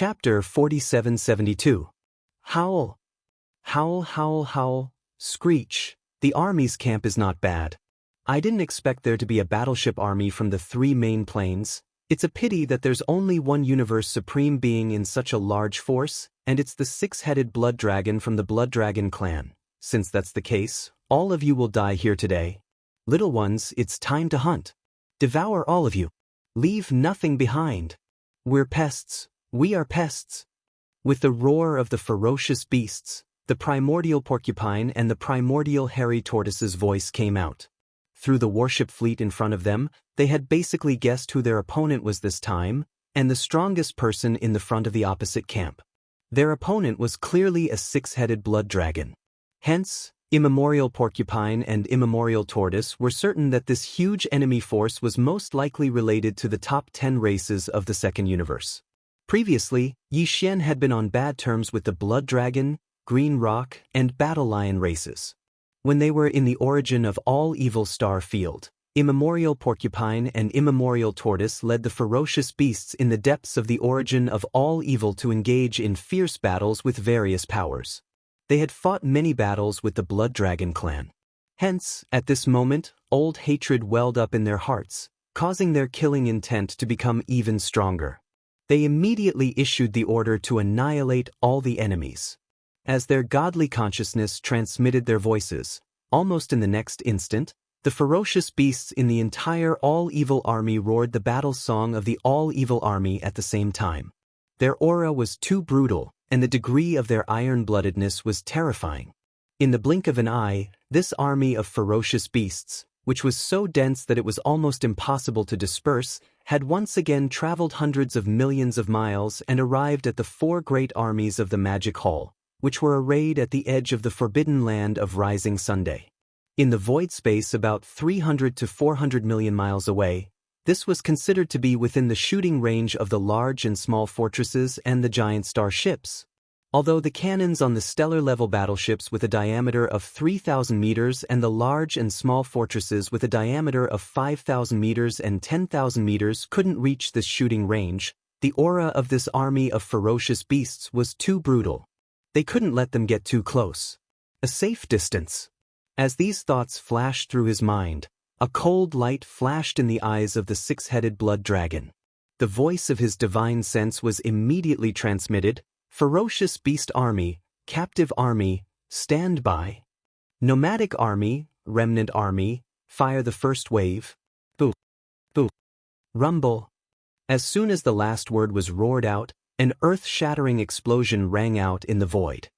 Chapter 4772. Howl. Howl, howl, howl. Screech. The army's camp is not bad. I didn't expect there to be a battleship army from the 3 main planes. It's a pity that there's only one universe supreme being in such a large force, and it's the 6-headed blood dragon from the Blood Dragon clan. Since that's the case, all of you will die here today. Little ones, it's time to hunt. Devour all of you. Leave nothing behind. We're pests. We are pests. With the roar of the ferocious beasts, the primordial porcupine and the primordial hairy tortoise's voice came out. Through the warship fleet in front of them, they had basically guessed who their opponent was this time, and the strongest person in the front of the opposite camp. Their opponent was clearly a 6-headed blood dragon. Hence, immemorial porcupine and immemorial tortoise were certain that this huge enemy force was most likely related to the top 10 races of the second universe. Previously, Xianxia had been on bad terms with the Blood Dragon, Green Rock, and Battle Lion races. When they were in the origin of all evil star field, immemorial porcupine and immemorial tortoise led the ferocious beasts in the depths of the origin of all evil to engage in fierce battles with various powers. They had fought many battles with the Blood Dragon clan. Hence, at this moment, old hatred welled up in their hearts, causing their killing intent to become even stronger. They immediately issued the order to annihilate all the enemies. As their godly consciousness transmitted their voices, almost in the next instant, the ferocious beasts in the entire all-evil army roared the battle song of the all-evil army at the same time. Their aura was too brutal, and the degree of their iron-bloodedness was terrifying. In the blink of an eye, this army of ferocious beasts, which was so dense that it was almost impossible to disperse, had once again traveled hundreds of millions of miles and arrived at the 4 great armies of the Magic Hall, which were arrayed at the edge of the forbidden land of Rising Sunday. In the void space about 300 to 400 million miles away, this was considered to be within the shooting range of the large and small fortresses and the giant starships. Although the cannons on the stellar-level battleships with a diameter of 3,000 meters and the large and small fortresses with a diameter of 5,000 meters and 10,000 meters couldn't reach this shooting range, the aura of this army of ferocious beasts was too brutal. They couldn't let them get too close. A safe distance. As these thoughts flashed through his mind, a cold light flashed in the eyes of the 6-headed blood dragon. The voice of his divine sense was immediately transmitted. Ferocious beast army, captive army, stand by. Nomadic army, remnant army, fire the first wave. Boo. Boo. Rumble. As soon as the last word was roared out, an earth-shattering explosion rang out in the void.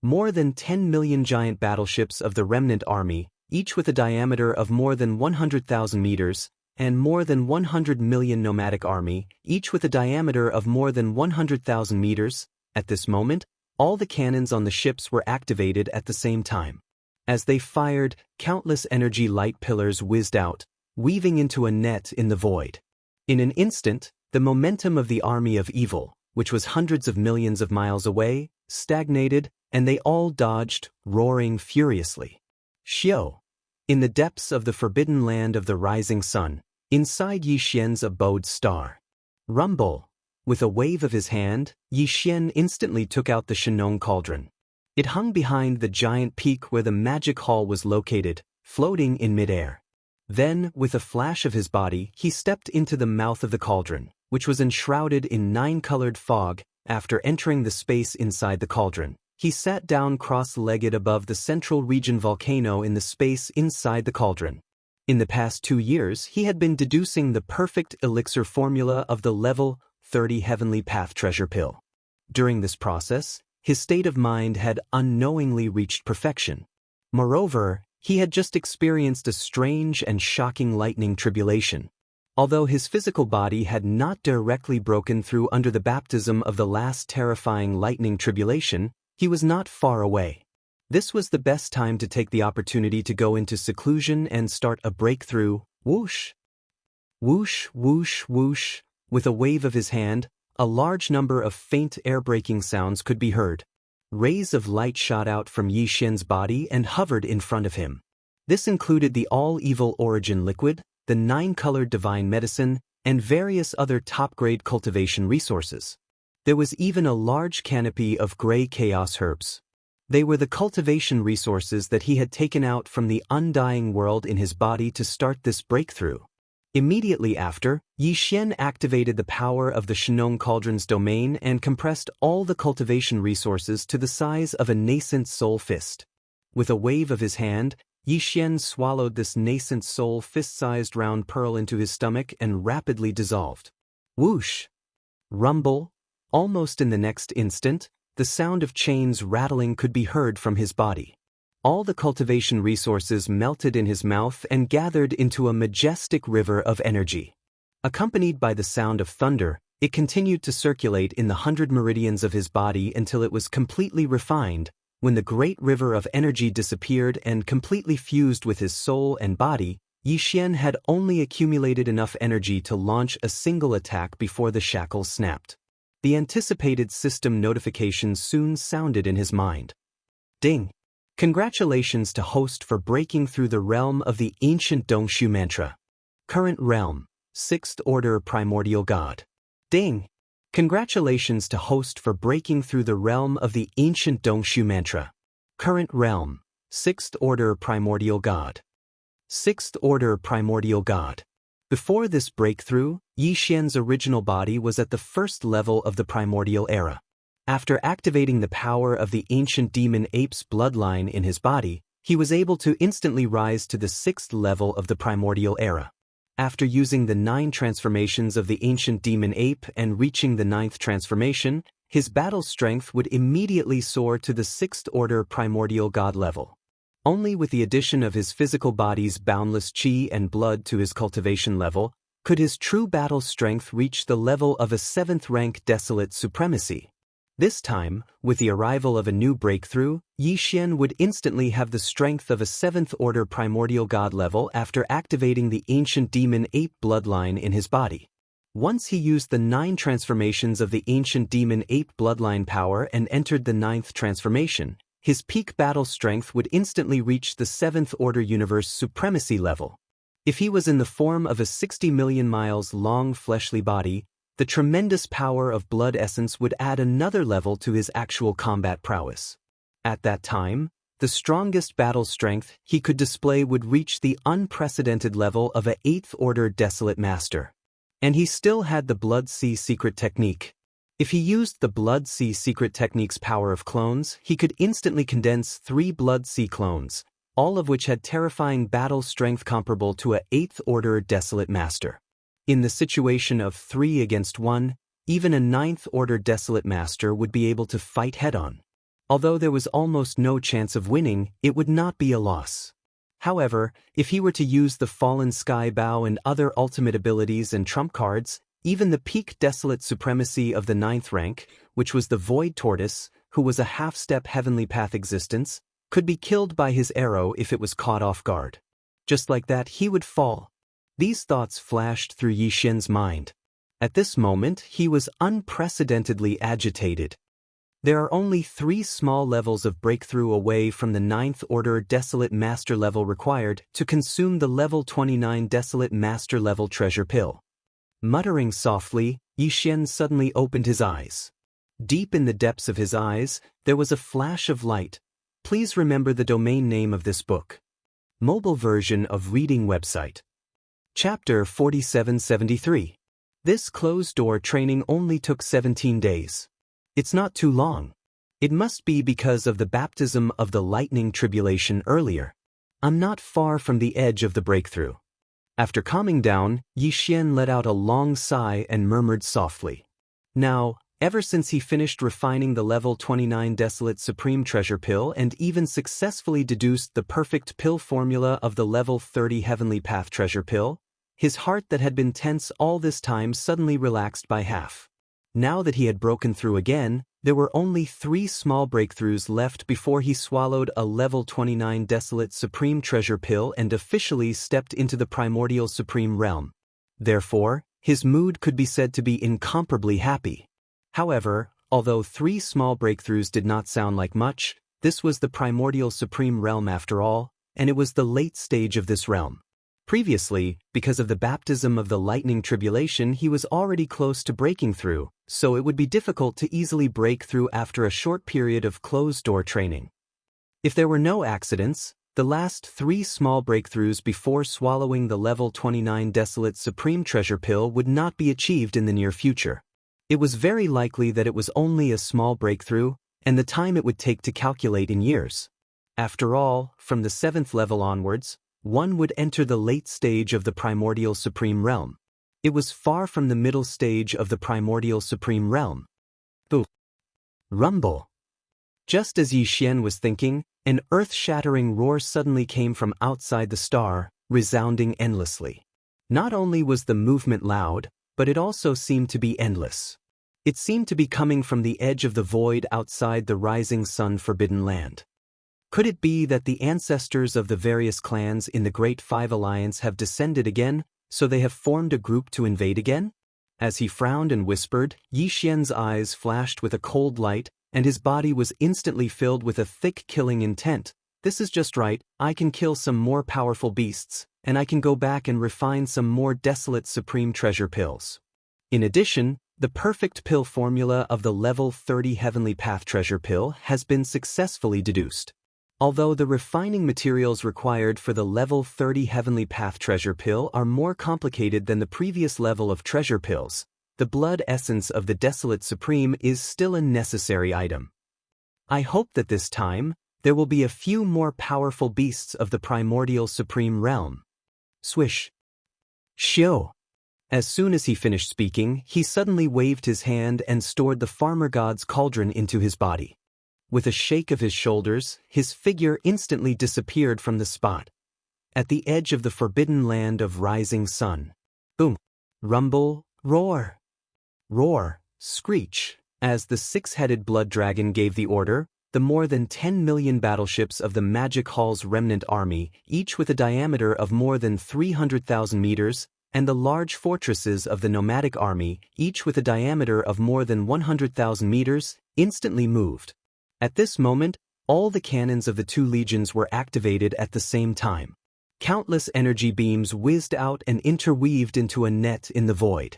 More than 10 million giant battleships of the remnant army, each with a diameter of more than 100,000 meters, and more than 100 million nomadic army, each with a diameter of more than 100,000 meters. At this moment, all the cannons on the ships were activated at the same time. As they fired, countless energy light pillars whizzed out, weaving into a net in the void. In an instant, the momentum of the army of evil, which was hundreds of millions of miles away, stagnated, and they all dodged, roaring furiously. Xiao. In the depths of the forbidden land of the rising sun, inside Yixian's abode star. Rumble. With a wave of his hand, Yixian instantly took out the Shenong cauldron. It hung behind the giant peak where the magic hall was located, floating in midair. Then, with a flash of his body, he stepped into the mouth of the cauldron, which was enshrouded in 9-colored fog. After entering the space inside the cauldron, he sat down cross-legged above the central region volcano in the space inside the cauldron. In the past 2 years, he had been deducing the perfect elixir formula of the level 30 Heavenly Path treasure pill. During this process, his state of mind had unknowingly reached perfection. Moreover, he had just experienced a strange and shocking lightning tribulation. Although his physical body had not directly broken through under the baptism of the last terrifying lightning tribulation, he was not far away. This was the best time to take the opportunity to go into seclusion and start a breakthrough. Whoosh! Whoosh, whoosh, whoosh. With a wave of his hand, a large number of faint air-breaking sounds could be heard. Rays of light shot out from Yixian's body and hovered in front of him. This included the all-evil origin liquid, the 9-colored divine medicine, and various other top-grade cultivation resources. There was even a large canopy of gray chaos herbs. They were the cultivation resources that he had taken out from the undying world in his body to start this breakthrough. Immediately after, Yi Xian activated the power of the Shenong Cauldron's domain and compressed all the cultivation resources to the size of a nascent soul fist. With a wave of his hand, Yi Xian swallowed this nascent soul fist-sized round pearl into his stomach and rapidly dissolved. Whoosh! Rumble! Almost in the next instant, the sound of chains rattling could be heard from his body. All the cultivation resources melted in his mouth and gathered into a majestic river of energy. Accompanied by the sound of thunder, it continued to circulate in the 100 meridians of his body until it was completely refined. When the great river of energy disappeared and completely fused with his soul and body, Yi Xian had only accumulated enough energy to launch a single attack before the shackles snapped. The anticipated system notification soon sounded in his mind. Ding! Congratulations to host for breaking through the realm of the ancient Dongshu mantra. Current realm, 6th Order Primordial God. Ding! Congratulations to host for breaking through the realm of the ancient Dongshu mantra. Current realm, 6th Order Primordial God. 6th Order Primordial God. Before this breakthrough, Yi Xian's original body was at the first level of the primordial era. After activating the power of the ancient demon ape's bloodline in his body, he was able to instantly rise to the 6th level of the primordial era. After using the 9 transformations of the ancient demon ape and reaching the 9th transformation, his battle strength would immediately soar to the 6th Order Primordial God level. Only with the addition of his physical body's boundless qi and blood to his cultivation level, could his true battle strength reach the level of a 7th rank desolate supremacy. This time, with the arrival of a new breakthrough, Yi Xian would instantly have the strength of a 7th Order Primordial God level after activating the ancient demon ape bloodline in his body. Once he used the 9 transformations of the ancient demon ape bloodline power and entered the 9th transformation, his peak battle strength would instantly reach the 7th Order Universe Supremacy level. If he was in the form of a 60 million miles long fleshly body, the tremendous power of blood essence would add another level to his actual combat prowess. At that time, the strongest battle strength he could display would reach the unprecedented level of a 8th Order Desolate Master. And he still had the Blood Sea Secret Technique. If he used the Blood Sea Secret Technique's power of clones, he could instantly condense 3 Blood Sea clones, all of which had terrifying battle strength comparable to a 8th Order Desolate Master. In the situation of 3 against 1, even a 9th Order Desolate Master would be able to fight head-on. Although there was almost no chance of winning, it would not be a loss. However, if he were to use the Fallen Sky Bow and other ultimate abilities and trump cards, even the peak Desolate Supremacy of the 9th rank, which was the Void Tortoise, who was a half-step Heavenly Path existence, could be killed by his arrow if it was caught off guard. Just like that, he would fall. These thoughts flashed through Yi Xian's mind. At this moment, he was unprecedentedly agitated. There are only 3 small levels of breakthrough away from the 9th Order Desolate Master level required to consume the level 29 Desolate Master level treasure pill. Muttering softly, Yi Xian suddenly opened his eyes. Deep in the depths of his eyes, there was a flash of light. Please remember the domain name of this book. Mobile version of reading website. Chapter 4773. This closed-door training only took 17 days. It's not too long. It must be because of the baptism of the lightning tribulation earlier. I'm not far from the edge of the breakthrough. After calming down, Yi Xian let out a long sigh and murmured softly. Now, ever since he finished refining the level 29 Desolate Supreme Treasure Pill and even successfully deduced the perfect pill formula of the level 30 Heavenly Path Treasure Pill, his heart that had been tense all this time suddenly relaxed by half. Now that he had broken through again, there were only 3 small breakthroughs left before he swallowed a level 29 Desolate Supreme Treasure Pill and officially stepped into the Primordial Supreme Realm. Therefore, his mood could be said to be incomparably happy. However, although 3 small breakthroughs did not sound like much, this was the Primordial Supreme Realm after all, and it was the late stage of this realm. Previously, because of the baptism of the lightning tribulation, he was already close to breaking through, so it would be difficult to easily break through after a short period of closed-door training. If there were no accidents, the last 3 small breakthroughs before swallowing the level 29 Desolate Supreme Treasure Pill would not be achieved in the near future. It was very likely that it was only a small breakthrough, and the time it would take to calculate in years. After all, from the 7th level onwards, one would enter the late stage of the Primordial Supreme Realm. It was far from the middle stage of the Primordial Supreme Realm. Boo! Rumble! Just as Yi Xian was thinking, an earth-shattering roar suddenly came from outside the star, resounding endlessly. Not only was the movement loud, but it also seemed to be endless. It seemed to be coming from the edge of the void outside the rising sun forbidden land. Could it be that the ancestors of the various clans in the Great Five Alliance have descended again, so they have formed a group to invade again? As he frowned and whispered, Yi Xian's eyes flashed with a cold light, and his body was instantly filled with a thick killing intent. This is just right, I can kill some more powerful beasts, and I can go back and refine some more desolate supreme treasure pills. In addition, the perfect pill formula of the level 30 Heavenly Path treasure pill has been successfully deduced. Although the refining materials required for the level 30 Heavenly Path treasure pill are more complicated than the previous level of treasure pills, the blood essence of the Desolate Supreme is still a necessary item. I hope that this time, there will be a few more powerful beasts of the Primordial Supreme Realm. Swish. Shio. As soon as he finished speaking, he suddenly waved his hand and stored the farmer god's cauldron into his body. With a shake of his shoulders, his figure instantly disappeared from the spot. At the edge of the forbidden land of rising sun. Boom. Rumble. Roar. Roar. Screech. As the 6-headed blood dragon gave the order, the more than 10 million battleships of the Magic Hall's remnant army, each with a diameter of more than 300,000 meters, and the large fortresses of the nomadic army, each with a diameter of more than 100,000 meters, instantly moved. At this moment, all the cannons of the 2 legions were activated at the same time. Countless energy beams whizzed out and interweaved into a net in the void.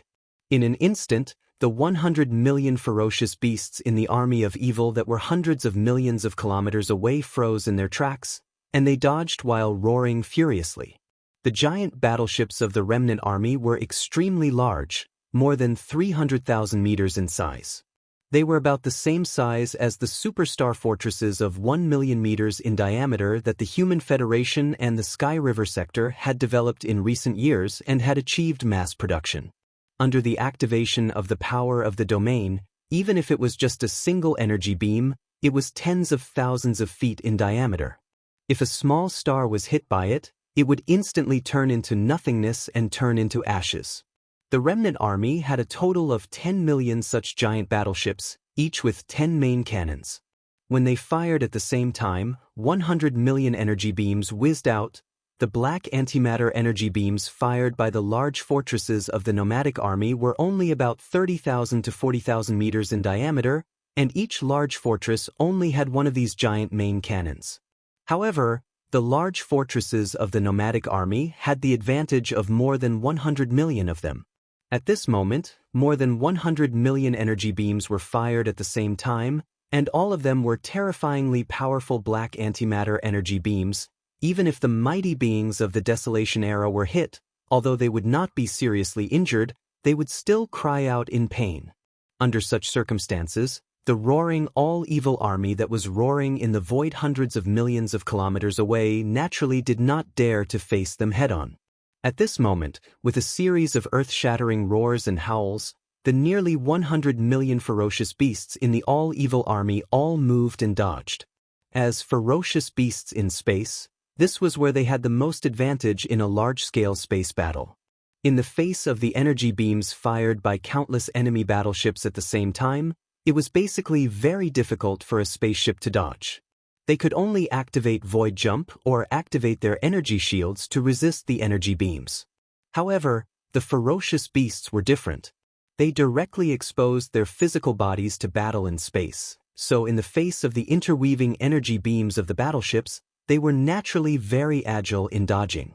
In an instant, the 100 million ferocious beasts in the army of evil that were hundreds of millions of kilometers away froze in their tracks, and they dodged while roaring furiously. The giant battleships of the remnant army were extremely large, more than 300,000 meters in size. They were about the same size as the superstar fortresses of 1 million meters in diameter that the Human Federation and the Sky River sector had developed in recent years and had achieved mass production. Under the activation of the power of the domain, even if it was just a single energy beam, it was tens of thousands of feet in diameter. If a small star was hit by it, it would instantly turn into nothingness and turn into ashes. The remnant army had a total of 10 million such giant battleships, each with 10 main cannons. When they fired at the same time, 100 million energy beams whizzed out. The black antimatter energy beams fired by the large fortresses of the nomadic army were only about 30,000 to 40,000 meters in diameter, and each large fortress only had one of these giant main cannons. However, the large fortresses of the nomadic army had the advantage of more than 100 million of them. At this moment, more than 100 million energy beams were fired at the same time, and all of them were terrifyingly powerful black antimatter energy beams. Even if the mighty beings of the Desolation era were hit, although they would not be seriously injured, they would still cry out in pain. Under such circumstances, the roaring all-evil army that was roaring in the void hundreds of millions of kilometers away naturally did not dare to face them head-on. At this moment, with a series of earth-shattering roars and howls, the nearly 100 million ferocious beasts in the all-evil army all moved and dodged. As ferocious beasts in space, this was where they had the most advantage in a large-scale space battle. In the face of the energy beams fired by countless enemy battleships at the same time, it was basically very difficult for a spaceship to dodge. They could only activate Void Jump or activate their energy shields to resist the energy beams. However, the ferocious beasts were different. They directly exposed their physical bodies to battle in space, so in the face of the interweaving energy beams of the battleships, they were naturally very agile in dodging.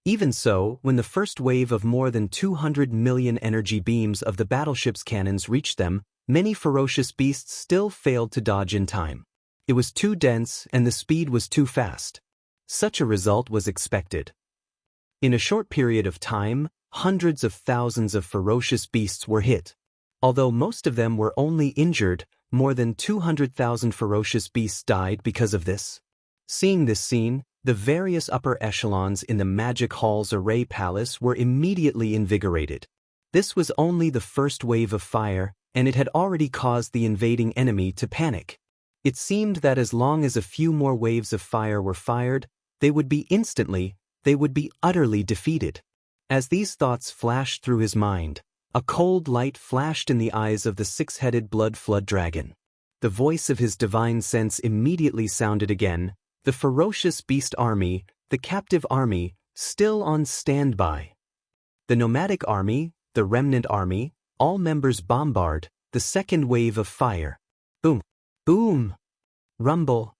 Even so, when the first wave of more than 200 million energy beams of the battleship's cannons reached them, many ferocious beasts still failed to dodge in time. It was too dense and the speed was too fast. Such a result was expected. In a short period of time, hundreds of thousands of ferocious beasts were hit. Although most of them were only injured, more than 200,000 ferocious beasts died because of this. Seeing this scene, the various upper echelons in the Magic Hall's Array Palace were immediately invigorated. This was only the first wave of fire, and it had already caused the invading enemy to panic. It seemed that as long as a few more waves of fire were fired, they would be utterly defeated. As these thoughts flashed through his mind, a cold light flashed in the eyes of the six-headed blood flood dragon. The voice of his divine sense immediately sounded again, the ferocious beast army, the captive army, still on standby. The nomadic army, the remnant army, all members bombard, the second wave of fire. Boom, boom, rumble.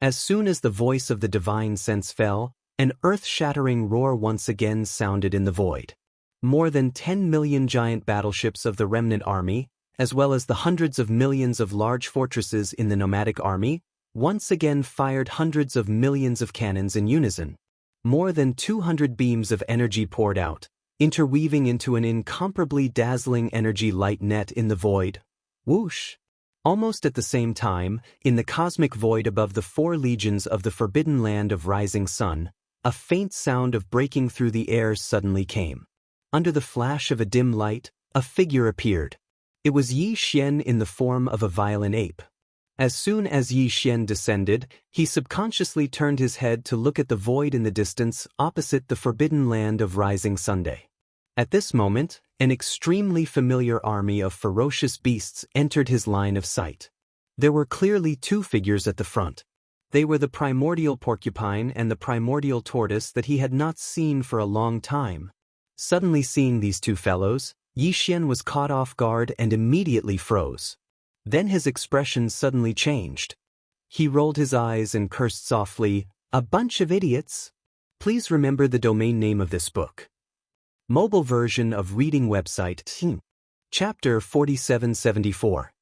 As soon as the voice of the divine sense fell, an earth-shattering roar once again sounded in the void. More than 10 million giant battleships of the remnant army, as well as the hundreds of millions of large fortresses in the nomadic army, once again fired hundreds of millions of cannons in unison. More than 200 beams of energy poured out, interweaving into an incomparably dazzling energy light net in the void. Whoosh! Almost at the same time, in the cosmic void above the 4 legions of the forbidden land of rising sun, a faint sound of breaking through the air suddenly came. Under the flash of a dim light, a figure appeared. It was Yi Xian in the form of a violin ape. As soon as Yi Xian descended, he subconsciously turned his head to look at the void in the distance opposite the forbidden land of rising Sunday. At this moment, an extremely familiar army of ferocious beasts entered his line of sight. There were clearly 2 figures at the front. They were the primordial porcupine and the primordial tortoise that he had not seen for a long time. Suddenly seeing these 2 fellows, Yi Xian was caught off guard and immediately froze. Then his expression suddenly changed. He rolled his eyes and cursed softly, "A bunch of idiots." Please remember the domain name of this book. Mobile version of reading website. Chapter 4774.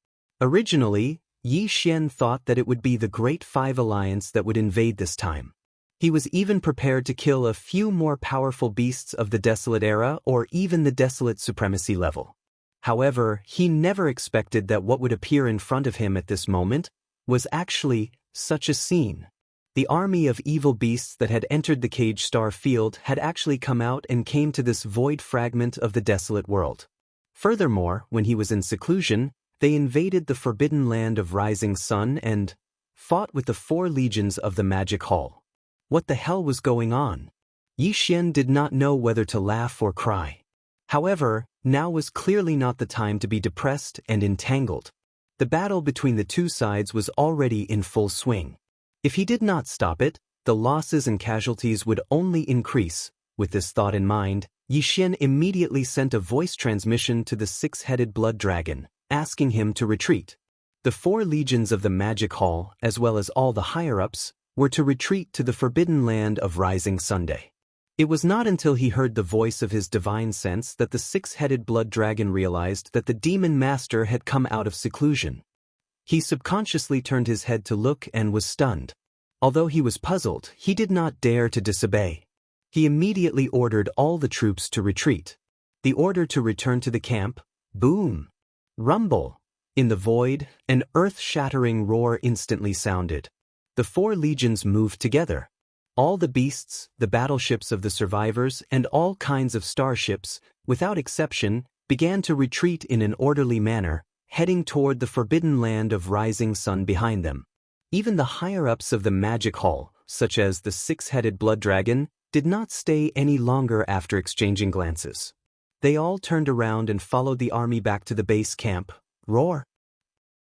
Originally, Yi Xian thought that it would be the Great Five Alliance that would invade this time. He was even prepared to kill a few more powerful beasts of the Desolate Era or even the Desolate Supremacy level. However, he never expected that what would appear in front of him at this moment was actually such a scene. The army of evil beasts that had entered the Cage Star field had actually come out and came to this void fragment of the desolate world. Furthermore, when he was in seclusion, they invaded the forbidden land of rising sun and fought with the 4 legions of the Magic Hall. What the hell was going on? Yi Xian did not know whether to laugh or cry. However, now was clearly not the time to be depressed and entangled. The battle between the 2 sides was already in full swing. If he did not stop it, the losses and casualties would only increase. With this thought in mind, Yi Xian immediately sent a voice transmission to the 6-headed blood dragon, asking him to retreat. The 4 legions of the Magic Hall, as well as all the higher-ups, were to retreat to the forbidden land of rising Sunday. It was not until he heard the voice of his divine sense that the 6-headed blood dragon realized that the demon master had come out of seclusion. He subconsciously turned his head to look and was stunned. Although he was puzzled, he did not dare to disobey. He immediately ordered all the troops to retreat. The order to return to the camp, boom, rumble. In the void, an earth-shattering roar instantly sounded. The 4 legions moved together. All the beasts, the battleships of the survivors, and all kinds of starships, without exception, began to retreat in an orderly manner, heading toward the forbidden land of rising sun behind them. Even the higher-ups of the Magic Hall, such as the 6-headed blood dragon, did not stay any longer after exchanging glances. They all turned around and followed the army back to the base camp. Roar!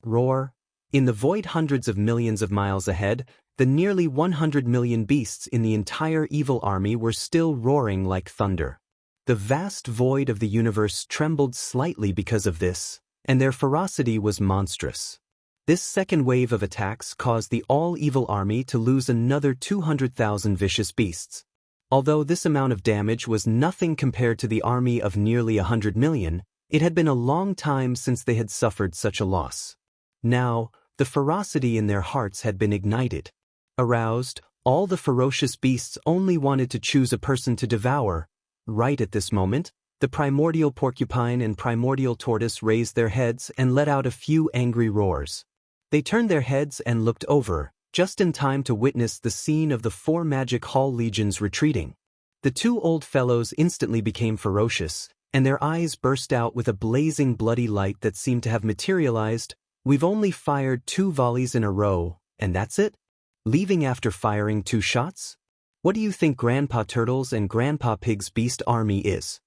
Roar! In the void hundreds of millions of miles ahead, the nearly 100 million beasts in the entire evil army were still roaring like thunder. The vast void of the universe trembled slightly because of this, and their ferocity was monstrous. This second wave of attacks caused the all-evil army to lose another 200,000 vicious beasts. Although this amount of damage was nothing compared to the army of nearly 100 million, it had been a long time since they had suffered such a loss. Now, the ferocity in their hearts had been ignited. Aroused, all the ferocious beasts only wanted to choose a person to devour. Right at this moment, the primordial porcupine and primordial tortoise raised their heads and let out a few angry roars. They turned their heads and looked over, just in time to witness the scene of the 4 magic hall legions retreating. The 2 old fellows instantly became ferocious, and their eyes burst out with a blazing bloody light that seemed to have materialized. We've only fired 2 volleys in a row, and that's it? Leaving after firing 2 shots? What do you think Grandpa Turtle's and Grandpa Pig's beast army is?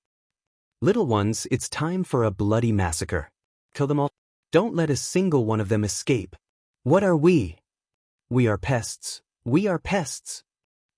Little ones, it's time for a bloody massacre. Kill them all. Don't let a single one of them escape. What are we? We are pests. We are pests.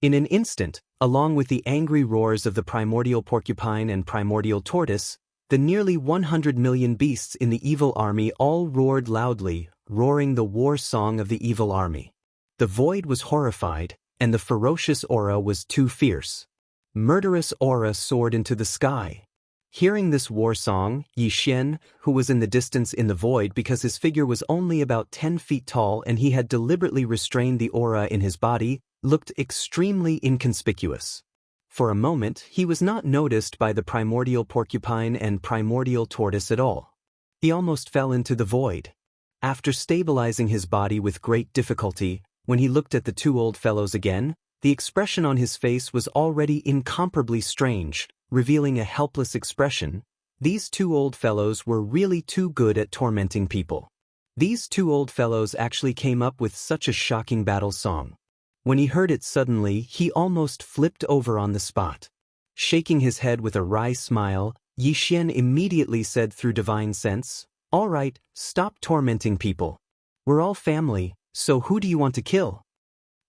In an instant, along with the angry roars of the primordial porcupine and primordial tortoise, the nearly 100 million beasts in the evil army all roared loudly, roaring the war song of the evil army. The void was horrified, and the ferocious aura was too fierce. Murderous aura soared into the sky. Hearing this war song, Yi Xian, who was in the distance in the void because his figure was only about 10 feet tall and he had deliberately restrained the aura in his body, looked extremely inconspicuous. For a moment, he was not noticed by the primordial porcupine and primordial tortoise at all. He almost fell into the void. After stabilizing his body with great difficulty, when he looked at the 2 old fellows again, the expression on his face was already incomparably strange, revealing a helpless expression. These 2 old fellows were really too good at tormenting people. These 2 old fellows actually came up with such a shocking battle song. When he heard it suddenly, he almost flipped over on the spot. Shaking his head with a wry smile, Yi Xian immediately said through divine sense, "All right, stop tormenting people. We're all family, so who do you want to kill?"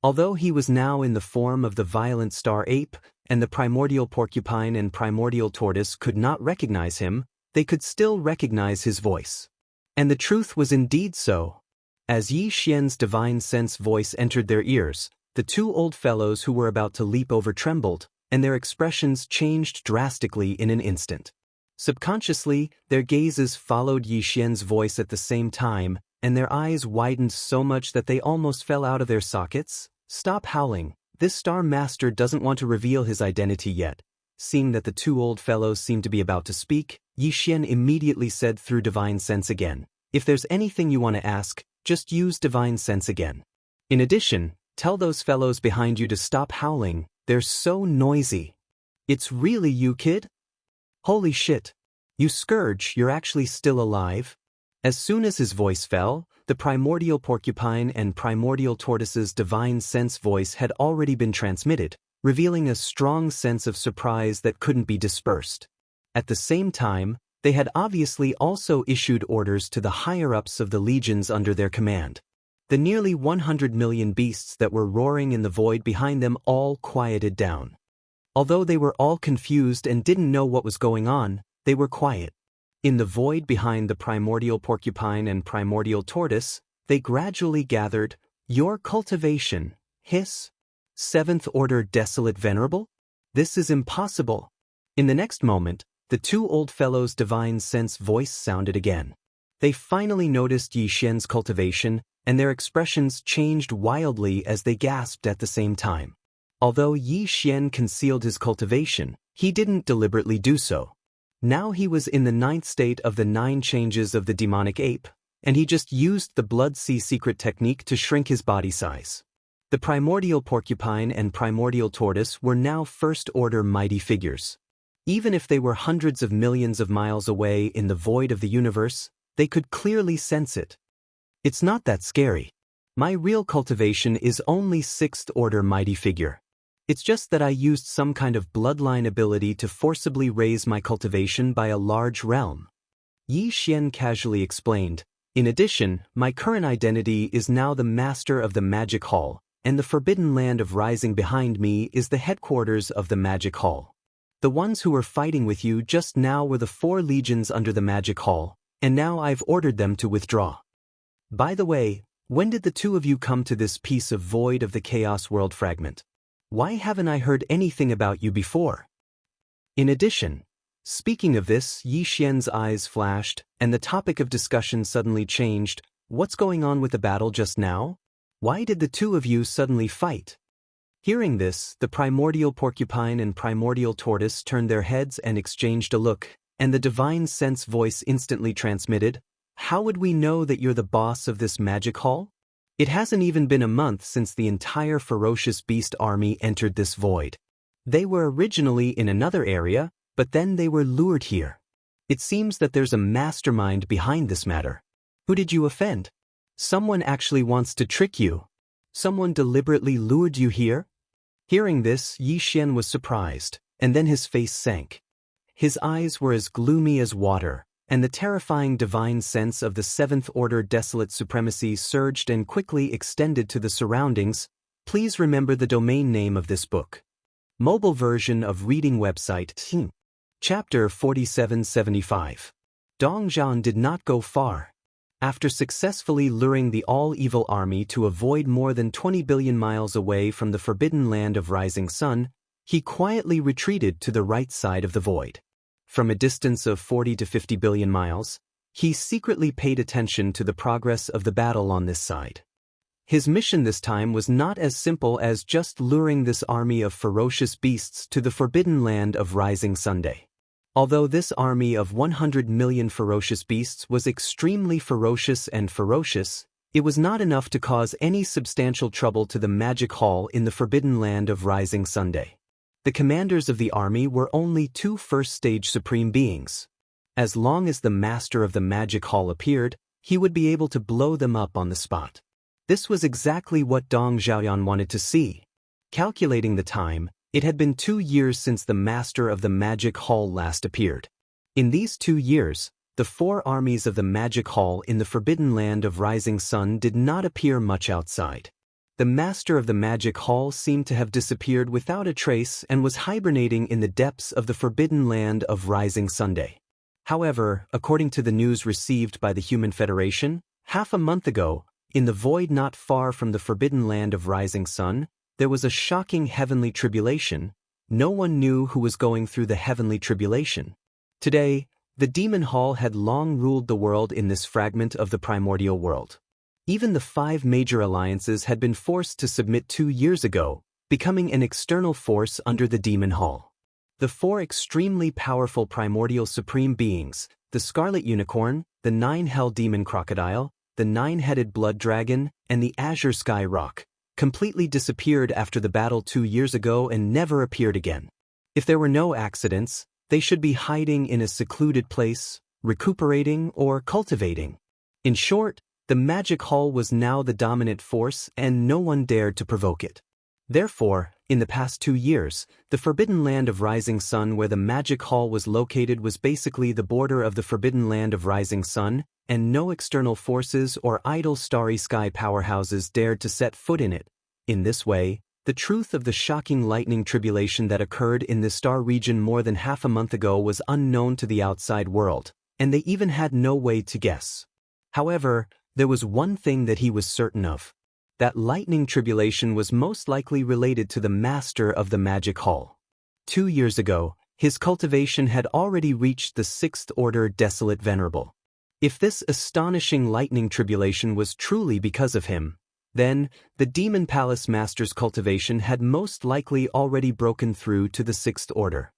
Although he was now in the form of the violent star ape, and the primordial porcupine and primordial tortoise could not recognize him, they could still recognize his voice. And the truth was indeed so. As Yi Xian's divine sense voice entered their ears, the 2 old fellows who were about to leap over trembled, and their expressions changed drastically in an instant. Subconsciously, their gazes followed Yi Xian's voice at the same time, and their eyes widened so much that they almost fell out of their sockets. "Stop howling. This Star Master doesn't want to reveal his identity yet." Seeing that the 2 old fellows seemed to be about to speak, Yi Xian immediately said through divine sense again, "If there's anything you want to ask, just use divine sense again. In addition, tell those fellows behind you to stop howling, they're so noisy." "It's really you, kid? Holy shit. You Scourge, you're actually still alive?" As soon as his voice fell, the primordial porcupine and primordial tortoise's divine sense voice had already been transmitted, revealing a strong sense of surprise that couldn't be dispersed. At the same time, they had obviously also issued orders to the higher-ups of the legions under their command. The nearly 100 million beasts that were roaring in the void behind them all quieted down. Although they were all confused and didn't know what was going on, they were quiet. In the void behind the primordial porcupine and primordial tortoise, they gradually gathered. "Your cultivation, hiss? 7th Order Desolate Venerable? This is impossible." In the next moment, the 2 old fellows' divine sense voice sounded again. They finally noticed Yi Xian's cultivation, and their expressions changed wildly as they gasped at the same time. Although Yi Xian concealed his cultivation, he didn't deliberately do so. Now he was in the 9th state of the 9 changes of the demonic ape, and he just used the Blood Sea secret technique to shrink his body size. The primordial porcupine and primordial tortoise were now first-order mighty figures. Even if they were hundreds of millions of miles away in the void of the universe, they could clearly sense it. "It's not that scary. My real cultivation is only 6th-order mighty figure. It's just that I used some kind of bloodline ability to forcibly raise my cultivation by a large realm," Yi Xian casually explained. "In addition, my current identity is now the master of the Magic Hall, and the Forbidden Land of Rising behind me is the headquarters of the Magic Hall. The ones who were fighting with you just now were the 4 legions under the Magic Hall, and now I've ordered them to withdraw. By the way, when did the 2 of you come to this piece of void of the Chaos World fragment?" Why haven't I heard anything about you before? In addition, speaking of this, Yi Xian's eyes flashed, and the topic of discussion suddenly changed. What's going on with the battle just now? Why did the two of you suddenly fight? Hearing this, the primordial porcupine and primordial tortoise turned their heads and exchanged a look, and the divine sense voice instantly transmitted, "How would we know that you're the boss of this magic hall? It hasn't even been a month since the entire ferocious beast army entered this void. They were originally in another area, but then they were lured here. It seems that there's a mastermind behind this matter. Who did you offend? Someone actually wants to trick you. Someone deliberately lured you here?" Hearing this, Yi Xian was surprised, and then his face sank. His eyes were as gloomy as water, and the terrifying divine sense of the Seventh Order desolate supremacy surged and quickly extended to the surroundings. Please remember the domain name of this book. Mobile version of reading website. Chapter 4775. Dong Zhan did not go far. After successfully luring the all-evil army to a void more than 20 billion miles away from the forbidden land of Rising Sun, he quietly retreated to the right side of the void. From a distance of 40 to 50 billion miles, he secretly paid attention to the progress of the battle on this side. His mission this time was not as simple as just luring this army of ferocious beasts to the forbidden land of Rising Sunday. Although this army of 100 million ferocious beasts was extremely ferocious, it was not enough to cause any substantial trouble to the magic hall in the forbidden land of Rising Sunday. The commanders of the army were only two first-stage supreme beings. As long as the master of the magic hall appeared, he would be able to blow them up on the spot. This was exactly what Dong Zhaoyan wanted to see. Calculating the time, it had been 2 years since the master of the magic hall last appeared. In these 2 years, the 4 armies of the magic hall in the forbidden land of Rising Sun did not appear much outside. The master of the magic hall seemed to have disappeared without a trace and was hibernating in the depths of the forbidden land of Rising Sunday. However, according to the news received by the Human Federation, half a month ago, in the void not far from the forbidden land of Rising Sun, there was a shocking heavenly tribulation. No one knew who was going through the heavenly tribulation. Today, the demon hall had long ruled the world in this fragment of the primordial world. Even the 5 major alliances had been forced to submit 2 years ago, becoming an external force under the demon hall. The 4 extremely powerful primordial supreme beings, the Scarlet Unicorn, the 9 Demon Crocodile, the 9-headed Blood Dragon, and the Azure Sky Rock, completely disappeared after the battle 2 years ago and never appeared again. If there were no accidents, they should be hiding in a secluded place, recuperating or cultivating. In short, the magic hall was now the dominant force and no one dared to provoke it. Therefore, in the past 2 years, the forbidden land of Rising Sun where the magic hall was located was basically the border of the forbidden land of Rising Sun, and no external forces or idle starry sky powerhouses dared to set foot in it. In this way, the truth of the shocking lightning tribulation that occurred in this star region more than half a month ago was unknown to the outside world, and they even had no way to guess. However, there was one thing that he was certain of. That lightning tribulation was most likely related to the master of the magic hall. 2 years ago, his cultivation had already reached the 6th order Desolate Venerable. If this astonishing lightning tribulation was truly because of him, then the Demon Palace Master's cultivation had most likely already broken through to the 6th order.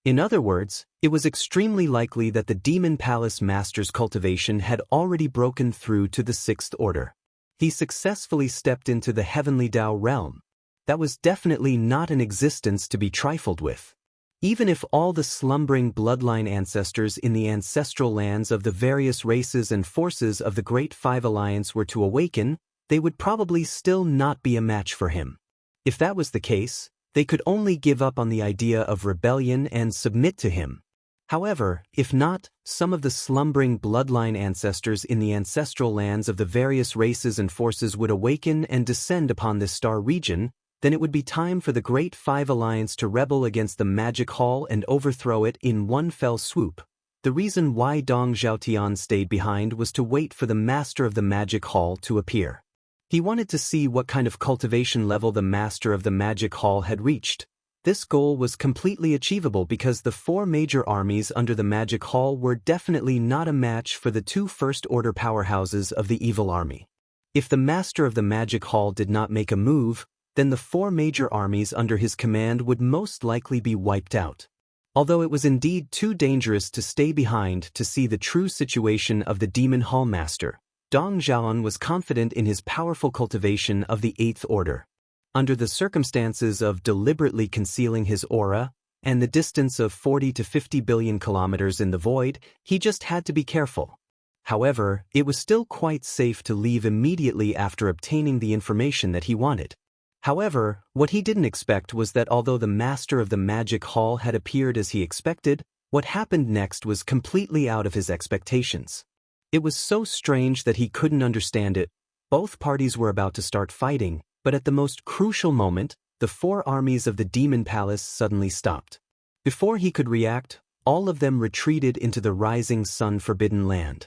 In other words, it was extremely likely that the Demon Palace Master's cultivation had already broken through to the 6th order. He successfully stepped into the heavenly Tao realm. That was definitely not an existence to be trifled with. Even if all the slumbering bloodline ancestors in the ancestral lands of the various races and forces of the Great Five Alliance were to awaken, they would probably still not be a match for him. If that was the case, they could only give up on the idea of rebellion and submit to him. However, if not, some of the slumbering bloodline ancestors in the ancestral lands of the various races and forces would awaken and descend upon this star region. Then it would be time for the Great Five Alliance to rebel against the Magic Hall and overthrow it in one fell swoop. The reason why Dong Zhaotian stayed behind was to wait for the master of the Magic Hall to appear. He wanted to see what kind of cultivation level the master of the magic hall had reached. This goal was completely achievable because the 4 major armies under the magic hall were definitely not a match for the 2 first-order powerhouses of the evil army. If the master of the magic hall did not make a move, then the 4 major armies under his command would most likely be wiped out. Although it was indeed too dangerous to stay behind to see the true situation of the Demon Hall Master, Dong Zhaoan was confident in his powerful cultivation of the 8th order. Under the circumstances of deliberately concealing his aura and the distance of 40 to 50 billion kilometers in the void, he just had to be careful. However, it was still quite safe to leave immediately after obtaining the information that he wanted. However, what he didn't expect was that although the master of the magic hall had appeared as he expected, what happened next was completely out of his expectations. It was so strange that he couldn't understand it. Both parties were about to start fighting, but at the most crucial moment, the 4 armies of the Demon Palace suddenly stopped. Before he could react, all of them retreated into the rising sun forbidden land.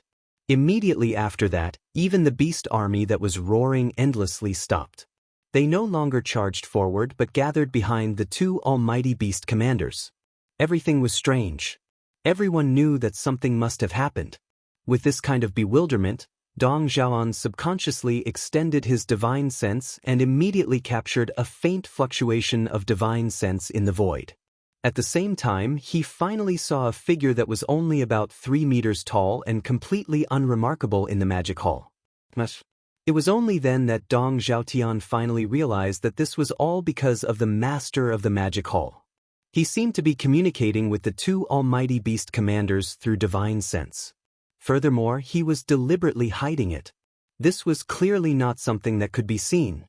Immediately after that, even the beast army that was roaring endlessly stopped. They no longer charged forward but gathered behind the 2 almighty beast commanders. Everything was strange. Everyone knew that something must have happened. With this kind of bewilderment, Dong Zhaoan subconsciously extended his divine sense and immediately captured a faint fluctuation of divine sense in the void. At the same time, he finally saw a figure that was only about 3 meters tall and completely unremarkable in the magic hall. It was only then that Dong Zhaotian finally realized that this was all because of the master of the magic hall. He seemed to be communicating with the 2 almighty beast commanders through divine sense. Furthermore, he was deliberately hiding it. This was clearly not something that could be seen.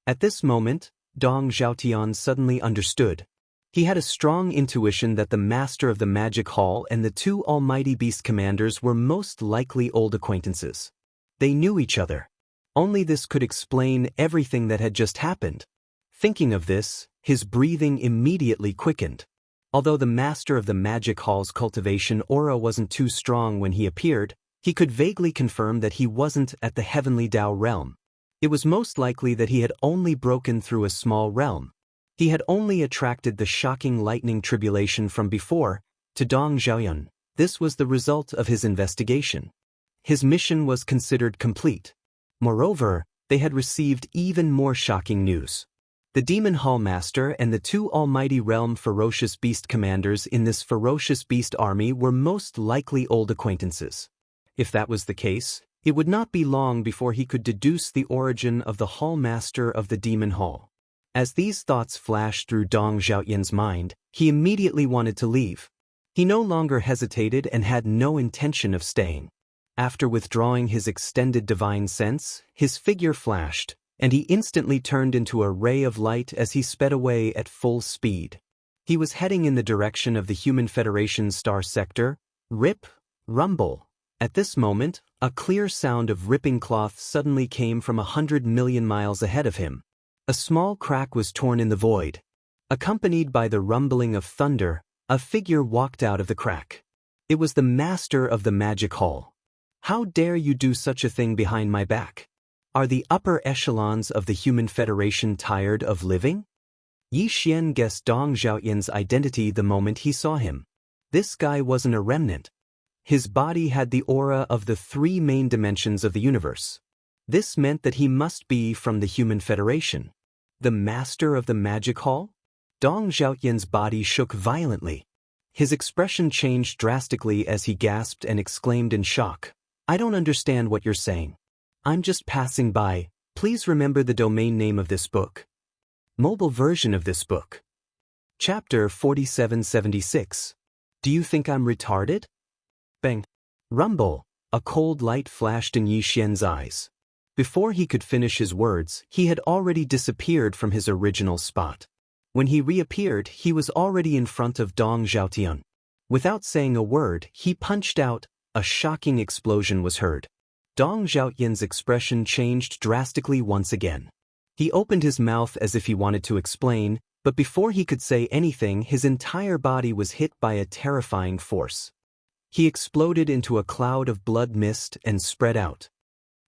At this moment, Dong Zhaotian suddenly understood. He had a strong intuition that the master of the magic hall and the 2 almighty beast commanders were most likely old acquaintances. They knew each other. Only this could explain everything that had just happened. Thinking of this, his breathing immediately quickened. Although the master of the magic hall's cultivation aura wasn't too strong when he appeared, he could vaguely confirm that he wasn't at the heavenly Dao realm. It was most likely that he had only broken through a small realm. He had only attracted the shocking lightning tribulation from before. To Dong Zhaoyan, this was the result of his investigation. His mission was considered complete. Moreover, they had received even more shocking news. The Demon Hall Master and the 2 almighty realm ferocious beast commanders in this ferocious beast army were most likely old acquaintances. If that was the case, it would not be long before he could deduce the origin of the Hall Master of the Demon Hall. As these thoughts flashed through Dong Zhaoyan's mind, he immediately wanted to leave. He no longer hesitated and had no intention of staying. After withdrawing his extended divine sense, his figure flashed, and he instantly turned into a ray of light as he sped away at full speed. He was heading in the direction of the Human Federation's star sector. Rip, rumble. At this moment, a clear sound of ripping cloth suddenly came from 100 million miles ahead of him. A small crack was torn in the void. Accompanied by the rumbling of thunder, a figure walked out of the crack. It was the master of the magic hall. How dare you do such a thing behind my back? Are the upper echelons of the Human Federation tired of living? Yi Xian guessed Dong Zhaoyan's identity the moment he saw him. This guy wasn't a remnant. His body had the aura of the 3 main dimensions of the universe. This meant that he must be from the Human Federation. The master of the magic hall? Dong Zhaoyan's body shook violently. His expression changed drastically as he gasped and exclaimed in shock. I don't understand what you're saying. I'm just passing by. Please remember the domain name of this book. Mobile version of this book. Chapter 4776. Do you think I'm retarded? Bang. Rumble. A cold light flashed in Yi Xian's eyes. Before he could finish his words, he had already disappeared from his original spot. When he reappeared, he was already in front of Dong Zhaotian. Without saying a word, he punched out. A shocking explosion was heard. Dong Zhaotian's expression changed drastically once again. He opened his mouth as if he wanted to explain, but before he could say anything, his entire body was hit by a terrifying force. He exploded into a cloud of blood mist and spread out.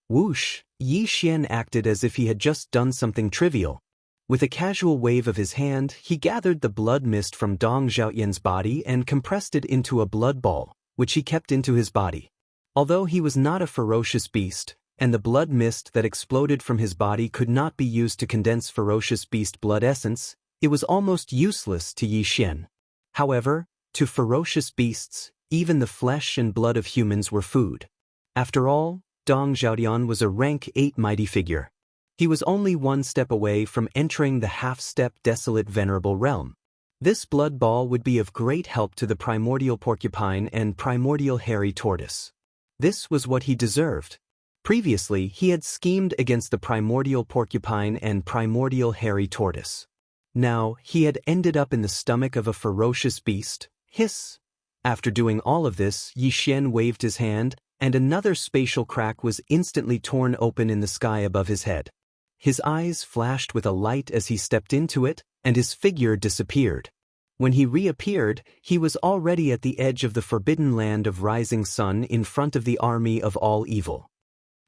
Whoosh! Yi Xian acted as if he had just done something trivial. With a casual wave of his hand, he gathered the blood mist from Dong Xiaoyan's body and compressed it into a blood ball, which he kept into his body. Although he was not a ferocious beast, and the blood mist that exploded from his body could not be used to condense ferocious beast blood essence, it was almost useless to Yi Xian. However, to ferocious beasts, even the flesh and blood of humans were food. After all, Dong Xiaoyan was a rank 8 mighty figure. He was only one step away from entering the half-step desolate venerable realm. This blood ball would be of great help to the primordial porcupine and primordial hairy tortoise. This was what he deserved. Previously, he had schemed against the primordial porcupine and primordial hairy tortoise. Now, he had ended up in the stomach of a ferocious beast. Hiss! After doing all of this, Yi Xian waved his hand, and another spatial crack was instantly torn open in the sky above his head. His eyes flashed with a light as he stepped into it, and his figure disappeared. When he reappeared, he was already at the edge of the forbidden land of rising sun in front of the army of all evil.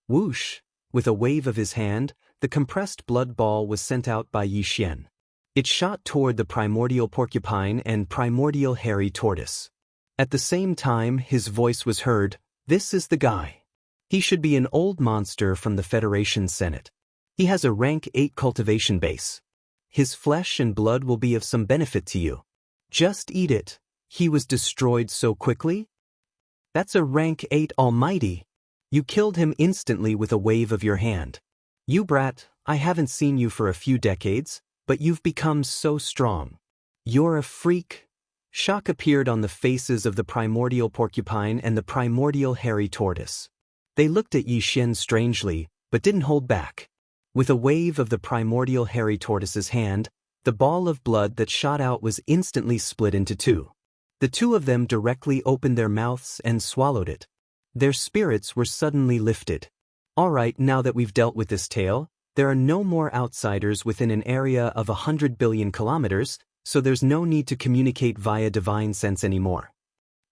Whoosh! With a wave of his hand, the compressed blood ball was sent out by Yi Xian. It shot toward the primordial porcupine and primordial hairy tortoise. At the same time, his voice was heard, "This is the guy. He should be an old monster from the Federation Senate. He has a rank 8 cultivation base. His flesh and blood will be of some benefit to you. Just eat it." He was destroyed so quickly? That's a rank 8 almighty. You killed him instantly with a wave of your hand. You brat, I haven't seen you for a few decades, but you've become so strong. You're a freak. Shock appeared on the faces of the primordial porcupine and the primordial hairy tortoise. They looked at Yi Xian strangely, but didn't hold back. With a wave of the primordial hairy tortoise's hand, the ball of blood that shot out was instantly split into two. The two of them directly opened their mouths and swallowed it. Their spirits were suddenly lifted. All right, now that we've dealt with this tale, there are no more outsiders within an area of 100 billion kilometers, so there's no need to communicate via divine sense anymore.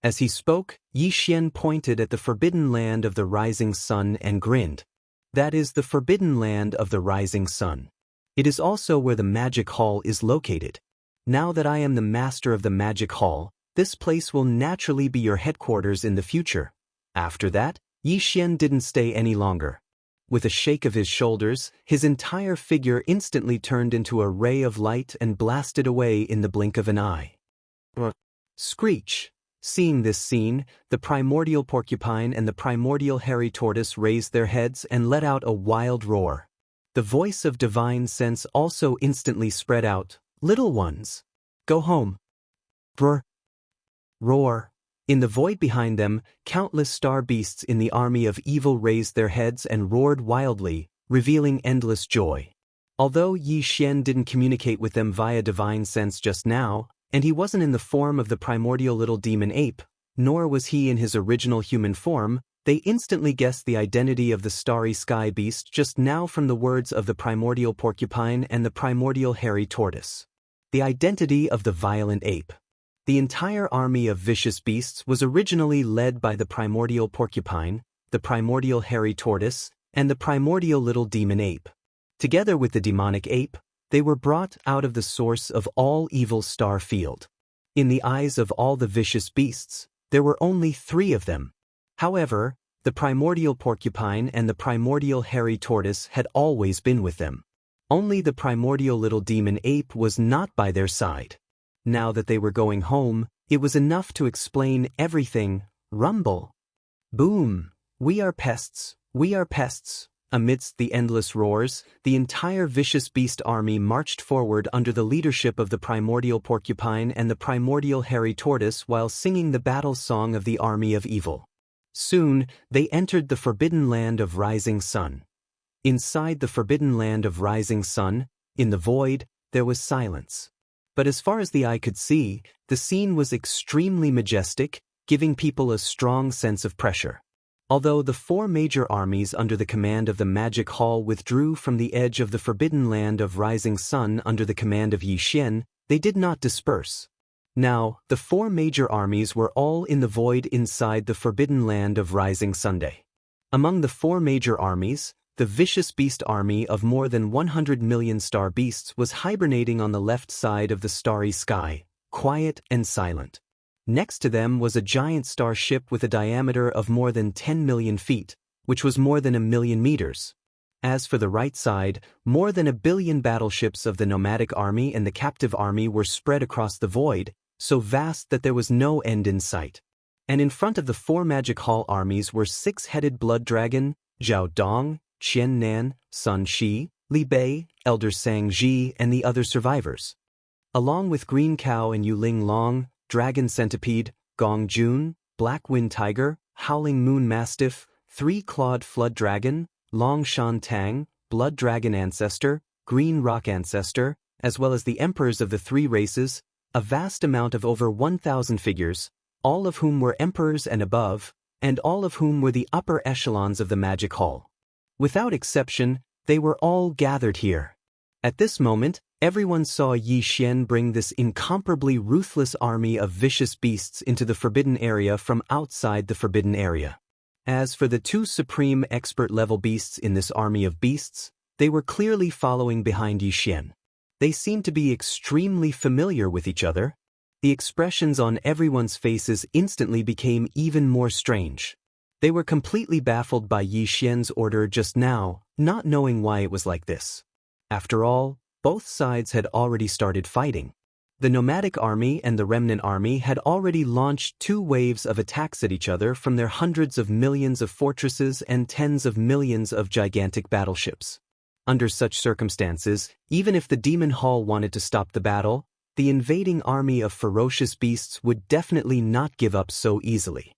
As he spoke, Yi Xian pointed at the forbidden land of the rising sun and grinned. That is the forbidden land of the rising sun. It is also where the magic hall is located. Now that I am the master of the magic hall, this place will naturally be your headquarters in the future. After that, Yi Xian didn't stay any longer. With a shake of his shoulders, his entire figure instantly turned into a ray of light and blasted away in the blink of an eye. Screech! Seeing this scene, the primordial porcupine and the primordial hairy tortoise raised their heads and let out a wild roar. The voice of divine sense also instantly spread out. Little ones, go home. Brr! Roar! In the void behind them, countless star beasts in the army of evil raised their heads and roared wildly, revealing endless joy. Although Yi Xian didn't communicate with them via divine sense just now, and he wasn't in the form of the primordial little demon ape, nor was he in his original human form, they instantly guessed the identity of the starry sky beast just now from the words of the primordial porcupine and the primordial hairy tortoise. The identity of the violent ape. The entire army of vicious beasts was originally led by the primordial porcupine, the primordial hairy tortoise, and the primordial little demon ape. Together with the demonic ape, they were brought out of the source of all evil star field. In the eyes of all the vicious beasts, there were only 3 of them. However, the primordial porcupine and the primordial hairy tortoise had always been with them. Only the primordial little demon ape was not by their side. Now that they were going home, it was enough to explain everything. Rumble. Boom. We are pests. We are pests. Amidst the endless roars, the entire vicious beast army marched forward under the leadership of the primordial porcupine and the primordial hairy tortoise while singing the battle song of the army of evil. Soon, they entered the forbidden land of rising sun. Inside the forbidden land of rising sun, in the void, there was silence. But as far as the eye could see, the scene was extremely majestic, giving people a strong sense of pressure. Although the 4 major armies under the command of the Magic Hall withdrew from the edge of the forbidden land of rising sun under the command of Yi Xian, they did not disperse. Now, the 4 major armies were all in the void inside the forbidden land of rising Sunday. Among the 4 major armies, the vicious beast army of more than 100 million star beasts was hibernating on the left side of the starry sky, quiet and silent. Next to them was a giant star ship with a diameter of more than 10 million feet, which was more than 1,000,000 meters. As for the right side, more than 1 billion battleships of the nomadic army and the captive army were spread across the void, so vast that there was no end in sight. And in front of the 4 magic hall armies were 6-headed blood dragon, Zhao Dong, Qian Nan, Sun Shi, Li Bei, Elder Sang Ji, and the other survivors. Along with Green Cow and Yuling Long, Dragon Centipede, Gong Jun, Black Wind Tiger, Howling Moon Mastiff, 3-clawed Flood Dragon, Long Shan Tang, Blood Dragon Ancestor, Green Rock Ancestor, as well as the emperors of the 3 races, a vast amount of over 1,000 figures, all of whom were emperors and above, and all of whom were the upper echelons of the magic hall. Without exception, they were all gathered here. At this moment, everyone saw Yi Xian bring this incomparably ruthless army of vicious beasts into the forbidden area from outside the forbidden area. As for the 2 supreme expert-level beasts in this army of beasts, they were clearly following behind Yi Xian. They seemed to be extremely familiar with each other. The expressions on everyone's faces instantly became even more strange. They were completely baffled by Yi Xian's order just now, not knowing why it was like this. After all, both sides had already started fighting. The nomadic army and the remnant army had already launched 2 waves of attacks at each other from their hundreds of millions of fortresses and tens of millions of gigantic battleships. Under such circumstances, even if the Demon Hall wanted to stop the battle, the invading army of ferocious beasts would definitely not give up so easily.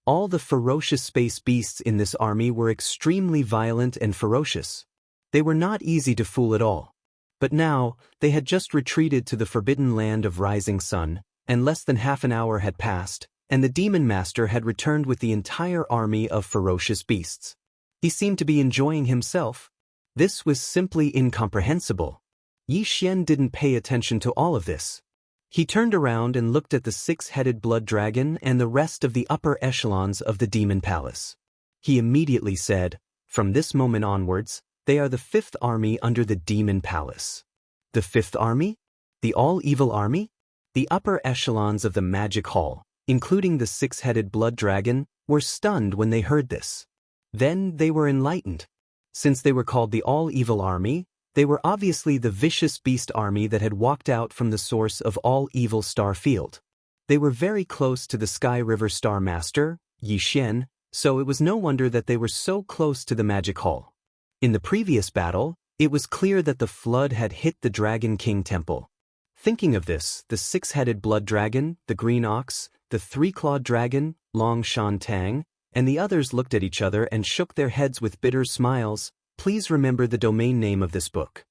All the ferocious space beasts in this army were extremely violent and ferocious. They were not easy to fool at all. But now, they had just retreated to the forbidden land of Rising Sun, and less than half an hour had passed, and the Demon Master had returned with the entire army of ferocious beasts. He seemed to be enjoying himself. This was simply incomprehensible. Yi Xian didn't pay attention to all of this. He turned around and looked at the 6-headed blood dragon and the rest of the upper echelons of the Demon Palace. He immediately said, "From this moment onwards, they are the 5th army under the Demon Palace." The 5th army? The all-evil army? The upper echelons of the Magic Hall, including the 6-headed blood dragon, were stunned when they heard this. Then they were enlightened. Since they were called the all-evil army, they were obviously the vicious beast army that had walked out from the source of all evil star field. They were very close to the Sky River Star Master, Yi Xian, so it was no wonder that they were so close to the Magic Hall. In the previous battle, it was clear that the flood had hit the Dragon King Temple. Thinking of this, the 6-headed blood dragon, the green ox, the 3-clawed dragon, Long Shan Tang, and the others looked at each other and shook their heads with bitter smiles. Please remember the domain name of this book.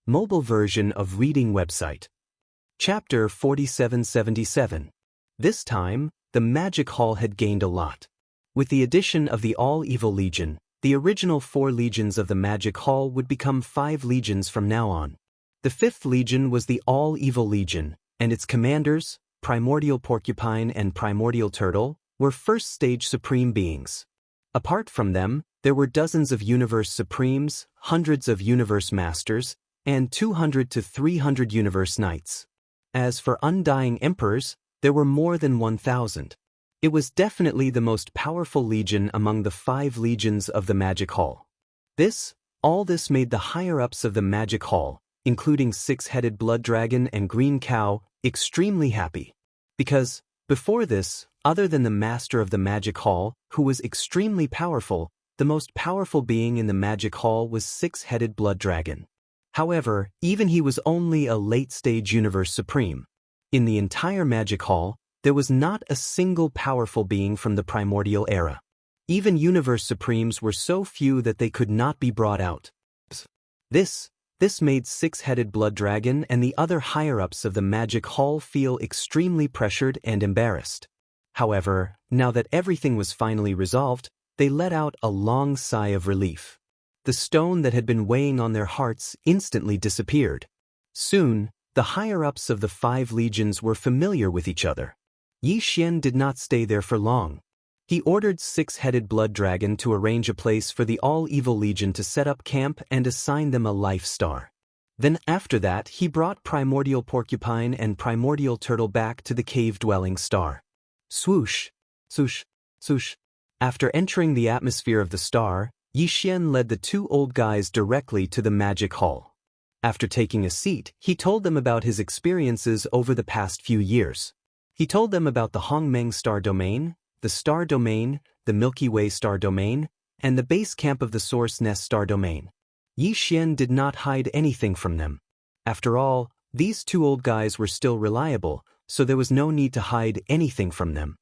Mobile version of reading website. Chapter 4777. This time, the Magic Hall had gained a lot. With the addition of the All-Evil Legion, the original 4 legions of the Magic Hall would become 5 legions from now on. The 5th legion was the All-Evil Legion, and its commanders, Primordial Porcupine and Primordial Turtle, were first-stage supreme beings. Apart from them, there were dozens of Universe Supremes, hundreds of Universe Masters, and 200 to 300 Universe Knights. As for Undying Emperors, there were more than 1,000. It was definitely the most powerful legion among the 5 legions of the Magic Hall. All this made the higher-ups of the Magic Hall, including 6-headed blood dragon and green cow, extremely happy. Because, before this, other than the master of the Magic Hall, who was extremely powerful, the most powerful being in the Magic Hall was 6-headed blood dragon. However, even he was only a late-stage Universe Supreme. In the entire Magic Hall, there was not a single powerful being from the primordial era. Even Universe Supremes were so few that they could not be brought out. This made 6-headed blood dragon and the other higher-ups of the Magic Hall feel extremely pressured and embarrassed. However, now that everything was finally resolved, they let out a long sigh of relief. The stone that had been weighing on their hearts instantly disappeared. Soon, the higher-ups of the 5 legions were familiar with each other. Yi Xian did not stay there for long. He ordered Six-Headed Blood Dragon to arrange a place for the All-Evil Legion to set up camp and assign them a life star. Then after that he brought Primordial Porcupine and Primordial Turtle back to the cave-dwelling star. Swoosh, swoosh, swoosh. After entering the atmosphere of the star, Yixian led the two old guys directly to the magic hall. After taking a seat, he told them about his experiences over the past few years. He told them about the Hongmeng Star Domain, the Star Domain, the Milky Way Star Domain, and the base camp of the Source Nest Star Domain. Yixian did not hide anything from them. After all, these two old guys were still reliable, so there was no need to hide anything from them.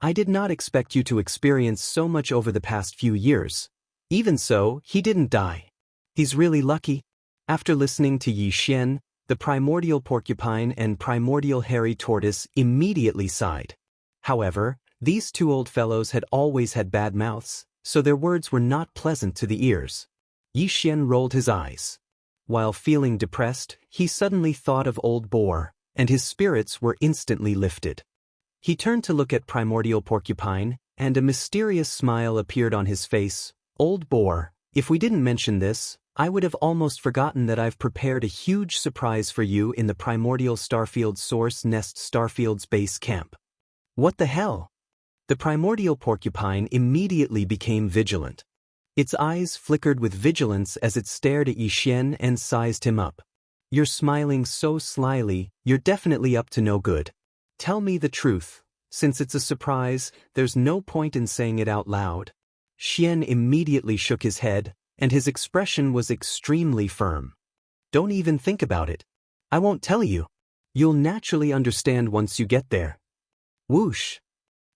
I did not expect you to experience so much over the past few years. Even so, he didn't die. He's really lucky. After listening to Yixian, the Primordial Porcupine and Primordial Hairy Tortoise immediately sighed. However, these two old fellows had always had bad mouths, so their words were not pleasant to the ears. Yixian rolled his eyes. While feeling depressed, he suddenly thought of Old Boar, and his spirits were instantly lifted. He turned to look at Primordial Porcupine, and a mysterious smile appeared on his face. Old Boar, if we didn't mention this, I would have almost forgotten that I've prepared a huge surprise for you in the Primordial Starfield Source Nest Starfield's base camp. What the hell? The Primordial Porcupine immediately became vigilant. Its eyes flickered with vigilance as it stared at Yixian and sized him up. You're smiling so slyly, you're definitely up to no good. Tell me the truth. Since it's a surprise, there's no point in saying it out loud. Xian immediately shook his head, and his expression was extremely firm. Don't even think about it. I won't tell you. You'll naturally understand once you get there. Whoosh!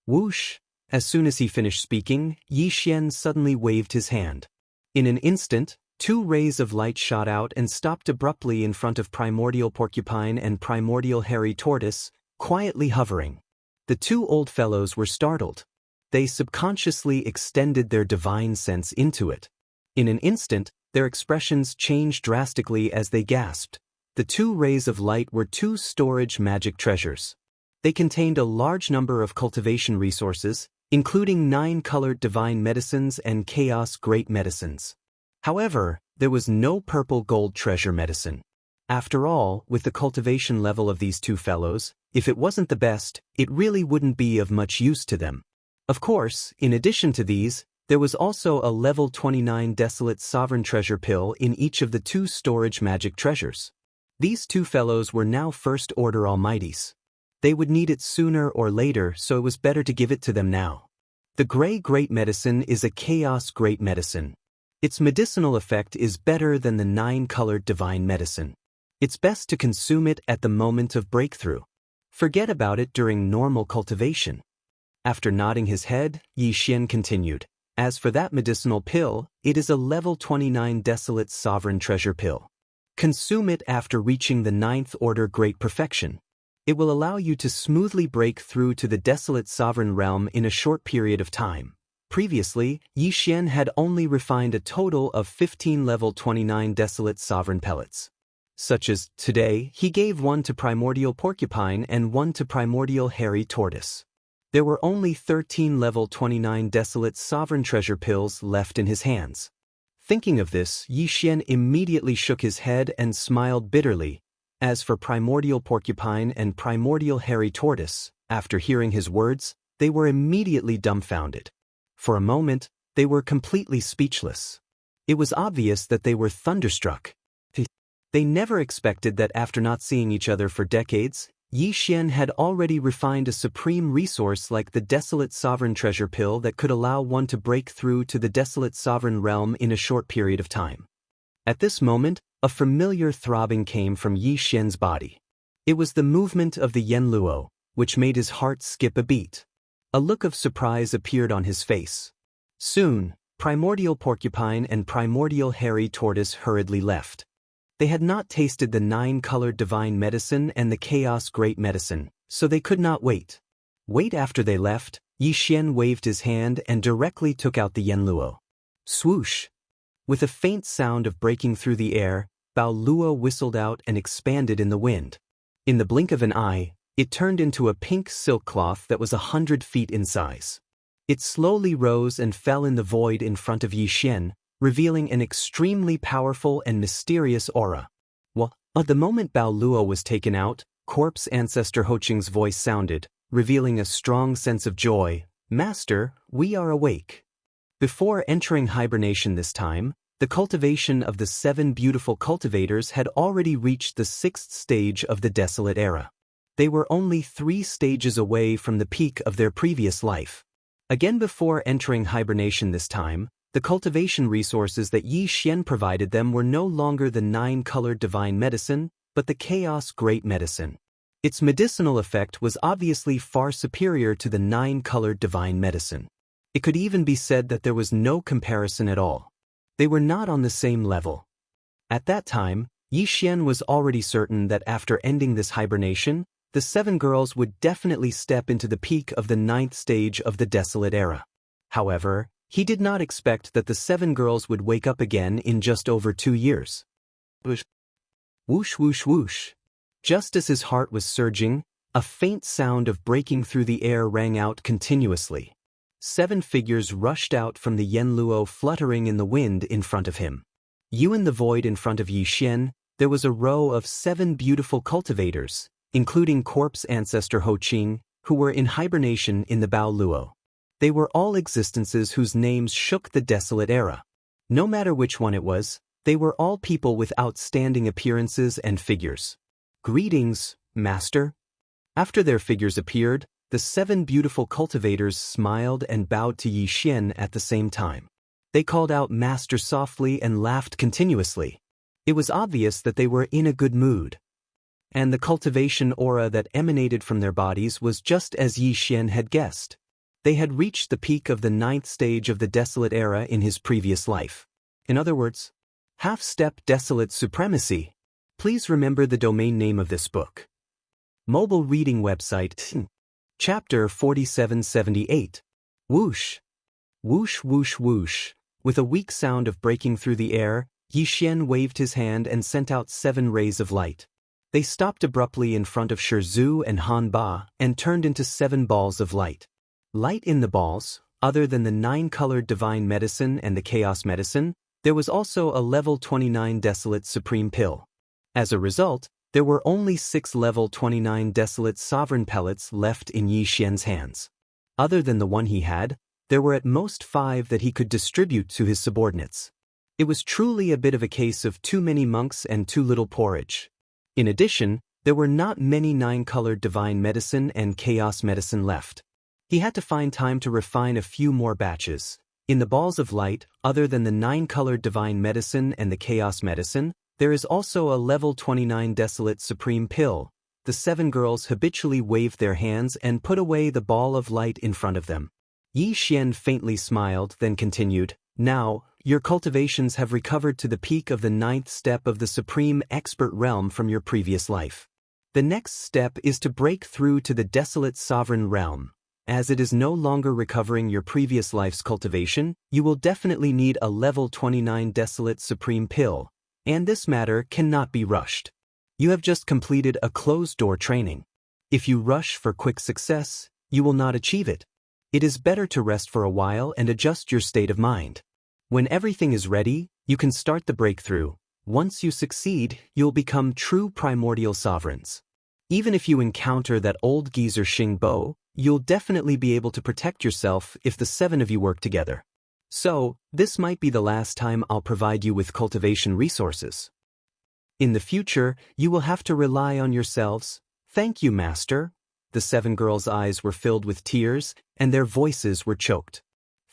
Whoosh! As soon as he finished speaking, Yixian suddenly waved his hand. In an instant, two rays of light shot out and stopped abruptly in front of Primordial Porcupine and Primordial Hairy Tortoise, quietly hovering. The two old fellows were startled. They subconsciously extended their divine sense into it. In an instant, their expressions changed drastically as they gasped. The two rays of light were two storage magic treasures. They contained a large number of cultivation resources, including 9 colored divine medicines and chaos great medicines. However, there was no purple gold treasure medicine. After all, with the cultivation level of these two fellows, if it wasn't the best, it really wouldn't be of much use to them. Of course, in addition to these, there was also a level 29 Desolate Sovereign Treasure Pill in each of the 2 storage magic treasures. These two fellows were now First Order Almighties. They would need it sooner or later, so it was better to give it to them now. The Gray Great Medicine is a Chaos Great Medicine. Its medicinal effect is better than the 9-colored Divine Medicine. It's best to consume it at the moment of breakthrough. Forget about it during normal cultivation. After nodding his head, Yixian continued. As for that medicinal pill, it is a level 29 Desolate Sovereign Treasure Pill. Consume it after reaching the 9th Order Great Perfection. It will allow you to smoothly break through to the Desolate Sovereign Realm in a short period of time. Previously, Yixian had only refined a total of 15 level 29 Desolate Sovereign pellets. Such as, today, he gave one to Primordial Porcupine and one to Primordial Hairy Tortoise. There were only 13 level 29 Desolate Sovereign Treasure Pills left in his hands. Thinking of this, Yixian immediately shook his head and smiled bitterly. As for Primordial Porcupine and Primordial Hairy Tortoise, after hearing his words, they were immediately dumbfounded. For a moment, they were completely speechless. It was obvious that they were thunderstruck. They never expected that after not seeing each other for decades, Yixian had already refined a supreme resource like the Desolate Sovereign Treasure Pill that could allow one to break through to the Desolate Sovereign Realm in a short period of time. At this moment, a familiar throbbing came from Yixian's body. It was the movement of the Yanluo, which made his heart skip a beat. A look of surprise appeared on his face. Soon, Primordial Porcupine and Primordial Hairy Tortoise hurriedly left. They had not tasted the 9-colored Divine Medicine and the Chaos Great Medicine, so they could not wait. After they left, Yixian waved his hand and directly took out the Yanluo. Swoosh! With a faint sound of breaking through the air, Bao Luo whistled out and expanded in the wind. In the blink of an eye, it turned into a pink silk cloth that was 100 feet in size. It slowly rose and fell in the void in front of Xian, revealing an extremely powerful and mysterious aura. Well, at the moment Bao Luo was taken out, corpse ancestor Hoqing's voice sounded, revealing a strong sense of joy. "Master, we are awake." Before entering hibernation this time, the cultivation of the 7 beautiful cultivators had already reached the 6th stage of the desolate era. They were only 3 stages away from the peak of their previous life. Again, before entering hibernation this time, the cultivation resources that Xian provided them were no longer the 9-colored divine medicine, but the chaos great medicine. Its medicinal effect was obviously far superior to the 9-colored divine medicine. It could even be said that there was no comparison at all. They were not on the same level. At that time, Xian was already certain that after ending this hibernation, the 7 girls would definitely step into the peak of the 9th stage of the desolate era. However, he did not expect that the 7 girls would wake up again in just over 2 years. Whoosh, whoosh, whoosh. Just as his heart was surging, a faint sound of breaking through the air rang out continuously. 7 figures rushed out from the Yanluo, fluttering in the wind in front of him. In the void in front of Xian, there was a row of 7 beautiful cultivators, including corpse ancestor Hoqing, who were in hibernation in the Bao Luo. They were all existences whose names shook the desolate era. No matter which one it was, they were all people with outstanding appearances and figures. "Greetings, Master." After their figures appeared, the 7 beautiful cultivators smiled and bowed to Xian at the same time. They called out "Master" softly and laughed continuously. It was obvious that they were in a good mood. And the cultivation aura that emanated from their bodies was just as Xian had guessed. They had reached the peak of the 9th stage of the desolate era in his previous life. In other words, half-step desolate supremacy. Please remember the domain name of this book. Mobile reading website. Chapter 4778. Whoosh. Whoosh, whoosh, whoosh. With a weak sound of breaking through the air, Xian waved his hand and sent out 7 rays of light. They stopped abruptly in front of Shizhu and Han Ba and turned into 7 balls of light. Light in the balls, other than the 9-colored divine medicine and the chaos medicine, there was also a level 29 desolate supreme pill. As a result, there were only 6 level 29 desolate sovereign pellets left in Xian's hands. Other than the one he had, there were at most 5 that he could distribute to his subordinates. It was truly a bit of a case of too many monks and too little porridge. In addition, there were not many 9-colored divine medicine and chaos medicine left. He had to find time to refine a few more batches. In the balls of light, other than the 9-colored divine medicine and the chaos medicine, there is also a level 29 desolate supreme pill. The 7 girls habitually waved their hands and put away the ball of light in front of them. Xian faintly smiled, then continued, "Now, your cultivations have recovered to the peak of the 9th step of the supreme expert realm from your previous life. The next step is to break through to the desolate sovereign realm. As it is no longer recovering your previous life's cultivation, you will definitely need a level 29 desolate supreme pill. And this matter cannot be rushed. You have just completed a closed-door training. If you rush for quick success, you will not achieve it. It is better to rest for a while and adjust your state of mind. When everything is ready, you can start the breakthrough. Once you succeed, you'll become true primordial sovereigns. Even if you encounter that old geezer Xingbo, you'll definitely be able to protect yourself if the 7 of you work together. So, this might be the last time I'll provide you with cultivation resources. In the future, you will have to rely on yourselves. Thank you, Master." The 7 girls' eyes were filled with tears, and their voices were choked.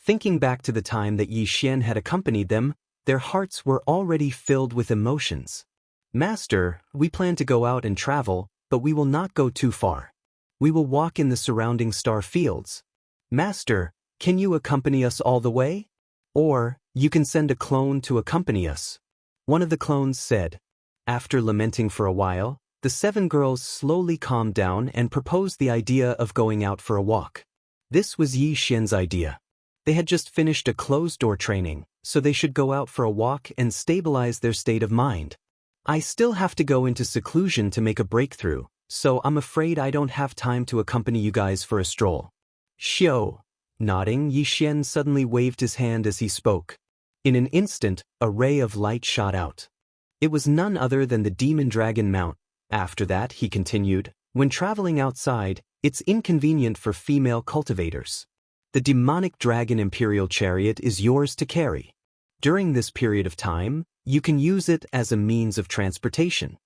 Thinking back to the time that Xian had accompanied them, their hearts were already filled with emotions. "Master, we plan to go out and travel, but we will not go too far. We will walk in the surrounding star fields. Master, can you accompany us all the way? Or, you can send a clone to accompany us." One of the clones said. After lamenting for a while, the 7 girls slowly calmed down and proposed the idea of going out for a walk. This was Xian's idea. They had just finished a closed-door training, so they should go out for a walk and stabilize their state of mind. "I still have to go into seclusion to make a breakthrough, so I'm afraid I don't have time to accompany you guys for a stroll." "Xiao, Nodding, Xian suddenly waved his hand as he spoke. In an instant, a ray of light shot out. It was none other than the demon dragon mount. After that, he continued, when traveling outside, it's inconvenient for female cultivators. The demonic dragon imperial chariot is yours to carry. During this period of time, you can use it as a means of transportation.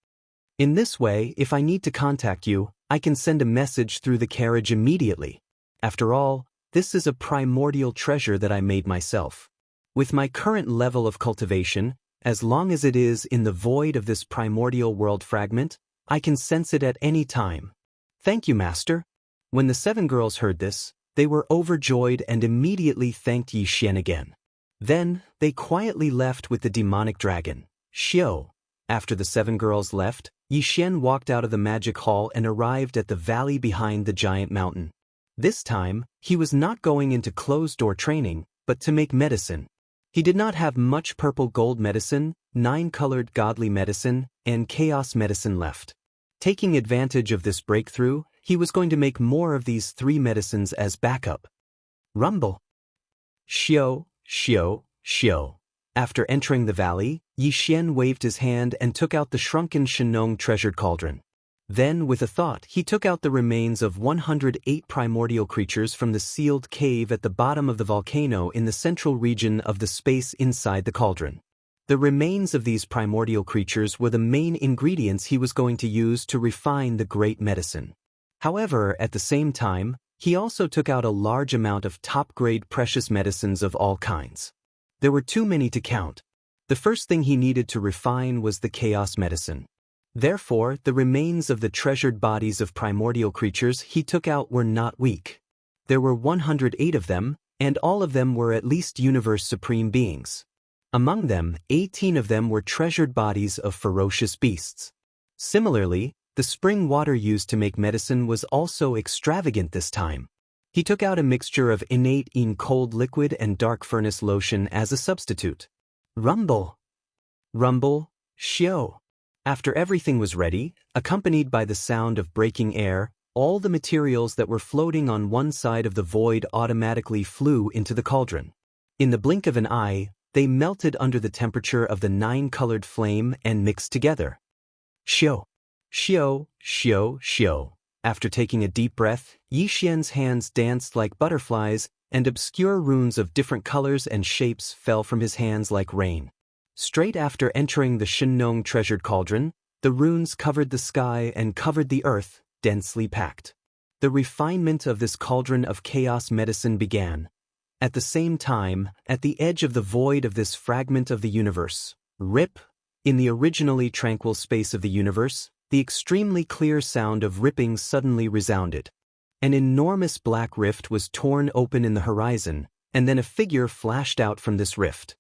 In this way, if I need to contact you, I can send a message through the carriage immediately. After all, this is a primordial treasure that I made myself. With my current level of cultivation, as long as it is in the void of this primordial world fragment, I can sense it at any time. Thank you, Master. When the 7 girls heard this, they were overjoyed and immediately thanked Xian again. Then, they quietly left with the demonic dragon, Xiao. After the 7 girls left, Xian walked out of the magic hall and arrived at the valley behind the giant mountain. This time, he was not going into closed-door training, but to make medicine. He did not have much purple gold medicine, 9-colored godly medicine, and chaos medicine left. Taking advantage of this breakthrough, he was going to make more of these 3 medicines as backup. Rumble. Xiao, Xiao, Xiao. After entering the valley, Xian waved his hand and took out the shrunken Shenong treasured cauldron. Then, with a thought, he took out the remains of 108 primordial creatures from the sealed cave at the bottom of the volcano in the central region of the space inside the cauldron. The remains of these primordial creatures were the main ingredients he was going to use to refine the great medicine. However, at the same time, he also took out a large amount of top-grade precious medicines of all kinds. There were too many to count. The first thing he needed to refine was the chaos medicine. Therefore, the remains of the treasured bodies of primordial creatures he took out were not weak. There were 108 of them, and all of them were at least universe supreme beings. Among them, 18 of them were treasured bodies of ferocious beasts. Similarly, the spring water used to make medicine was also extravagant this time. He took out a mixture of innate in cold liquid and dark furnace lotion as a substitute. Rumble. Rumble, Xiao. After everything was ready, accompanied by the sound of breaking air, all the materials that were floating on one side of the void automatically flew into the cauldron. In the blink of an eye, they melted under the temperature of the 9-colored flame and mixed together. Xiao. Xiao, Xiao, Xiao. After taking a deep breath, Xian's hands danced like butterflies, and obscure runes of different colors and shapes fell from his hands like rain. Straight after entering the Shenong treasured cauldron, the runes covered the sky and covered the earth, densely packed. The refinement of this cauldron of chaos medicine began. At the same time, at the edge of the void of this fragment of the universe, rip, in the originally tranquil space of the universe, the extremely clear sound of ripping suddenly resounded. An enormous black rift was torn open in the horizon, and then a figure flashed out from this rift.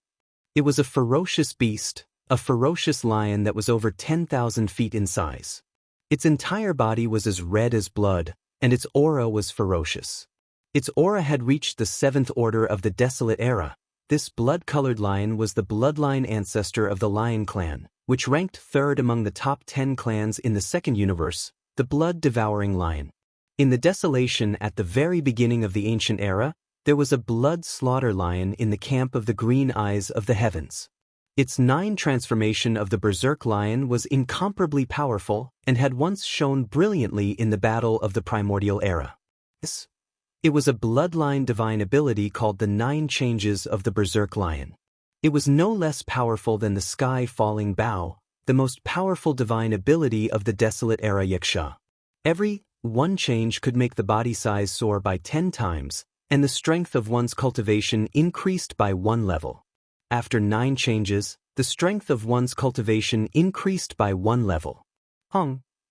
It was a ferocious beast, a ferocious lion that was over 10,000 feet in size. Its entire body was as red as blood, and its aura was ferocious. Its aura had reached the 7th order of the Desolate Era. This blood-colored lion was the bloodline ancestor of the Lion Clan, which ranked 3rd among the top 10 clans in the 2nd universe, the blood-devouring lion. In the desolation at the very beginning of the ancient era, there was a blood-slaughter lion in the camp of the Green Eyes of the Heavens. Its 9 transformation of the Berserk lion was incomparably powerful and had once shone brilliantly in the battle of the Primordial Era. It was a bloodline divine ability called the 9 Changes of the Berserk Lion. It was no less powerful than the Sky-Falling Bow, the most powerful divine ability of the Desolate Era Xianxia. Every 1 change could make the body size soar by 10 times, and the strength of one's cultivation increased by 1 level. After 9 changes, the strength of one's cultivation increased by 1 level.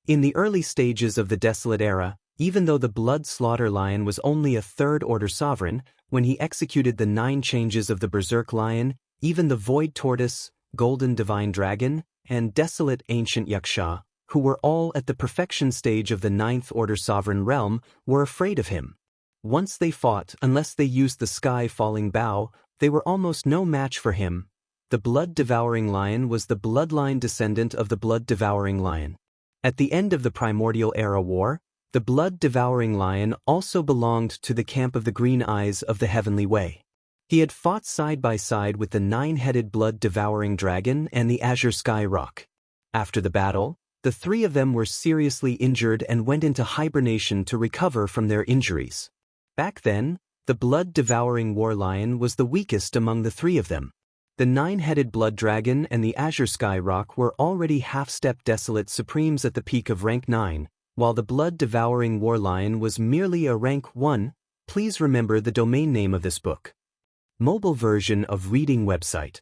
In the early stages of the Desolate Era, even though the Blood Slaughter Lion was only a 3rd-order sovereign, when he executed the 9 changes of the Berserk Lion, even the Void Tortoise, Golden Divine Dragon, and Desolate Ancient Xianxia, who were all at the perfection stage of the 9th-order sovereign realm, were afraid of him. Once they fought, unless they used the Sky-Falling Bow, they were almost no match for him. The Blood-Devouring Lion was the bloodline descendant of the Blood-Devouring Lion. At the end of the Primordial Era War, The blood-devouring lion also belonged to the camp of the Green Eyes of the Heavenly Way. He had fought side by side with the nine-headed blood-devouring dragon and the Azure Sky Rock. After the battle, the three of them were seriously injured and went into hibernation to recover from their injuries. Back then, the blood-devouring war lion was the weakest among the three of them. The nine-headed blood dragon and the Azure Sky Rock were already half-step desolate supremes at the peak of rank 9, while the blood-devouring war lion was merely a rank 1. Please remember the domain name of this book. Mobile version of reading website.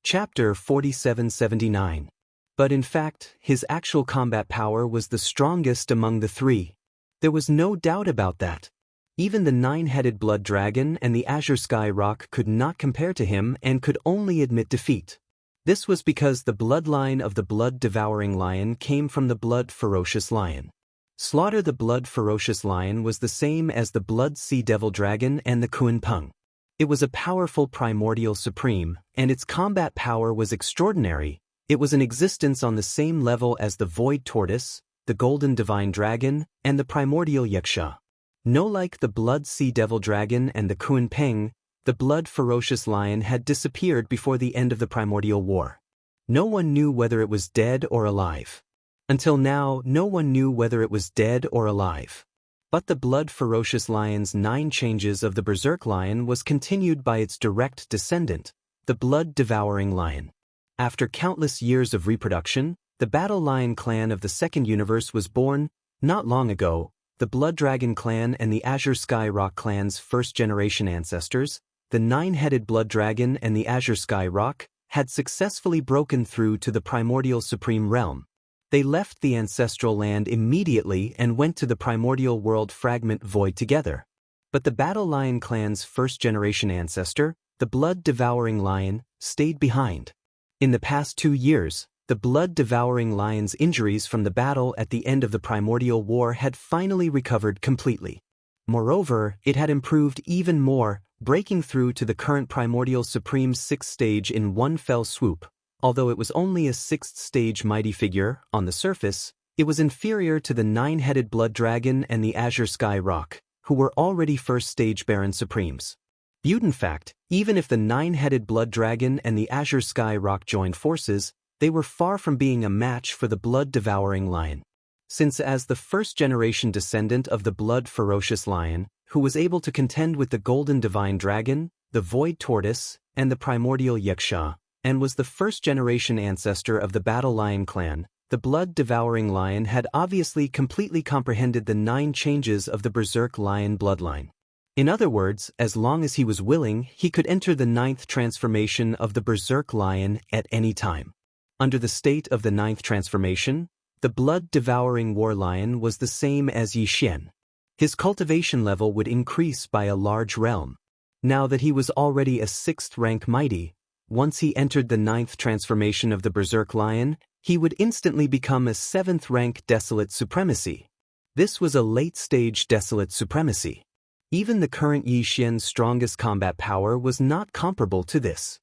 Chapter 4779. But in fact, his actual combat power was the strongest among the three. There was no doubt about that. Even the nine-headed blood dragon and the Azure Sky Rock could not compare to him and could only admit defeat. This was because the bloodline of the blood-devouring lion came from the blood-ferocious lion. Slaughter the blood-ferocious lion was the same as the blood-sea devil dragon and the Kuan Peng. It was a powerful primordial supreme, and its combat power was extraordinary. It was in existence on the same level as the void tortoise, the golden divine dragon, and the primordial Xianxia. No, like the blood-sea devil dragon and the Kuan Peng, the blood-ferocious lion had disappeared before the end of the primordial war. No one knew whether it was dead or alive. Until now, no one knew whether it was dead or alive. But the blood-ferocious lion's 9 changes of the berserk lion was continued by its direct descendant, the blood-devouring lion. After countless years of reproduction, the Battle Lion clan of the Second Universe was born. Not long ago, the Blood Dragon clan and the Azure Sky Rock clan's first-generation ancestors, the nine-headed Blood Dragon and the Azure Sky Rock, had successfully broken through to the primordial supreme realm. They left the ancestral land immediately and went to the primordial world fragment void together. But the Battle Lion clan's first-generation ancestor, the blood-devouring lion, stayed behind. In the past 2 years, the blood-devouring lion's injuries from the battle at the end of the primordial war had finally recovered completely. Moreover, it had improved even more, breaking through to the current primordial supreme 6th stage in one fell swoop. Although it was only a 6th stage mighty figure, on the surface, it was inferior to the nine-headed blood dragon and the Azure Sky Rock, who were already 1st stage Baron Supremes. In fact, even if the nine-headed blood dragon and the Azure Sky Rock joined forces, they were far from being a match for the blood-devouring lion. Since as the first-generation descendant of the blood-ferocious lion, who was able to contend with the golden divine dragon, the void tortoise, and the primordial Xianxia, and was the first-generation ancestor of the Battle Lion clan, the blood-devouring lion had obviously completely comprehended the 9 changes of the berserk lion bloodline. In other words, as long as he was willing, he could enter the 9th transformation of the berserk lion at any time. Under the state of the 9th transformation, the blood-devouring war lion was the same as Yi Xian. His cultivation level would increase by a large realm. Now that he was already a 6th rank mighty, once he entered the 9th transformation of the berserk lion, he would instantly become a 7th rank desolate supremacy. This was a late-stage desolate supremacy. Even the current Yi Xian's strongest combat power was not comparable to this.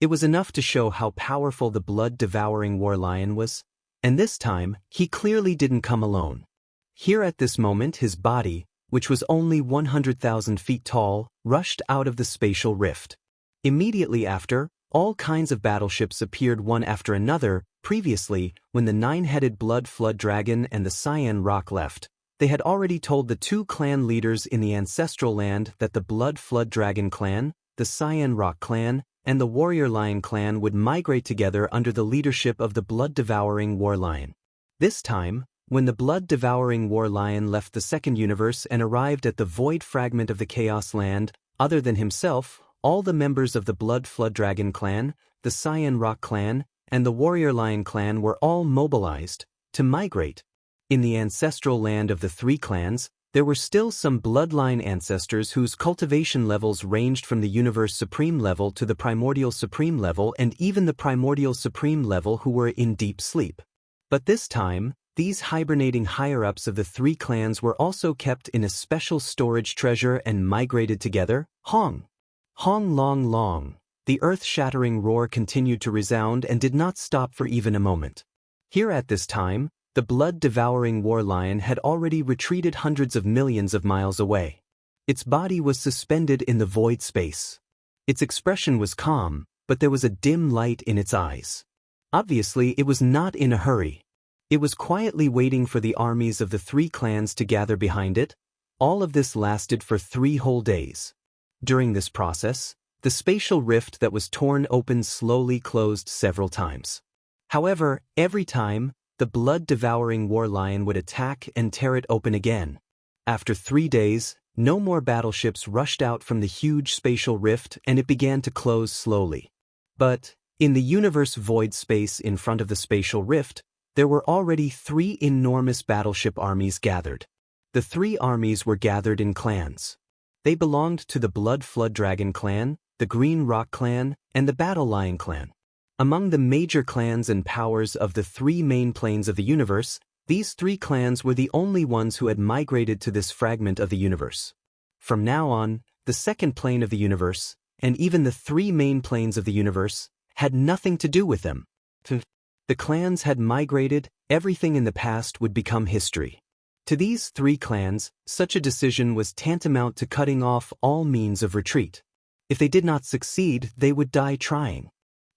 It was enough to show how powerful the blood-devouring war lion was, and this time, he clearly didn't come alone. Here at this moment his body, which was only 100,000 feet tall, rushed out of the spatial rift. Immediately after, all kinds of battleships appeared one after another. Previously, when the nine-headed blood flood dragon and the Cyan Rock left, they had already told the 2 clan leaders in the ancestral land that the blood flood dragon clan, the Cyan Rock clan, and the warrior lion clan would migrate together under the leadership of the blood-devouring war lion. This time, when the blood-devouring war lion left the Second Universe and arrived at the void fragment of the Chaos Land, other than himself, all the members of the blood flood dragon clan, the Cyan Rock clan, and the warrior lion clan were all mobilized to migrate. In the ancestral land of the 3 clans, there were still some bloodline ancestors whose cultivation levels ranged from the Universe Supreme level to the Primordial Supreme level and even the Primordial Supreme level who were in deep sleep. But this time, these hibernating higher-ups of the 3 clans were also kept in a special storage treasure and migrated together. Hong! Hong long long! The earth-shattering roar continued to resound and did not stop for even a moment. Here at this time, the blood-devouring war lion had already retreated hundreds of millions of miles away. Its body was suspended in the void space. Its expression was calm, but there was a dim light in its eyes. Obviously, it was not in a hurry. It was quietly waiting for the armies of the three clans to gather behind it. All of this lasted for 3 whole days. During this process, the spatial rift that was torn open slowly closed several times. However, every time, the blood-devouring war lion would attack and tear it open again. After 3 days, no more battleships rushed out from the huge spatial rift and it began to close slowly. But, in the universe void space in front of the spatial rift, there were already 3 enormous battleship armies gathered. The 3 armies were gathered in clans. They belonged to the Blood Flood Dragon clan, the Green Rock clan, and the Battle Lion clan. Among the major clans and powers of the 3 main planes of the universe, these 3 clans were the only ones who had migrated to this fragment of the universe. From now on, the second plane of the universe, and even the 3 main planes of the universe, had nothing to do with them. The clans had migrated, everything in the past would become history. To these 3 clans, such a decision was tantamount to cutting off all means of retreat. If they did not succeed, they would die trying.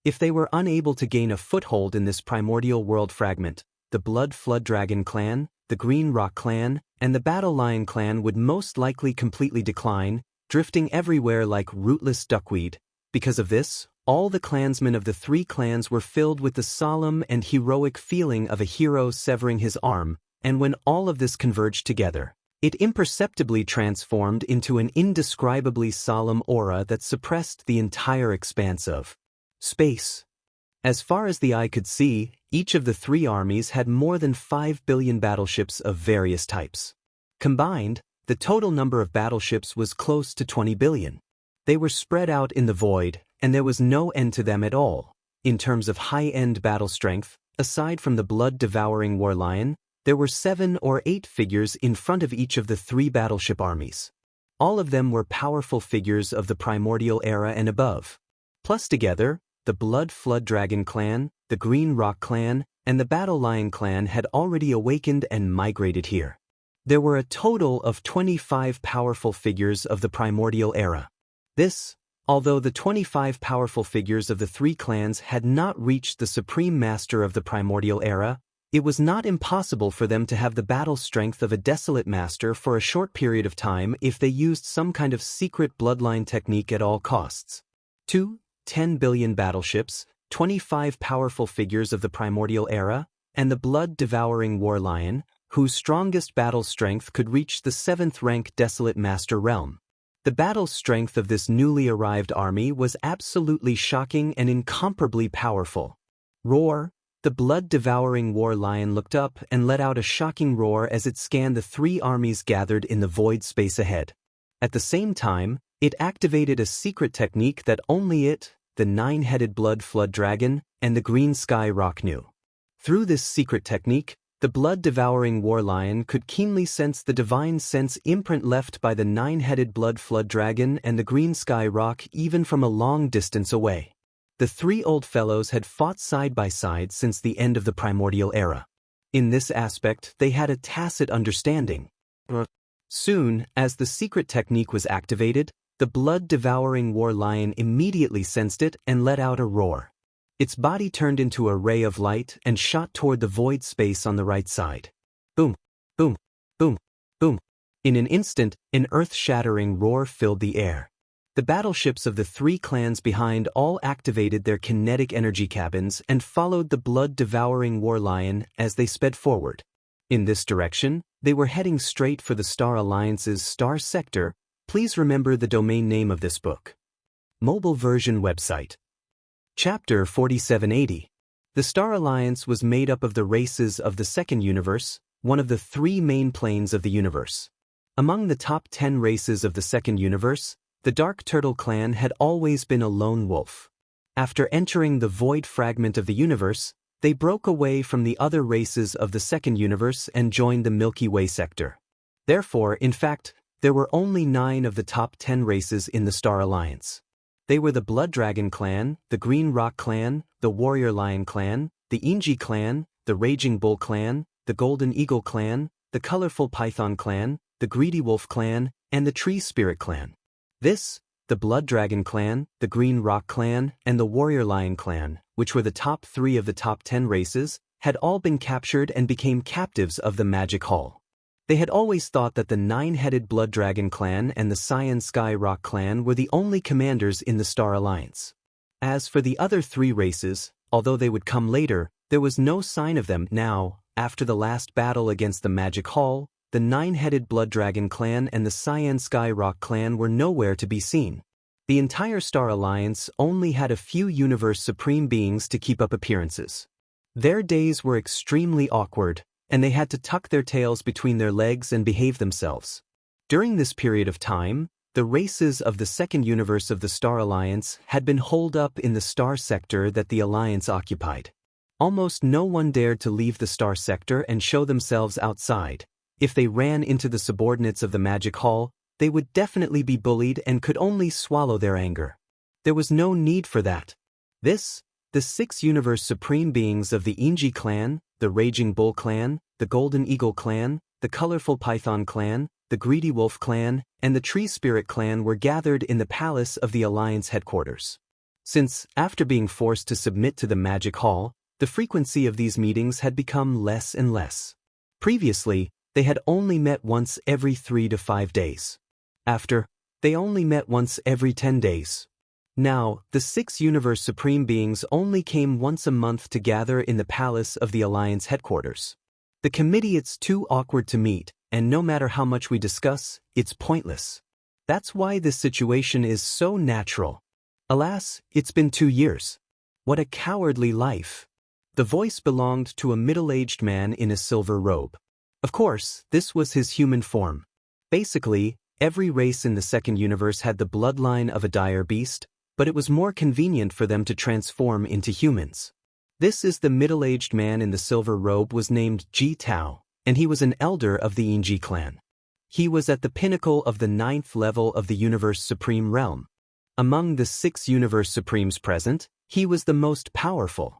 If they were unable to gain a foothold in this primordial world fragment, the Blood Flood Dragon clan, the Green Rock clan, and the Battle Lion clan would most likely completely decline, drifting everywhere like rootless duckweed. Because of this, all the clansmen of the 3 clans were filled with the solemn and heroic feeling of a hero severing his arm, and when all of this converged together, it imperceptibly transformed into an indescribably solemn aura that suppressed the entire expanse of space. As far as the eye could see, each of the 3 armies had more than 5 billion battleships of various types. Combined, the total number of battleships was close to 20 billion. They were spread out in the void, and there was no end to them at all. In terms of high-end battle strength, aside from the blood-devouring war lion, there were 7 or 8 figures in front of each of the 3 battleship armies. All of them were powerful figures of the primordial era and above. Plus together, the Blood Flood Dragon clan, the Green Rock clan, and the Battle Lion clan had already awakened and migrated here. There were a total of 25 powerful figures of the primordial era. This, although the 25 powerful figures of the 3 clans had not reached the supreme master of the primordial era, it was not impossible for them to have the battle strength of a desolate master for a short period of time if they used some kind of secret bloodline technique at all costs. 10 billion battleships, 25 powerful figures of the primordial era, and the blood-devouring war lion, whose strongest battle strength could reach the 7th rank desolate master realm. The battle strength of this newly arrived army was absolutely shocking and incomparably powerful. Roar! The blood-devouring war lion looked up and let out a shocking roar as it scanned the 3 armies gathered in the void space ahead. At the same time, it activated a secret technique that only it, the 9-headed Blood Flood Dragon, and the Green Sky Rock knew. Through this secret technique, the blood-devouring war lion could keenly sense the divine sense imprint left by the 9-headed Blood Flood Dragon and the Green Sky Rock even from a long distance away. The 3 old fellows had fought side by side since the end of the primordial era. In this aspect, they had a tacit understanding. Soon, as the secret technique was activated, the blood-devouring war lion immediately sensed it and let out a roar. Its body turned into a ray of light and shot toward the void space on the right side. Boom, boom, boom, boom. In an instant, an earth-shattering roar filled the air. The battleships of the 3 clans behind all activated their kinetic energy cabins and followed the blood-devouring war lion as they sped forward. In this direction, they were heading straight for the Star Alliance's Star Sector. Please remember the domain name of this book. Mobile version website. Chapter 4780. The Star Alliance was made up of the races of the Second Universe, one of the 3 main planes of the universe. Among the top 10 races of the Second Universe, the Dark Turtle clan had always been a lone wolf. After entering the void fragment of the universe, they broke away from the other races of the Second Universe and joined the Milky Way sector. Therefore, in fact, there were only 9 of the top 10 races in the Star Alliance. They were the Blood Dragon clan, the Green Rock clan, the Warrior Lion clan, the Inji clan, the Raging Bull clan, the Golden Eagle clan, the Colorful Python clan, the Greedy Wolf clan, and the Tree Spirit clan. This, the Blood Dragon clan, the Green Rock clan, and the Warrior Lion clan, which were the top 3 of the top 10 races, had all been captured and became captives of the Magic Hall. They had always thought that the 9-headed Blood Dragon clan and the Cyan Sky Rock clan were the only commanders in the Star Alliance. As for the other 3 races, although they would come later, there was no sign of them now. After the last battle against the Magic Hall, the 9-headed Blood Dragon clan and the Cyan Sky Rock clan were nowhere to be seen. The entire Star Alliance only had a few Universe Supreme Beings to keep up appearances. Their days were extremely awkward, and they had to tuck their tails between their legs and behave themselves. During this period of time, the races of the second universe of the Star Alliance had been holed up in the Star Sector that the Alliance occupied. Almost no one dared to leave the Star Sector and show themselves outside. If they ran into the subordinates of the Magic Hall, they would definitely be bullied and could only swallow their anger. There was no need for that. The 6 Universe Supreme Beings of the Inji clan, the Raging Bull clan, the Golden Eagle clan, the Colorful Python clan, the Greedy Wolf clan, and the Tree Spirit clan were gathered in the palace of the Alliance headquarters. Since, after being forced to submit to the Magic Hall, the frequency of these meetings had become less and less. Previously, they had only met once every 3 to 5 days. After, they only met once every 10 days. Now, the 6 Universe Supreme Beings only came once a month to gather in the palace of the Alliance headquarters. The committee, it's too awkward to meet, and no matter how much we discuss, it's pointless. That's why this situation is so natural. Alas, it's been 2 years. What a cowardly life. The voice belonged to a middle-aged man in a silver robe. Of course, this was his human form. Basically, every race in the second universe had the bloodline of a dire beast, but it was more convenient for them to transform into humans. This is the middle-aged man in the silver robe was named Ji Tao, and he was an elder of the Inji clan. He was at the pinnacle of the 9th level of the Universe Supreme realm. Among the 6 Universe Supremes present, he was the most powerful.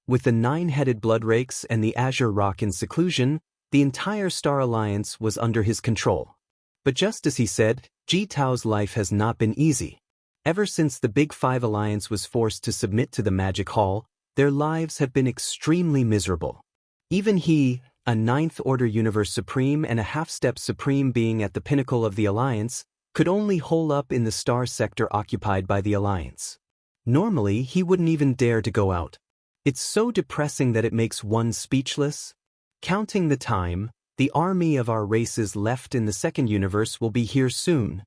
With the 9-headed Bloodrakes and the Azure Rock in seclusion, the entire Star Alliance was under his control. But just as he said, Ji Tao's life has not been easy. Ever since the Big 5 Alliance was forced to submit to the Magic Hall, their lives have been extremely miserable. Even he, a 9th Order Universe Supreme and a half-step Supreme Being at the pinnacle of the Alliance, could only hole up in the Star Sector occupied by the Alliance. Normally, he wouldn't even dare to go out. It's so depressing that it makes one speechless. Counting the time, the army of our races left in the second universe will be here soon.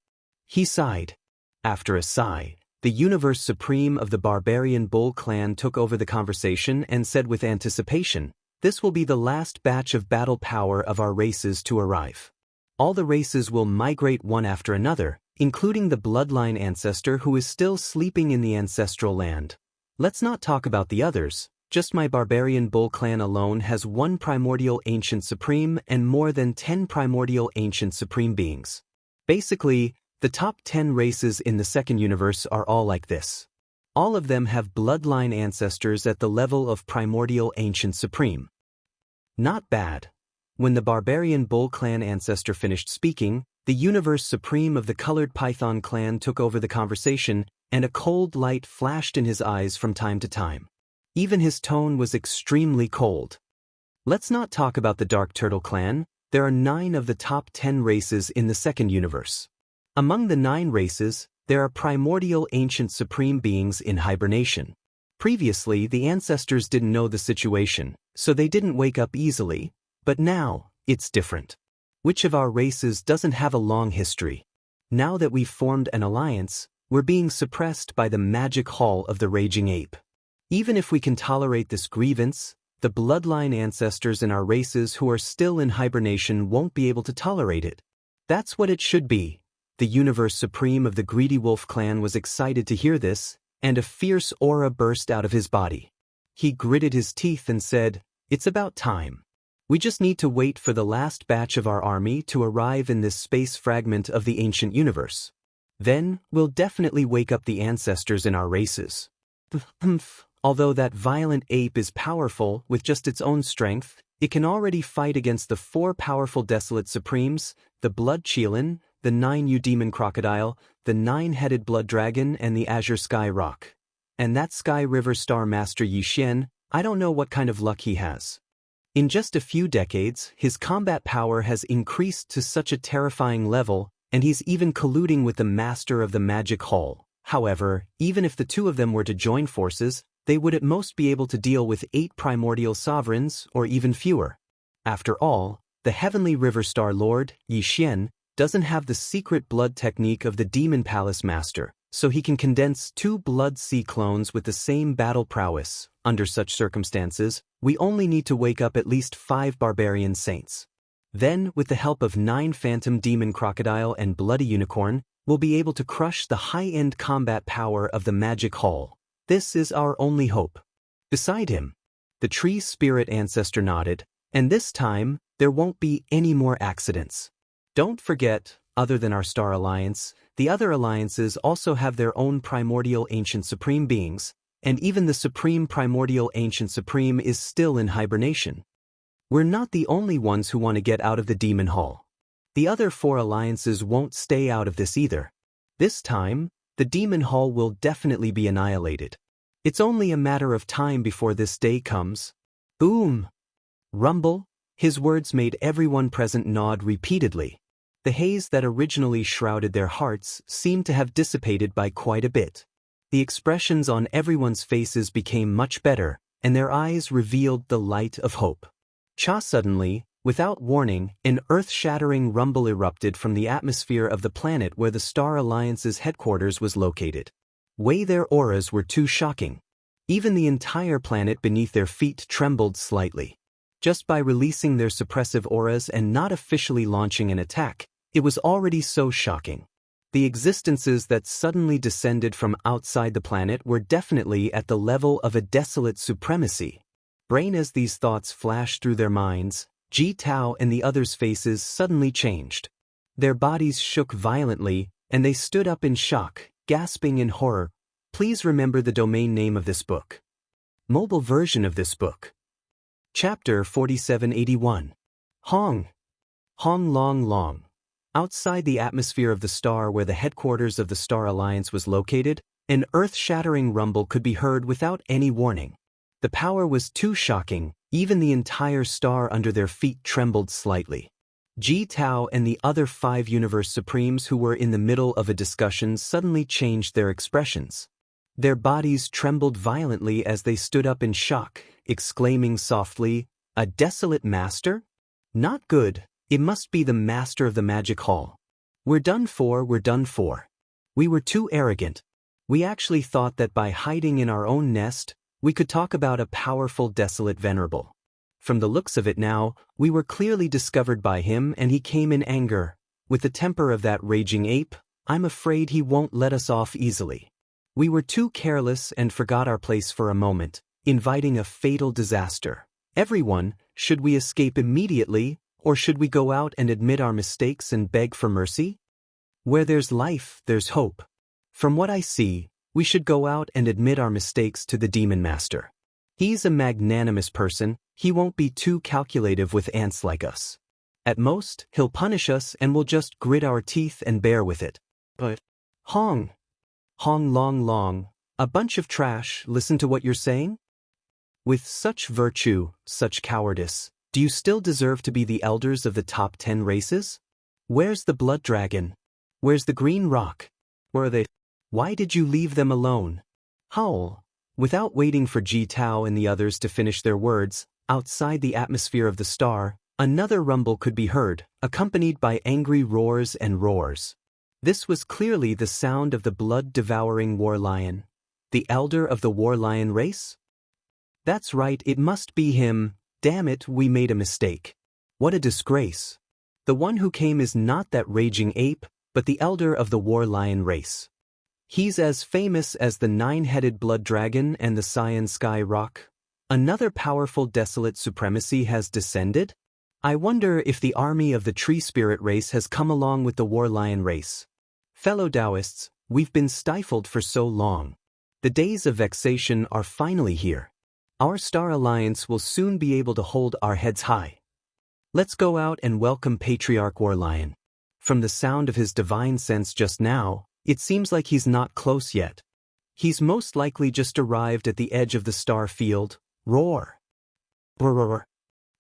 He sighed. After a sigh, the Universe Supreme of the Barbarian Bull clan took over the conversation and said with anticipation, "This will be the last batch of battle power of our races to arrive. All the races will migrate one after another, including the bloodline ancestor who is still sleeping in the ancestral land. Let's not talk about the others, just my Barbarian Bull clan alone has 1 Primordial Ancient Supreme and more than 10 Primordial Ancient Supreme Beings. Basically, the top 10 races in the second universe are all like this. All of them have bloodline ancestors at the level of Primordial Ancient Supreme." Not bad. When the Barbarian Bull clan ancestor finished speaking, the Universe Supreme of the Colored Python clan took over the conversation, and a cold light flashed in his eyes from time to time. Even his tone was extremely cold. "Let's not talk about the Dark Turtle clan. There are 9 of the top 10 races in the second universe. Among the 9 races, there are Primordial Ancient Supreme Beings in hibernation. Previously, the ancestors didn't know the situation, so they didn't wake up easily, but now, it's different. Which of our races doesn't have a long history? Now that we've formed an alliance, we're being suppressed by the Magic Hall of the Raging Ape. Even if we can tolerate this grievance, the bloodline ancestors in our races who are still in hibernation won't be able to tolerate it. That's what it should be." The Universe Supreme of the Greedy Wolf clan was excited to hear this, and a fierce aura burst out of his body. He gritted his teeth and said, "It's about time. We just need to wait for the last batch of our army to arrive in this space fragment of the ancient universe. Then, we'll definitely wake up the ancestors in our races." Although that violent ape is powerful with just its own strength, It can already fight against the 4 powerful Desolate Supremes, the Blood Qilin, the 9 Demon Crocodile, the 9-headed Blood Dragon, and the Azure Sky Rock. And that Sky River Star Master Yixian, I don't know what kind of luck he has. In just a few decades, his combat power has increased to such a terrifying level, and he's even colluding with the Master of the Magic Hall. However, even if the two of them were to join forces, they would at most be able to deal with 8 primordial sovereigns, or even fewer. After all, the Heavenly River Star Lord, Yixian, doesn't have the secret blood technique of the Demon Palace Master, so he can condense 2 Blood Sea clones with the same battle prowess. Under such circumstances, we only need to wake up at least 5 barbarian saints. Then, with the help of 9 Phantom Demon Crocodile and Bloody Unicorn, we'll be able to crush the high-end combat power of the Magic Hall. This is our only hope. Beside him, the tree spirit ancestor nodded, and this time, there won't be any more accidents. Don't forget, other than our Star Alliance, the other alliances also have their own primordial ancient supreme beings, and even the supreme primordial ancient supreme is still in hibernation. We're not the only ones who want to get out of the Demon Hall. The other 4 alliances won't stay out of this either. This time, the Demon Hall will definitely be annihilated. It's only a matter of time before this day comes. Boom! Rumble. His words made everyone present nod repeatedly. The haze that originally shrouded their hearts seemed to have dissipated by quite a bit. The expressions on everyone's faces became much better, and their eyes revealed the light of hope. Suddenly, without warning, an earth-shattering rumble erupted from the atmosphere of the planet where the Star Alliance's headquarters was located. Their auras were too shocking. Even the entire planet beneath their feet trembled slightly. Just by releasing their suppressive auras and not officially launching an attack, it was already so shocking. The existences that suddenly descended from outside the planet were definitely at the level of a desolate supremacy. Brain as these thoughts flashed through their minds, Ji Tao and the others' faces suddenly changed. Their bodies shook violently, and they stood up in shock, gasping in horror. Please remember the domain name of this book. Mobile version of this book. Chapter 4781. Hong. Hong Long Long. Outside the atmosphere of the star where the headquarters of the Star Alliance was located, an earth-shattering rumble could be heard without any warning. The power was too shocking, even the entire star under their feet trembled slightly. Ji Tao and the other 5 Universe Supremes who were in the middle of a discussion suddenly changed their expressions. Their bodies trembled violently as they stood up in shock, exclaiming softly, "A desolate master? Not good. It must be the Master of the Magic Hall. We're done for, we're done for. We were too arrogant. We actually thought that by hiding in our own nest, we could talk about a powerful desolate venerable. From the looks of it now, we were clearly discovered by him and he came in anger. With the temper of that raging ape, I'm afraid he won't let us off easily. We were too careless and forgot our place for a moment, inviting a fatal disaster. Everyone, should we escape immediately, or should we go out and admit our mistakes and beg for mercy? Where there's life, there's hope. From what I see, we should go out and admit our mistakes to the Demon Master. He's a magnanimous person, he won't be too calculative with ants like us. At most, he'll punish us and we'll just grit our teeth and bear with it. But, Hong Long Long, a bunch of trash, listen to what you're saying? With such virtue, such cowardice, do you still deserve to be the elders of the top 10 races? Where's the Blood Dragon? Where's the Green Rock? Where are they? Why did you leave them alone? Howl. Without waiting for Ji Tao and the others to finish their words, outside the atmosphere of the star, another rumble could be heard, accompanied by angry roars and roars. This was clearly the sound of the blood-devouring war lion. The elder of the war lion race? That's right, it must be him. Damn it, we made a mistake. What a disgrace. The one who came is not that raging ape, but the elder of the war lion race. He's as famous as the 9-headed blood dragon and the Cyan Sky Rock. Another powerful desolate supremacy has descended? I wonder if the army of the tree spirit race has come along with the war lion race. Fellow Taoists, we've been stifled for so long. The days of vexation are finally here. Our Star Alliance will soon be able to hold our heads high. Let's go out and welcome Patriarch Warlion. From the sound of his divine sense just now, it seems like he's not close yet. He's most likely just arrived at the edge of the star field. Roar! Roar!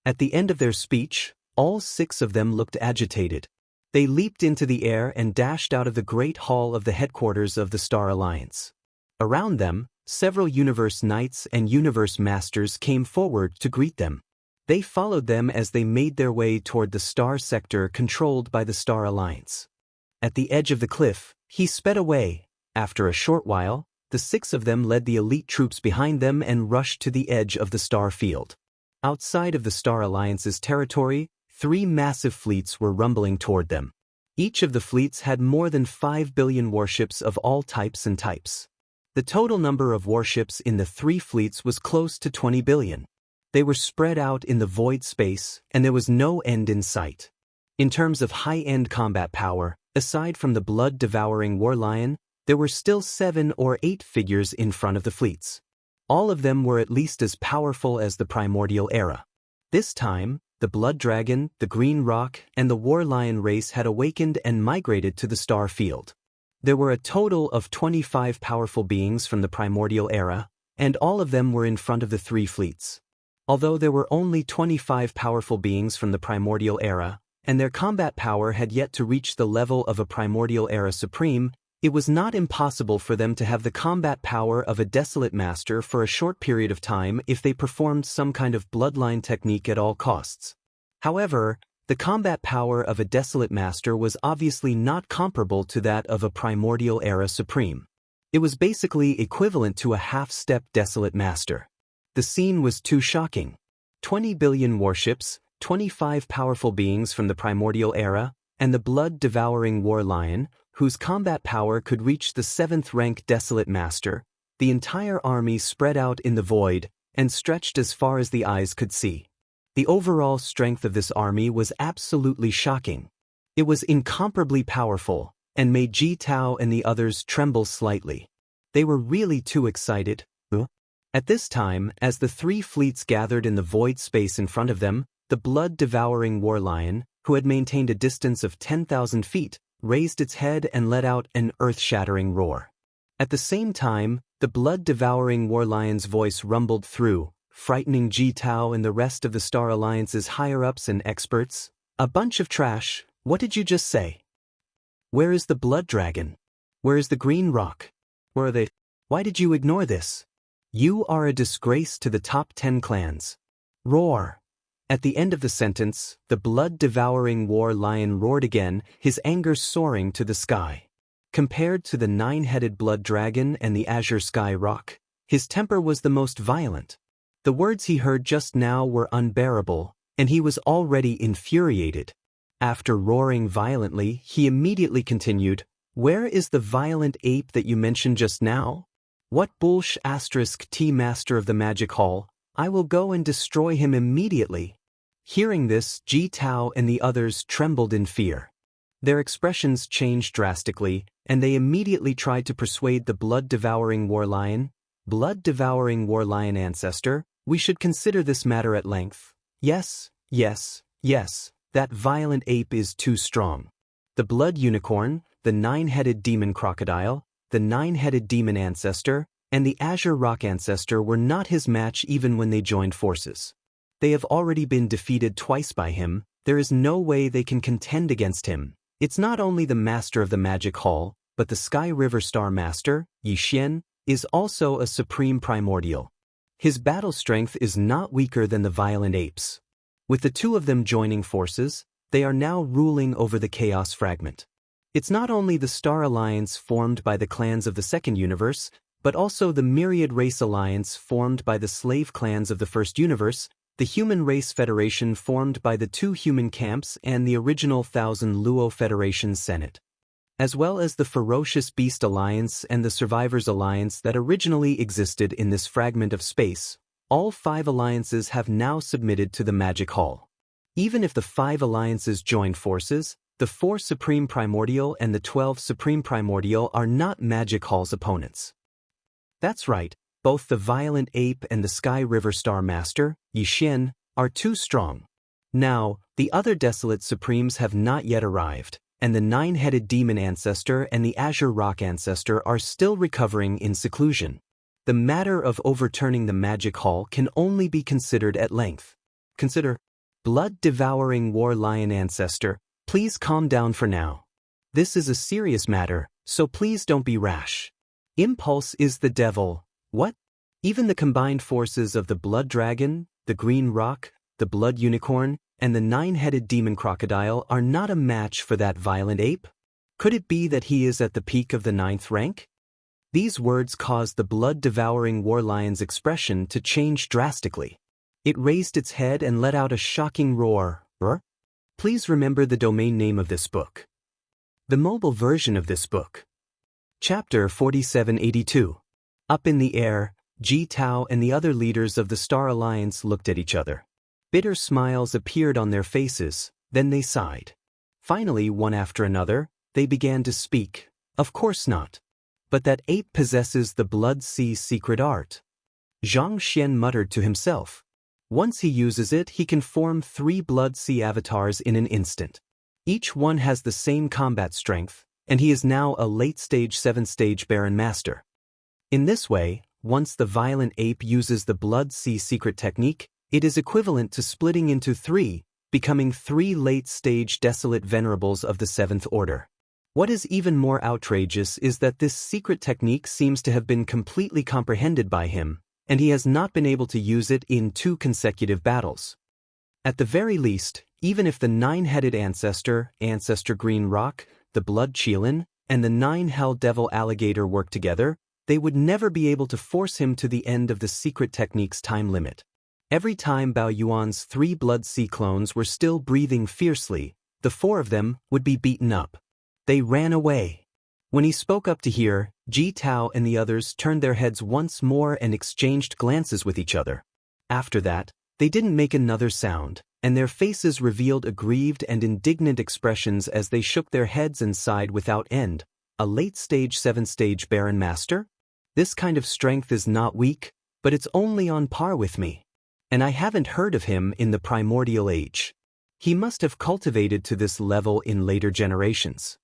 At the end of their speech, all 6 of them looked agitated. They leaped into the air and dashed out of the great hall of the headquarters of the Star Alliance. Around them, several Universe Knights and Universe Masters came forward to greet them. They followed them as they made their way toward the star sector controlled by the Star Alliance. At the edge of the cliff, he sped away. After a short while, the 6 of them led the elite troops behind them and rushed to the edge of the star field. Outside of the Star Alliance's territory, 3 massive fleets were rumbling toward them. Each of the fleets had more than 5 billion warships of all types and types. The total number of warships in the 3 fleets was close to 20 billion. They were spread out in the void space, and there was no end in sight. In terms of high-end combat power, aside from the blood-devouring Warlion, there were still 7 or 8 figures in front of the fleets. All of them were at least as powerful as the Primordial Era. This time, the Blood Dragon, the Green Rock, and the Warlion race had awakened and migrated to the star field. There were a total of 25 powerful beings from the Primordial Era, and all of them were in front of the 3 fleets. Although there were only 25 powerful beings from the Primordial Era, and their combat power had yet to reach the level of a Primordial Era Supreme, it was not impossible for them to have the combat power of a Desolate Master for a short period of time if they performed some kind of bloodline technique at all costs. However, the combat power of a Desolate Master was obviously not comparable to that of a Primordial Era Supreme. It was basically equivalent to a half-step Desolate Master. The scene was too shocking. 20 billion warships, 25 powerful beings from the Primordial Era, and the blood-devouring Warlion, whose combat power could reach the 7th rank Desolate Master, the entire army spread out in the void and stretched as far as the eyes could see. The overall strength of this army was absolutely shocking. It was incomparably powerful, and made Ji Tao and the others tremble slightly. They were really too excited. At this time, as the 3 fleets gathered in the void space in front of them, the blood-devouring Warlion, who had maintained a distance of 10,000 feet, raised its head and let out an earth-shattering roar. At the same time, the blood-devouring Warlion's voice rumbled through, frightening Ji Tao and the rest of the Star Alliance's higher-ups and experts. "A bunch of trash, what did you just say? Where is the Blood Dragon? Where is the Green Rock? Where are they? Why did you ignore this? You are a disgrace to the top 10 clans." Roar! At the end of the sentence, the blood-devouring Warlion roared again, his anger soaring to the sky. Compared to the 9-headed Blood Dragon and the Azure Sky Rock, his temper was the most violent. The words he heard just now were unbearable, and he was already infuriated. After roaring violently, he immediately continued, "Where is the violent ape that you mentioned just now? What *T Master of the Magic Hall? I will go and destroy him immediately." Hearing this, Ji Tao and the others trembled in fear. Their expressions changed drastically, and they immediately tried to persuade the blood-devouring Warlion. "Blood-devouring Warlion ancestor, we should consider this matter at length. Yes, yes, yes, that violent ape is too strong. The Blood Unicorn, the 9-headed Demon Crocodile, the 9-headed Demon Ancestor, and the Azure Rock Ancestor were not his match even when they joined forces. They have already been defeated twice by him. There is no way they can contend against him. It's not only the Master of the Magic Hall, but the Sky River Star Master, Yixian, is also a supreme primordial. His battle strength is not weaker than the violent apes. With the 2 of them joining forces, they are now ruling over the Chaos Fragment. It's not only the Star Alliance formed by the clans of the Second Universe, but also the Myriad Race Alliance formed by the slave clans of the First Universe, the Human Race Federation formed by the 2 human camps and the original Thousand Luo Federation Senate, as well as the Ferocious Beast Alliance and the Survivors Alliance that originally existed in this fragment of space. All 5 alliances have now submitted to the Magic Hall. Even if the 5 alliances join forces, the 4 Supreme Primordial and the 12 Supreme Primordial are not Magic Hall's opponents. That's right, Both the Violent Ape and the Sky River Star Master, Yixian, are too strong. Now, the other Desolate Supremes have not yet arrived, and the Nine-Headed Demon Ancestor and the Azure Rock Ancestor are still recovering in seclusion. The matter of overturning the Magic Hall can only be considered at length. Consider, Blood-Devouring War Lion Ancestor, please calm down for now. This is a serious matter, so please don't be rash. Impulse is the devil. What? Even the combined forces of the Blood Dragon, the Green Rock, the Blood Unicorn, and the Nine-Headed Demon Crocodile are not a match for that Violent Ape? Could it be that he is at the peak of the 9th rank? These words caused the blood-devouring war lion's expression to change drastically. It raised its head and let out a shocking roar. Please remember the domain name of this book. The mobile version of this book. Chapter 4782. Up in the air, Ji Tao and the other leaders of the Star Alliance looked at each other. Bitter smiles appeared on their faces, then they sighed. Finally, one after another, they began to speak. Of course not. But that ape possesses the Blood Sea secret art. Xianxia muttered to himself. Once he uses it, he can form 3 Blood Sea avatars in an instant. Each one has the same combat strength, and he is now a late-stage 7th-stage Baron Master. In this way, once the Violent Ape uses the Blood Sea secret technique, it is equivalent to splitting into 3, becoming 3 late-stage Desolate Venerables of the 7th Order. What is even more outrageous is that this secret technique seems to have been completely comprehended by him, and he has not been able to use it in 2 consecutive battles. At the very least, even if the Nine-Headed Ancestor, Ancestor Green Rock, the Blood Qilin, and the Nine-Hell Devil Alligator work together, they would never be able to force him to the end of the secret technique's time limit. Every time Bao Yuan's 3 Blood Sea clones were still breathing fiercely, the 4 of them would be beaten up. They ran away. When he spoke up to hear, Ji Tao and the others turned their heads once more and exchanged glances with each other. After that, they didn't make another sound, and their faces revealed aggrieved and indignant expressions as they shook their heads and sighed without end. A late-stage 7th-stage Baron Master? This kind of strength is not weak, but it's only on par with me. And I haven't heard of him in the primordial age. He must have cultivated to this level in later generations.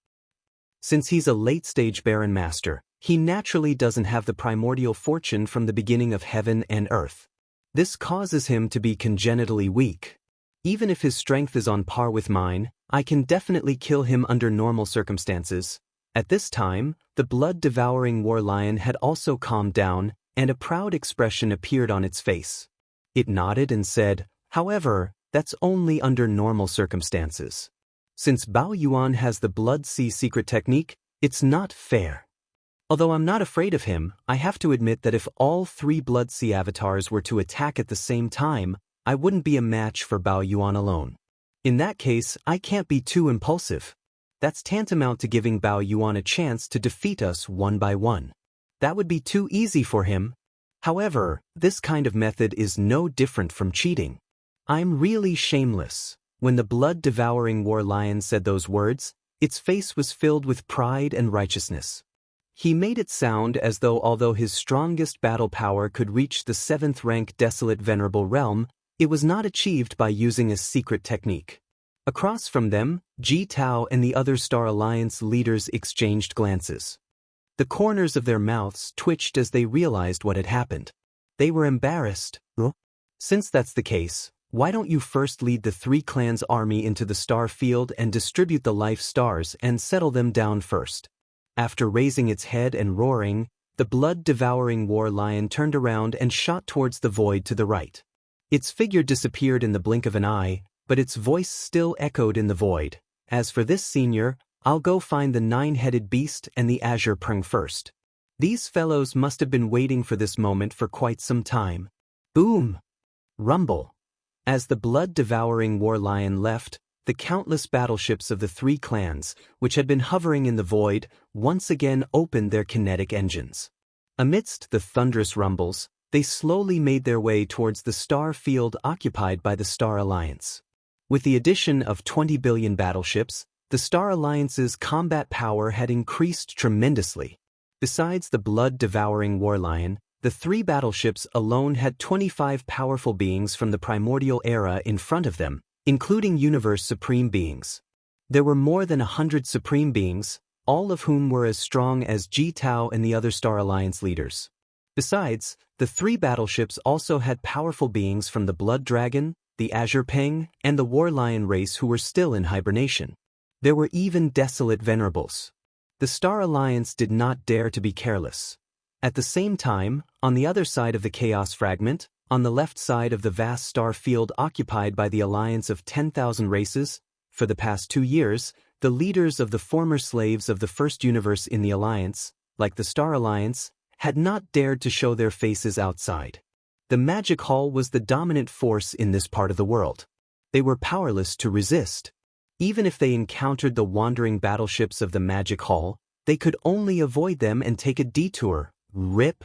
Since he's a late-stage Baron Master, he naturally doesn't have the primordial fortune from the beginning of heaven and earth. This causes him to be congenitally weak. Even if his strength is on par with mine, I can definitely kill him under normal circumstances. At this time, the blood-devouring war lion had also calmed down, and a proud expression appeared on its face. It nodded and said, however, that's only under normal circumstances. Since Bao Yuan has the Blood Sea secret technique, it's not fair. Although I'm not afraid of him, I have to admit that if all 3 Blood Sea avatars were to attack at the same time, I wouldn't be a match for Bao Yuan alone. In that case, I can't be too impulsive. That's tantamount to giving Bao Yuan a chance to defeat us one by one. That would be too easy for him. However, this kind of method is no different from cheating. I'm really shameless. When the blood-devouring war lion said those words, its face was filled with pride and righteousness. He made it sound as though although his strongest battle power could reach the 7th rank Desolate Venerable Realm, it was not achieved by using a secret technique. Across from them, Ji Tao and the other Star Alliance leaders exchanged glances. The corners of their mouths twitched as they realized what had happened. They were embarrassed. Since that's the case, why don't you first lead the 3 clans' army into the star field and distribute the life stars and settle them down first? After raising its head and roaring, the blood-devouring war lion turned around and shot towards the void to the right. Its figure disappeared in the blink of an eye, but its voice still echoed in the void. As for this senior, I'll go find the 9-headed beast and the azure prong first. These fellows must have been waiting for this moment for quite some time. Boom! Rumble! As the blood-devouring war lion left, the countless battleships of the 3 clans, which had been hovering in the void, once again opened their kinetic engines. Amidst the thunderous rumbles, they slowly made their way towards the star field occupied by the Star Alliance. With the addition of 20 billion battleships, the Star Alliance's combat power had increased tremendously. Besides the blood-devouring war lion, the 3 battleships alone had 25 powerful beings from the primordial era in front of them, including universe supreme beings. There were more than 100 supreme beings, all of whom were as strong as Ji Tao and the other Star Alliance leaders. Besides, the 3 battleships also had powerful beings from the Blood Dragon, the Azure Peng, and the War Lion race who were still in hibernation. There were even desolate venerables. The Star Alliance did not dare to be careless. At the same time, on the other side of the Chaos Fragment, on the left side of the vast star field occupied by the alliance of 10,000 races, for the past 2 years, the leaders of the former slaves of the first universe in the alliance, like the Star Alliance, had not dared to show their faces outside. The Magic Hall was the dominant force in this part of the world. They were powerless to resist. Even if they encountered the wandering battleships of the Magic Hall, they could only avoid them and take a detour. Rip!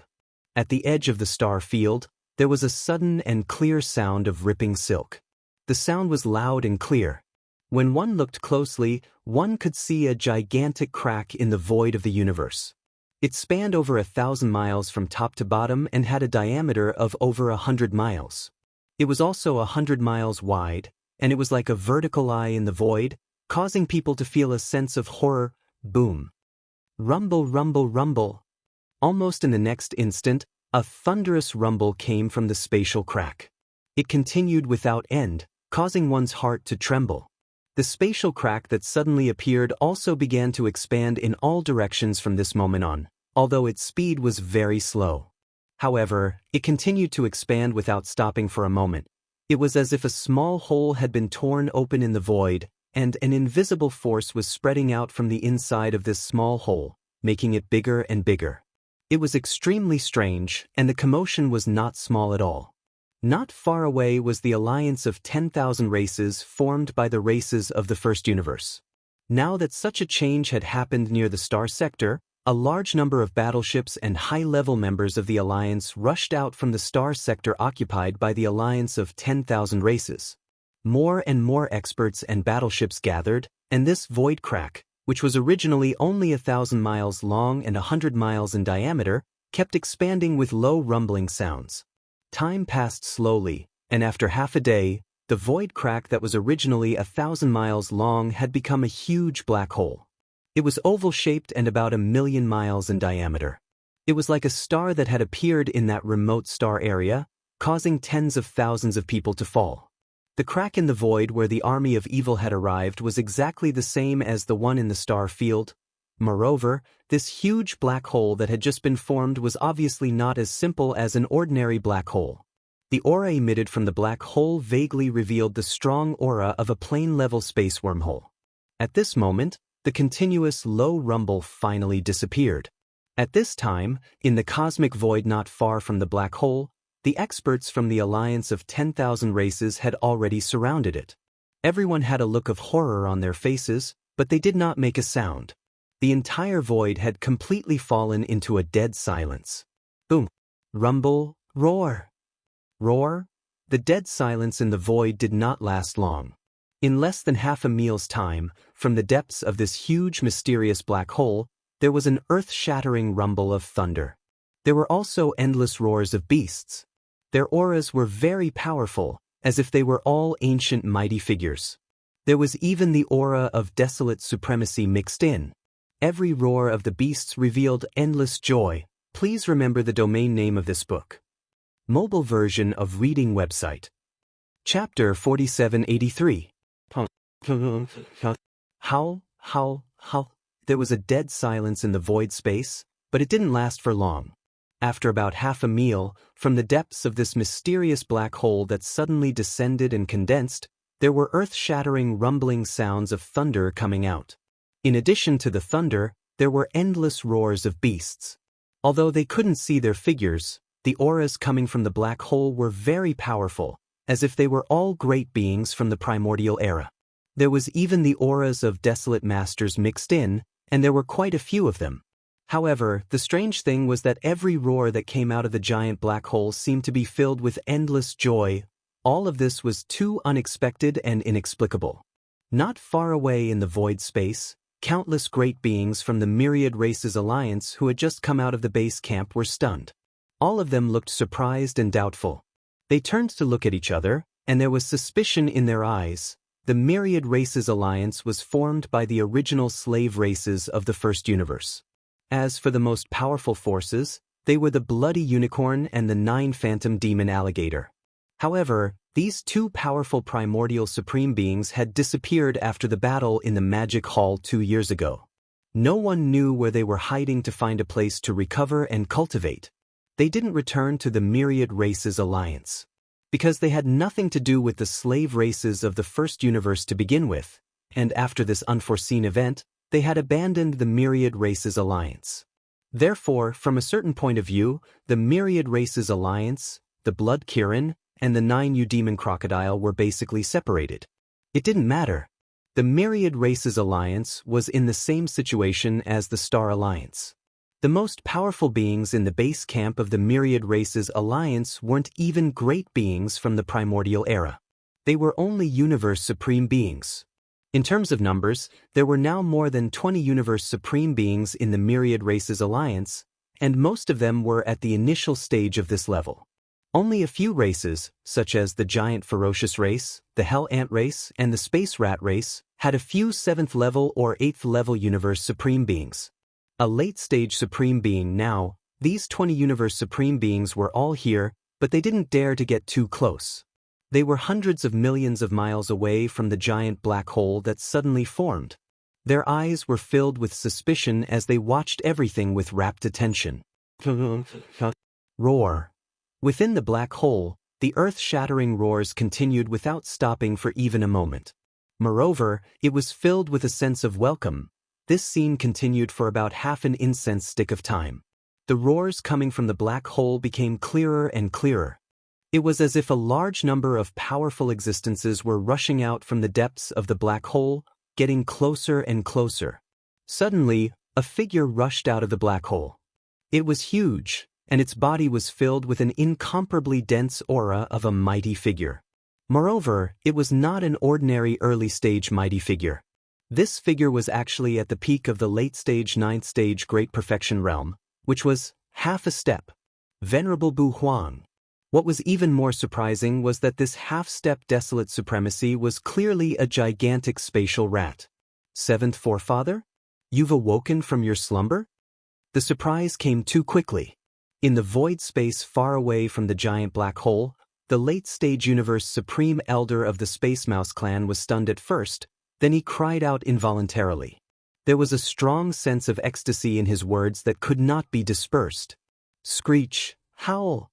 At the edge of the star field, there was a sudden and clear sound of ripping silk. The sound was loud and clear. When one looked closely, one could see a gigantic crack in the void of the universe. It spanned over 1,000 miles from top to bottom and had a diameter of over 100 miles. It was also 100 miles wide, and it was like a vertical eye in the void, causing people to feel a sense of horror. Boom. Rumble, rumble, rumble. Almost in the next instant, a thunderous rumble came from the spatial crack. It continued without end, causing one's heart to tremble. The spatial crack that suddenly appeared also began to expand in all directions from this moment on, although its speed was very slow. However, it continued to expand without stopping for a moment. It was as if a small hole had been torn open in the void, and an invisible force was spreading out from the inside of this small hole, making it bigger and bigger. It was extremely strange, and the commotion was not small at all. Not far away was the alliance of 10,000 races formed by the races of the first universe. Now that such a change had happened near the star sector, a large number of battleships and high-level members of the alliance rushed out from the star sector occupied by the alliance of 10,000 races. More and more experts and battleships gathered, and this void crack, which was originally only 1,000 miles long and 100 miles in diameter, kept expanding with low rumbling sounds. Time passed slowly, and after half a day, the void crack that was originally 1,000 miles long had become a huge black hole. It was oval-shaped and about 1,000,000 miles in diameter. It was like a star that had appeared in that remote star area, causing tens of thousands of people to fall. The crack in the void where the army of evil had arrived was exactly the same as the one in the star field. Moreover, this huge black hole that had just been formed was obviously not as simple as an ordinary black hole. The aura emitted from the black hole vaguely revealed the strong aura of a plane-level space wormhole. At this moment, the continuous low rumble finally disappeared. At this time, in the cosmic void not far from the black hole, the experts from the alliance of 10,000 races had already surrounded it. Everyone had a look of horror on their faces, but they did not make a sound. The entire void had completely fallen into a dead silence. Boom. Rumble. Roar. Roar. The dead silence in the void did not last long. In less than half a meal's time, from the depths of this huge mysterious black hole, there was an earth-shattering rumble of thunder. There were also endless roars of beasts. Their auras were very powerful, as if they were all ancient mighty figures. There was even the aura of desolate supremacy mixed in. Every roar of the beasts revealed endless joy. Please remember the domain name of this book. Mobile version of reading website. Chapter 4783. Howl, howl, howl. There was a dead silence in the void space, but it didn't last for long. After about half a meal, from the depths of this mysterious black hole that suddenly descended and condensed, there were earth-shattering rumbling sounds of thunder coming out. In addition to the thunder, there were endless roars of beasts. Although they couldn't see their figures, the auras coming from the black hole were very powerful, as if they were all great beings from the primordial era. There was even the auras of desolate masters mixed in, and there were quite a few of them. However, the strange thing was that every roar that came out of the giant black hole seemed to be filled with endless joy. All of this was too unexpected and inexplicable. Not far away in the void space, countless great beings from the Myriad Races Alliance who had just come out of the base camp were stunned. All of them looked surprised and doubtful. They turned to look at each other, and there was suspicion in their eyes. The Myriad Races Alliance was formed by the original slave races of the first universe. As for the most powerful forces, they were the Bloody Unicorn and the 9-Phantom Demon Alligator. However, these two powerful primordial supreme beings had disappeared after the battle in the Magic Hall 2 years ago. No one knew where they were hiding to find a place to recover and cultivate. They didn't return to the Myriad Races Alliance because they had nothing to do with the slave races of the first universe to begin with, and after this unforeseen event, they had abandoned the Myriad Races Alliance. Therefore, from a certain point of view, the Myriad Races Alliance, the Blood Kirin, and the 9U Demon Crocodile were basically separated. It didn't matter. The Myriad Races Alliance was in the same situation as the Star Alliance. The most powerful beings in the base camp of the Myriad Races Alliance weren't even great beings from the primordial era. They were only universe supreme beings. In terms of numbers, there were now more than 20 universe supreme beings in the Myriad Races Alliance, and most of them were at the initial stage of this level. Only a few races, such as the Giant Ferocious race, the Hell Ant race, and the Space Rat race, had a few 7th level or 8th level universe supreme beings. A late-stage supreme being now, these 20 universe supreme beings were all here, but they didn't dare to get too close. They were hundreds of millions of miles away from the giant black hole that suddenly formed. Their eyes were filled with suspicion as they watched everything with rapt attention. Roar. Within the black hole, the earth-shattering roars continued without stopping for even a moment. Moreover, it was filled with a sense of welcome. This scene continued for about half an incense stick of time. The roars coming from the black hole became clearer and clearer. It was as if a large number of powerful existences were rushing out from the depths of the black hole, getting closer and closer. Suddenly, a figure rushed out of the black hole. It was huge, and its body was filled with an incomparably dense aura of a mighty figure. Moreover, it was not an ordinary early-stage mighty figure. This figure was actually at the peak of the late-stage 9th stage Great Perfection realm, which was half a step. Venerable Bu Huang. What was even more surprising was that this half-step desolate supremacy was clearly a gigantic spatial rat. 7th forefather? You've awoken from your slumber? The surprise came too quickly. In the void space far away from the giant black hole, the late-stage universe supreme elder of the Space Mouse clan was stunned at first. Then he cried out involuntarily. There was a strong sense of ecstasy in his words that could not be dispersed. Screech, howl.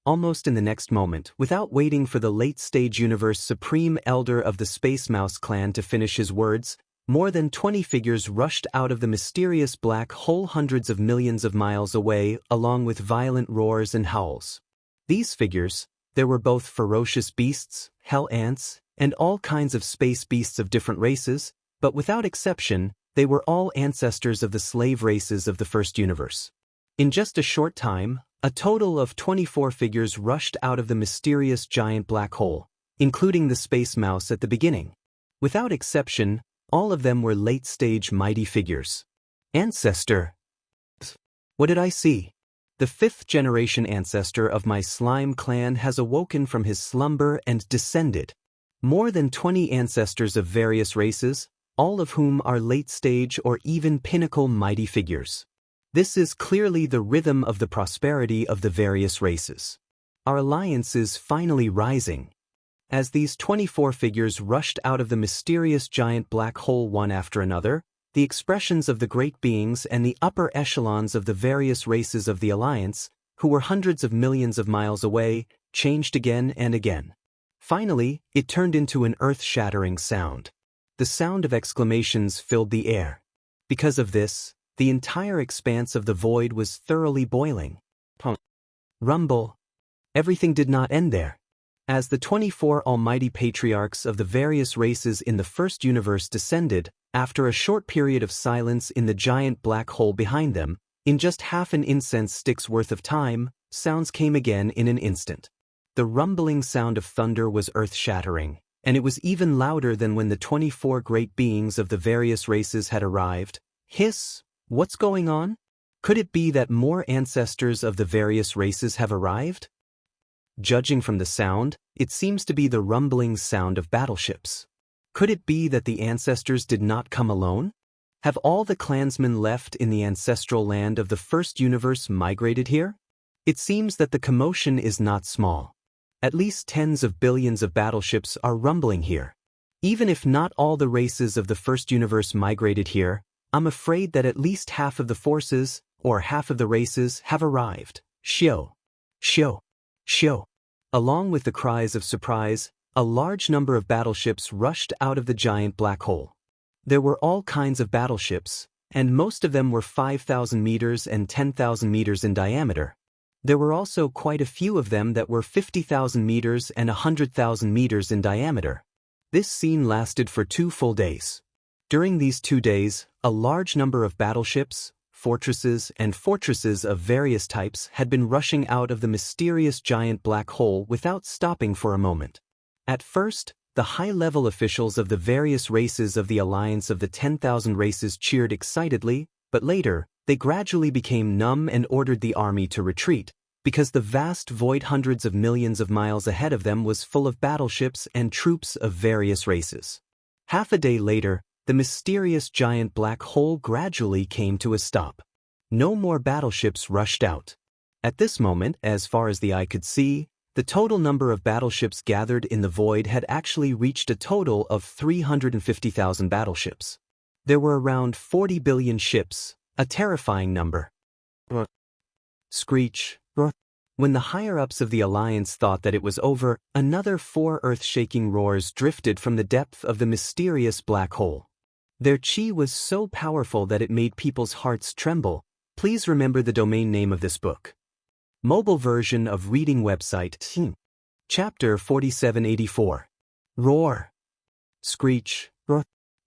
Almost in the next moment, without waiting for the late-stage universe supreme elder of the Space Mouse clan to finish his words, more than 20 figures rushed out of the mysterious black hole hundreds of millions of miles away, along with violent roars and howls. These figures, there were both ferocious beasts, hell ants, and all kinds of space beasts of different races, but without exception, they were all ancestors of the slave races of the first universe. In just a short time, a total of 24 figures rushed out of the mysterious giant black hole, including the Space Mouse at the beginning. Without exception, all of them were late-stage mighty figures. Ancestor. What did I see? The 5th-generation ancestor of my slime clan has awoken from his slumber and descended. More than 20 ancestors of various races, all of whom are late-stage or even pinnacle mighty figures. This is clearly the rhythm of the prosperity of the various races. Our alliance is finally rising. As these 24 figures rushed out of the mysterious giant black hole one after another, the expressions of the great beings and the upper echelons of the various races of the alliance, who were hundreds of millions of miles away, changed again and again. Finally, it turned into an earth-shattering sound. The sound of exclamations filled the air. Because of this, the entire expanse of the void was thoroughly boiling. Rumble. Everything did not end there. As the 24 almighty patriarchs of the various races in the first universe descended, after a short period of silence in the giant black hole behind them, in just half an incense stick's worth of time, sounds came again in an instant. The rumbling sound of thunder was earth-shattering, and it was even louder than when the 24 great beings of the various races had arrived. Hiss! What's going on? Could it be that more ancestors of the various races have arrived? Judging from the sound, it seems to be the rumbling sound of battleships. Could it be that the ancestors did not come alone? Have all the clansmen left in the ancestral land of the first universe migrated here? It seems that the commotion is not small. At least tens of billions of battleships are rumbling here. Even if not all the races of the first universe migrated here, I'm afraid that at least half of the forces, or half of the races, have arrived. Shio. Shio. Shio. Along with the cries of surprise, a large number of battleships rushed out of the giant black hole. There were all kinds of battleships, and most of them were 5,000 meters and 10,000 meters in diameter. There were also quite a few of them that were 50,000 meters and 100,000 meters in diameter. This scene lasted for 2 full days. During these 2 days, a large number of battleships, fortresses of various types had been rushing out of the mysterious giant black hole without stopping for a moment. At first, the high-level officials of the various races of the Alliance of the 10,000 Races cheered excitedly, but later, they gradually became numb and ordered the army to retreat, because the vast void hundreds of millions of miles ahead of them was full of battleships and troops of various races. Half a day later, the mysterious giant black hole gradually came to a stop. No more battleships rushed out. At this moment, as far as the eye could see, the total number of battleships gathered in the void had actually reached a total of 350,000 battleships. There were around 40 billion ships, a terrifying number. Screech. When the higher-ups of the Alliance thought that it was over, another 4 earth-shaking roars drifted from the depth of the mysterious black hole. Their chi was so powerful that it made people's hearts tremble. Please remember the domain name of this book. Mobile version of reading website. Chapter 4784. Roar. Screech.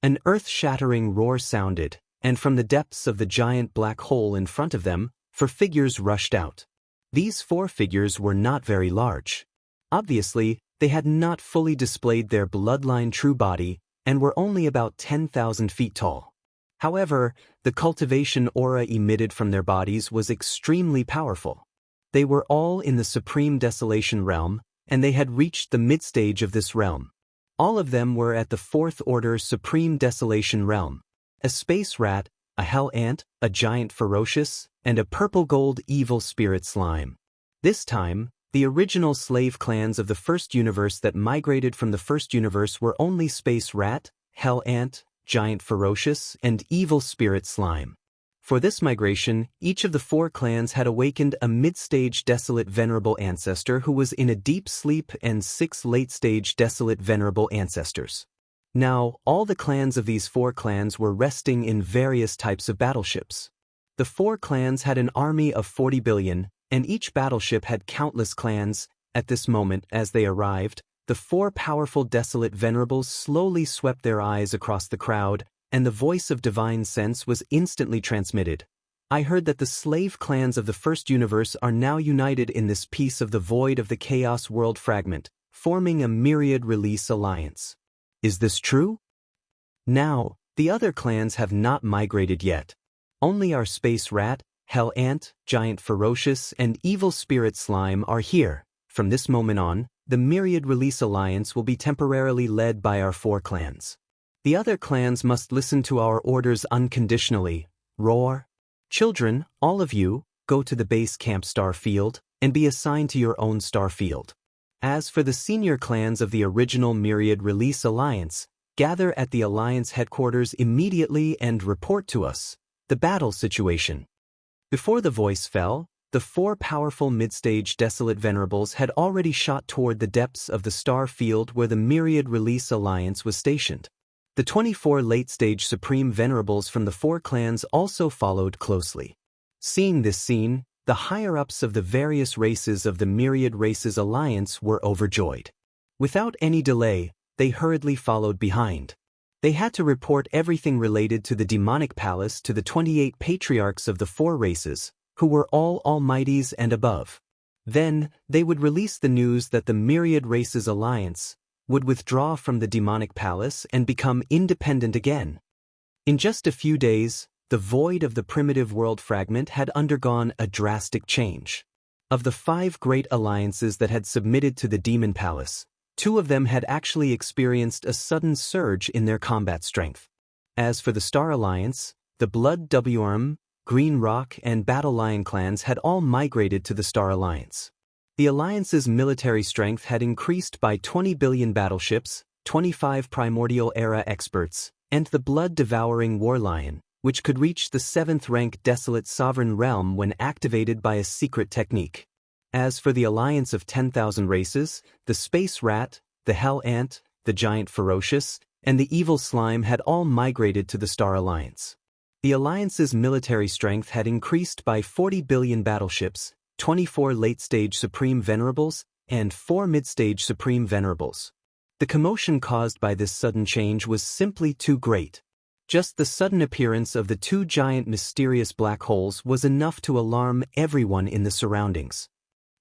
An earth-shattering roar sounded, and from the depths of the giant black hole in front of them, 4 figures rushed out. These 4 figures were not very large. Obviously, they had not fully displayed their bloodline true body, and were only about 10,000 feet tall. However, the cultivation aura emitted from their bodies was extremely powerful. They were all in the Supreme Desolation realm, and they had reached the mid-stage of this realm. All of them were at the 4th Order Supreme Desolation realm. A space rat, a hell ant, a giant ferocious, and a purple-gold evil spirit slime. This time, the original slave clans of the first universe that migrated from the first universe were only space rat, hell ant, giant ferocious, and evil spirit slime. For this migration, each of the 4 clans had awakened a mid-stage desolate venerable ancestor who was in a deep sleep and 6 late-stage desolate venerable ancestors. Now, all the clans of these 4 clans were resting in various types of battleships. The 4 clans had an army of 40 billion, and each battleship had countless clans. At this moment, as they arrived, the 4 powerful desolate venerables slowly swept their eyes across the crowd, and the voice of divine sense was instantly transmitted. I heard that the slave clans of the first universe are now united in this piece of the void of the Chaos World fragment, forming a myriad release alliance. Is this true? Now, the other clans have not migrated yet. Only our space rat, hell ant, giant ferocious, and evil spirit slime are here. From this moment on, the myriad release alliance will be temporarily led by our 4 clans. The other clans must listen to our orders unconditionally. Roar. Children, all of you, go to the base camp star field, and be assigned to your own star field. As for the senior clans of the original Myriad Release Alliance, gather at the Alliance headquarters immediately and report to us the battle situation. Before the voice fell, the 4 powerful mid-stage desolate venerables had already shot toward the depths of the star field where the Myriad Release Alliance was stationed. The 24 late-stage supreme venerables from the 4 clans also followed closely. Seeing this scene, the higher-ups of the various races of the Myriad Races Alliance were overjoyed. Without any delay, they hurriedly followed behind. They had to report everything related to the demonic palace to the 28 patriarchs of the 4 races, who were all almighties and above. Then, they would release the news that the Myriad Races Alliance would withdraw from the demonic palace and become independent again. In just a few days, The void of the primitive world fragment had undergone a drastic change. Of the 5 great alliances that had submitted to the Demon Palace, 2 of them had actually experienced a sudden surge in their combat strength. As for the Star Alliance, the Blood Devourer, Green Rock, and Battle Lion clans had all migrated to the Star Alliance. The Alliance's military strength had increased by 20 billion battleships, 25 Primordial Era experts, and the blood-devouring War Lion, which could reach the 7th rank Desolate Sovereign Realm when activated by a secret technique. As for the Alliance of 10,000 races, the Space Rat, the Hell Ant, the Giant Ferocious, and the Evil Slime had all migrated to the Star Alliance. The Alliance's military strength had increased by 40 billion battleships, 24 late-stage Supreme Venerables, and 4 mid-stage Supreme Venerables. The commotion caused by this sudden change was simply too great. Just the sudden appearance of the 2 giant mysterious black holes was enough to alarm everyone in the surroundings.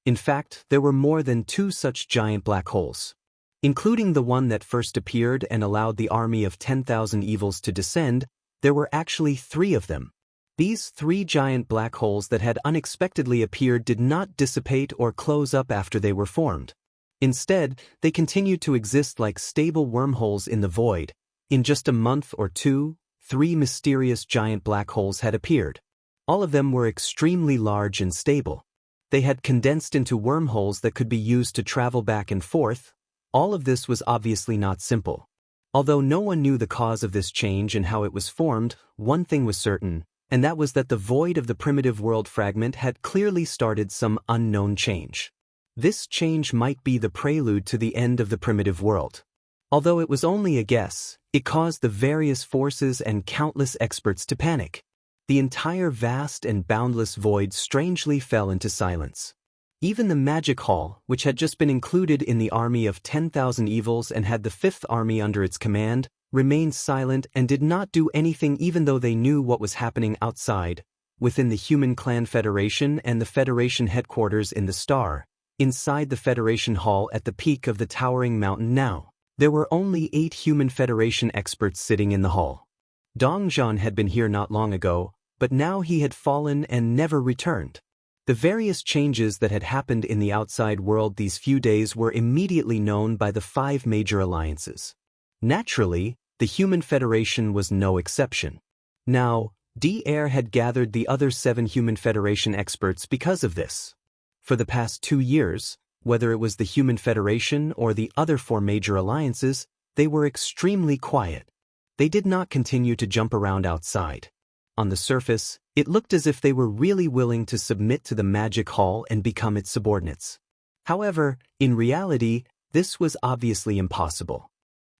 In fact, there were more than 2 such giant black holes. Including the one that first appeared and allowed the army of 10,000 evils to descend, there were actually 3 of them. These 3 giant black holes that had unexpectedly appeared did not dissipate or close up after they were formed. Instead, they continued to exist like stable wormholes in the void. In just a month or 2, 3 mysterious giant black holes had appeared. All of them were extremely large and stable. They had condensed into wormholes that could be used to travel back and forth. All of this was obviously not simple. Although no one knew the cause of this change and how it was formed, one thing was certain, and that was that the void of the primitive world fragment had clearly started some unknown change. This change might be the prelude to the end of the primitive world. Although it was only a guess, it caused the various forces and countless experts to panic. The entire vast and boundless void strangely fell into silence. Even the Magic Hall, which had just been included in the army of 10,000 evils and had the 5th army under its command, remained silent and did not do anything even though they knew what was happening outside, within the Human Clan Federation and the Federation headquarters in the Star, inside the Federation Hall at the peak of the towering mountain now. There were only 8 Human Federation experts sitting in the hall. Dongzhan had been here not long ago, but now he had fallen and never returned. The various changes that had happened in the outside world these few days were immediately known by the 5 major alliances. Naturally, the Human Federation was no exception. Now, D-Air had gathered the other 7 Human Federation experts because of this. For the past 2 years, whether it was the Human Federation or the other 4 major alliances, they were extremely quiet. They did not continue to jump around outside. On the surface, it looked as if they were really willing to submit to the Magic Hall and become its subordinates. However, in reality, this was obviously impossible.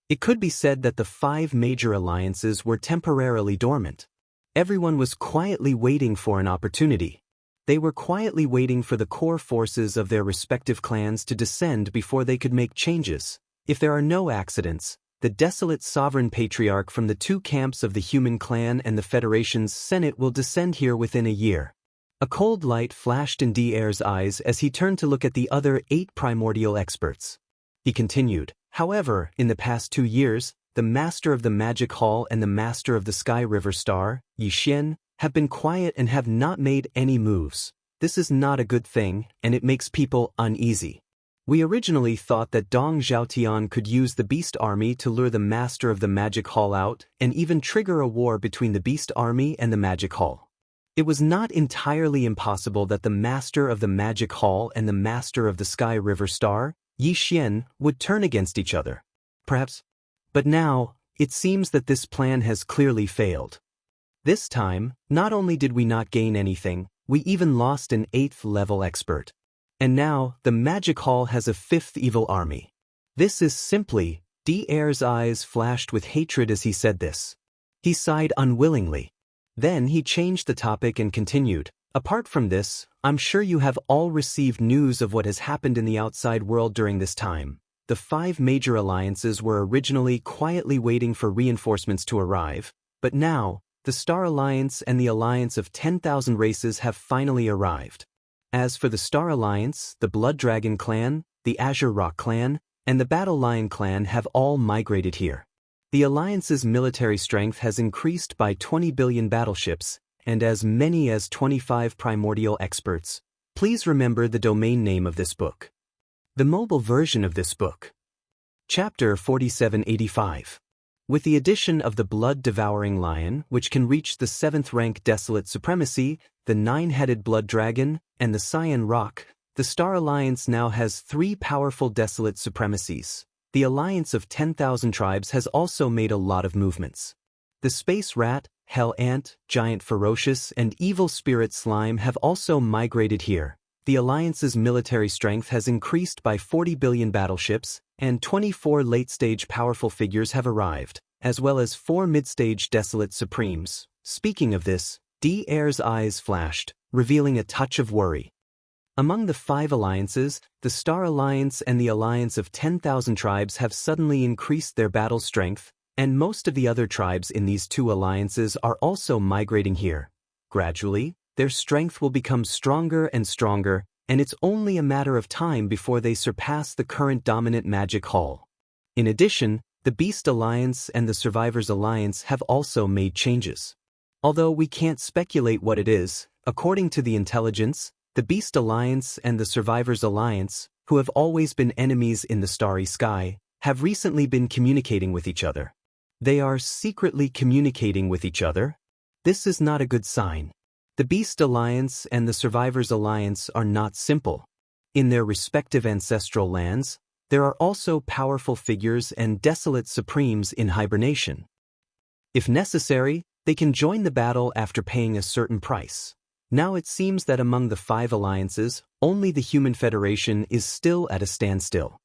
It could be said that the 5 major alliances were temporarily dormant. Everyone was quietly waiting for an opportunity. They were quietly waiting for the core forces of their respective clans to descend before they could make changes. If there are no accidents, the desolate sovereign patriarch from the 2 camps of the Human Clan and the Federation's Senate will descend here within a year. A cold light flashed in D-Air's eyes as he turned to look at the other 8 primordial experts. He continued, however, in the past 2 years, the Master of the Magic Hall and the Master of the Sky River Star, Yixian, have been quiet and have not made any moves. This is not a good thing, and it makes people uneasy. We originally thought that Dong Zhaotian could use the Beast Army to lure the Master of the Magic Hall out and even trigger a war between the Beast Army and the Magic Hall. It was not entirely impossible that the Master of the Magic Hall and the Master of the Sky River Star, Yixian, would turn against each other. Perhaps. But now, it seems that this plan has clearly failed. This time, not only did we not gain anything, we even lost an 8th level expert. And now, the Magic Hall has a 5th evil army. This is simply, D-Air's eyes flashed with hatred as he said this. He sighed unwillingly. Then he changed the topic and continued, apart from this, I'm sure you have all received news of what has happened in the outside world during this time. The 5 major alliances were originally quietly waiting for reinforcements to arrive, but now, the Star Alliance and the Alliance of 10,000 races have finally arrived. As for the Star Alliance, the Blood Dragon Clan, the Azure Rock Clan, and the Battle Lion Clan have all migrated here. The Alliance's military strength has increased by 20 billion battleships, and as many as 25 primordial experts. Please remember the domain name of this book. The mobile version of this book. Chapter 4785. With the addition of the blood-devouring lion, which can reach the 7th rank Desolate Supremacy, the 9-headed blood dragon, and the Cyan Rock, the Star Alliance now has 3 powerful Desolate Supremacies. The alliance of 10,000 tribes has also made a lot of movements. The Space Rat, Hell Ant, Giant Ferocious, and Evil Spirit Slime have also migrated here. The Alliance's military strength has increased by 40 billion battleships, and 24 late-stage powerful figures have arrived, as well as 4 mid-stage Desolate Supremes. Speaking of this, D-Air's eyes flashed, revealing a touch of worry. Among the 5 alliances, the Star Alliance and the Alliance of 10,000 tribes have suddenly increased their battle strength, and most of the other tribes in these 2 alliances are also migrating here. Gradually, their strength will become stronger and stronger, and it's only a matter of time before they surpass the current dominant Magic Hall. In addition, the Beast Alliance and the Survivors Alliance have also made changes. Although we can't speculate what it is, according to the intelligence, the Beast Alliance and the Survivors Alliance, who have always been enemies in the starry sky, have recently been communicating with each other. They are secretly communicating with each other? This is not a good sign. The Beast Alliance and the Survivors Alliance are not simple. In their respective ancestral lands, there are also powerful figures and Desolate Supremes in hibernation. If necessary, they can join the battle after paying a certain price. Now it seems that among the 5 alliances, only the Human Federation is still at a standstill.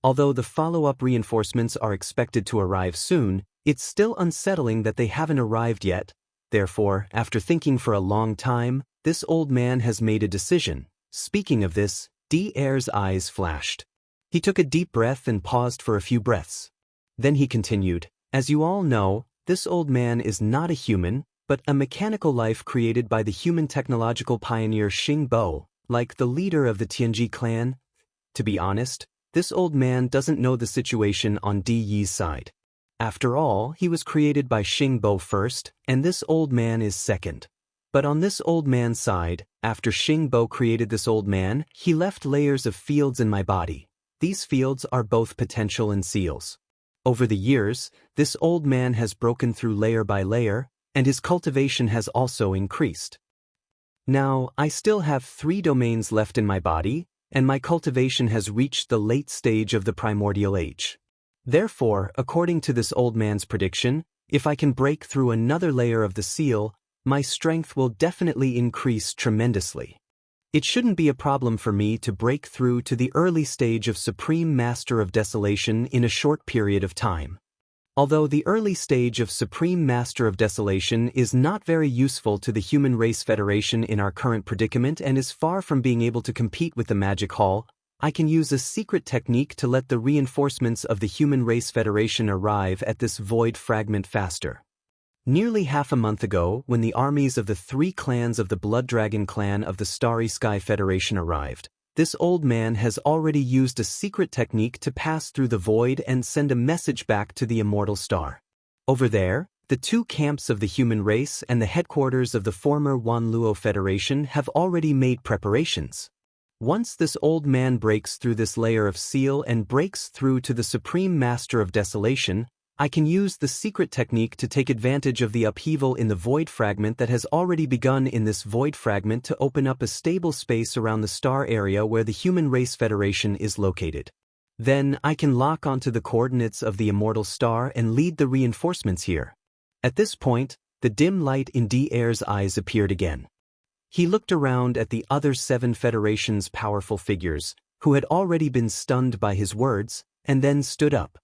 Although the follow-up reinforcements are expected to arrive soon, it's still unsettling that they haven't arrived yet. Therefore, after thinking for a long time, this old man has made a decision. Speaking of this, D-Air's eyes flashed. He took a deep breath and paused for a few breaths. Then he continued, "As you all know, this old man is not a human, but a mechanical life created by the human technological pioneer Xing Bo, like the leader of the Tianji clan. To be honest, this old man doesn't know the situation on Di Yi's side. After all, he was created by Xing Bo first, and this old man is second. But on this old man's side, after Xing Bo created this old man, he left layers of fields in my body. These fields are both potential and seals. Over the years, this old man has broken through layer by layer, and his cultivation has also increased. Now, I still have 3 domains left in my body, and my cultivation has reached the late stage of the primordial age. Therefore, according to this old man's prediction, if I can break through another layer of the seal, my strength will definitely increase tremendously. It shouldn't be a problem for me to break through to the early stage of Supreme Master of Desolation in a short period of time. Although the early stage of Supreme Master of Desolation is not very useful to the Human Race Federation in our current predicament and is far from being able to compete with the Magic Hall, I can use a secret technique to let the reinforcements of the Human Race Federation arrive at this void fragment faster. Nearly half a month ago, when the armies of the 3 clans of the Blood Dragon clan of the Starry Sky Federation arrived, this old man has already used a secret technique to pass through the void and send a message back to the immortal star. Over there, the 2 camps of the human race and the headquarters of the former Wanluo Federation have already made preparations. Once this old man breaks through this layer of seal and breaks through to the Supreme Master of Desolation, I can use the secret technique to take advantage of the upheaval in the void fragment that has already begun in this void fragment to open up a stable space around the star area where the Human Race Federation is located. Then I can lock onto the coordinates of the immortal star and lead the reinforcements here. At this point, the dim light in D-Air's eyes appeared again. He looked around at the other 7 Federation's powerful figures, who had already been stunned by his words, and then stood up.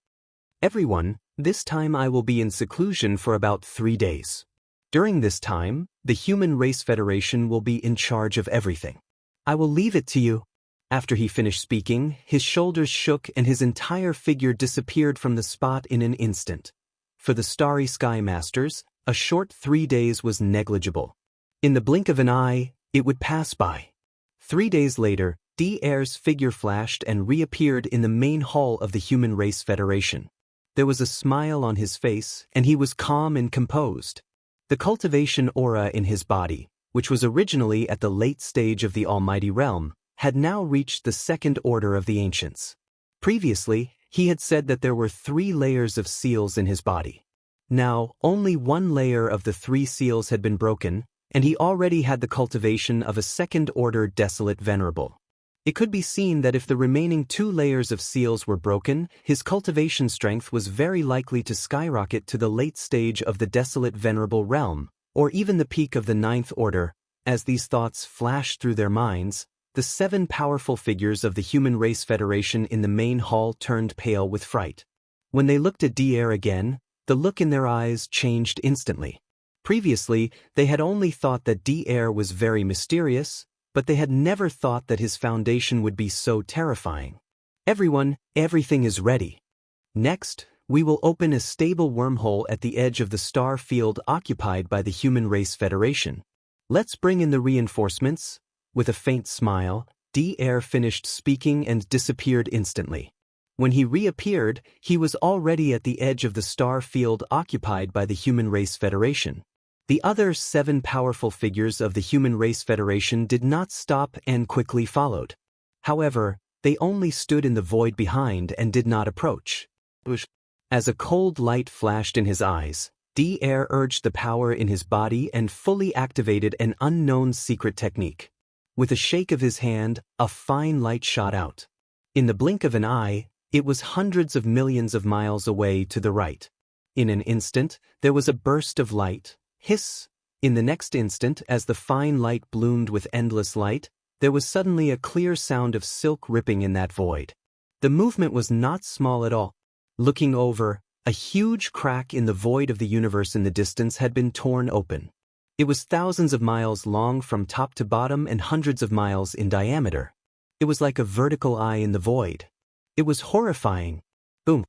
"Everyone, this time I will be in seclusion for about 3 days. During this time, the Human Race Federation will be in charge of everything. I will leave it to you." After he finished speaking, his shoulders shook and his entire figure disappeared from the spot in an instant. For the Starry Sky Masters, a short 3 days was negligible. In the blink of an eye, it would pass by. 3 days later, D-Air's figure flashed and reappeared in the main hall of the Human Race Federation. There was a smile on his face, and he was calm and composed. The cultivation aura in his body, which was originally at the late stage of the Almighty Realm, had now reached the second order of the ancients. Previously, he had said that there were 3 layers of seals in his body. Now, only 1 layer of the 3 seals had been broken, and he already had the cultivation of a second-order desolate venerable. It could be seen that if the remaining 2 layers of seals were broken, his cultivation strength was very likely to skyrocket to the late stage of the desolate venerable realm, or even the peak of the 9th order. As these thoughts flashed through their minds, the 7 powerful figures of the Human Race Federation in the main hall turned pale with fright. When they looked at Devourer again, the look in their eyes changed instantly. Previously, they had only thought that Devourer was very mysterious, but they had never thought that his foundation would be so terrifying. Everyone, everything is ready. Next, we will open a stable wormhole at the edge of the star field occupied by the Human Race Federation. Let's bring in the reinforcements. With a faint smile, Devourer finished speaking and disappeared instantly. When he reappeared, he was already at the edge of the star field occupied by the Human Race Federation. The other 7 powerful figures of the Human Race Federation did not stop and quickly followed. However, they only stood in the void behind and did not approach. As a cold light flashed in his eyes, Devourer urged the power in his body and fully activated an unknown secret technique. With a shake of his hand, a fine light shot out. In the blink of an eye, it was hundreds of millions of miles away to the right. In an instant, there was a burst of light. Hiss! In the next instant, as the fine light bloomed with endless light, there was suddenly a clear sound of silk ripping in that void. The movement was not small at all. Looking over, a huge crack in the void of the universe in the distance had been torn open. It was thousands of miles long from top to bottom and hundreds of miles in diameter. It was like a vertical eye in the void. It was horrifying. Boom!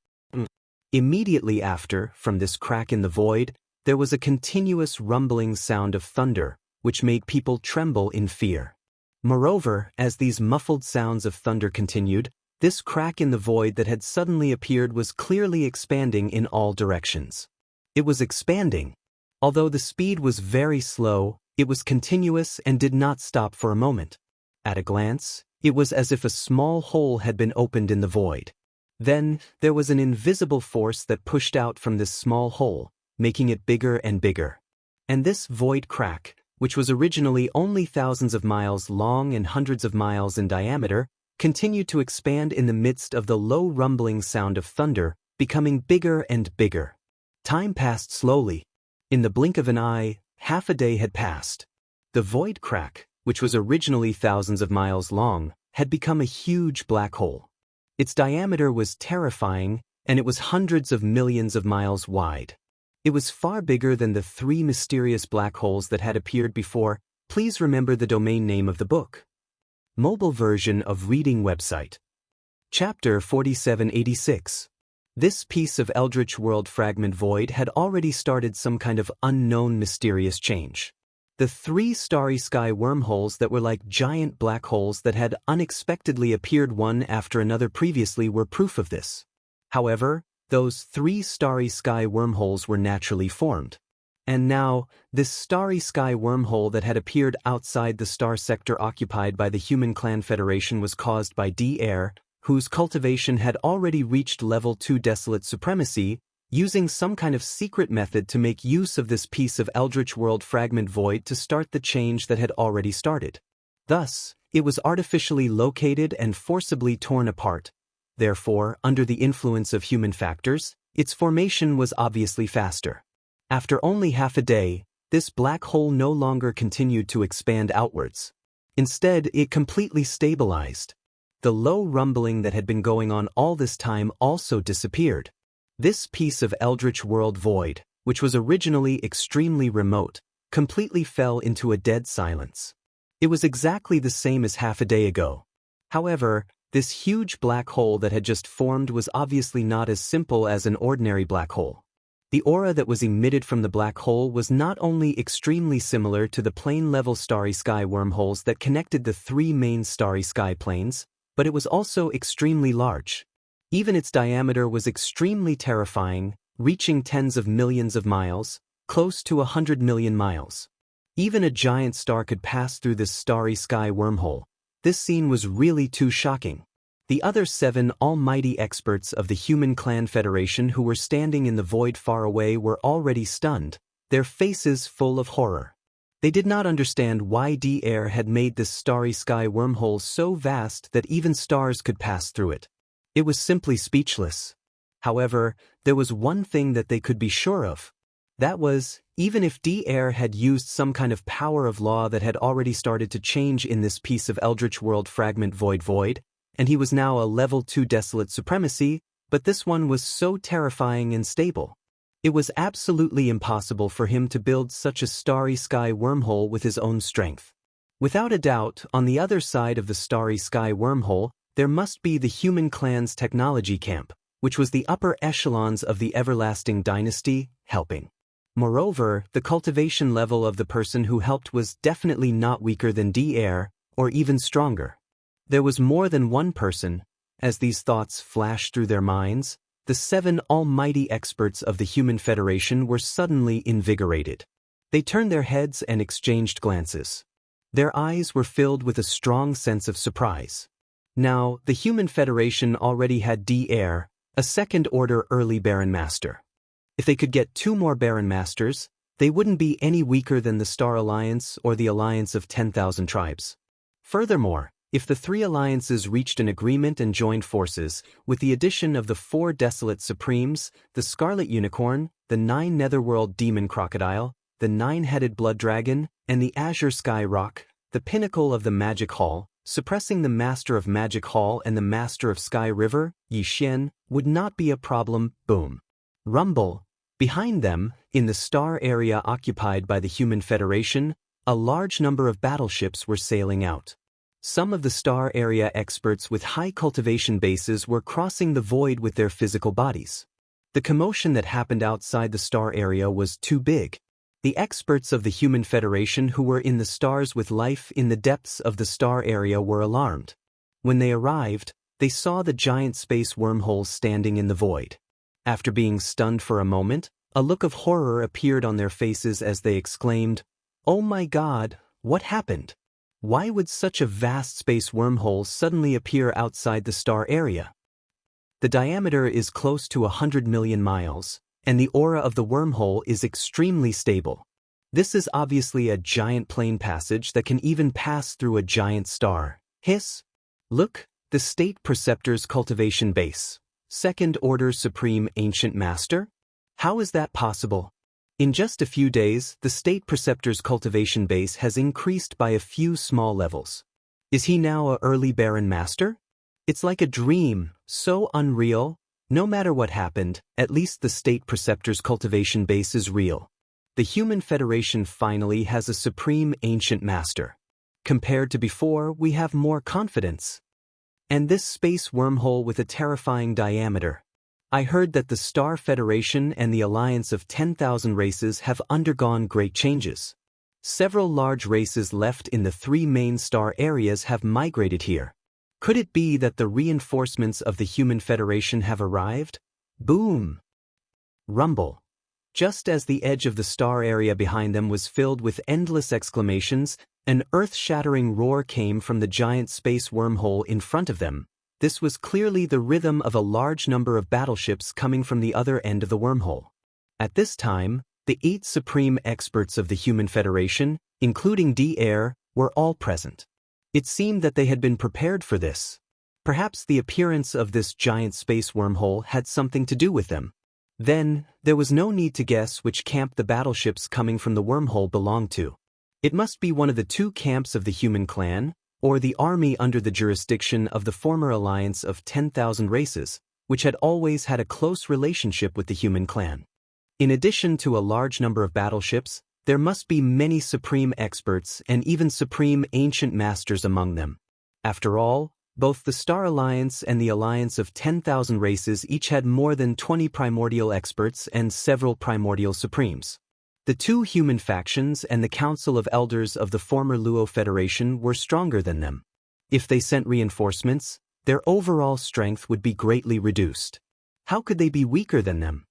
Immediately after, from this crack in the void, there was a continuous rumbling sound of thunder, which made people tremble in fear. Moreover, as these muffled sounds of thunder continued, this crack in the void that had suddenly appeared was clearly expanding in all directions. It was expanding. Although the speed was very slow, it was continuous and did not stop for a moment. At a glance, it was as if a small hole had been opened in the void. Then, there was an invisible force that pushed out from this small hole, making it bigger and bigger. And this void crack, which was originally only thousands of miles long and hundreds of miles in diameter, continued to expand in the midst of the low rumbling sound of thunder, becoming bigger and bigger. Time passed slowly. In the blink of an eye, half a day had passed. The void crack, which was originally thousands of miles long, had become a huge black hole. Its diameter was terrifying, and it was hundreds of millions of miles wide. It was far bigger than the 3 mysterious black holes that had appeared before. Please remember the domain name of the book. Mobile version of reading website. Chapter 4786. This piece of Eldritch World Fragment Void had already started some kind of unknown mysterious change. The 3 starry sky wormholes that were like giant black holes that had unexpectedly appeared one after another previously were proof of this. However, those 3 starry sky wormholes were naturally formed. And now, this starry sky wormhole that had appeared outside the star sector occupied by the Human Clan Federation was caused by Devourer, whose cultivation had already reached level 2 desolate supremacy, using some kind of secret method to make use of this piece of Eldritch World Fragment Void to start the change that had already started. Thus, it was artificially located and forcibly torn apart. Therefore, under the influence of human factors, its formation was obviously faster. After only half a day, this black hole no longer continued to expand outwards. Instead, it completely stabilized. The low rumbling that had been going on all this time also disappeared. This piece of Eldritch World Void, which was originally extremely remote, completely fell into a dead silence. It was exactly the same as half a day ago. However, this huge black hole that had just formed was obviously not as simple as an ordinary black hole. The aura that was emitted from the black hole was not only extremely similar to the plane-level starry sky wormholes that connected the 3 main starry sky planes, but it was also extremely large. Even its diameter was extremely terrifying, reaching tens of millions of miles, close to 100 million miles. Even a giant star could pass through this starry sky wormhole. This scene was really too shocking. The other 7 almighty experts of the Human Clan Federation who were standing in the void far away were already stunned, their faces full of horror. They did not understand why Devourer had made this starry sky wormhole so vast that even stars could pass through it. It was simply speechless. However, there was one thing that they could be sure of. That was, even if Devourer had used some kind of power of law that had already started to change in this piece of Eldritch World fragment void, and he was now a level 2 desolate supremacy, but this one was so terrifying and stable. It was absolutely impossible for him to build such a starry sky wormhole with his own strength. Without a doubt, on the other side of the starry sky wormhole, there must be the Human Clan's technology camp, which was the upper echelons of the everlasting dynasty, helping. Moreover, the cultivation level of the person who helped was definitely not weaker than Devourer, or even stronger. There was more than one person. As these thoughts flashed through their minds, the 7 almighty experts of the Human Federation were suddenly invigorated. They turned their heads and exchanged glances. Their eyes were filled with a strong sense of surprise. Now, the Human Federation already had Devourer, a second-order early Baron Master. If they could get 2 more Baron Masters, they wouldn't be any weaker than the Star Alliance or the Alliance of 10,000 Tribes. Furthermore, if the 3 alliances reached an agreement and joined forces, with the addition of the 4 Desolate Supremes, the Scarlet Unicorn, the 9 Netherworld Demon Crocodile, the 9-headed Blood Dragon, and the Azure Sky Rock, the pinnacle of the Magic Hall, suppressing the Master of Magic Hall and the Master of Sky River, Yixian, would not be a problem. Boom. Rumble. Behind them, in the star area occupied by the Human Federation, a large number of battleships were sailing out. Some of the star area experts with high cultivation bases were crossing the void with their physical bodies. The commotion that happened outside the star area was too big. The experts of the Human Federation who were in the stars with life in the depths of the star area were alarmed. When they arrived, they saw the giant space wormholes standing in the void. After being stunned for a moment, a look of horror appeared on their faces as they exclaimed, "Oh my God, what happened? Why would such a vast space wormhole suddenly appear outside the star area?" The diameter is close to 100 million miles, and the aura of the wormhole is extremely stable. This is obviously a giant plane passage that can even pass through a giant star. Hiss! Look, the State Preceptor's cultivation base. Second Order Supreme Ancient Master? How is that possible? In just a few days, the State Preceptor's cultivation base has increased by a few small levels. Is he now a early Baron Master? It's like a dream, so unreal. No matter what happened, at least the State Preceptor's cultivation base is real. The Human Federation finally has a Supreme Ancient Master. Compared to before, we have more confidence. And this space wormhole with a terrifying diameter. I heard that the Star Federation and the Alliance of 10,000 races have undergone great changes. Several large races left in the 3 main star areas have migrated here. Could it be that the reinforcements of the Human Federation have arrived? Boom! Rumble. Just as the edge of the star area behind them was filled with endless exclamations, an earth-shattering roar came from the giant space wormhole in front of them. This was clearly the rhythm of a large number of battleships coming from the other end of the wormhole. At this time, the 8 supreme experts of the Human Federation, including Devourer, were all present. It seemed that they had been prepared for this. Perhaps the appearance of this giant space wormhole had something to do with them. Then, there was no need to guess which camp the battleships coming from the wormhole belonged to. It must be one of the 2 camps of the Human Clan, or the army under the jurisdiction of the former alliance of 10,000 races, which had always had a close relationship with the Human Clan. In addition to a large number of battleships, there must be many supreme experts and even supreme ancient masters among them. After all, both the Star Alliance and the Alliance of 10,000 races each had more than 20 primordial experts and several primordial supremes. The 2 human factions and the Council of Elders of the former Luo Federation were stronger than them. If they sent reinforcements, their overall strength would be greatly reduced. How could they be weaker than them?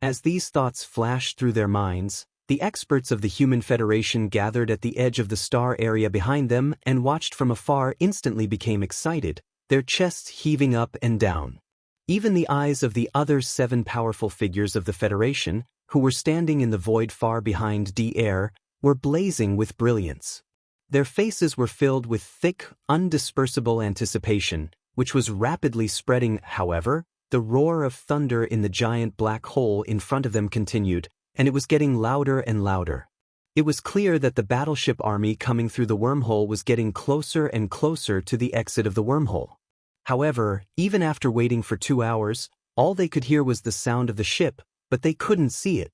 As these thoughts flashed through their minds, the experts of the Human Federation gathered at the edge of the star area behind them and watched from afar instantly became excited, their chests heaving up and down. Even the eyes of the other 7 powerful figures of the Federation, who were standing in the void far behind the air, were blazing with brilliance. Their faces were filled with thick, undispersible anticipation, which was rapidly spreading. However, the roar of thunder in the giant black hole in front of them continued, and it was getting louder and louder. It was clear that the battleship army coming through the wormhole was getting closer and closer to the exit of the wormhole. However, even after waiting for 2 hours, all they could hear was the sound of the ship, but they couldn't see it.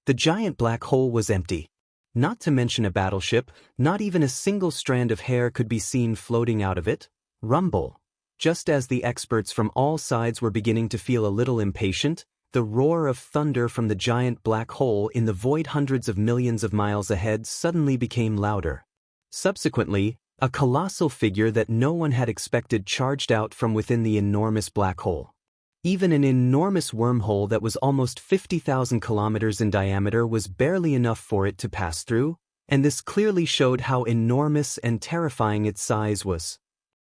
The giant black hole was empty. Not to mention a battleship, not even a single strand of hair could be seen floating out of it. Rumble. Just as the experts from all sides were beginning to feel a little impatient, the roar of thunder from the giant black hole in the void hundreds of millions of miles ahead suddenly became louder. Subsequently, a colossal figure that no one had expected charged out from within the enormous black hole. Even an enormous wormhole that was almost 50,000 kilometers in diameter was barely enough for it to pass through, and this clearly showed how enormous and terrifying its size was.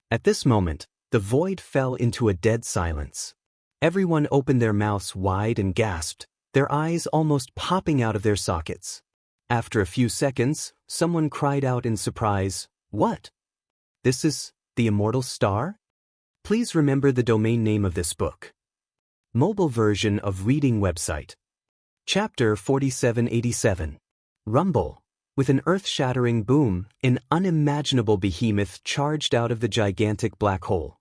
At this moment, the void fell into a dead silence. Everyone opened their mouths wide and gasped, their eyes almost popping out of their sockets. After a few seconds, someone cried out in surprise, "What? This is the immortal star?" Please remember the domain name of this book. Mobile version of reading website. Chapter 4787. Rumble. With an earth-shattering boom, an unimaginable behemoth charged out of the gigantic black hole.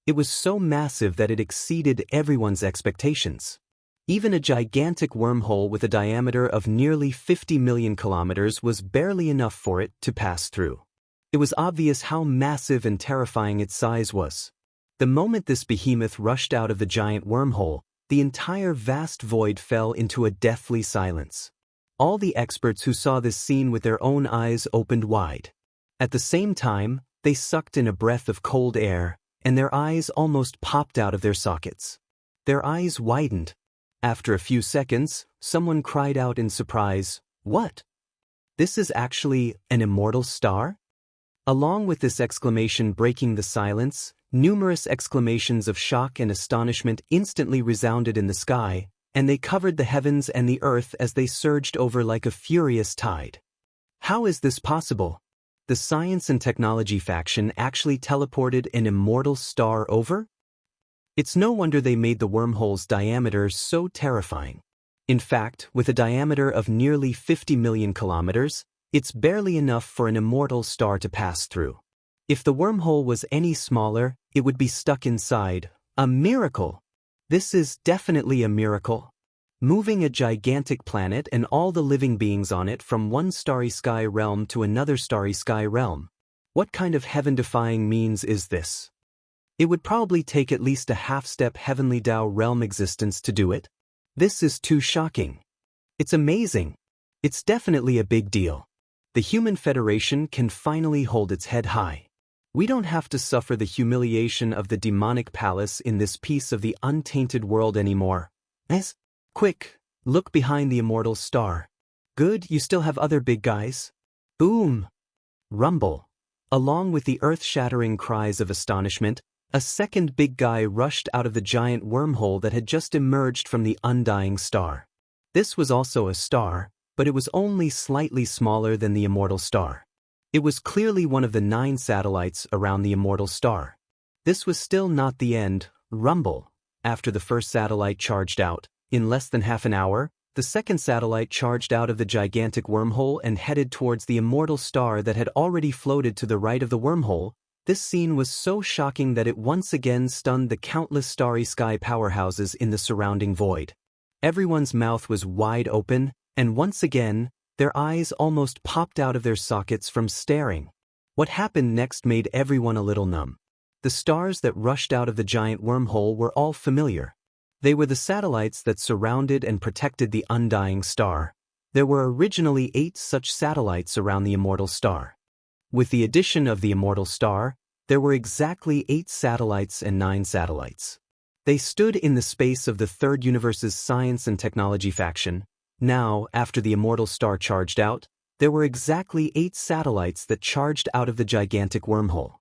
It was so massive that it exceeded everyone's expectations. Even a gigantic wormhole with a diameter of nearly 50 million kilometers was barely enough for it to pass through. It was obvious how massive and terrifying its size was. The moment this behemoth rushed out of the giant wormhole, the entire vast void fell into a deathly silence. All the experts who saw this scene with their own eyes opened wide. At the same time, they sucked in a breath of cold air, and their eyes almost popped out of their sockets. Their eyes widened. After a few seconds, someone cried out in surprise, "What? This is actually an immortal star?" Along with this exclamation breaking the silence, numerous exclamations of shock and astonishment instantly resounded in the sky, and they covered the heavens and the earth as they surged over like a furious tide. How is this possible? The science and technology faction actually teleported an immortal star over? It's no wonder they made the wormhole's diameter so terrifying. In fact, with a diameter of nearly 50 million kilometers, it's barely enough for an immortal star to pass through. If the wormhole was any smaller, it would be stuck inside. A miracle! This is definitely a miracle. Moving a gigantic planet and all the living beings on it from one starry sky realm to another starry sky realm. What kind of heaven-defying means is this? It would probably take at least a half-step heavenly Tao realm existence to do it. This is too shocking. It's amazing. It's definitely a big deal. The Human Federation can finally hold its head high. We don't have to suffer the humiliation of the demonic palace in this piece of the untainted world anymore. Quick, look behind the immortal star. Good, you still have other big guys. Boom! Rumble. Along with the earth-shattering cries of astonishment, a second big guy rushed out of the giant wormhole that had just emerged from the undying star. This was also a star, but it was only slightly smaller than the immortal star. It was clearly one of the 9 satellites around the immortal star. This was still not the end. Rumble. After the first satellite charged out, in less than half an hour, the second satellite charged out of the gigantic wormhole and headed towards the immortal star that had already floated to the right of the wormhole. This scene was so shocking that it once again stunned the countless starry sky powerhouses in the surrounding void. Everyone's mouth was wide open, and once again, their eyes almost popped out of their sockets from staring. What happened next made everyone a little numb. The stars that rushed out of the giant wormhole were all familiar. They were the satellites that surrounded and protected the undying star. There were originally 8 such satellites around the immortal star. With the addition of the immortal star, There were exactly 8 satellites and 9 satellites. They stood in the space of the Third Universe's science and technology faction. Now, after the immortal star charged out, there were exactly 8 satellites that charged out of the gigantic wormhole.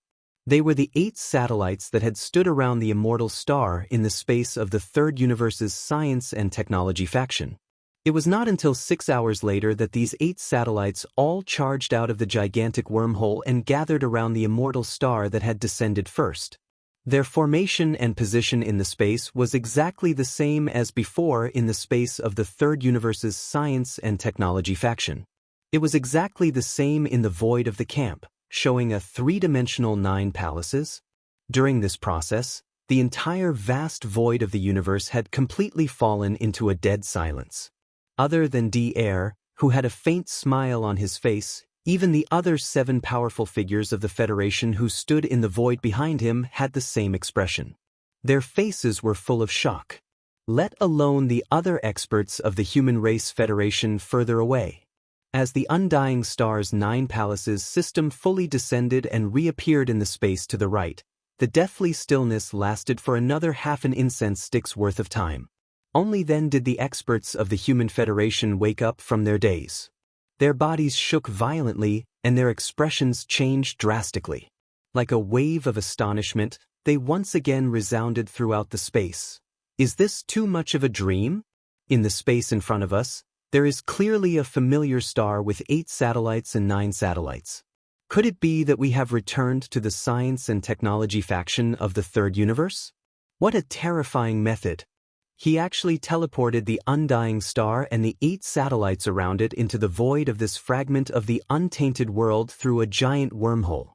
They were the 8 satellites that had stood around the immortal star in the space of the Third Universe's science and technology faction. It was not until 6 hours later that these 8 satellites all charged out of the gigantic wormhole and gathered around the immortal star that had descended first. Their formation and position in the space was exactly the same as before in the space of the Third Universe's science and technology faction. It was exactly the same in the void of the camp, showing a 3-dimensional 9 palaces. During this process, the entire vast void of the universe had completely fallen into a dead silence. Other than Devourer, who had a faint smile on his face, even the other 7 powerful figures of the Federation who stood in the void behind him had the same expression. Their faces were full of shock. Let alone the other experts of the Human Race Federation further away. As the undying star's 9 palaces system fully descended and reappeared in the space to the right, the deathly stillness lasted for another half an incense stick's worth of time. Only then did the experts of the Human Federation wake up from their daze. Their bodies shook violently and their expressions changed drastically. Like a wave of astonishment, they once again resounded throughout the space. Is this too much of a dream? In the space in front of us, there is clearly a familiar star with 8 satellites and 9 satellites. Could it be that we have returned to the science and technology faction of the Third Universe? What a terrifying method! He actually teleported the undying star and the 8 satellites around it into the void of this fragment of the untainted world through a giant wormhole.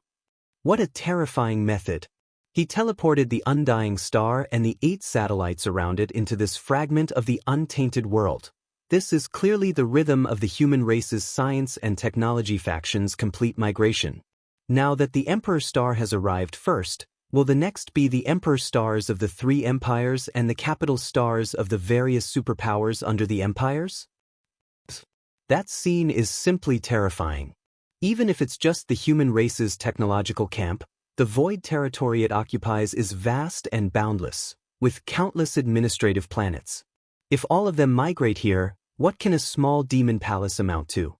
What a terrifying method! He teleported the undying star and the 8 satellites around it into this fragment of the untainted world. This is clearly the rhythm of the human race's science and technology faction's complete migration. Now that the Emperor Star has arrived first, will the next be the Emperor Stars of the 3 empires and the capital stars of the various superpowers under the empires? That scene is simply terrifying. Even if it's just the human race's technological camp, the void territory it occupies is vast and boundless, with countless administrative planets. If all of them migrate here, what can a small demon palace amount to?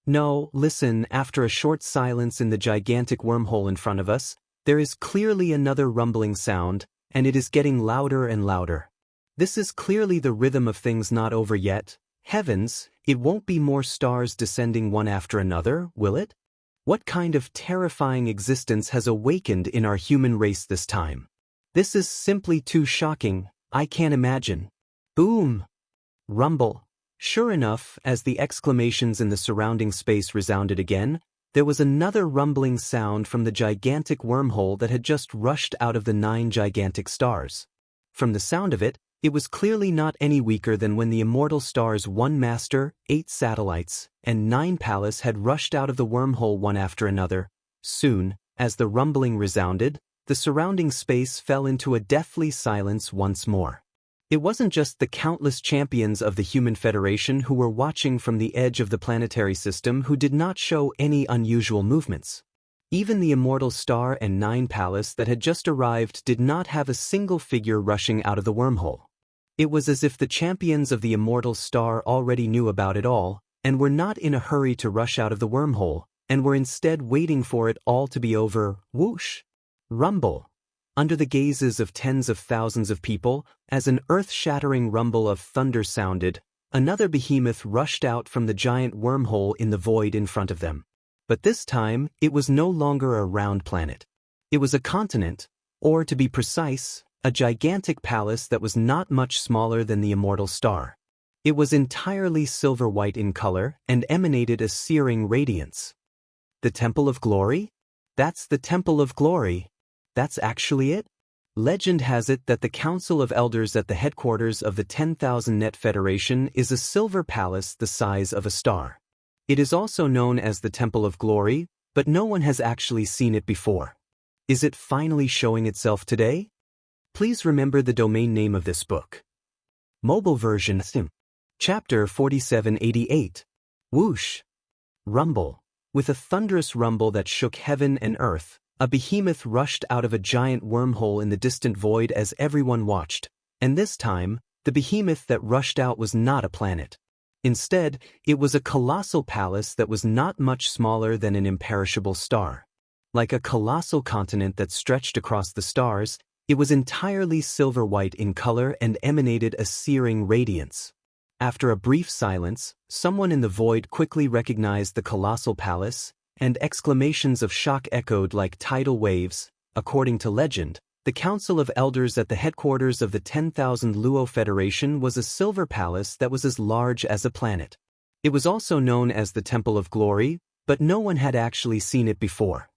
No, listen, after a short silence in the gigantic wormhole in front of us, there is clearly another rumbling sound, and it is getting louder and louder. This is clearly the rhythm of things not over yet. Heavens, it won't be more stars descending one after another, will it? What kind of terrifying existence has awakened in our human race this time? This is simply too shocking, I can't imagine. Boom! Rumble. Sure enough, as the exclamations in the surrounding space resounded again, there was another rumbling sound from the gigantic wormhole that had just rushed out of the 9 gigantic stars. From the sound of it, it was clearly not any weaker than when the immortal star's 1 master, 8 satellites, and 9 palace had rushed out of the wormhole one after another. Soon, as the rumbling resounded, the surrounding space fell into a deathly silence once more. It wasn't just the countless champions of the Human Federation who were watching from the edge of the planetary system who did not show any unusual movements. Even the immortal star and 9 palace that had just arrived did not have a single figure rushing out of the wormhole. It was as if the champions of the immortal star already knew about it all, and were not in a hurry to rush out of the wormhole, and were instead waiting for it all to be over. Whoosh! Rumble! Under the gazes of tens of thousands of people, as an earth-shattering rumble of thunder sounded, another behemoth rushed out from the giant wormhole in the void in front of them. But this time, it was no longer a round planet. It was a continent, or to be precise, a gigantic palace that was not much smaller than the immortal star. It was entirely silver-white in color and emanated a searing radiance. The Temple of Glory? That's the Temple of Glory. That's actually it? Legend has it that the Council of Elders at the headquarters of the 10,000 Net Federation is a silver palace the size of a star. It is also known as the Temple of Glory, but no one has actually seen it before. Is it finally showing itself today? Please remember the domain name of this book. Mobile version Sim. Chapter 4788. Whoosh! Rumble. With a thunderous rumble that shook heaven and earth, A behemoth rushed out of a giant wormhole in the distant void as everyone watched, and this time, the behemoth that rushed out was not a planet. Instead, it was a colossal palace that was not much smaller than an imperishable star. Like a colossal continent that stretched across the stars, it was entirely silver-white in color and emanated a searing radiance. After a brief silence, someone in the void quickly recognized the colossal palace, and exclamations of shock echoed like tidal waves. According to legend, the Council of Elders at the headquarters of the 10,000 Luo Federation was a silver palace that was as large as a planet. It was also known as the Temple of Glory, but no one had actually seen it before.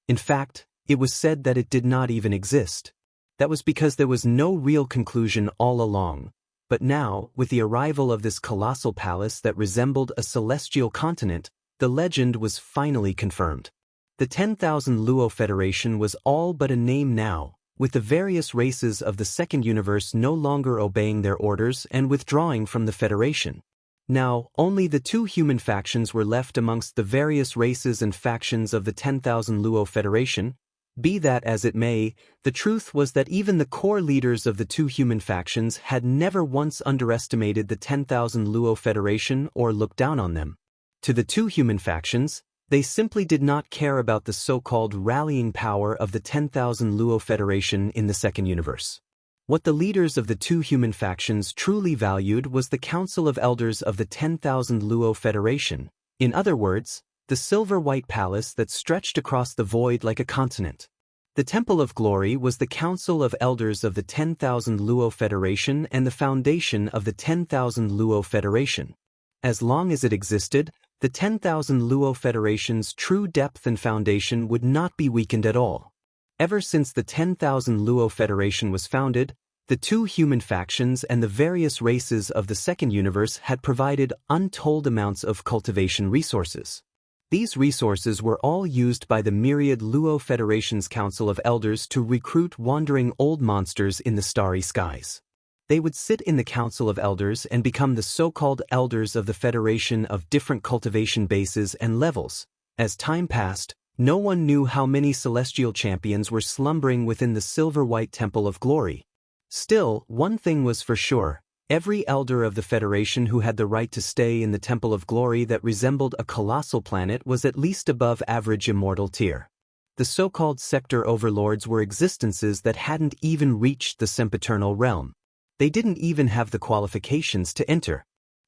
In fact, it was said that it did not even exist. That was because there was no real conclusion all along. But now, with the arrival of this colossal palace that resembled a celestial continent, the legend was finally confirmed. The 10,000 Luo Federation was all but a name now, with the various races of the Second Universe no longer obeying their orders and withdrawing from the Federation. Now, only the two human factions were left amongst the various races and factions of the 10,000 Luo Federation. Be that as it may, the truth was that even the core leaders of the two human factions had never once underestimated the 10,000 Luo Federation or looked down on them. To the two human factions, they simply did not care about the so-called rallying power of the 10,000 Luo Federation in the Second Universe. What the leaders of the two human factions truly valued was the Council of Elders of the 10,000 Luo Federation. In other words, the silver-white palace that stretched across the void like a continent. The Temple of Glory was the Council of Elders of the 10,000 Luo Federation and the foundation of the 10,000 Luo Federation. As long as it existed, the 10,000 Luo Federation's true depth and foundation would not be weakened at all. Ever since the 10,000 Luo Federation was founded, the two human factions and the various races of the Second Universe had provided untold amounts of cultivation resources. These resources were all used by the myriad Luo Federation's Council of Elders to recruit wandering old monsters in the starry skies. They would sit in the Council of Elders and become the so-called elders of the Federation of different cultivation bases and levels. As time passed, no one knew how many celestial champions were slumbering within the silver-white Temple of Glory. Still, one thing was for sure. Every elder of the Federation who had the right to stay in the Temple of Glory that resembled a colossal planet was at least above average immortal tier. The so-called sector overlords were existences that hadn't even reached the sempiternal realm. They didn't even have the qualifications to enter.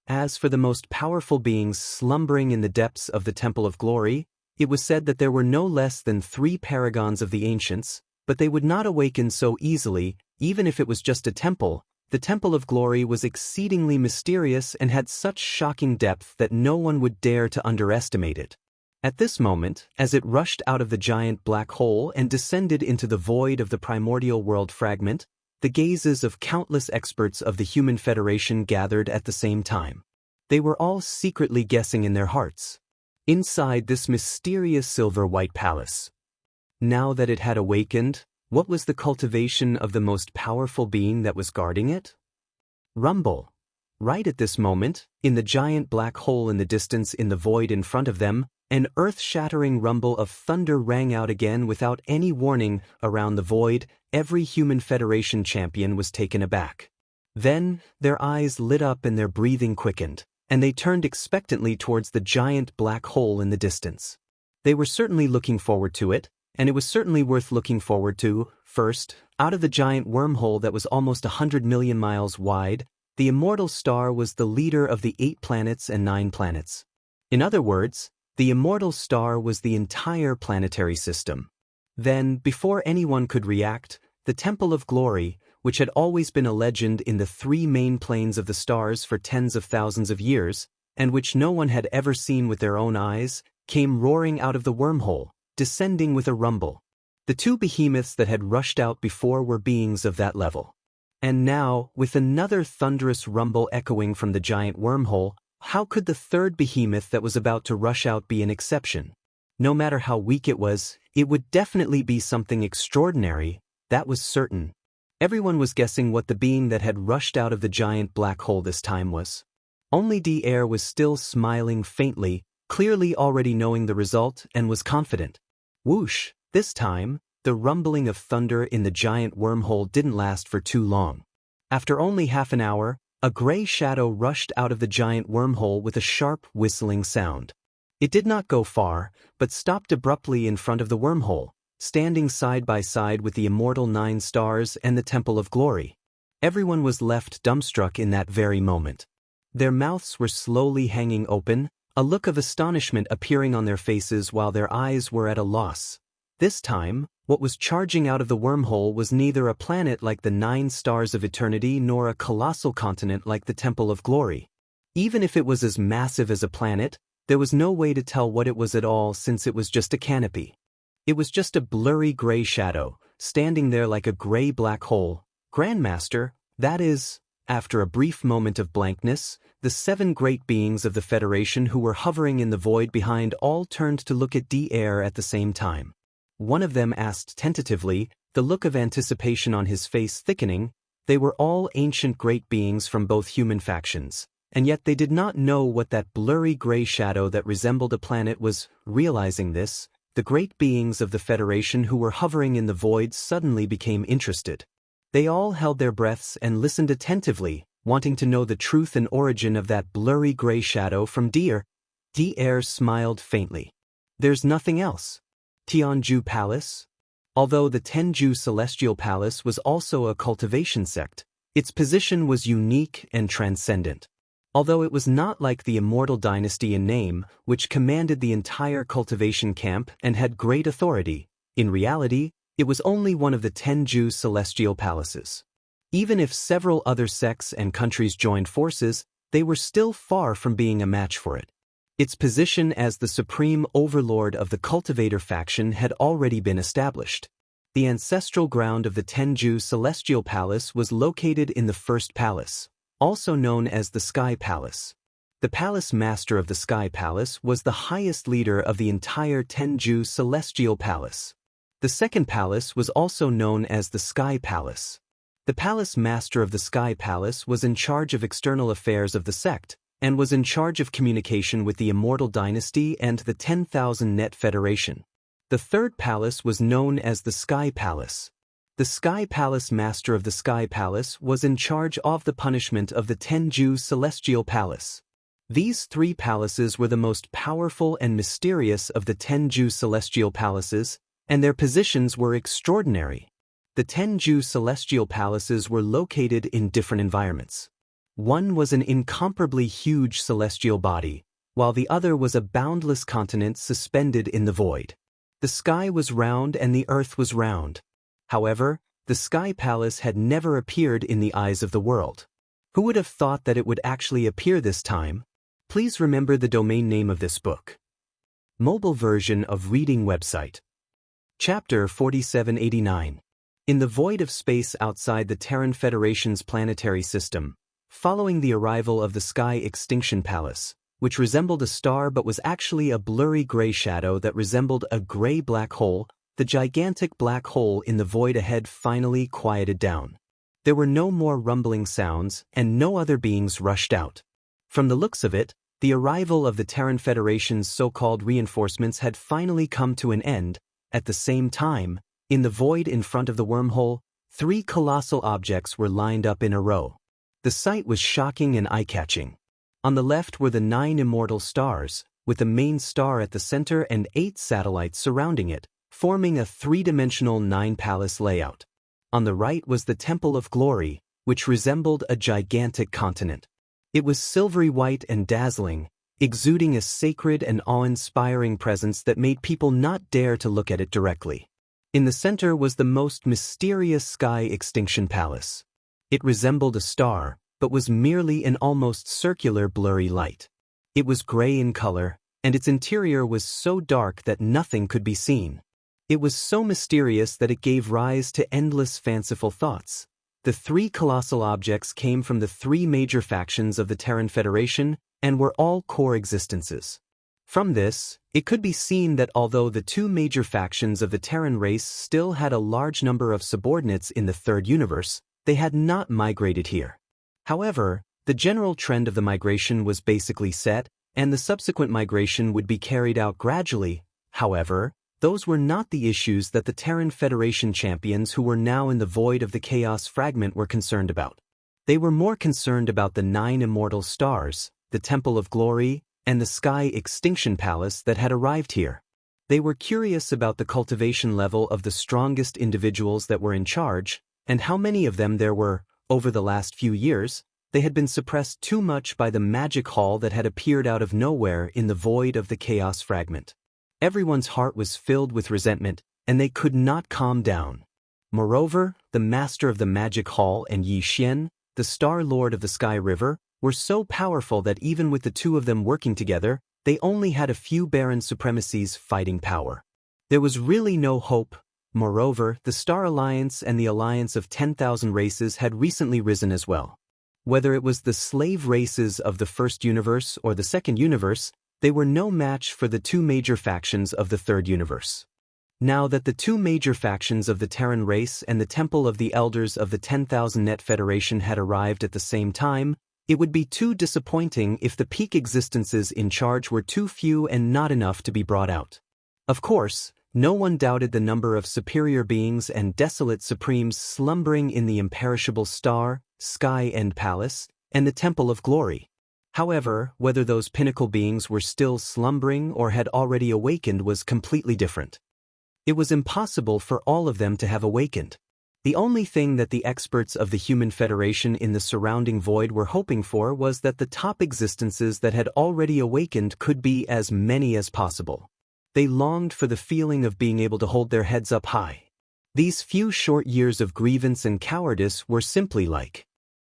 As for the most powerful beings slumbering in the depths of the Temple of Glory, it was said that there were no less than 3 paragons of the ancients, but they would not awaken so easily, even if it was just a temple. The Temple of Glory was exceedingly mysterious and had such shocking depth that no one would dare to underestimate it. At this moment, as it rushed out of the giant black hole and descended into the void of the primordial world fragment, the gazes of countless experts of the Human Federation gathered at the same time. They were all secretly guessing in their hearts. Inside this mysterious silver-white palace. Now that it had awakened, what was the cultivation of the most powerful being that was guarding it? Rumble. Right at this moment, in the giant black hole in the distance in the void in front of them, an earth-shattering rumble of thunder rang out again without any warning. Around the void, every Human Federation champion was taken aback. Then, their eyes lit up and their breathing quickened, and they turned expectantly towards the giant black hole in the distance. They were certainly looking forward to it, and it was certainly worth looking forward to. First, out of the giant wormhole that was almost 100 million miles wide, the immortal star was the leader of the 8 planets and 9 planets. In other words, the immortal star was the entire planetary system. Then, before anyone could react, the Temple of Glory, which had always been a legend in the 3 main planes of the stars for tens of thousands of years, and which no one had ever seen with their own eyes, came roaring out of the wormhole, descending with a rumble. The 2 behemoths that had rushed out before were beings of that level. And now, with another thunderous rumble echoing from the giant wormhole, how could the 3rd behemoth that was about to rush out be an exception? No matter how weak it would definitely be something extraordinary, that was certain. Everyone was guessing what the being that had rushed out of the giant black hole this time was. Only DR was still smiling faintly, clearly already knowing the result, and was confident. Whoosh! This time, the rumbling of thunder in the giant wormhole didn't last for too long. After only half an hour, a gray shadow rushed out of the giant wormhole with a sharp whistling sound. It did not go far, but stopped abruptly in front of the wormhole, standing side by side with the immortal 9 stars and the Temple of Glory. Everyone was left dumbstruck in that very moment. Their mouths were slowly hanging open, a look of astonishment appearing on their faces while their eyes were at a loss. This time, what was charging out of the wormhole was neither a planet like the 9 stars of eternity nor a colossal continent like the Temple of Glory. Even if it was as massive as a planet, there was no way to tell what it was at all since it was just a canopy. It was just a blurry gray shadow, standing there like a gray black hole. Grandmaster, that is, after a brief moment of blankness, the 7 great beings of the Federation who were hovering in the void behind all turned to look at Devourer at the same time. One of them asked tentatively, the look of anticipation on his face thickening. They were all ancient great beings from both human factions, and yet they did not know what that blurry gray shadow that resembled a planet was. Realizing this, the great beings of the Federation who were hovering in the void suddenly became interested. They all held their breaths and listened attentively, wanting to know the truth and origin of that blurry gray shadow from Devourer. Devourer smiled faintly. There's nothing else. Tianju Palace? Although the Tenju Celestial Palace was also a cultivation sect, its position was unique and transcendent. Although it was not like the Immortal Dynasty in name, which commanded the entire cultivation camp and had great authority, in reality, it was only one of the Tenju Celestial Palaces. Even if several other sects and countries joined forces, they were still far from being a match for it. Its position as the supreme overlord of the cultivator faction had already been established. The ancestral ground of the Tenju Celestial Palace was located in the First Palace, also known as the Sky Palace. The Palace Master of the Sky Palace was the highest leader of the entire Tenju Celestial Palace. The Second Palace was also known as the Sky Palace. The Palace Master of the Sky Palace was in charge of external affairs of the sect, and was in charge of communication with the Immortal Dynasty and the 10,000 Net Federation. The Third Palace was known as the Sky Palace. The Sky Palace Master of the Sky Palace was in charge of the punishment of the Tenju Celestial Palace. These 3 palaces were the most powerful and mysterious of the Tenju Celestial Palaces, and their positions were extraordinary. The Tenju Celestial Palaces were located in different environments. One was an incomparably huge celestial body, while the other was a boundless continent suspended in the void. The sky was round and the earth was round. However, the Sky Palace had never appeared in the eyes of the world. Who would have thought that it would actually appear this time? Please remember the domain name of this book. Mobile version of reading website. Chapter 4789. In the void of space outside the Terran Federation's planetary system, following the arrival of the Sky Extinction Palace, which resembled a star but was actually a blurry gray shadow that resembled a gray black hole, the gigantic black hole in the void ahead finally quieted down. There were no more rumbling sounds, and no other beings rushed out. From the looks of it, the arrival of the Terran Federation's so-called reinforcements had finally come to an end. At the same time, in the void in front of the wormhole, 3 colossal objects were lined up in a row. The sight was shocking and eye-catching. On the left were the 9 immortal stars, with the main star at the center and 8 satellites surrounding it, forming a 3-dimensional 9-palace layout. On the right was the Temple of Glory, which resembled a gigantic continent. It was silvery white and dazzling, exuding a sacred and awe-inspiring presence that made people not dare to look at it directly. In the center was the most mysterious Sky Extinction Palace. It resembled a star, but was merely an almost circular blurry light. It was gray in color, and its interior was so dark that nothing could be seen. It was so mysterious that it gave rise to endless fanciful thoughts. The 3 colossal objects came from the 3 major factions of the Terran Federation and were all core existences. From this, it could be seen that although the 2 major factions of the Terran race still had a large number of subordinates in the Third Universe, they had not migrated here. However, the general trend of the migration was basically set, and the subsequent migration would be carried out gradually. However, those were not the issues that the Terran Federation champions who were now in the void of the Chaos Fragment were concerned about. They were more concerned about the 9 immortal stars, the Temple of Glory, and the Sky Extinction Palace that had arrived here. They were curious about the cultivation level of the strongest individuals that were in charge, and how many of them there were. Over the last few years, they had been suppressed too much by the magic hall that had appeared out of nowhere in the void of the Chaos Fragment. Everyone's heart was filled with resentment, and they could not calm down. Moreover, the master of the magic hall and Yi Xian, the Star Lord of the Sky River, were so powerful that even with the two of them working together, they only had a few barren supremacies fighting power. There was really no hope. Moreover, the Star Alliance and the Alliance of 10,000 races had recently risen as well. Whether it was the slave races of the first universe or the second universe, they were no match for the two major factions of the third universe. Now that the two major factions of the Terran race and the Temple of the Elders of the 10,000 Net Federation had arrived at the same time, it would be too disappointing if the peak existences in charge were too few and not enough to be brought out. Of course, no one doubted the number of superior beings and desolate supremes slumbering in the imperishable star, sky and palace, and the Temple of Glory. However, whether those pinnacle beings were still slumbering or had already awakened was completely different. It was impossible for all of them to have awakened. The only thing that the experts of the Human Federation in the surrounding void were hoping for was that the top existences that had already awakened could be as many as possible. They longed for the feeling of being able to hold their heads up high. These few short years of grievance and cowardice were simply like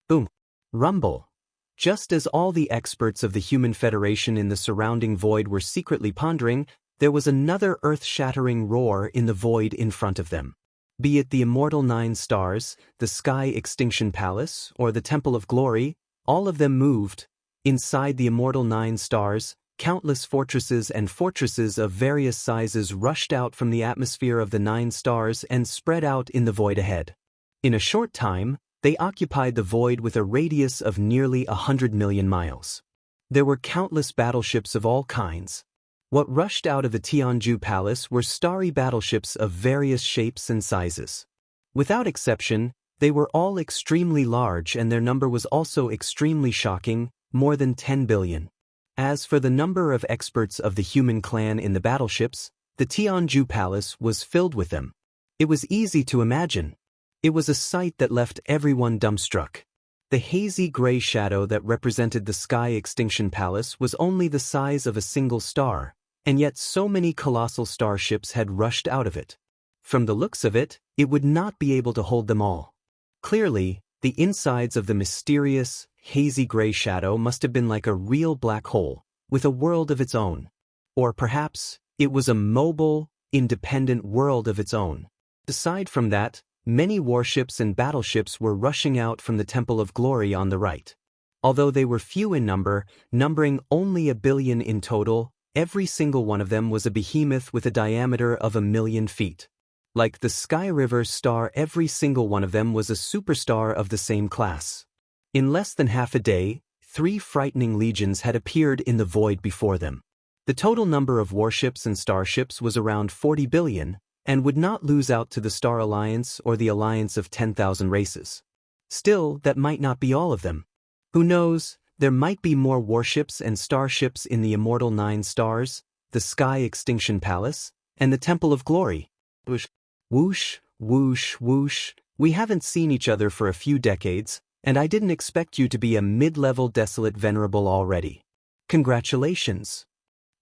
boom, rumble. Just as all the experts of the Human Federation in the surrounding void were secretly pondering, there was another earth-shattering roar in the void in front of them. Be it the immortal 9 stars, the Sky Extinction Palace, or the Temple of Glory, all of them moved. Inside the immortal 9 stars, countless fortresses and fortresses of various sizes rushed out from the atmosphere of the 9 stars and spread out in the void ahead. In a short time, they occupied the void with a radius of nearly 100 million miles. There were countless battleships of all kinds. What rushed out of the Tianju Palace were starry battleships of various shapes and sizes. Without exception, they were all extremely large, and their number was also extremely shocking, more than 10 billion. As for the number of experts of the human clan in the battleships, the Tianju Palace was filled with them. It was easy to imagine. It was a sight that left everyone dumbstruck. The hazy gray shadow that represented the Sky Extinction Palace was only the size of a single star, and yet so many colossal starships had rushed out of it. From the looks of it, it would not be able to hold them all. Clearly, the insides of the mysterious, hazy gray shadow must have been like a real black hole, with a world of its own. Or perhaps, it was a mobile, independent world of its own. Aside from that, many warships and battleships were rushing out from the Temple of Glory on the right. Although they were few in number, numbering only 1 billion in total, every single one of them was a behemoth with a diameter of 1 million feet. Like the Sky River star, every single one of them was a superstar of the same class. In less than half a day, 3 frightening legions had appeared in the void before them. The total number of warships and starships was around 40 billion, and would not lose out to the Star Alliance or the Alliance of 10,000 races. Still, that might not be all of them. Who knows, there might be more warships and starships in the immortal 9 stars, the Sky Extinction Palace, and the Temple of Glory. Whoosh, whoosh, whoosh, whoosh. We haven't seen each other for a few decades, and I didn't expect you to be a mid-level desolate venerable already. Congratulations.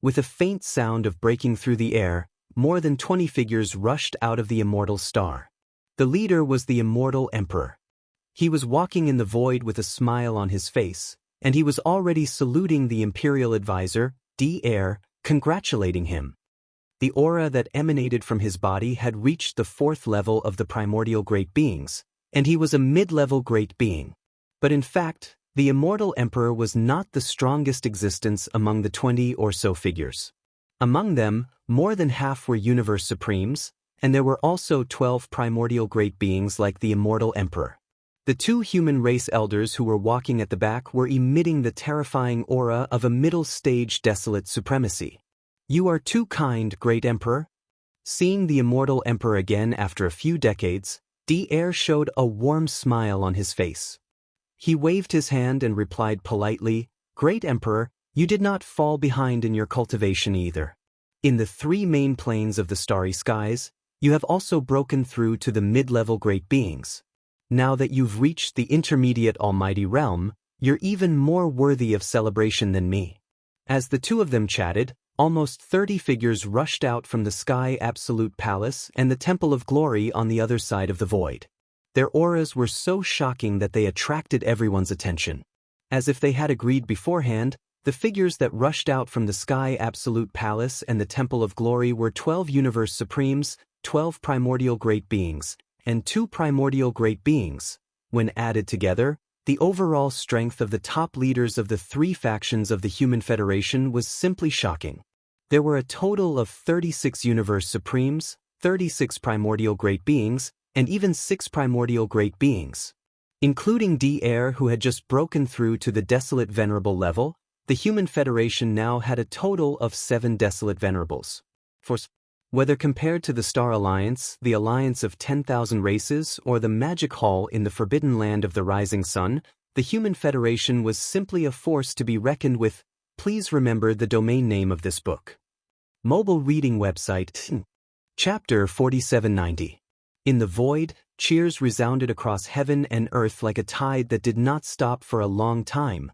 With a faint sound of breaking through the air, more than 20 figures rushed out of the immortal star. The leader was the immortal emperor. He was walking in the void with a smile on his face, and he was already saluting the imperial advisor, D-Air, congratulating him. The aura that emanated from his body had reached the 4th level of the primordial great beings, and he was a mid-level great being. But in fact, the immortal emperor was not the strongest existence among the 20 or so figures. Among them, more than half were universe supremes, and there were also 12 primordial great beings like the immortal emperor. The 2 human race elders who were walking at the back were emitting the terrifying aura of a middle-stage desolate supremacy. You are too kind, great emperor. Seeing the immortal emperor again after a few decades, Devourer showed a warm smile on his face. He waved his hand and replied politely, "Great Emperor, you did not fall behind in your cultivation either. In the 3 main planes of the starry skies, you have also broken through to the mid-level great beings. Now that you've reached the intermediate almighty realm, you're even more worthy of celebration than me." As the two of them chatted, almost 30 figures rushed out from the Sky Absolute Palace and the Temple of Glory on the other side of the void. Their auras were so shocking that they attracted everyone's attention. As if they had agreed beforehand, the figures that rushed out from the Sky Absolute Palace and the Temple of Glory were 12 Universe Supremes, 12 Primordial Great Beings, and 2 Primordial Great Beings. When added together, the overall strength of the top leaders of the 3 factions of the Human Federation was simply shocking. There were a total of 36 Universe Supremes, 36 Primordial Great Beings, and even 6 Primordial Great Beings. Including Devourer, who had just broken through to the Desolate Venerable level, the Human Federation now had a total of 7 Desolate Venerables. Whether compared to the Star Alliance, the Alliance of 10,000 Races, or the Magic Hall in the Forbidden Land of the Rising Sun, the Human Federation was simply a force to be reckoned with. Please remember the domain name of this book. Mobile reading website. Chapter 4790. In the void, cheers resounded across heaven and earth like a tide that did not stop for a long time.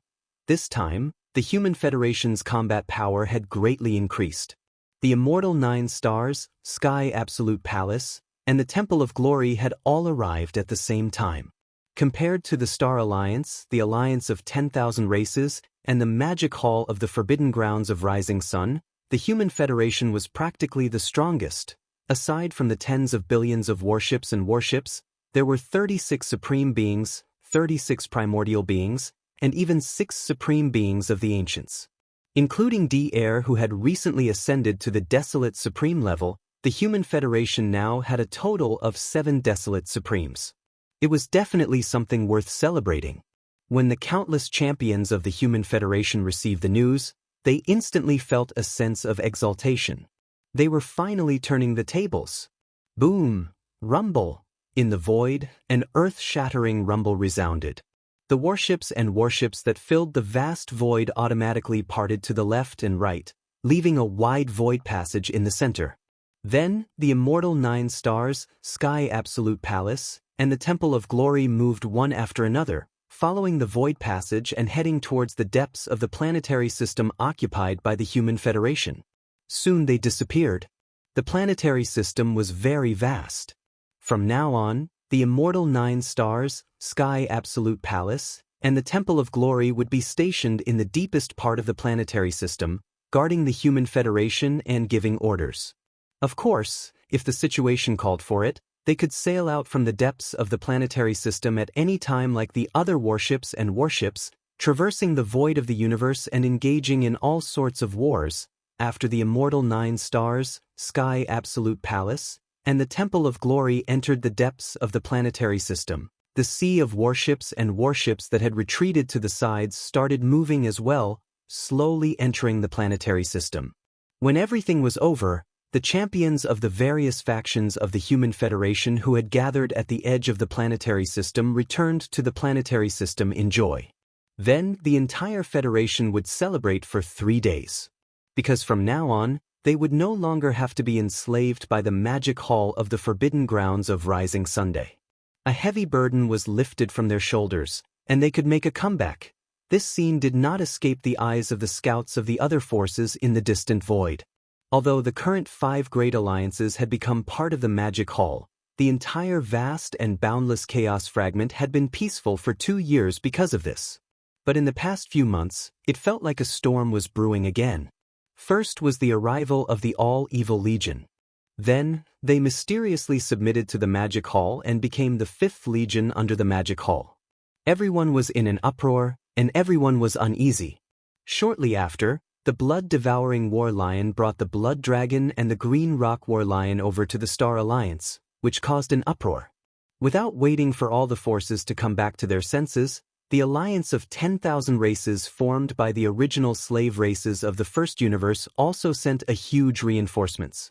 This time, the Human Federation's combat power had greatly increased. The immortal 9 stars, Sky Absolute Palace, and the Temple of Glory had all arrived at the same time. Compared to the Star Alliance, the Alliance of 10,000 Races, and the Magic Hall of the Forbidden Grounds of Rising Sun, the Human Federation was practically the strongest. Aside from the tens of billions of warships and warships, there were 36 Supreme Beings, 36 Primordial Beings, and even 6 Supreme Beings of the Ancients. Including Devourer, who had recently ascended to the Desolate Supreme level, the Human Federation now had a total of 7 Desolate Supremes. It was definitely something worth celebrating. When the countless champions of the Human Federation received the news, they instantly felt a sense of exaltation. They were finally turning the tables. Boom! Rumble! In the void, an earth-shattering rumble resounded. The warships and warships that filled the vast void automatically parted to the left and right, leaving a wide void passage in the center. Then, the immortal 9 stars, Sky Absolute Palace, and the Temple of Glory moved one after another, following the void passage and heading towards the depths of the planetary system occupied by the Human Federation. Soon they disappeared. The planetary system was very vast. From now on, the immortal 9 stars, Sky Absolute Palace, and the Temple of Glory would be stationed in the deepest part of the planetary system, guarding the Human Federation and giving orders. Of course, if the situation called for it, they could sail out from the depths of the planetary system at any time like the other warships and warships, traversing the void of the universe and engaging in all sorts of wars. After the immortal 9 stars, Sky Absolute Palace, and the Temple of Glory entered the depths of the planetary system, the sea of warships and warships that had retreated to the sides started moving as well, slowly entering the planetary system. When everything was over, the champions of the various factions of the Human Federation who had gathered at the edge of the planetary system returned to the planetary system in joy. Then the entire Federation would celebrate for 3 days. Because from now on, they would no longer have to be enslaved by the Magic Hall of the Forbidden Grounds of Rising Sunday. A heavy burden was lifted from their shoulders, and they could make a comeback. This scene did not escape the eyes of the scouts of the other forces in the distant void. Although the current 5 great alliances had become part of the Magic Hall, the entire vast and boundless chaos fragment had been peaceful for 2 years because of this. But in the past few months, it felt like a storm was brewing again. First was the arrival of the All-Evil Legion. Then, they mysteriously submitted to the Magic Hall and became the 5th Legion under the Magic Hall. Everyone was in an uproar, and everyone was uneasy. Shortly after, the blood-devouring War Lion brought the Blood Dragon and the Green Rock War Lion over to the Star Alliance, which caused an uproar. Without waiting for all the forces to come back to their senses, the alliance of 10,000 races formed by the original slave races of the first universe also sent a huge reinforcements.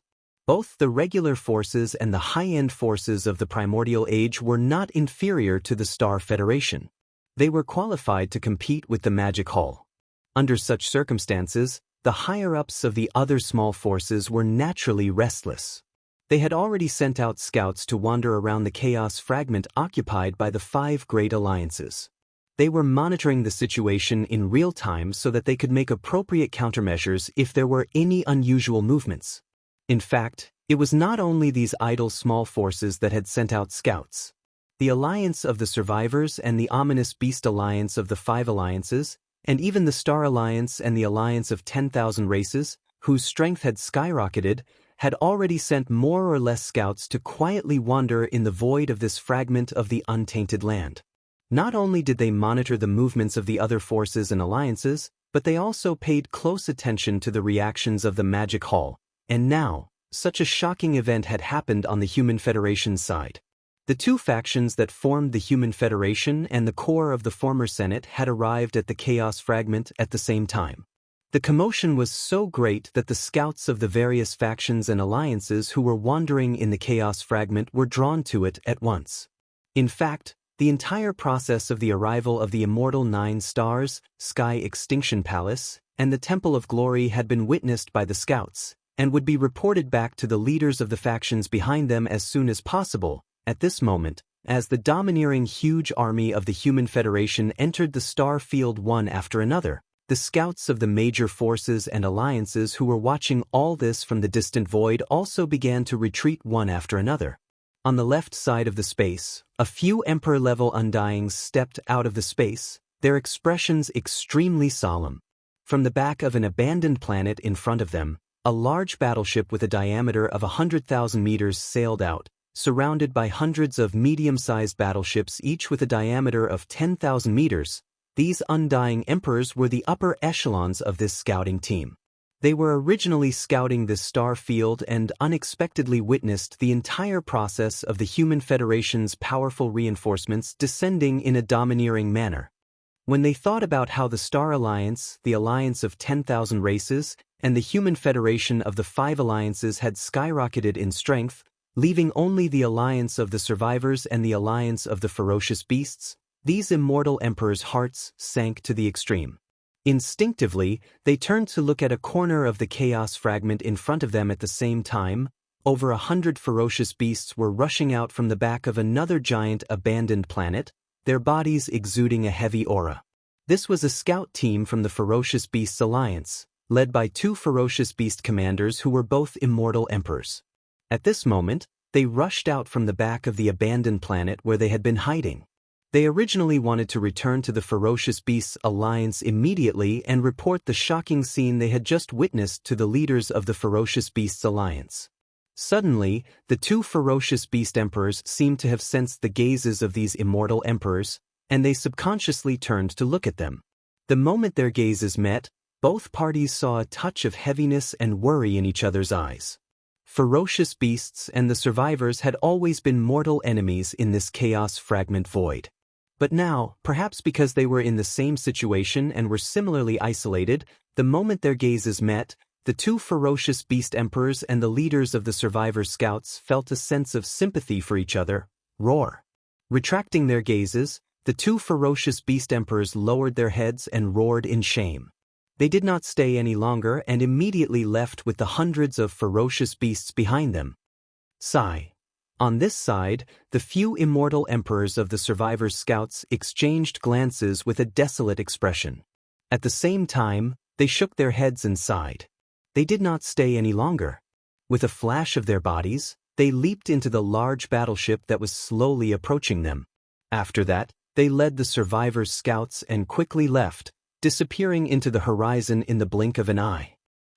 Both the regular forces and the high-end forces of the Primordial Age were not inferior to the Star Federation. They were qualified to compete with the Magic Hall. Under such circumstances, the higher-ups of the other small forces were naturally restless. They had already sent out scouts to wander around the chaos fragment occupied by the 5 great alliances. They were monitoring the situation in real time so that they could make appropriate countermeasures if there were any unusual movements. In fact, it was not only these idle small forces that had sent out scouts. The Alliance of the Survivors and the ominous Beast Alliance of the 5 Alliances, and even the Star Alliance and the Alliance of 10,000 Races, whose strength had skyrocketed, had already sent more or less scouts to quietly wander in the void of this fragment of the untainted land. Not only did they monitor the movements of the other forces and alliances, but they also paid close attention to the reactions of the Magic Hall, and now, such a shocking event had happened on the Human Federation's side. The 2 factions that formed the Human Federation and the core of the former Senate had arrived at the Chaos Fragment at the same time. The commotion was so great that the scouts of the various factions and alliances who were wandering in the Chaos Fragment were drawn to it at once. In fact, the entire process of the arrival of the immortal 9 stars, Sky Extinction Palace, and the Temple of Glory had been witnessed by the scouts, and would be reported back to the leaders of the factions behind them as soon as possible. At this moment, as the domineering huge army of the Human Federation entered the star field one after another, the scouts of the major forces and alliances who were watching all this from the distant void also began to retreat one after another. On the left side of the space, a few Emperor-level Undyings stepped out of the space, their expressions extremely solemn. From the back of an abandoned planet in front of them, a large battleship with a diameter of 100,000 meters sailed out, surrounded by hundreds of medium-sized battleships each with a diameter of 10,000 meters. These Undying Emperors were the upper echelons of this scouting team. They were originally scouting this star field and unexpectedly witnessed the entire process of the Human Federation's powerful reinforcements descending in a domineering manner. When they thought about how the Star Alliance, the Alliance of 10,000 Races, and the Human Federation of the 5 Alliances had skyrocketed in strength, leaving only the Alliance of the Survivors and the Alliance of the Ferocious Beasts, these immortal emperors' hearts sank to the extreme. Instinctively, they turned to look at a corner of the chaos fragment in front of them at the same time. Over 100 ferocious beasts were rushing out from the back of another giant abandoned planet, their bodies exuding a heavy aura. This was a scout team from the Ferocious Beasts Alliance, led by 2 ferocious beast commanders who were both immortal emperors. At this moment, they rushed out from the back of the abandoned planet where they had been hiding. They originally wanted to return to the Ferocious Beasts Alliance immediately and report the shocking scene they had just witnessed to the leaders of the Ferocious Beasts Alliance. Suddenly, the 2 Ferocious Beast Emperors seemed to have sensed the gazes of these immortal emperors, and they subconsciously turned to look at them. The moment their gazes met, both parties saw a touch of heaviness and worry in each other's eyes. Ferocious beasts and the survivors had always been mortal enemies in this chaos fragment void. But now, perhaps because they were in the same situation and were similarly isolated, the moment their gazes met, the 2 ferocious beast emperors and the leaders of the survivor scouts felt a sense of sympathy for each other. Roar. Retracting their gazes, the 2 ferocious beast emperors lowered their heads and roared in shame. They did not stay any longer and immediately left with the hundreds of ferocious beasts behind them. Sigh. On this side, the few immortal emperors of the survivors' scouts exchanged glances with a desolate expression. At the same time, they shook their heads and sighed. They did not stay any longer. With a flash of their bodies, they leaped into the large battleship that was slowly approaching them. After that, they led the survivors' scouts and quickly left, disappearing into the horizon in the blink of an eye.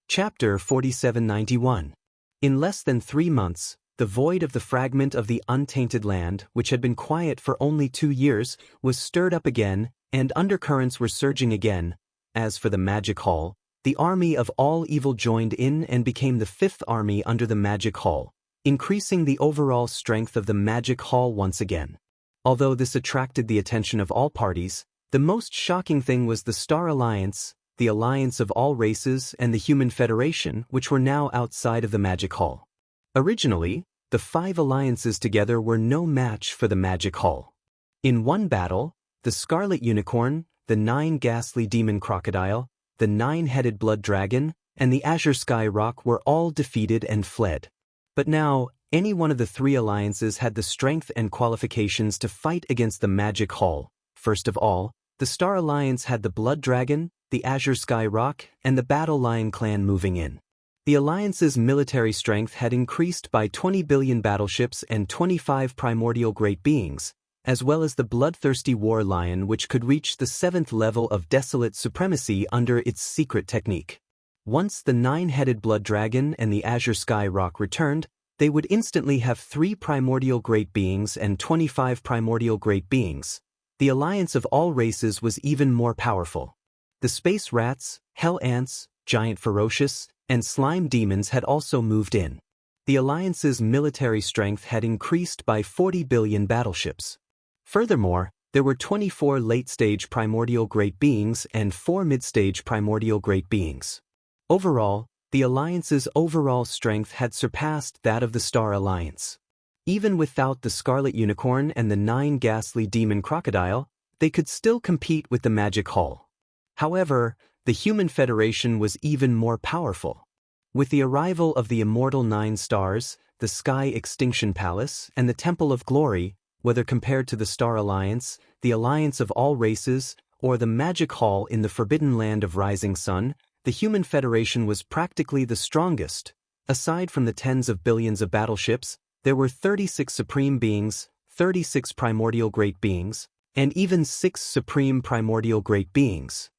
Chapter 4791. In less than 3 months, the void of the fragment of the untainted land, which had been quiet for only 2 years, was stirred up again, and undercurrents were surging again. As for the Magic Hall, the army of all evil joined in and became the 5th army under the Magic Hall, increasing the overall strength of the Magic Hall once again. Although this attracted the attention of all parties, the most shocking thing was the Star Alliance, the Alliance of all races, and the Human Federation, which were now outside of the Magic Hall. Originally, the 5 alliances together were no match for the Magic Hall. In one battle, the Scarlet Unicorn, the 9 Ghastly Demon Crocodile, the 9-Headed Blood Dragon, and the Azure Sky Rock were all defeated and fled. But now, any one of the 3 alliances had the strength and qualifications to fight against the Magic Hall. First of all, the Star Alliance had the Blood Dragon, the Azure Sky Rock, and the Battle Lion clan moving in. The alliance's military strength had increased by 20 billion battleships and 25 primordial great beings, as well as the bloodthirsty War Lion, which could reach the 7th level of desolate supremacy under its secret technique. Once the 9-Headed Blood Dragon and the Azure Sky Rock returned, they would instantly have 3 primordial great beings and 25 primordial great beings. The alliance of all races was even more powerful. The space rats, hell ants, giant ferocious, and slime demons had also moved in. The alliance's military strength had increased by 40 billion battleships. Furthermore, there were 24 late-stage primordial great beings and 4 mid-stage primordial great beings. Overall, the alliance's overall strength had surpassed that of the Star Alliance. Even without the Scarlet Unicorn and the 9 Ghastly Demon Crocodile, they could still compete with the Magic Hall. However, the Human Federation was even more powerful. With the arrival of the immortal 9 stars, the Sky Extinction Palace, and the Temple of Glory, whether compared to the Star Alliance, the Alliance of All Races, or the Magic Hall in the Forbidden Land of Rising Sun, the Human Federation was practically the strongest. Aside from the tens of billions of battleships, there were 36 supreme beings, 36 primordial great beings, and even 6 supreme primordial great beings.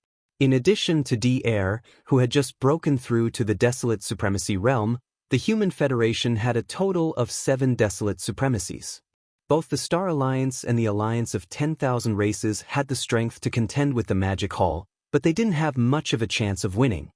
In addition to Devourer, who had just broken through to the Desolate Supremacy realm, the Human Federation had a total of 7 Desolate Supremacies. Both the Star Alliance and the Alliance of 10,000 Races had the strength to contend with the Magic Hall, but they didn't have much of a chance of winning.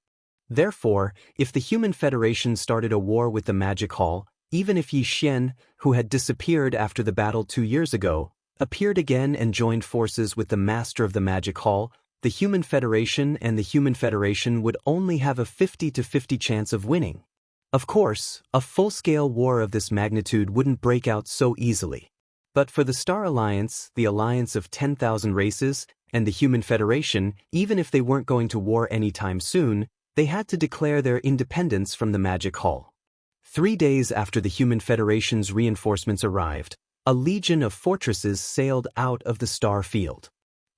Therefore, if the Human Federation started a war with the Magic Hall, even if Xianxia, who had disappeared after the battle 2 years ago, appeared again and joined forces with the Master of the Magic Hall, the Human Federation and the Human Federation would only have a 50-50 chance of winning. Of course, a full-scale war of this magnitude wouldn't break out so easily. But for the Star Alliance, the Alliance of 10,000 Races, and the Human Federation, even if they weren't going to war anytime soon, they had to declare their independence from the Magic Hall. 3 days after the Human Federation's reinforcements arrived, a legion of fortresses sailed out of the star field.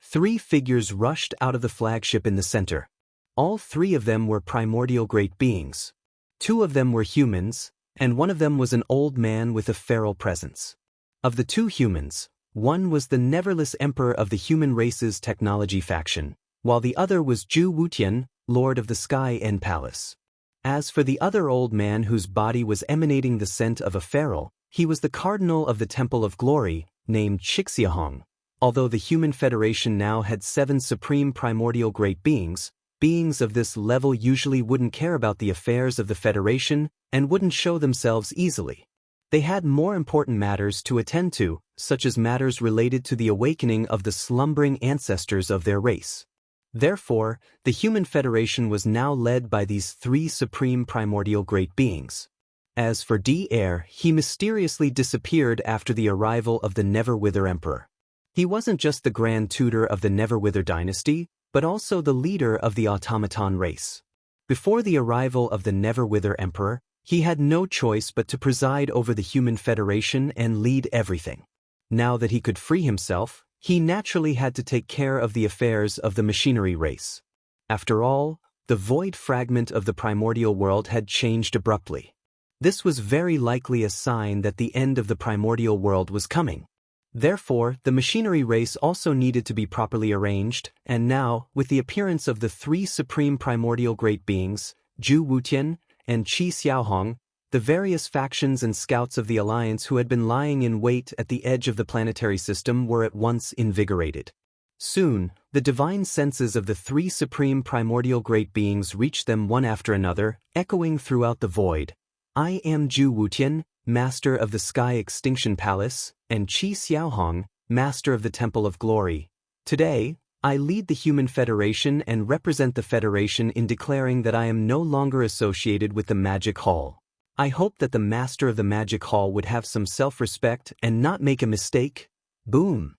3 figures rushed out of the flagship in the center. All 3 of them were primordial great beings. 2 of them were humans, and 1 of them was an old man with a feral presence. Of the 2 humans, one was the neverless emperor of the human race's technology faction, while the other was Wuxia, lord of the Sky End Palace. As for the other old man whose body was emanating the scent of a feral, he was the cardinal of the Temple of Glory, named Xianxia. Although the Human Federation now had 7 supreme primordial great beings, beings of this level usually wouldn't care about the affairs of the Federation and wouldn't show themselves easily. They had more important matters to attend to, such as matters related to the awakening of the slumbering ancestors of their race. Therefore, the Human Federation was now led by these 3 supreme primordial great beings. As for Devourer, he mysteriously disappeared after the arrival of the Neverwither Emperor. He wasn't just the Grand Tutor of the Neverwither dynasty, but also the leader of the automaton race. Before the arrival of the Neverwither Emperor, he had no choice but to preside over the Human Federation and lead everything. Now that he could free himself, he naturally had to take care of the affairs of the machinery race. After all, the void fragment of the primordial world had changed abruptly. This was very likely a sign that the end of the primordial world was coming. Therefore, the machinery race also needed to be properly arranged, and now, with the appearance of the 3 supreme primordial great beings, Wuxia and Xianxia, the various factions and scouts of the Alliance who had been lying in wait at the edge of the planetary system were at once invigorated. Soon, the divine senses of the 3 supreme primordial great beings reached them one after another, echoing throughout the void. I am Wuxia, Master of the Sky Extinction Palace, and Xianxia, Master of the Temple of Glory. Today, I lead the Human Federation and represent the Federation in declaring that I am no longer associated with the Magic Hall. I hoped that the master of the magic hall would have some self-respect and not make a mistake. Boom.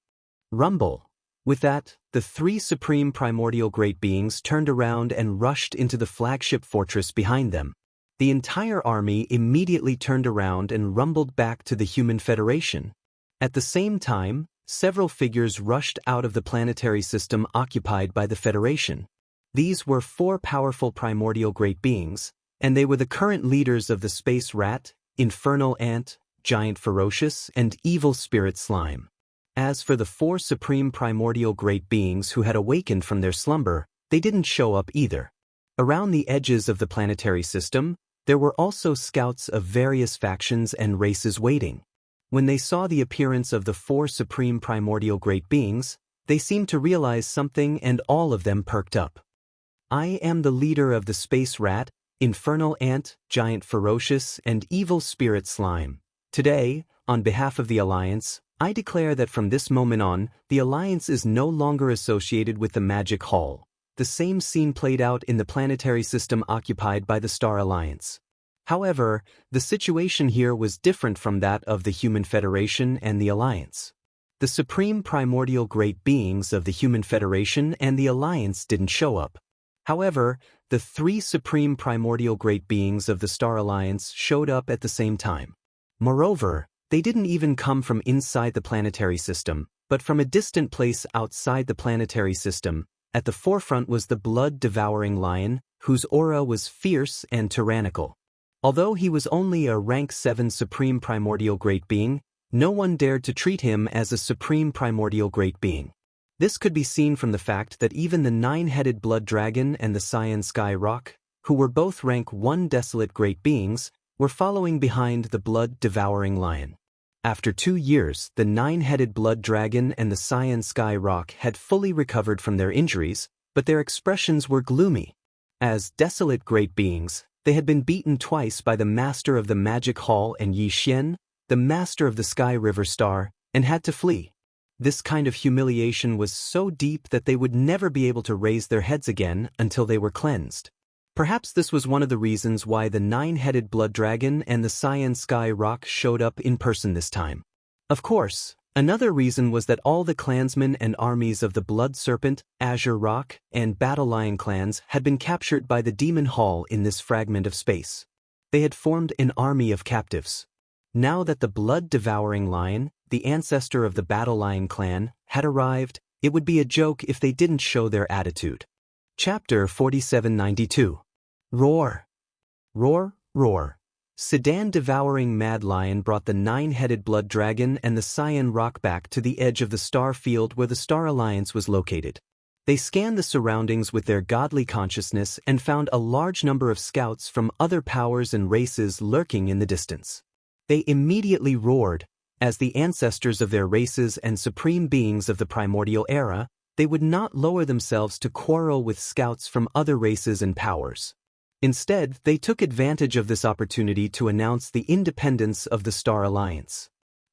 Rumble. With that, the 3 supreme primordial great beings turned around and rushed into the flagship fortress behind them. The entire army immediately turned around and rumbled back to the Human Federation. At the same time, several figures rushed out of the planetary system occupied by the Federation. These were 4 powerful primordial great beings, and they were the current leaders of the Space Rat, Infernal Ant, Giant Ferocious, and Evil Spirit Slime. As for the 4 supreme primordial great beings who had awakened from their slumber, they didn't show up either. Around the edges of the planetary system, there were also scouts of various factions and races waiting. When they saw the appearance of the 4 supreme primordial great beings, they seemed to realize something and all of them perked up. I am the leader of the Space Rat, Infernal Ant, Giant Ferocious, and Evil Spirit Slime. Today, on behalf of the Alliance, I declare that from this moment on, the Alliance is no longer associated with the Magic Hall. The same scene played out in the planetary system occupied by the Star Alliance. However, the situation here was different from that of the Human Federation and the Alliance. The supreme primordial great beings of the Human Federation and the Alliance didn't show up. However, the 3 supreme primordial great beings of the Star Alliance showed up at the same time. Moreover, they didn't even come from inside the planetary system, but from a distant place outside the planetary system. At the forefront was the blood-devouring lion, whose aura was fierce and tyrannical. Although he was only a rank 7 supreme primordial great being, no one dared to treat him as a supreme primordial great being. This could be seen from the fact that even the 9-headed blood dragon and the Cyan Sky Rock, who were both rank 1 desolate great beings, were following behind the blood-devouring lion. After 2 years, the 9-headed blood dragon and the Cyan Sky Rock had fully recovered from their injuries, but their expressions were gloomy. As desolate great beings, they had been beaten twice by the master of the Magic Hall and Yi Xian, the master of the Sky River Star, and had to flee. This kind of humiliation was so deep that they would never be able to raise their heads again until they were cleansed. Perhaps this was one of the reasons why the 9-headed blood dragon and the Cyan Sky Rock showed up in person this time. Of course, another reason was that all the clansmen and armies of the Blood Serpent, Azure Rock, and Battle Lion clans had been captured by the Demon Hall in this fragment of space. They had formed an army of captives. Now that the blood-devouring lion, the ancestor of the Battle Lion clan, had arrived, it would be a joke if they didn't show their attitude. Chapter 4792. Roar. Roar, roar. Sedan-devouring Mad Lion brought the 9-headed blood dragon and the Cyan Rock back to the edge of the star field where the Star Alliance was located. They scanned the surroundings with their godly consciousness and found a large number of scouts from other powers and races lurking in the distance. They immediately roared. As the ancestors of their races and supreme beings of the primordial era, they would not lower themselves to quarrel with scouts from other races and powers. Instead, they took advantage of this opportunity to announce the independence of the Star Alliance.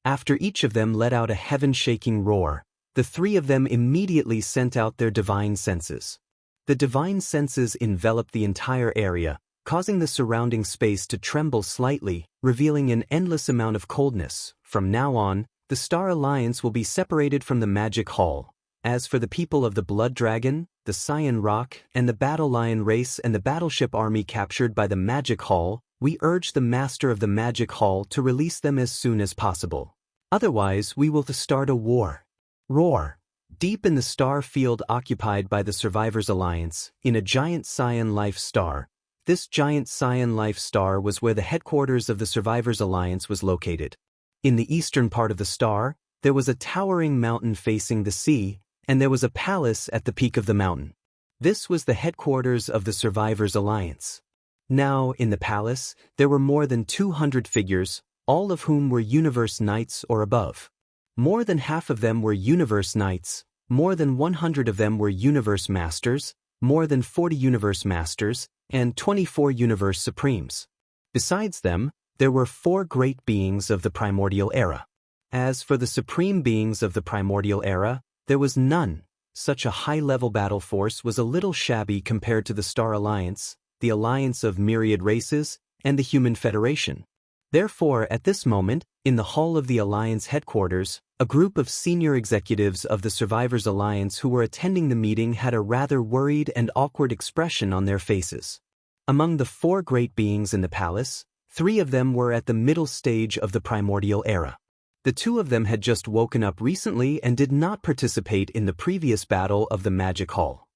After each of them let out a heaven-shaking roar, the 3 of them immediately sent out their divine senses. The divine senses enveloped the entire area, causing the surrounding space to tremble slightly, revealing an endless amount of coldness. From now on, the Star Alliance will be separated from the Magic Hall. As for the people of the Blood Dragon, the Cyan Rock, and the Battle Lion race and the battleship army captured by the Magic Hall, we urge the Master of the Magic Hall to release them as soon as possible. Otherwise, we will start a war. Roar. Deep in the star field occupied by the Survivors Alliance, in a giant Cyan Life Star. This giant Cyan Life Star was where the headquarters of the Survivors Alliance was located. In the eastern part of the star, there was a towering mountain facing the sea, and there was a palace at the peak of the mountain. This was the headquarters of the Survivors Alliance. Now, in the palace, there were more than 200 figures, all of whom were Universe Knights or above. More than half of them were Universe Knights, more than 100 of them were Universe Masters, more than 40 Universe Masters, and 24 Universe Supremes. Besides them, there were 4 great beings of the Primordial Era. As for the Supreme Beings of the Primordial Era, there was none. Such a high-level battle force was a little shabby compared to the Star Alliance, the alliance of myriad races, and the Human Federation. Therefore, at this moment, in the hall of the Alliance headquarters, a group of senior executives of the Survivors Alliance who were attending the meeting had a rather worried and awkward expression on their faces. Among the 4 great beings in the palace, 3 of them were at the middle stage of the primordial era. The 2 of them had just woken up recently and did not participate in the previous battle of the Magic Hall.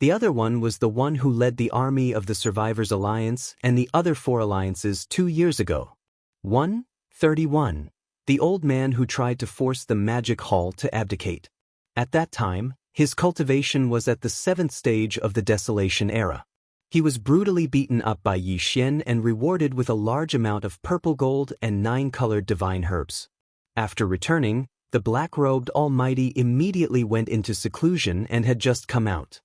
The other one was the one who led the army of the Survivors Alliance and the other 4 alliances 2 years ago. 131. The old man who tried to force the Magic Hall to abdicate. At that time, his cultivation was at the 7th stage of the Desolation era. He was brutally beaten up by Yi Xian and rewarded with a large amount of purple gold and 9-colored divine herbs. After returning, the black-robed Almighty immediately went into seclusion and had just come out.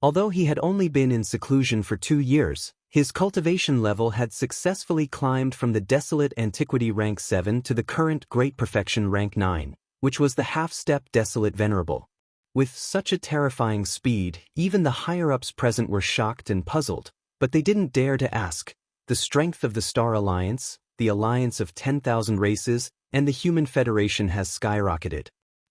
Although he had only been in seclusion for 2 years, his cultivation level had successfully climbed from the Desolate Antiquity rank 7 to the current Great Perfection rank 9, which was the half-step Desolate Venerable. With such a terrifying speed, even the higher-ups present were shocked and puzzled, but they didn't dare to ask. The strength of the Star Alliance, the alliance of 10,000 races, and the Human Federation has skyrocketed.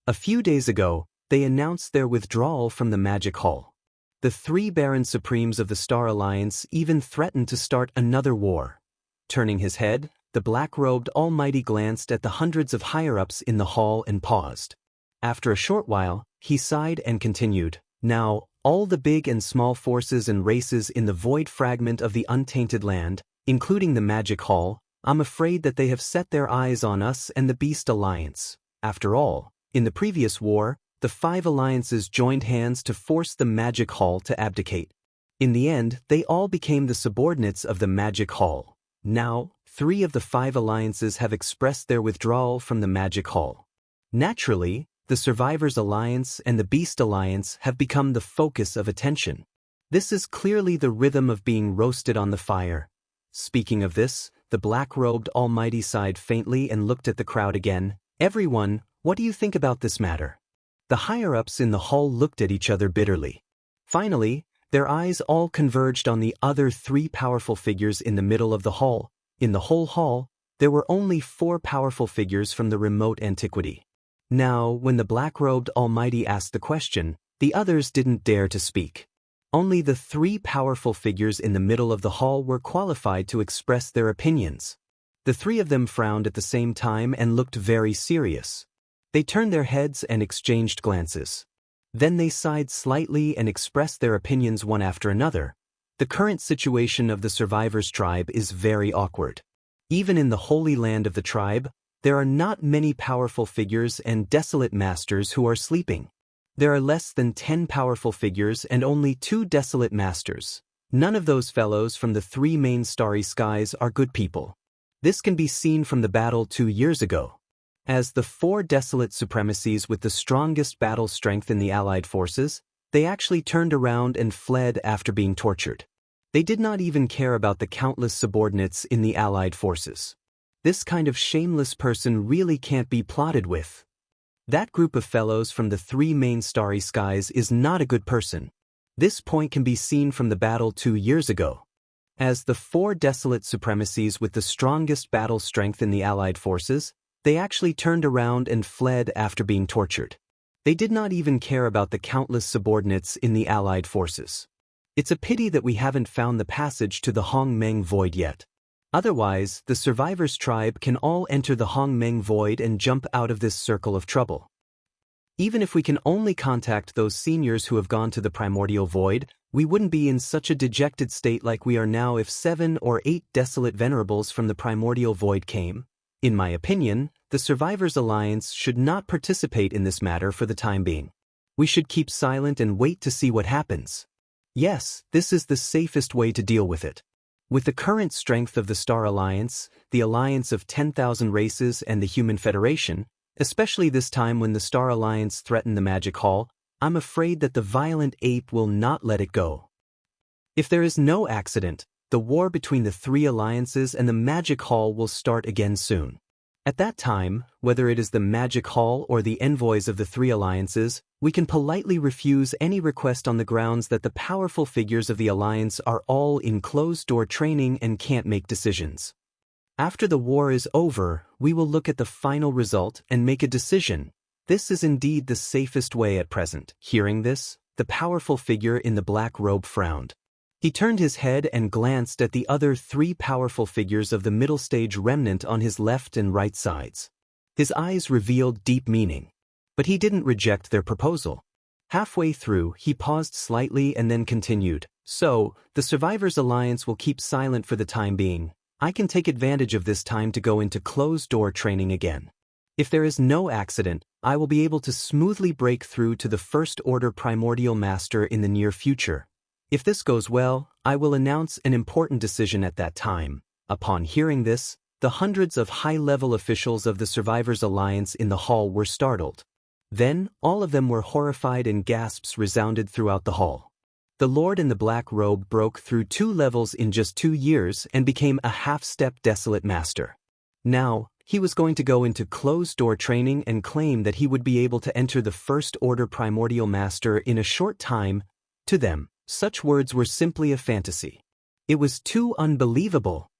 A few days ago, they announced their withdrawal from the Magic Hall. The 3 Baron Supremes of the Star Alliance even threatened to start another war. Turning his head, the black-robed Almighty glanced at the hundreds of higher-ups in the hall and paused. After a short while, he sighed and continued, "Now, all the big and small forces and races in the void fragment of the untainted land, including the Magic Hall, I'm afraid that they have set their eyes on us and the Beast Alliance. After all, in the previous war, the 5 alliances joined hands to force the Magic Hall to abdicate. In the end, they all became the subordinates of the Magic Hall. Now, 3 of the 5 alliances have expressed their withdrawal from the Magic Hall. Naturally, the Survivors Alliance and the Beast Alliance have become the focus of attention. This is clearly the rhythm of being roasted on the fire. Speaking of this, the black-robed Almighty sighed faintly and looked at the crowd again. Everyone, what do you think about this matter? The higher-ups in the hall looked at each other bitterly. Finally, their eyes all converged on the other 3 powerful figures in the middle of the hall. In the whole hall, there were only 4 powerful figures from the remote antiquity. Now, when the black-robed Almighty asked the question, the others didn't dare to speak. Only the 3 powerful figures in the middle of the hall were qualified to express their opinions. The 3 of them frowned at the same time and looked very serious. They turned their heads and exchanged glances. Then they sighed slightly and expressed their opinions one after another. The current situation of the Survivors tribe is very awkward. Even in the Holy Land of the tribe, there are not many powerful figures and desolate masters who are sleeping. There are less than 10 powerful figures and only 2 desolate masters. None of those fellows from the 3 main starry skies are good people. This can be seen from the battle 2 years ago. As the 4 desolate supremacies with the strongest battle strength in the Allied forces, they actually turned around and fled after being tortured. They did not even care about the countless subordinates in the Allied forces. This kind of shameless person really can't be plotted with. That group of fellows from the 3 main starry skies is not a good person. This point can be seen from the battle 2 years ago. As the 4 desolate supremacies with the strongest battle strength in the Allied forces, they actually turned around and fled after being tortured. They did not even care about the countless subordinates in the Allied forces. It's a pity that we haven't found the passage to the Hong Meng Void yet. Otherwise, the Survivors tribe can all enter the Hong Meng Void and jump out of this circle of trouble. Even if we can only contact those seniors who have gone to the Primordial Void, we wouldn't be in such a dejected state like we are now if 7 or 8 desolate venerables from the Primordial Void came. In my opinion, the Survivors Alliance should not participate in this matter for the time being. We should keep silent and wait to see what happens. Yes, this is the safest way to deal with it. With the current strength of the Star Alliance, the alliance of 10,000 races and the Human Federation, especially this time when the Star Alliance threatened the Magic Hall, I'm afraid that the violent ape will not let it go. If there is no accident, the war between the 3 alliances and the Magic Hall will start again soon. At that time, whether it is the Magic Hall or the envoys of the 3 alliances, We can politely refuse any request on the grounds that the powerful figures of the Alliance are all in closed-door training and can't make decisions. After the war is over, we will look at the final result and make a decision. This is indeed the safest way at present. Hearing this, the powerful figure in the black robe frowned. He turned his head and glanced at the other 3 powerful figures of the middle stage remnant on his left and right sides. His eyes revealed deep meaning. But he didn't reject their proposal. Halfway through, he paused slightly and then continued. So, the Survivors Alliance will keep silent for the time being. I can take advantage of this time to go into closed-door training again. If there is no accident, I will be able to smoothly break through to the First Order Primordial Master in the near future. If this goes well, I will announce an important decision at that time. Upon hearing this, the hundreds of high-level officials of the Survivors Alliance in the hall were startled. Then, all of them were horrified and gasps resounded throughout the hall. The Lord in the black robe broke through 2 levels in just 2 years and became a half-step desolate master. Now, he was going to go into closed-door training and claim that he would be able to enter the First Order Primordial Master in a short time. To them, such words were simply a fantasy. It was too unbelievable.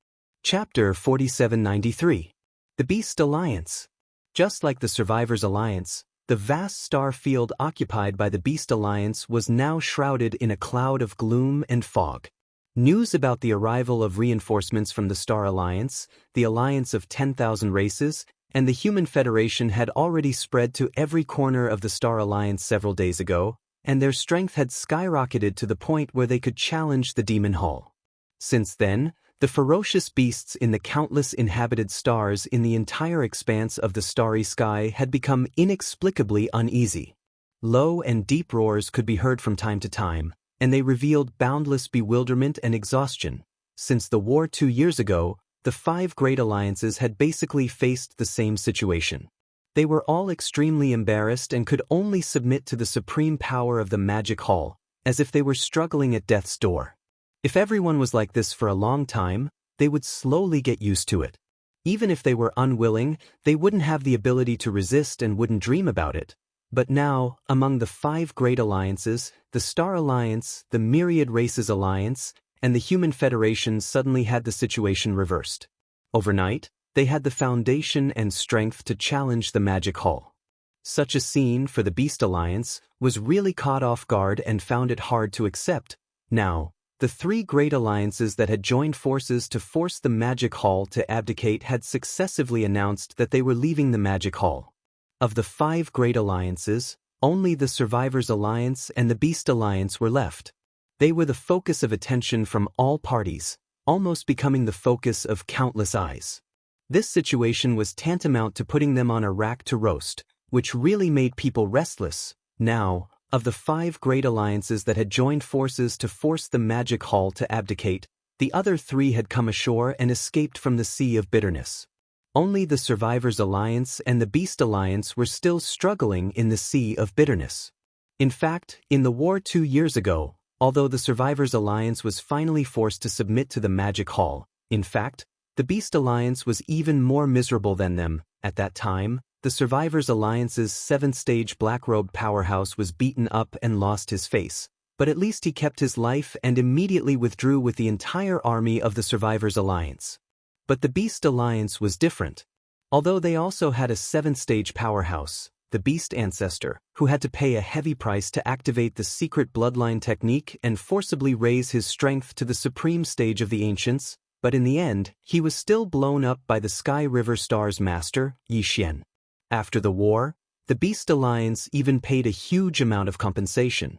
Chapter 4793. The Beast Alliance. Just like the Survivors Alliance, the vast star field occupied by the Beast Alliance was now shrouded in a cloud of gloom and fog. News about the arrival of reinforcements from the Star Alliance, the Alliance of 10,000 races, and the Human Federation had already spread to every corner of the Star Alliance several days ago, and their strength had skyrocketed to the point where they could challenge the Demon Hall. Since then, the ferocious beasts in the countless inhabited stars in the entire expanse of the starry sky had become inexplicably uneasy. Low and deep roars could be heard from time to time, and they revealed boundless bewilderment and exhaustion. Since the war 2 years ago, the 5 great alliances had basically faced the same situation. They were all extremely embarrassed and could only submit to the supreme power of the Magic Hall, as if they were struggling at death's door. If everyone was like this for a long time, they would slowly get used to it. Even if they were unwilling, they wouldn't have the ability to resist and wouldn't dream about it. But now, among the 5 great alliances, the Star Alliance, the Myriad Races Alliance, and the Human Federation suddenly had the situation reversed. Overnight, they had the foundation and strength to challenge the Magic Hall. Such a scene for the Beast Alliance was really caught off guard and found it hard to accept. Now, the 3 great alliances that had joined forces to force the Magic Hall to abdicate had successively announced that they were leaving the Magic Hall. Of the 5 great alliances, only the Survivors Alliance and the Beast Alliance were left. They were the focus of attention from all parties, almost becoming the focus of countless eyes. This situation was tantamount to putting them on a rack to roast, which really made people restless. Now, of the 5 great alliances that had joined forces to force the Magic Hall to abdicate, the other 3 had come ashore and escaped from the sea of bitterness. Only the Survivors Alliance and the Beast Alliance were still struggling in the sea of bitterness. In fact, in the war 2 years ago, although the Survivors Alliance was finally forced to submit to the Magic Hall, in fact, the Beast Alliance was even more miserable than them. At that time, the Survivors Alliance's 7th-stage black-robed powerhouse was beaten up and lost his face, but at least he kept his life and immediately withdrew with the entire army of the Survivors Alliance. But the Beast Alliance was different. Although they also had a 7th-stage powerhouse, the Beast Ancestor, who had to pay a heavy price to activate the secret bloodline technique and forcibly raise his strength to the supreme stage of the Ancients, but in the end, he was still blown up by the Sky River Star's master, Xianxia. After the war, the Beast Alliance even paid a huge amount of compensation.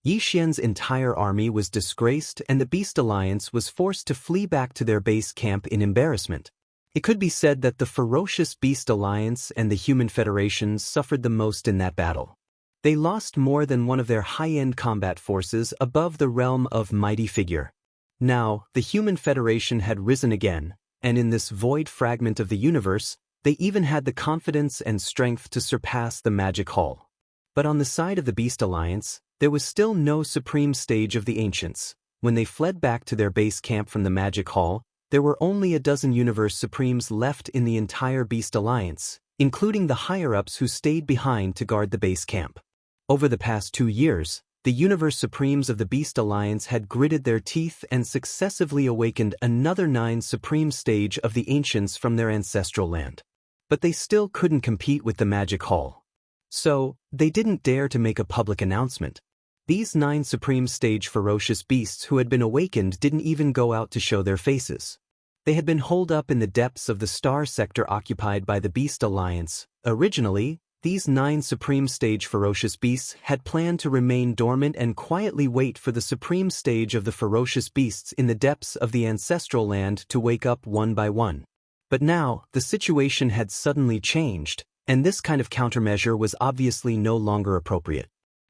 Xianxia's entire army was disgraced and the Beast Alliance was forced to flee back to their base camp in embarrassment. It could be said that the ferocious Beast Alliance and the Human Federation suffered the most in that battle. They lost more than one of their high-end combat forces above the realm of mighty figure. Now, the Human Federation had risen again, and in this void fragment of the universe, they even had the confidence and strength to surpass the Magic Hall. But on the side of the Beast Alliance, there was still no supreme stage of the Ancients. When they fled back to their base camp from the Magic Hall, there were only a dozen Universe Supremes left in the entire Beast Alliance, including the higher-ups who stayed behind to guard the base camp. Over the past 2 years, the Universe Supremes of the Beast Alliance had gritted their teeth and successively awakened another 9 Supreme stage of the Ancients from their ancestral land. But they still couldn't compete with the Magic Hall. So, they didn't dare to make a public announcement. These 9 Supreme stage ferocious beasts who had been awakened didn't even go out to show their faces. They had been holed up in the depths of the star sector occupied by the Beast Alliance. Originally, these 9 Supreme Stage ferocious beasts had planned to remain dormant and quietly wait for the Supreme Stage of the ferocious beasts in the depths of the ancestral land to wake up one by one. But now, the situation had suddenly changed, and this kind of countermeasure was obviously no longer appropriate.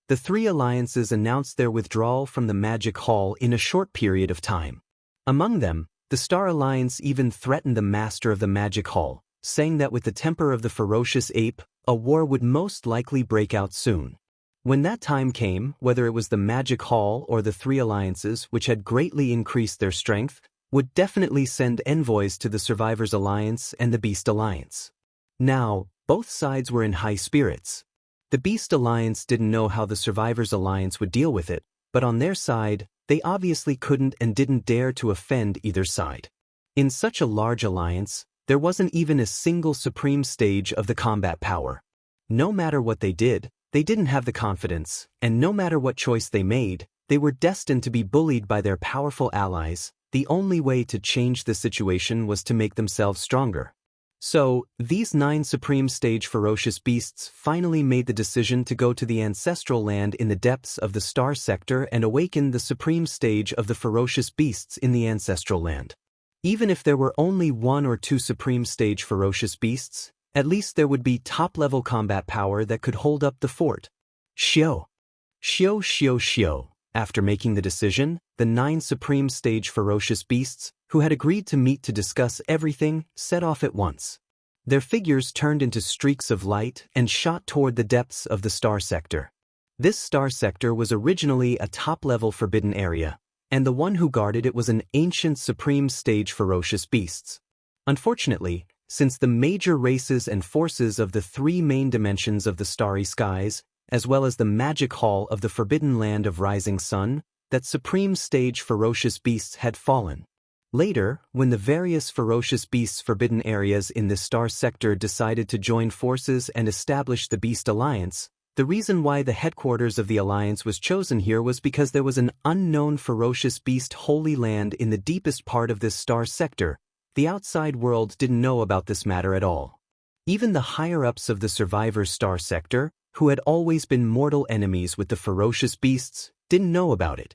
The 3 alliances announced their withdrawal from the Magic Hall in a short period of time. Among them, the Star Alliance even threatened the master of the Magic Hall, saying that with the temper of the ferocious ape, a war would most likely break out soon. When that time came, whether it was the Magic Hall or the 3 alliances which had greatly increased their strength, would definitely send envoys to the Survivors Alliance and the Beast Alliance. Now, both sides were in high spirits. The Beast Alliance didn't know how the Survivors Alliance would deal with it, but on their side, they obviously couldn't and didn't dare to offend either side. In such a large alliance, there wasn't even a single supreme stage of the combat power. No matter what they didn't have the confidence, and no matter what choice they made, they were destined to be bullied by their powerful allies. The only way to change the situation was to make themselves stronger. So, these 9 Supreme Stage ferocious beasts finally made the decision to go to the ancestral land in the depths of the Star Sector and awaken the Supreme Stage of the ferocious beasts in the ancestral land. Even if there were only 1 or 2 Supreme Stage ferocious beasts, at least there would be top-level combat power that could hold up the fort. Xiao. After making the decision, the 9 Supreme Stage ferocious beasts, who had agreed to meet to discuss everything, set off at once. Their figures turned into streaks of light and shot toward the depths of the Star Sector. This Star Sector was originally a top-level forbidden area, and the one who guarded it was an ancient Supreme Stage ferocious beasts. Unfortunately, since the major races and forces of the 3 main dimensions of the starry skies, as well as the Magic Hall of the Forbidden Land of Rising Sun, that Supreme Stage ferocious beasts had fallen. Later, when the various ferocious beasts' forbidden areas in this star sector decided to join forces and establish the Beast Alliance, the reason why the headquarters of the Alliance was chosen here was because there was an unknown ferocious beast holy land in the deepest part of this star sector. The outside world didn't know about this matter at all. Even the higher-ups of the Survivor Star Sector, who had always been mortal enemies with the ferocious beasts, didn't know about it.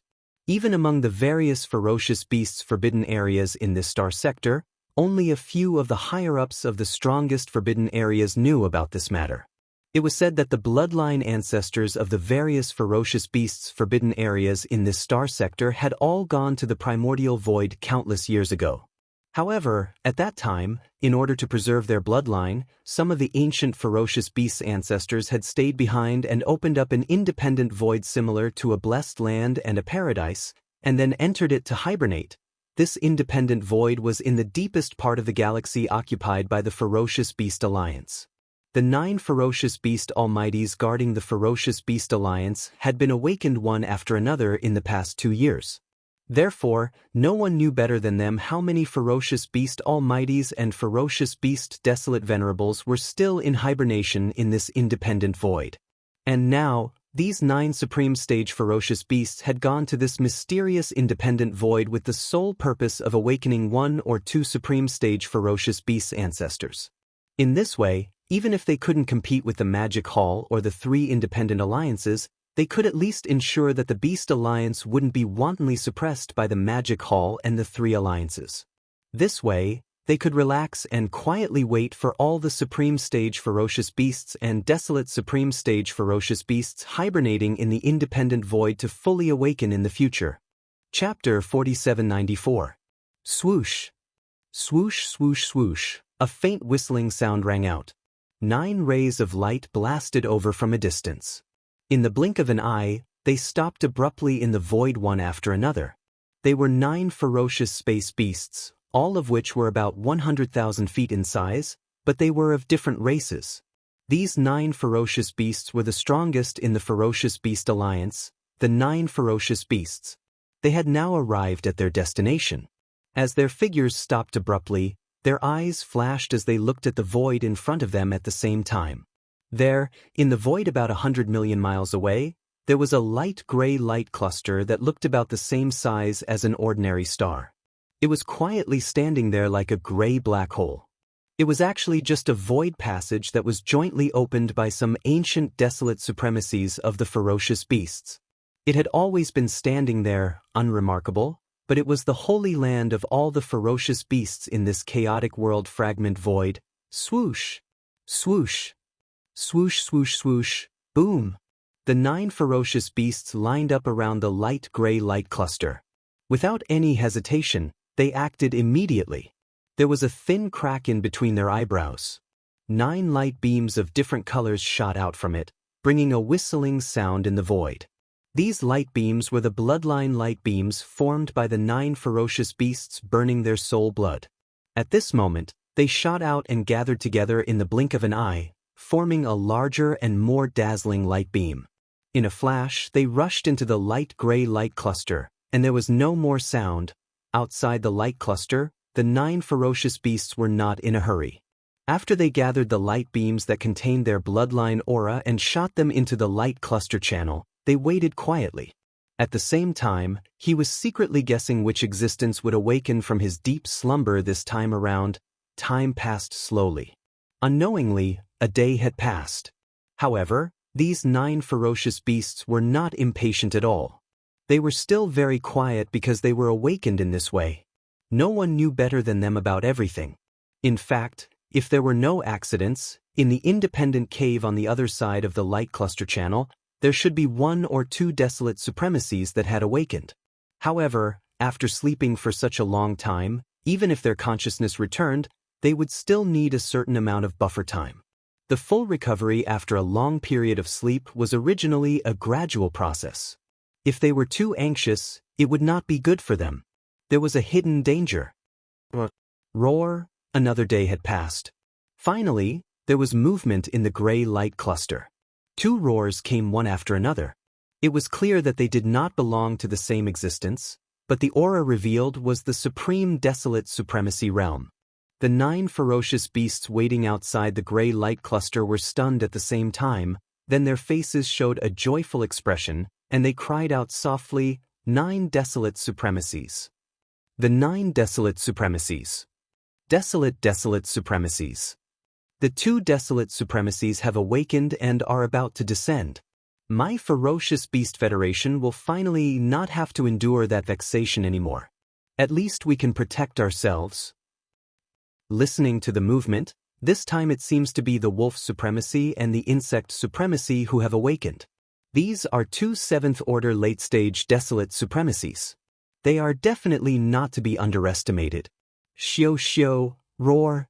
Even among the various ferocious beasts' forbidden areas in this star sector, only a few of the higher-ups of the strongest forbidden areas knew about this matter. It was said that the bloodline ancestors of the various ferocious beasts' forbidden areas in this star sector had all gone to the primordial void countless years ago. However, at that time, in order to preserve their bloodline, some of the ancient ferocious beasts' ancestors had stayed behind and opened up an independent void similar to a blessed land and a paradise, and then entered it to hibernate. This independent void was in the deepest part of the galaxy occupied by the Ferocious Beast Alliance. The 9 ferocious beast almighties guarding the Ferocious Beast Alliance had been awakened one after another in the past 2 years. Therefore, no one knew better than them how many ferocious beast almighties and ferocious beast desolate venerables were still in hibernation in this independent void. And now, these 9 supreme stage ferocious beasts had gone to this mysterious independent void with the sole purpose of awakening 1 or 2 supreme stage ferocious beasts' ancestors. In this way, even if they couldn't compete with the Magic Hall or the 3 independent alliances, they could at least ensure that the Beast Alliance wouldn't be wantonly suppressed by the Magic Hall and the 3 alliances. This way, they could relax and quietly wait for all the Supreme Stage Ferocious Beasts and Desolate Supreme Stage Ferocious Beasts hibernating in the independent void to fully awaken in the future. Chapter 4794. Swoosh. Swoosh, swoosh, swoosh. A faint whistling sound rang out. 9 rays of light blasted over from a distance. In the blink of an eye, they stopped abruptly in the void one after another. They were 9 ferocious space beasts, all of which were about 100,000 feet in size, but they were of different races. These 9 ferocious beasts were the strongest in the Ferocious Beast Alliance, the 9 ferocious beasts. They had now arrived at their destination. As their figures stopped abruptly, their eyes flashed as they looked at the void in front of them at the same time. There, in the void about 100 million miles away, there was a light gray light cluster that looked about the same size as an ordinary star. It was quietly standing there like a gray black hole. It was actually just a void passage that was jointly opened by some ancient desolate supremacies of the ferocious beasts. It had always been standing there, unremarkable, but it was the holy land of all the ferocious beasts in this chaotic world fragment void. Swoosh! Swoosh! Swoosh, swoosh, swoosh, boom! The 9 ferocious beasts lined up around the light gray light cluster. Without any hesitation, they acted immediately. There was a thin crack in between their eyebrows. 9 light beams of different colors shot out from it, bringing a whistling sound in the void. These light beams were the bloodline light beams formed by the 9 ferocious beasts burning their soul blood. At this moment, they shot out and gathered together in the blink of an eye, forming a larger and more dazzling light beam. In a flash, they rushed into the light gray light cluster, and there was no more sound. Outside the light cluster, the 9 ferocious beasts were not in a hurry. After they gathered the light beams that contained their bloodline aura and shot them into the light cluster channel, they waited quietly. At the same time, he was secretly guessing which existence would awaken from his deep slumber this time around. Time passed slowly. Unknowingly, a day had passed. However, these 9 ferocious beasts were not impatient at all. They were still very quiet because they were awakened in this way. No one knew better than them about everything. In fact, if there were no accidents, in the independent cave on the other side of the light cluster channel, there should be 1 or 2 desolate supremacies that had awakened. However, after sleeping for such a long time, even if their consciousness returned, they would still need a certain amount of buffer time. The full recovery after a long period of sleep was originally a gradual process. If they were too anxious, it would not be good for them. There was a hidden danger. Roar, another day had passed. Finally, there was movement in the gray light cluster. 2 roars came one after another. It was clear that they did not belong to the same existence, but the aura revealed was the supreme desolate supremacy realm. The 9 ferocious beasts waiting outside the gray light cluster were stunned at the same time, then their faces showed a joyful expression, and they cried out softly, 9 desolate supremacies. The 9 desolate supremacies. Desolate supremacies. The 2 desolate supremacies have awakened and are about to descend. My ferocious beast federation will finally not have to endure that vexation anymore. At least we can protect ourselves. Listening to the movement, this time it seems to be the wolf supremacy and the insect supremacy who have awakened. These are 2 7th-order late-stage desolate supremacies. They are definitely not to be underestimated. Shio shio, roar.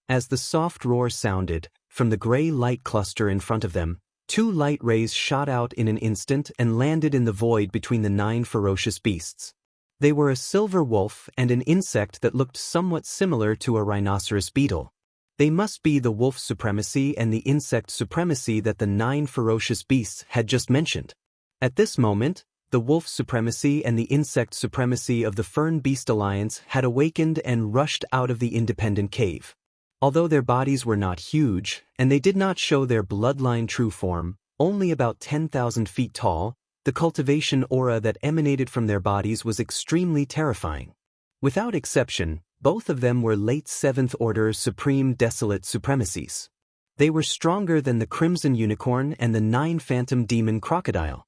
As the soft roar sounded, from the gray light cluster in front of them, 2 light rays shot out in an instant and landed in the void between the 9 ferocious beasts. They were a silver wolf and an insect that looked somewhat similar to a rhinoceros beetle. They must be the wolf supremacy and the insect supremacy that the 9 ferocious beasts had just mentioned. At this moment, the wolf supremacy and the insect supremacy of the Fern Beast Alliance had awakened and rushed out of the independent cave. Although their bodies were not huge, and they did not show their bloodline true form, only about 10,000 feet tall, the cultivation aura that emanated from their bodies was extremely terrifying. Without exception, both of them were late 7th-order supreme desolate supremacies. They were stronger than the Crimson Unicorn and the 9 Phantom Demon Crocodile.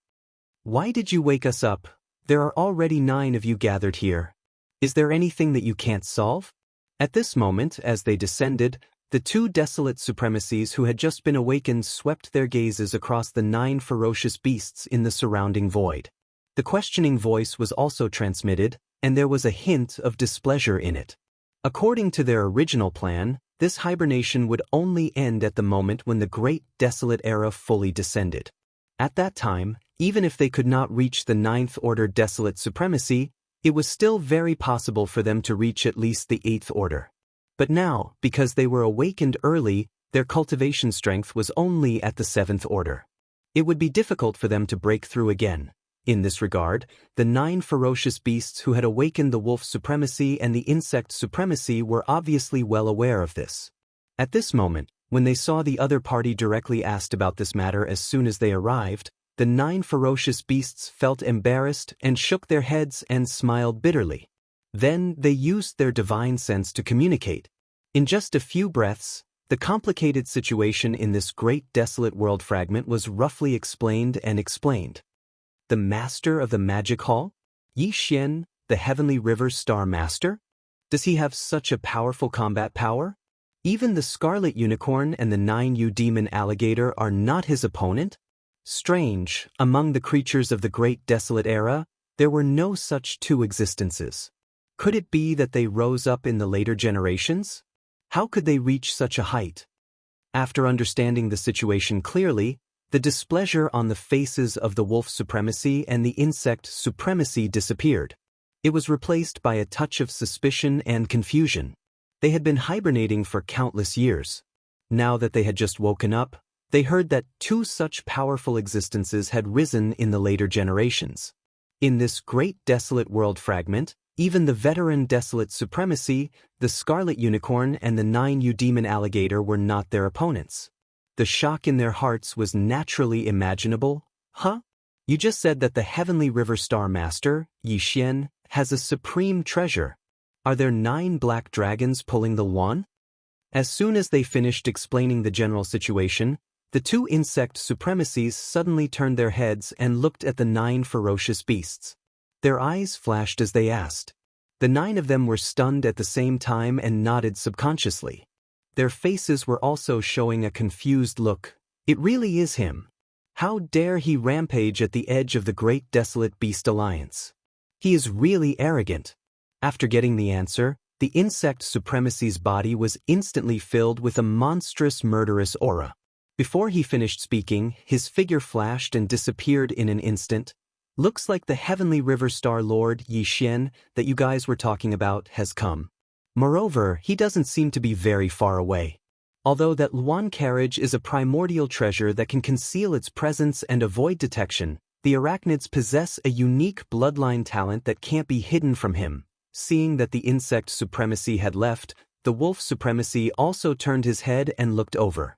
Why did you wake us up? There are already 9 of you gathered here. Is there anything that you can't solve? At this moment, as they descended, the 2 desolate supremacies who had just been awakened swept their gazes across the 9 ferocious beasts in the surrounding void. The questioning voice was also transmitted, and there was a hint of displeasure in it. According to their original plan, this hibernation would only end at the moment when the Great Desolate Era fully descended. At that time, even if they could not reach the 9th-order desolate supremacy, it was still very possible for them to reach at least the 8th order. But now, because they were awakened early, Their cultivation strength was only at the 7th order. It would be difficult for them to break through again. In this regard, the 9 ferocious beasts who had awakened the wolf supremacy and the insect supremacy were obviously well aware of this. At this moment, when they saw the other party directly asked about this matter as soon as they arrived, the 9 ferocious beasts felt embarrassed and shook their heads and smiled bitterly. Then they used their divine sense to communicate. In just a few breaths, the complicated situation in this great desolate world fragment was roughly explained and explained. The master of the magic hall? Yi Xian, the heavenly river star master? Does he have such a powerful combat power? Even the scarlet unicorn and the 9-yu demon alligator are not his opponent? Strange, among the creatures of the great desolate era, there were no such two existences. Could it be that they rose up in the later generations? How could they reach such a height? After understanding the situation clearly, the displeasure on the faces of the wolf supremacy and the insect supremacy disappeared. It was replaced by a touch of suspicion and confusion. They had been hibernating for countless years. Now that they had just woken up, they heard that 2 such powerful existences had risen in the later generations. In this great desolate world fragment, even the veteran desolate supremacy, the scarlet unicorn and the 9-yu demon alligator were not their opponents. The shock in their hearts was naturally imaginable. Huh? You just said that the heavenly river star master, Yi Xian, has a supreme treasure. Are there 9 black dragons pulling the one? As soon as they finished explaining the general situation, the 2 insect supremacies suddenly turned their heads and looked at the 9 ferocious beasts. Their eyes flashed as they asked. The 9 of them were stunned at the same time and nodded subconsciously. Their faces were also showing a confused look. It really is him. How dare he rampage at the edge of the great desolate beast alliance? He is really arrogant. After getting the answer, the insect supremacy's body was instantly filled with a monstrous murderous aura. Before he finished speaking, his figure flashed and disappeared in an instant. Looks like the heavenly river star lord Yi Xian that you guys were talking about has come. Moreover, he doesn't seem to be very far away. Although that Luan carriage is a primordial treasure that can conceal its presence and avoid detection, the arachnids possess a unique bloodline talent that can't be hidden from him. Seeing that the insect supremacy had left, the wolf supremacy also turned his head and looked over.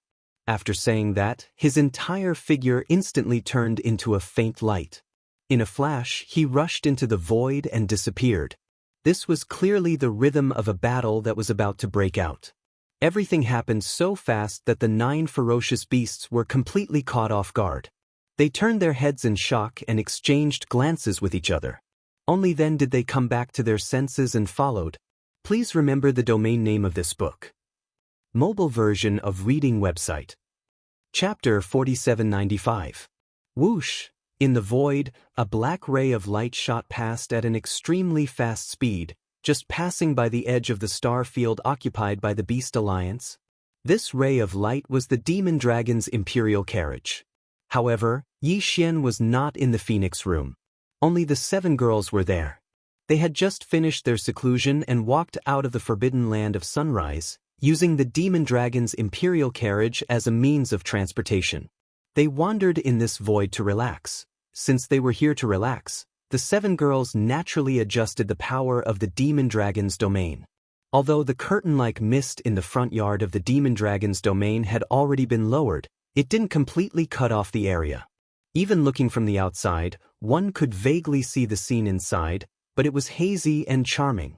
After saying that, his entire figure instantly turned into a faint light. In a flash, he rushed into the void and disappeared. This was clearly the rhythm of a battle that was about to break out. Everything happened so fast that the 9 ferocious beasts were completely caught off guard. They turned their heads in shock and exchanged glances with each other. Only then did they come back to their senses and followed. Please remember the domain name of this book. Mobile version of reading website. Chapter 4795. Whoosh! In the void, a black ray of light shot past at an extremely fast speed, just passing by the edge of the star field occupied by the Beast Alliance. This ray of light was the demon dragon's imperial carriage. However, Yi Xian was not in the Phoenix room. Only the 7 girls were there. They had just finished their seclusion and walked out of the forbidden land of sunrise, using the demon dragon's imperial carriage as a means of transportation. They wandered in this void to relax. Since they were here to relax, the 7 girls naturally adjusted the power of the demon dragon's domain. Although the curtain-like mist in the front yard of the demon dragon's domain had already been lowered, it didn't completely cut off the area. Even looking from the outside, one could vaguely see the scene inside, but it was hazy and charming.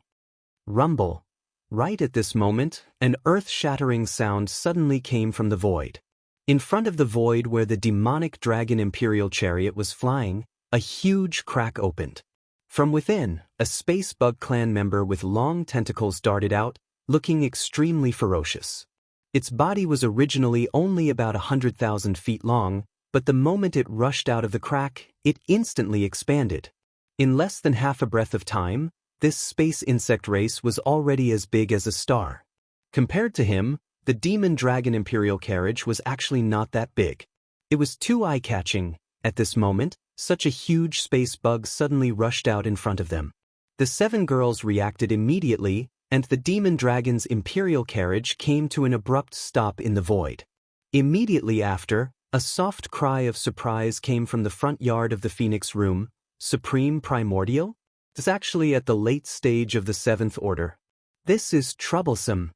Rumble. Right at this moment, an earth-shattering sound suddenly came from the void. In front of the void where the demonic dragon imperial chariot was flying, a huge crack opened. From within, a space bug clan member with long tentacles darted out, looking extremely ferocious. Its body was originally only about 100,000 feet long, but the moment it rushed out of the crack, it instantly expanded. In less than half a breath of time, this space insect race was already as big as a star. Compared to him, the demon dragon imperial carriage was actually not that big. It was too eye-catching. At this moment, such a huge space bug suddenly rushed out in front of them. The 7 girls reacted immediately, and the demon dragon's imperial carriage came to an abrupt stop in the void. Immediately after, a soft cry of surprise came from the front yard of the Phoenix Room. Supreme Primordial? It's actually at the late stage of the 7th Order. This is troublesome.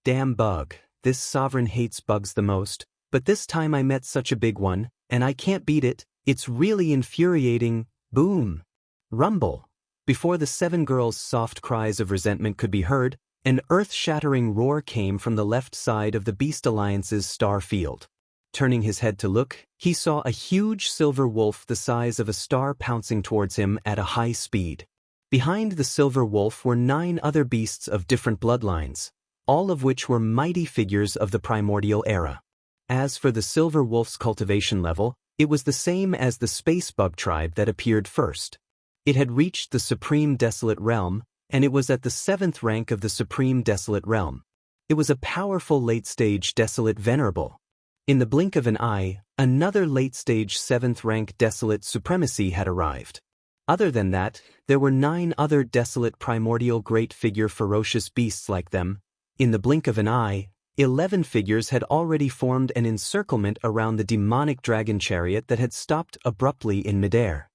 Damn bug. This sovereign hates bugs the most, but this time I met such a big one, and I can't beat it. It's really infuriating. Boom. Rumble. Before the 7 girls' soft cries of resentment could be heard, an earth-shattering roar came from the left side of the Beast Alliance's star field. Turning his head to look, he saw a huge silver wolf the size of a star pouncing towards him at a high speed. Behind the silver wolf were 9 other beasts of different bloodlines, all of which were mighty figures of the primordial era. As for the silver wolf's cultivation level, it was the same as the space bug tribe that appeared first. It had reached the Supreme Desolate Realm, and it was at the 7th rank of the Supreme Desolate Realm. It was a powerful late-stage Desolate Venerable. In the blink of an eye, another late-stage 7th rank Desolate Supremacy had arrived. Other than that, there were 9 other Desolate Primordial Great Figure ferocious beasts like them. In the blink of an eye, 11 figures had already formed an encirclement around the demonic dragon chariot that had stopped abruptly in midair.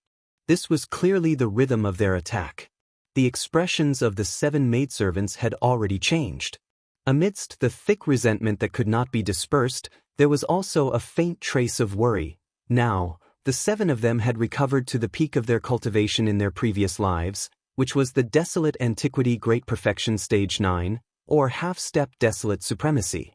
This was clearly the rhythm of their attack. The expressions of the 7 maidservants had already changed. Amidst the thick resentment that could not be dispersed, there was also a faint trace of worry. Now, the 7 of them had recovered to the peak of their cultivation in their previous lives, which was the Desolate Antiquity Great Perfection Stage 9, or half-step Desolate Supremacy.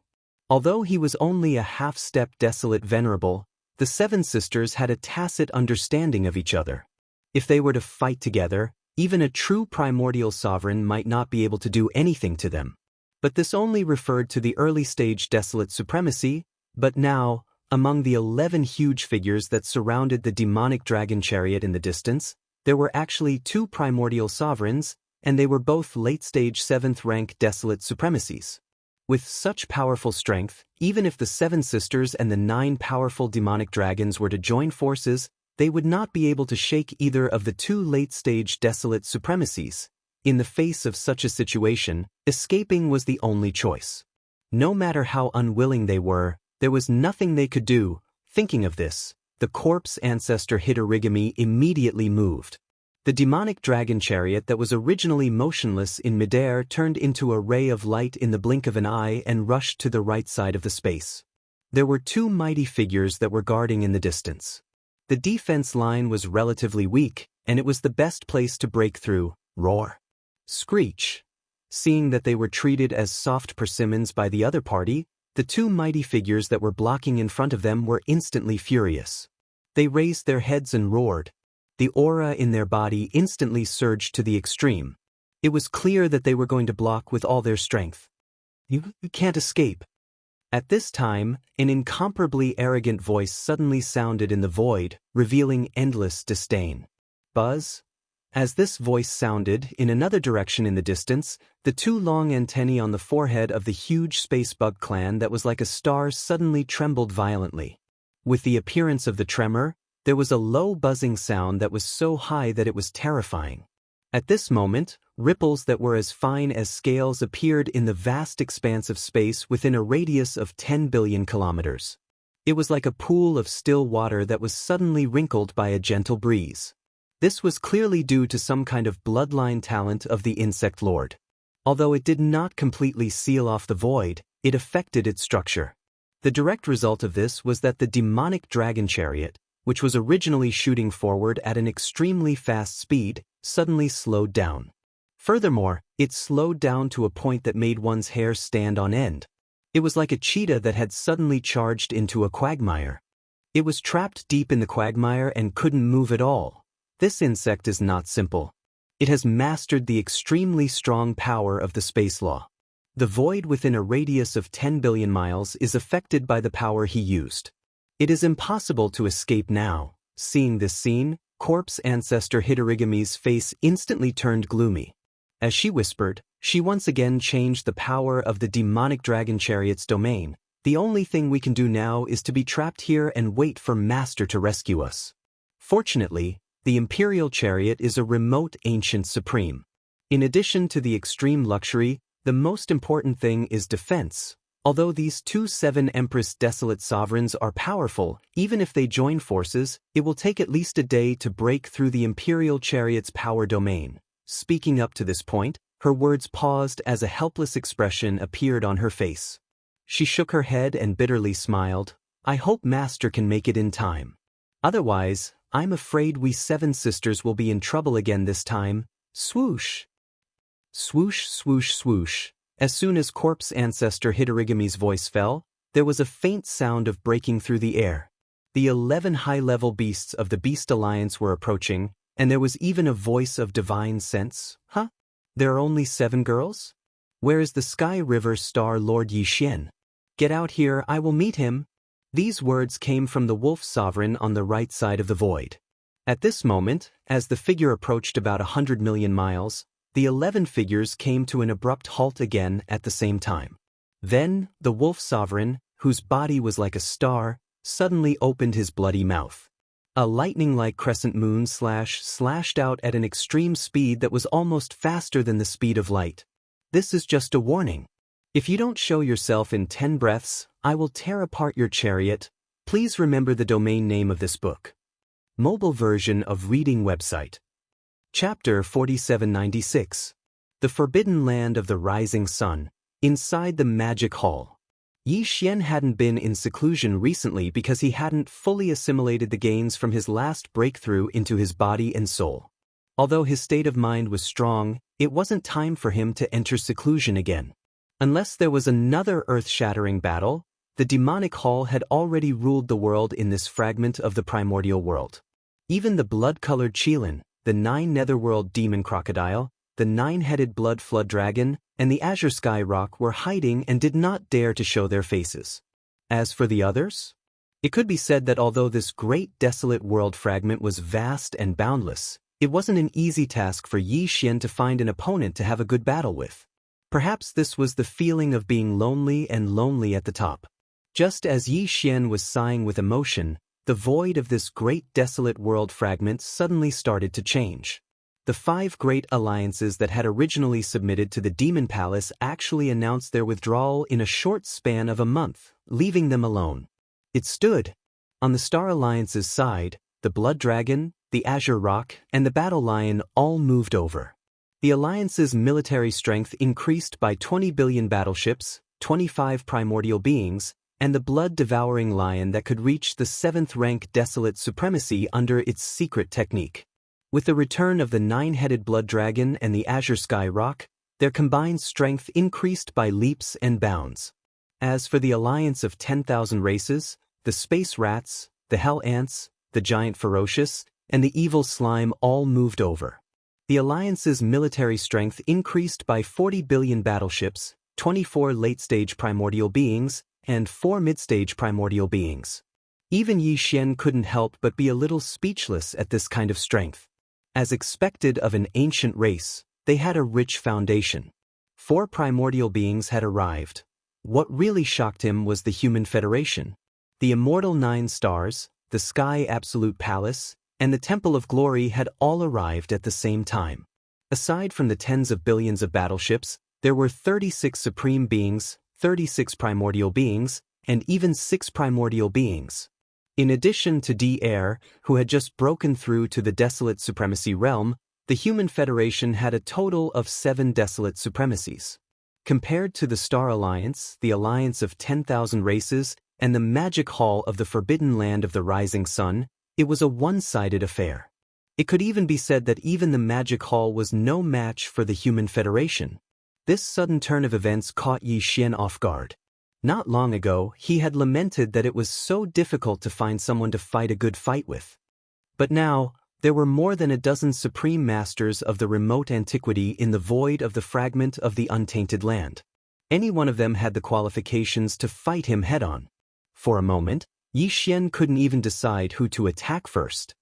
Although he was only a half-step Desolate Venerable, the 7 sisters had a tacit understanding of each other. If they were to fight together, even a true primordial sovereign might not be able to do anything to them. But this only referred to the early-stage Desolate Supremacy, but now, among the 11 huge figures that surrounded the demonic dragon chariot in the distance, there were actually 2 primordial sovereigns, and they were both late-stage 7th rank Desolate Supremacies. With such powerful strength, even if the 7 sisters and the 9 powerful demonic dragons were to join forces, they would not be able to shake either of the 2 late-stage Desolate Supremacies. In the face of such a situation, escaping was the only choice. No matter how unwilling they were, there was nothing they could do. Thinking of this, the corpse ancestor Hitorigami immediately moved. The demonic dragon chariot that was originally motionless in midair turned into a ray of light in the blink of an eye and rushed to the right side of the space. There were 2 mighty figures that were guarding in the distance. The defense line was relatively weak, and it was the best place to break through. Roar. Screech. Seeing that they were treated as soft persimmons by the other party, the 2 mighty figures that were blocking in front of them were instantly furious. They raised their heads and roared. The aura in their body instantly surged to the extreme. It was clear that they were going to block with all their strength. You can't escape. At this time, an incomparably arrogant voice suddenly sounded in the void, revealing endless disdain. Buzz? As this voice sounded, in another direction in the distance, the 2 long antennae on the forehead of the huge space bug clan that was like a star suddenly trembled violently. With the appearance of the tremor, there was a low buzzing sound that was so high that it was terrifying. At this moment, ripples that were as fine as scales appeared in the vast expanse of space within a radius of 10 billion kilometers. It was like a pool of still water that was suddenly wrinkled by a gentle breeze. This was clearly due to some kind of bloodline talent of the insect lord. Although it did not completely seal off the void, it affected its structure. The direct result of this was that the demonic dragon chariot, which was originally shooting forward at an extremely fast speed, suddenly slowed down. Furthermore, it slowed down to a point that made one's hair stand on end. It was like a cheetah that had suddenly charged into a quagmire. It was trapped deep in the quagmire and couldn't move at all. This insect is not simple. It has mastered the extremely strong power of the space law. The void within a radius of 10 billion miles is affected by the power he used. It is impossible to escape now. Seeing this scene, corpse ancestor Hitorigami's face instantly turned gloomy. As she whispered, she once again changed the power of the demonic dragon chariot's domain. The only thing we can do now is to be trapped here and wait for Master to rescue us. Fortunately, the Imperial Chariot is a remote ancient supreme. In addition to the extreme luxury, the most important thing is defense. Although these two Seven Empress Desolate sovereigns are powerful, even if they join forces, it will take at least a day to break through the Imperial Chariot's power domain. Speaking up to this point, her words paused as a helpless expression appeared on her face. She shook her head and bitterly smiled. I hope Master can make it in time. Otherwise, I'm afraid we seven sisters will be in trouble again this time. Swoosh! Swoosh, swoosh, swoosh. As soon as Corpse Ancestor Hitorigami's voice fell, there was a faint sound of breaking through the air. The 11 high-level beasts of the Beast Alliance were approaching, and there was even a voice of divine sense. Huh? There are only 7 girls? Where is the Sky River Star Lord Yixian? Get out here, I will meet him. These words came from the Wolf Sovereign on the right side of the void. At this moment, as the figure approached about 100 million miles, the 11 figures came to an abrupt halt again at the same time. Then, the Wolf Sovereign, whose body was like a star, suddenly opened his bloody mouth. A lightning-like crescent moon slashed out at an extreme speed that was almost faster than the speed of light. This is just a warning. If you don't show yourself in 10 breaths, I will tear apart your chariot. Please remember the domain name of this book. Mobile version of reading website. Chapter 4796. The Forbidden Land of the Rising Sun. Inside the Magic Hall. Yixian hadn't been in seclusion recently because he hadn't fully assimilated the gains from his last breakthrough into his body and soul. Although his state of mind was strong, it wasn't time for him to enter seclusion again. Unless there was another earth-shattering battle, the demonic hall had already ruled the world in this fragment of the primordial world. Even the blood-colored Qilin, the 9 netherworld demon crocodile, the 9-headed blood flood dragon, and the azure sky rock were hiding and did not dare to show their faces. As for the others? It could be said that although this great desolate world fragment was vast and boundless, it wasn't an easy task for Yixian to find an opponent to have a good battle with. Perhaps this was the feeling of being lonely at the top. Just as Yixian was sighing with emotion, the void of this great desolate world fragment suddenly started to change. The 5 great alliances that had originally submitted to the Demon Palace actually announced their withdrawal in a short span of a month, leaving them alone. It stood. On the Star Alliance's side, the Blood Dragon, the Azure Rock, and the Battle Lion all moved over. The Alliance's military strength increased by 20 billion battleships, 25 primordial beings, and the blood-devouring lion that could reach the 7th rank desolate supremacy under its secret technique. With the return of the 9-headed blood dragon and the azure sky rock, their combined strength increased by leaps and bounds. As for the alliance of 10,000 races, the space rats, the hell ants, the giant ferocious, and the evil slime all moved over. The alliance's military strength increased by 40 billion battleships, 24 late-stage primordial beings, and 4 mid-stage primordial beings. Even Yixian couldn't help but be a little speechless at this kind of strength. As expected of an ancient race, they had a rich foundation. 4 primordial beings had arrived. What really shocked him was the Human Federation. The immortal 9 stars, the Sky Absolute Palace, and the Temple of Glory had all arrived at the same time. Aside from the tens of billions of battleships, there were 36 supreme beings, 36 primordial beings, and even 6 primordial beings. In addition to D-Air, who had just broken through to the Desolate Supremacy realm, the Human Federation had a total of 7 Desolate Supremacies. Compared to the Star Alliance, the Alliance of 10,000 races, and the Magic Hall of the Forbidden Land of the Rising Sun, it was a one-sided affair. It could even be said that even the Magic Hall was no match for the Human Federation. This sudden turn of events caught Yixian off guard. Not long ago, he had lamented that it was so difficult to find someone to fight a good fight with. But now, there were more than a dozen supreme masters of the remote antiquity in the void of the fragment of the untainted land. Any one of them had the qualifications to fight him head-on. For a moment, Yixian couldn't even decide who to attack first.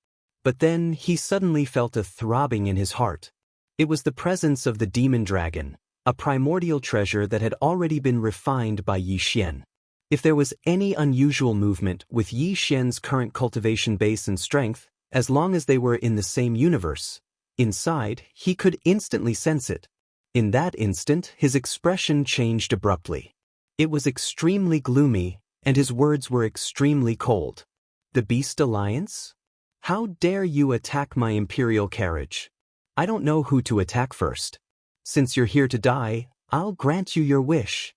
But then, he suddenly felt a throbbing in his heart. It was the presence of the demon dragon, a primordial treasure that had already been refined by Yixian. If there was any unusual movement with Yixian's current cultivation base and strength, as long as they were in the same universe, Inside, he could instantly sense it. In that instant, his expression changed abruptly. It was extremely gloomy, and his words were extremely cold. The Beast Alliance? How dare you attack my imperial carriage? I don't know who to attack first. Since you're here to die, I'll grant you your wish.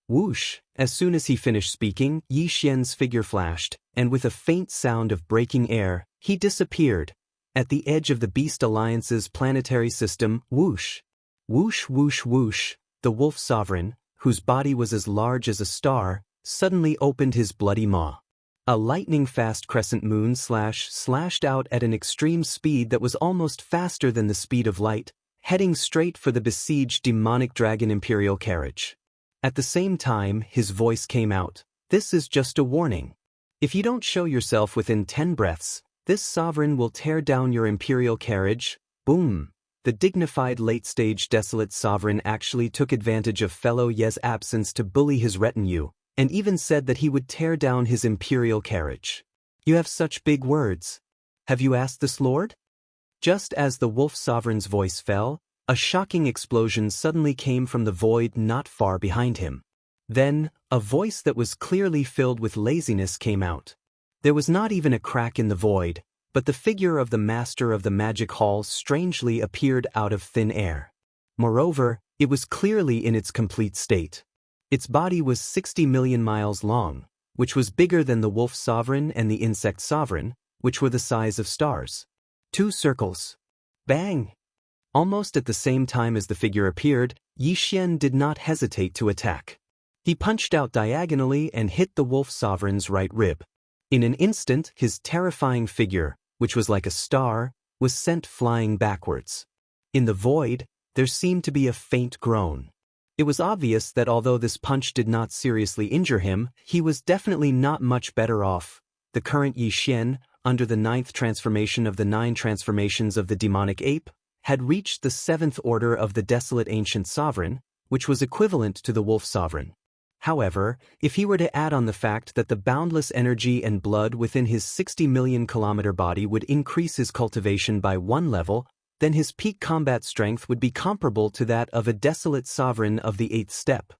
Whoosh! As soon as he finished speaking, Yi Xian's figure flashed, and with a faint sound of breaking air, he disappeared. At the edge of the Beast Alliance's planetary system, whoosh! Whoosh whoosh whoosh, the Wolf Sovereign, whose body was as large as a star, suddenly opened his bloody maw. A lightning-fast crescent moon slashed out at an extreme speed that was almost faster than the speed of light, heading straight for the besieged demonic dragon imperial carriage. At the same time, his voice came out. This is just a warning. If you don't show yourself within 10 breaths, this sovereign will tear down your imperial carriage. Boom! The dignified late-stage desolate sovereign actually took advantage of fellow Ye's absence to bully his retinue, and even said that he would tear down his imperial carriage. You have such big words. Have you asked this lord? Just as the Wolf Sovereign's voice fell, a shocking explosion suddenly came from the void not far behind him. Then, a voice that was clearly filled with laziness came out. There was not even a crack in the void, but the figure of the master of the magic hall strangely appeared out of thin air. Moreover, it was clearly in its complete state. Its body was 60 million miles long, which was bigger than the Wolf Sovereign and the Insect Sovereign, which were the size of stars. 2 circles. Bang! Almost at the same time as the figure appeared, Yi Xian did not hesitate to attack. He punched out diagonally and hit the Wolf Sovereign's right rib. In an instant, his terrifying figure, which was like a star, was sent flying backwards. In the void, there seemed to be a faint groan. It was obvious that although this punch did not seriously injure him, he was definitely not much better off. The current Yi Xian, under the 9th transformation of the 9 transformations of the demonic ape, had reached the 7th order of the desolate ancient sovereign, which was equivalent to the Wolf Sovereign. However, if he were to add on the fact that the boundless energy and blood within his 60 million kilometer body would increase his cultivation by 1 level, then his peak combat strength would be comparable to that of a desolate sovereign of the 8th step.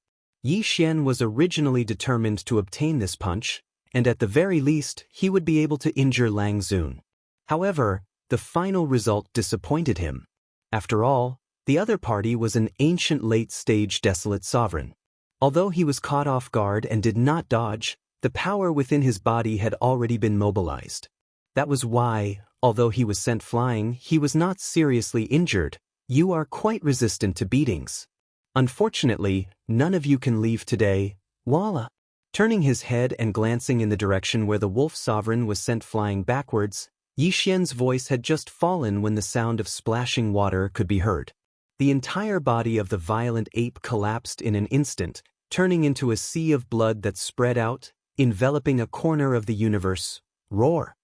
Yi Xian was originally determined to obtain this punch, and at the very least, he would be able to injure Lang Zun. However, the final result disappointed him. After all, the other party was an ancient late-stage desolate sovereign. Although he was caught off guard and did not dodge, the power within his body had already been mobilized. That was why, although he was sent flying, he was not seriously injured. You are quite resistant to beatings. Unfortunately, none of you can leave today. Voila! Turning his head and glancing in the direction where the Wolf Sovereign was sent flying backwards, Yi Xian's voice had just fallen when the sound of splashing water could be heard. The entire body of the violent ape collapsed in an instant, turning into a sea of blood that spread out, enveloping a corner of the universe. Roar!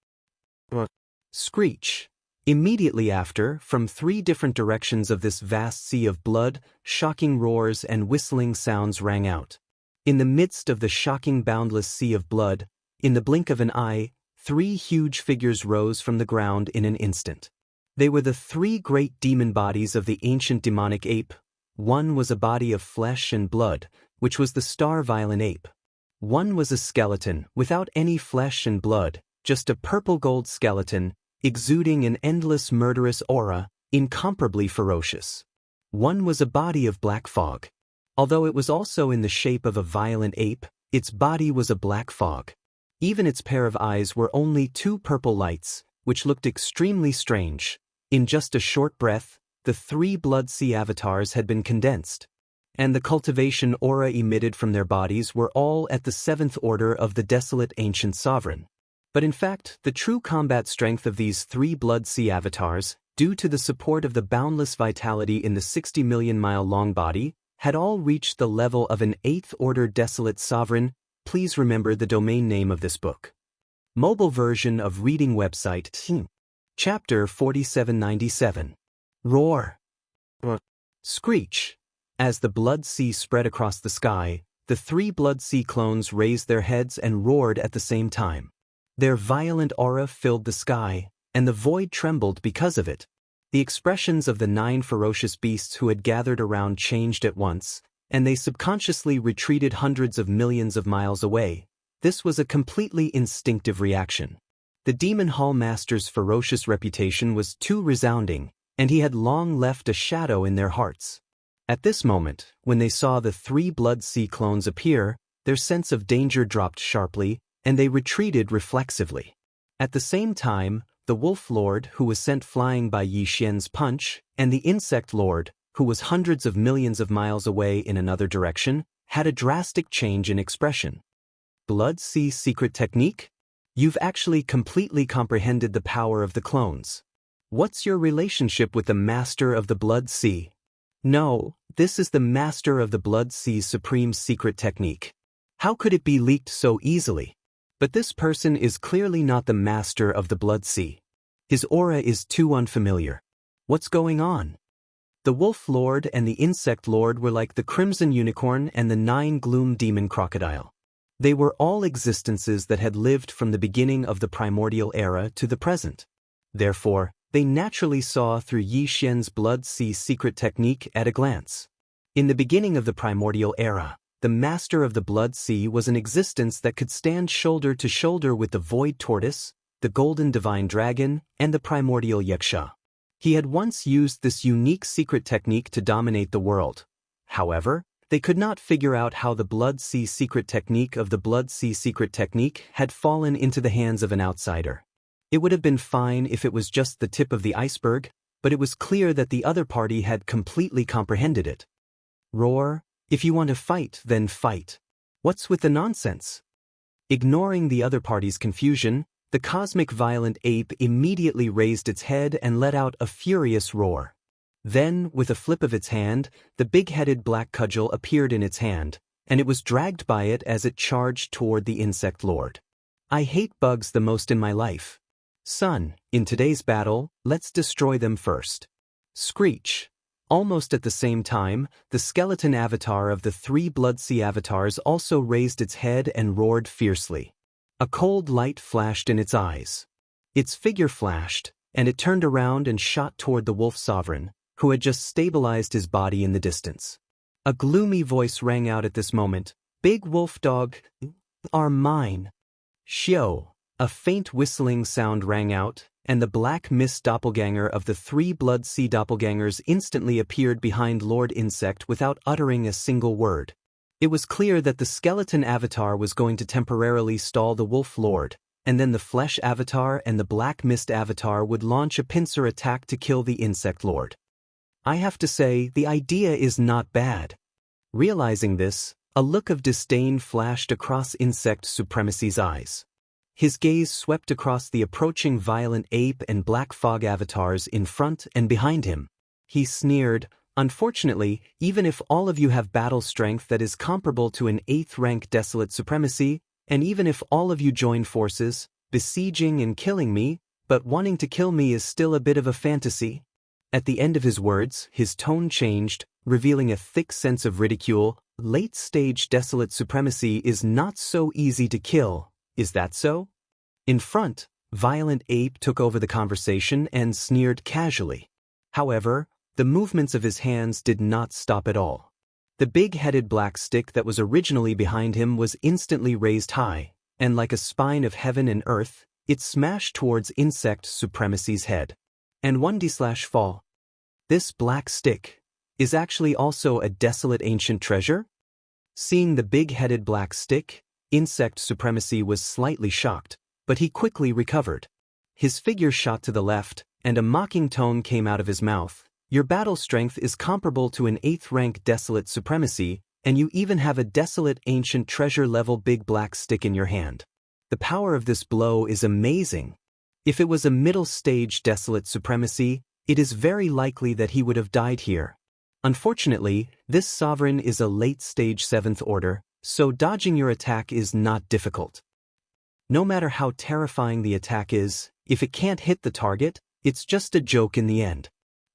Screech! Immediately after, from 3 different directions of this vast sea of blood, shocking roars and whistling sounds rang out. In the midst of the shocking boundless sea of blood, in the blink of an eye, 3 huge figures rose from the ground in an instant. They were the 3 great demon bodies of the ancient demonic ape. One was a body of flesh and blood, which was the star violent ape. One was a skeleton, without any flesh and blood, just a purple-gold skeleton, exuding an endless murderous aura, incomparably ferocious. One was a body of black fog. Although it was also in the shape of a violent ape, its body was a black fog. Even its pair of eyes were only 2 purple lights, which looked extremely strange. In just a short breath, the 3 Blood Sea avatars had been condensed, and the cultivation aura emitted from their bodies were all at the 7th order of the desolate ancient sovereign. But in fact, the true combat strength of these 3 Blood Sea avatars, due to the support of the boundless vitality in the 60 million mile long body, had all reached the level of an 8th order desolate sovereign. Please remember the domain name of this book. Mobile version of reading website. Chapter 4797. Roar. Screech. As the Blood Sea spread across the sky, the 3 Blood Sea clones raised their heads and roared at the same time. Their violent aura filled the sky, and the void trembled because of it. The expressions of the 9 ferocious beasts who had gathered around changed at once, and they subconsciously retreated hundreds of millions of miles away. This was a completely instinctive reaction. The Demon Hall Master's ferocious reputation was too resounding, and he had long left a shadow in their hearts. At this moment, when they saw the 3 Blood Sea clones appear, their sense of danger dropped sharply, and they retreated reflexively. At the same time, the Wolf Lord, who was sent flying by Yi Xian's punch, and the Insect Lord, who was hundreds of millions of miles away in another direction, had a drastic change in expression. Blood Sea secret technique? You've actually completely comprehended the power of the clones. What's your relationship with the Master of the Blood Sea? No, this is the Master of the Blood Sea's supreme secret technique. How could it be leaked so easily? But this person is clearly not the Master of the Blood Sea. His aura is too unfamiliar. What's going on? The Wolf Lord and the Insect Lord were like the Crimson Unicorn and the 9 Gloom Demon Crocodile. They were all existences that had lived from the beginning of the primordial era to the present. Therefore, they naturally saw through Yi Xian's Blood Sea secret technique at a glance. In the beginning of the primordial era, the Master of the Blood Sea was an existence that could stand shoulder to shoulder with the Void Tortoise, the Golden Divine Dragon, and the primordial Xianxia. He had once used this unique secret technique to dominate the world. However, they could not figure out how the Blood Sea secret technique of the Blood Sea secret technique had fallen into the hands of an outsider. It would have been fine if it was just the tip of the iceberg, but it was clear that the other party had completely comprehended it. Roar, if you want to fight, then fight. What's with the nonsense? Ignoring the other party's confusion, the cosmic violent ape immediately raised its head and let out a furious roar. Then, with a flip of its hand, the big-headed black cudgel appeared in its hand, and it was dragged by it as it charged toward the Insect Lord. I hate bugs the most in my life. Son, in today's battle, let's destroy them first. Screech. Almost at the same time, the skeleton avatar of the 3 Blood Sea avatars also raised its head and roared fiercely. A cold light flashed in its eyes. Its figure flashed, and it turned around and shot toward the Wolf Sovereign, who had just stabilized his body in the distance. A gloomy voice rang out at this moment, "Big Wolf Dog, are mine." Xiao. A faint whistling sound rang out, and the Black Mist doppelganger of the 3 Blood Sea doppelgangers instantly appeared behind Lord Insect without uttering a single word. It was clear that the skeleton avatar was going to temporarily stall the Wolf Lord, and then the Flesh avatar and the Black Mist avatar would launch a pincer attack to kill the Insect Lord. I have to say, the idea is not bad. Realizing this, a look of disdain flashed across Insect Supremacy's eyes. His gaze swept across the approaching violent ape and black fog avatars in front and behind him. He sneered, "Unfortunately, even if all of you have battle strength that is comparable to an 8th rank Desolate Supremacy, and even if all of you join forces, besieging and killing me, but wanting to kill me is still a bit of a fantasy." At the end of his words, his tone changed, revealing a thick sense of ridicule. "Late-stage Desolate Supremacy is not so easy to kill, is that so?" In front, Violent Ape took over the conversation and sneered casually. However, the movements of his hands did not stop at all. The big-headed black stick that was originally behind him was instantly raised high, and like a spine of heaven and earth, it smashed towards Insect Supremacy's head. And 1d/fall. This black stick is actually also a desolate ancient treasure? Seeing the big-headed black stick, Insect Supremacy was slightly shocked, but he quickly recovered. His figure shot to the left, and a mocking tone came out of his mouth. "Your battle strength is comparable to an 8th rank Desolate Supremacy, and you even have a desolate ancient treasure level big black stick in your hand. The power of this blow is amazing. If it was a middle stage Desolate Supremacy, it is very likely that he would have died here. Unfortunately, this sovereign is a late stage 7th order, so dodging your attack is not difficult. No matter how terrifying the attack is, if it can't hit the target, it's just a joke in the end.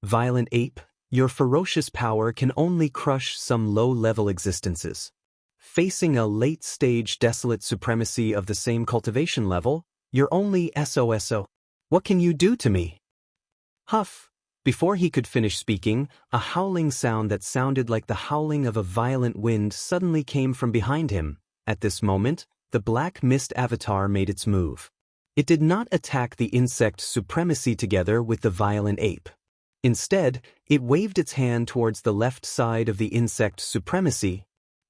Violent Ape, your ferocious power can only crush some low-level existences. Facing a late-stage Desolate Supremacy of the same cultivation level, you're only SOSO. What can you do to me?" Huff. Before he could finish speaking, a howling sound that sounded like the howling of a violent wind suddenly came from behind him. At this moment, the black mist avatar made its move. It did not attack the insect supremacy together with the violent ape. Instead, it waved its hand towards the left side of the insect supremacy.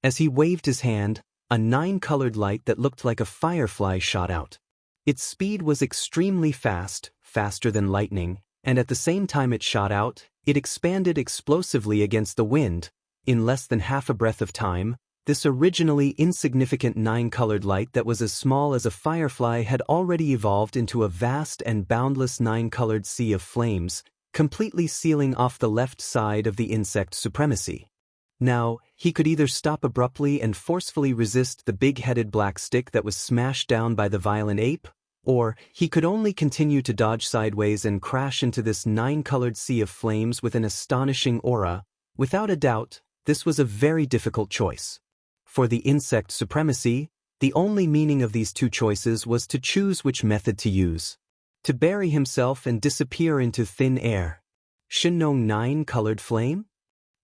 As he waved his hand, a 9-colored light that looked like a firefly shot out. Its speed was extremely fast, faster than lightning, and at the same time it shot out, it expanded explosively against the wind. In less than half a breath of time, this originally insignificant 9-colored light that was as small as a firefly had already evolved into a vast and boundless 9-colored sea of flames, completely sealing off the left side of the insect supremacy. Now, he could either stop abruptly and forcefully resist the big-headed black stick that was smashed down by the violent ape, or he could only continue to dodge sideways and crash into this 9-colored sea of flames with an astonishing aura. Without a doubt, this was a very difficult choice. For the insect supremacy, the only meaning of these two choices was to choose which method to use. To bury himself and disappear into thin air. Xianxia 9-colored flame?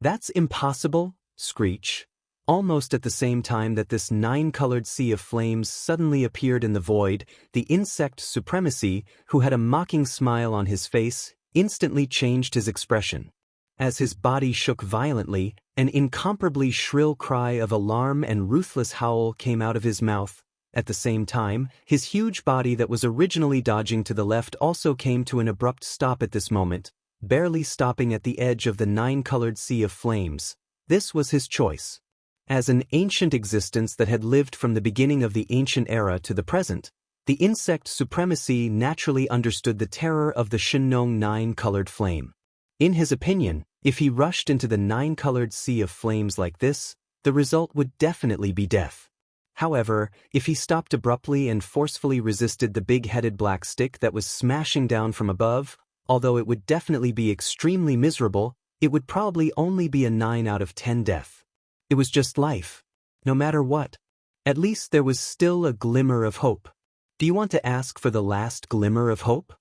That's impossible, Screech. Almost at the same time that this 9-colored sea of flames suddenly appeared in the void, the insect supremacy, who had a mocking smile on his face, instantly changed his expression. As his body shook violently, an incomparably shrill cry of alarm and ruthless howl came out of his mouth. At the same time, his huge body that was originally dodging to the left also came to an abrupt stop at this moment, barely stopping at the edge of the 9-colored sea of flames. This was his choice. As an ancient existence that had lived from the beginning of the ancient era to the present, the insect supremacy naturally understood the terror of the Xianxia 9-colored flame. In his opinion, if he rushed into the 9-colored sea of flames like this, the result would definitely be death. However, if he stopped abruptly and forcefully resisted the big-headed black stick that was smashing down from above, although it would definitely be extremely miserable, it would probably only be a 9 out of 10 death. It was just life. No matter what. At least there was still a glimmer of hope. Do you want to ask for the last glimmer of hope?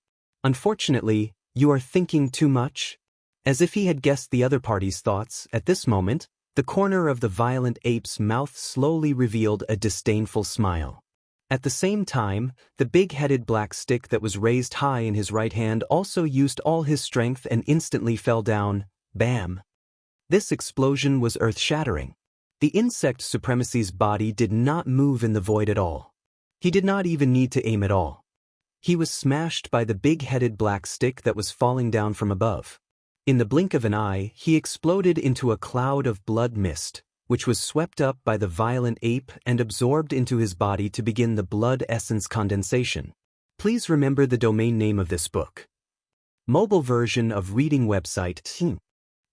Unfortunately, you are thinking too much. As if he had guessed the other party's thoughts, at this moment, the corner of the violent ape's mouth slowly revealed a disdainful smile. At the same time, the big-headed black stick that was raised high in his right hand also used all his strength and instantly fell down. Bam! This explosion was earth-shattering. The insect supremacy's body did not move in the void at all. He did not even need to aim at all. He was smashed by the big-headed black stick that was falling down from above. In the blink of an eye, he exploded into a cloud of blood mist, which was swept up by the violent ape and absorbed into his body to begin the blood essence condensation. Please remember the domain name of this book. Mobile version of reading website.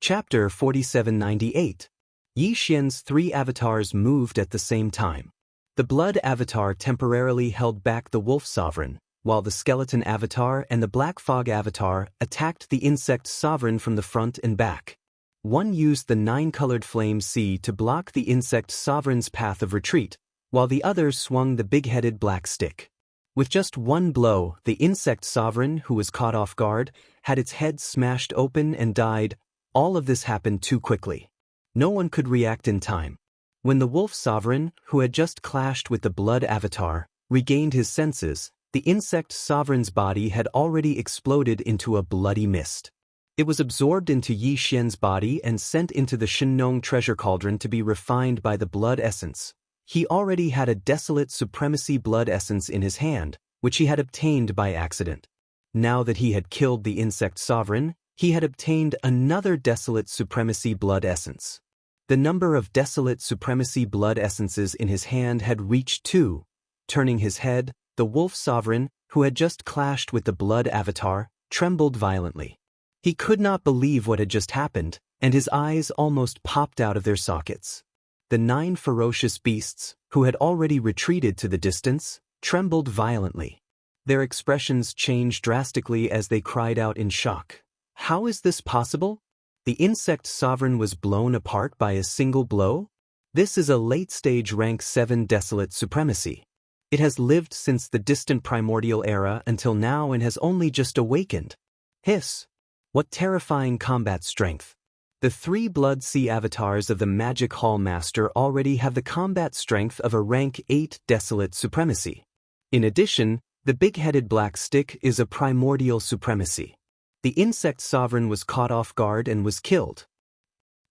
Chapter 4798. Yi Xian's 3 avatars moved at the same time. The blood avatar temporarily held back the wolf sovereign, while the skeleton avatar and the black fog avatar attacked the insect sovereign from the front and back. One used the 9-colored flame sea to block the insect sovereign's path of retreat, while the other swung the big-headed black stick. With just one blow, the insect sovereign, who was caught off guard, had its head smashed open and died. All of this happened too quickly. No one could react in time. When the wolf sovereign, who had just clashed with the blood avatar, regained his senses, the insect sovereign's body had already exploded into a bloody mist. It was absorbed into Yi Xian's body and sent into the Xianxia treasure cauldron to be refined by the blood essence. He already had a desolate supremacy blood essence in his hand, which he had obtained by accident. Now that he had killed the insect sovereign, he had obtained another desolate supremacy blood essence. The number of desolate supremacy blood essences in his hand had reached 2. Turning his head, the wolf sovereign, who had just clashed with the blood avatar, trembled violently. He could not believe what had just happened, and his eyes almost popped out of their sockets. The 9 ferocious beasts, who had already retreated to the distance, trembled violently. Their expressions changed drastically as they cried out in shock. How is this possible? The insect sovereign was blown apart by a single blow? This is a late-stage rank 7 desolate supremacy. It has lived since the distant primordial era until now and has only just awakened. Hiss! What terrifying combat strength! The 3 Blood Sea avatars of the Magic Hall Master already have the combat strength of a rank 8 Desolate Supremacy. In addition, the big-headed black stick is a primordial supremacy. The insect sovereign was caught off guard and was killed.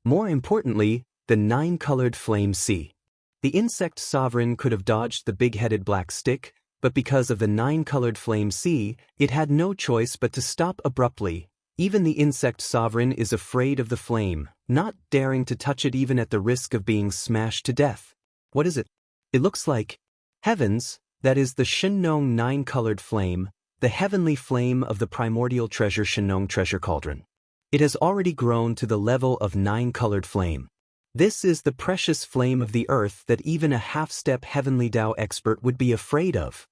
More importantly, the 9-colored flame sea. The insect sovereign could have dodged the big-headed black stick, but because of the 9-colored flame sea, it had no choice but to stop abruptly. Even the insect sovereign is afraid of the flame, not daring to touch it even at the risk of being smashed to death. What is it? It looks like heavens, that is the Shenong 9-colored flame, the heavenly flame of the primordial treasure Shenong treasure cauldron. It has already grown to the level of 9-colored flame. This is the precious flame of the earth that even a half-step heavenly Tao expert would be afraid of.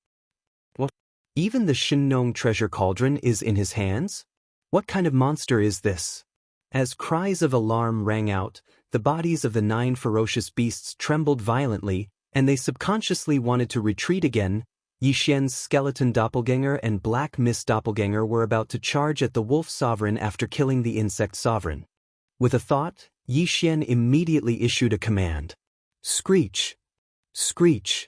What? Even the Shenong treasure cauldron is in his hands? What kind of monster is this? As cries of alarm rang out, the bodies of the 9 ferocious beasts trembled violently, and they subconsciously wanted to retreat again. Yixian's skeleton doppelganger and black mist doppelganger were about to charge at the wolf sovereign after killing the insect sovereign. With a thought, Yixian immediately issued a command. Screech! Screech!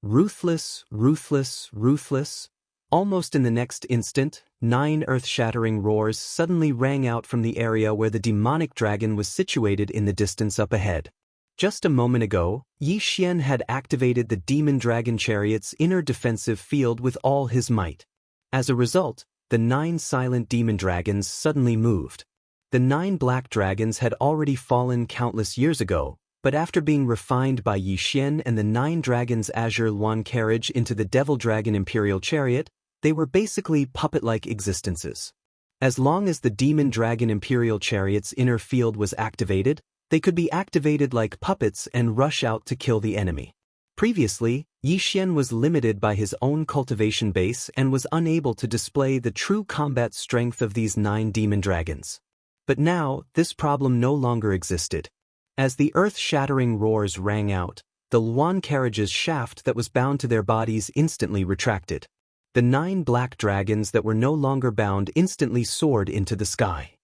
Ruthless, ruthless, ruthless. Almost in the next instant, 9 earth-shattering roars suddenly rang out from the area where the demonic dragon was situated in the distance up ahead. Just a moment ago, Yixian had activated the demon dragon chariot's inner defensive field with all his might. As a result, the 9 silent demon dragons suddenly moved. The 9 black dragons had already fallen countless years ago, but after being refined by Yixian and the 9 dragons' azure Luan carriage into the devil dragon imperial chariot, they were basically puppet-like existences. As long as the demon dragon imperial chariot's inner field was activated, they could be activated like puppets and rush out to kill the enemy. Previously, Yixian was limited by his own cultivation base and was unable to display the true combat strength of these 9 demon dragons. But now, this problem no longer existed. As the earth-shattering roars rang out, the Luan carriage's shaft that was bound to their bodies instantly retracted. The 9 black dragons that were no longer bound instantly soared into the sky.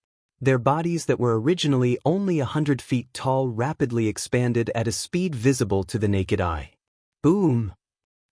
Their bodies that were originally only 100 feet tall rapidly expanded at a speed visible to the naked eye. Boom!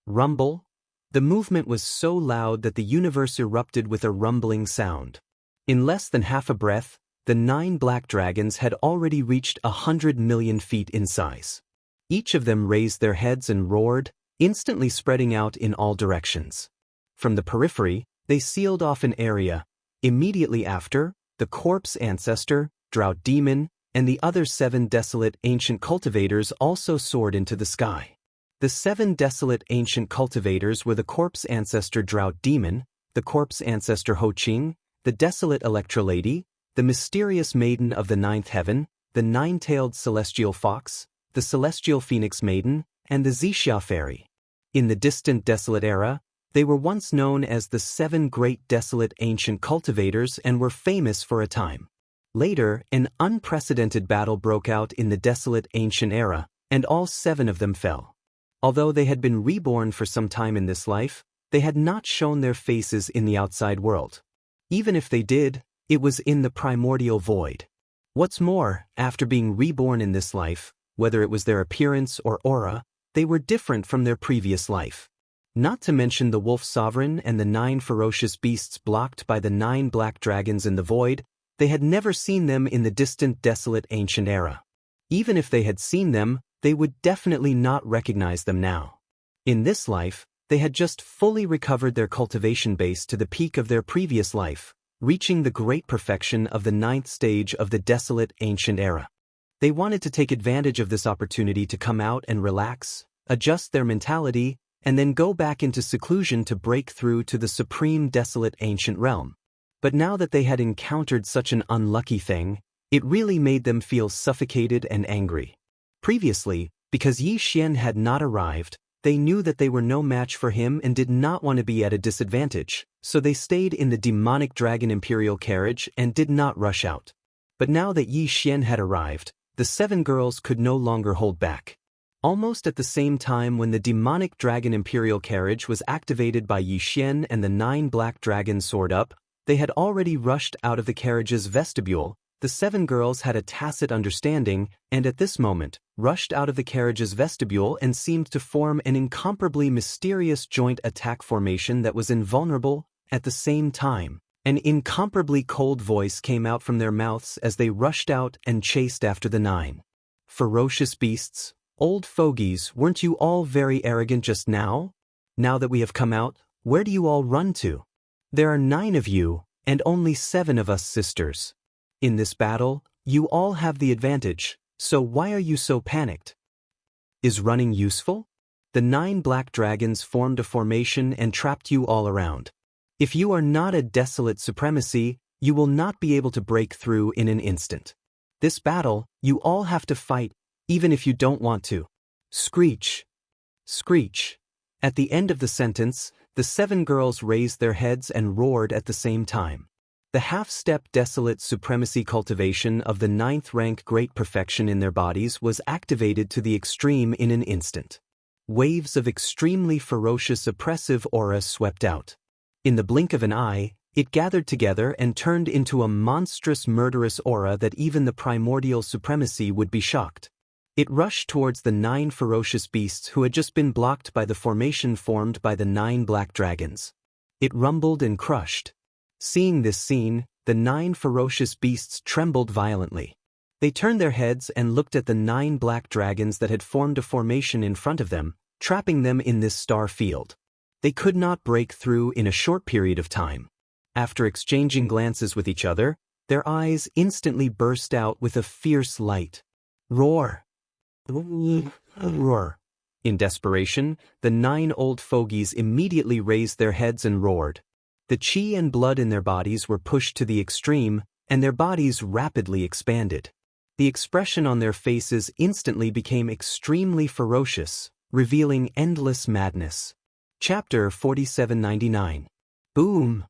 Rumble! The movement was so loud that the universe erupted with a rumbling sound. In less than half a breath, the 9 black dragons had already reached 100 million feet in size. Each of them raised their heads and roared, instantly spreading out in all directions. From the periphery, they sealed off an area. Immediately after, the corpse ancestor, drought demon, and the other 7 desolate ancient cultivators also soared into the sky. The 7 desolate ancient cultivators were the corpse ancestor drought demon, the corpse ancestor Ho Qing, the desolate Electra lady, the mysterious maiden of the 9th heaven, the 9-tailed celestial fox, the celestial phoenix maiden, and the Xianxia fairy. In the distant desolate era, they were once known as the 7 great desolate ancient cultivators and were famous for a time. Later, an unprecedented battle broke out in the desolate ancient era, and all 7 of them fell. Although they had been reborn for some time in this life, they had not shown their faces in the outside world. Even if they did, it was in the primordial void. What's more, after being reborn in this life, whether it was their appearance or aura, they were different from their previous life. Not to mention the wolf sovereign and the 9 ferocious beasts blocked by the 9 black dragons in the void, they had never seen them in the distant desolate ancient era. Even if they had seen them, they would definitely not recognize them now. In this life, they had just fully recovered their cultivation base to the peak of their previous life, reaching the great perfection of the 9th stage of the desolate ancient era. They wanted to take advantage of this opportunity to come out and relax, adjust their mentality, and then go back into seclusion to break through to the supreme desolate ancient realm. But now that they had encountered such an unlucky thing, it really made them feel suffocated and angry. Previously, because Yixian had not arrived, they knew that they were no match for him and did not want to be at a disadvantage, so they stayed in the demonic dragon imperial carriage and did not rush out. But now that Yixian had arrived, the 7 girls could no longer hold back. Almost at the same time when the demonic dragon imperial carriage was activated by Yixian and the 9 black dragons soared up, They had already rushed out of the carriage's vestibule. The 7 girls had a tacit understanding, and at this moment, rushed out of the carriage's vestibule and seemed to form an incomparably mysterious joint attack formation that was invulnerable at the same time. An incomparably cold voice came out from their mouths as they rushed out and chased after the 9. Ferocious beasts, old fogies, weren't you all very arrogant just now? Now that we have come out, where do you all run to? There are 9 of you, and only 7 of us sisters. In this battle, you all have the advantage, so why are you so panicked? Is running useful? The 9 black dragons formed a formation and trapped you all around. If you are not a desolate supremacy, you will not be able to break through in an instant. This battle, you all have to fight, even if you don't want to. Screech. Screech. At the end of the sentence, the 7 girls raised their heads and roared at the same time. The half-step desolate supremacy cultivation of the 9th rank great perfection in their bodies was activated to the extreme in an instant. Waves of extremely ferocious oppressive aura swept out. In the blink of an eye, it gathered together and turned into a monstrous murderous aura that even the primordial supremacy would be shocked. It rushed towards the 9 ferocious beasts who had just been blocked by the formation formed by the 9 black dragons. It rumbled and crushed. Seeing this scene, the 9 ferocious beasts trembled violently. They turned their heads and looked at the 9 black dragons that had formed a formation in front of them, trapping them in this star field. They could not break through in a short period of time. After exchanging glances with each other, their eyes instantly burst out with a fierce light. Roar! Roar! In desperation, the 9 old fogies immediately raised their heads and roared. The chi and blood in their bodies were pushed to the extreme, and their bodies rapidly expanded. The expression on their faces instantly became extremely ferocious, revealing endless madness. Chapter 4799. Boom!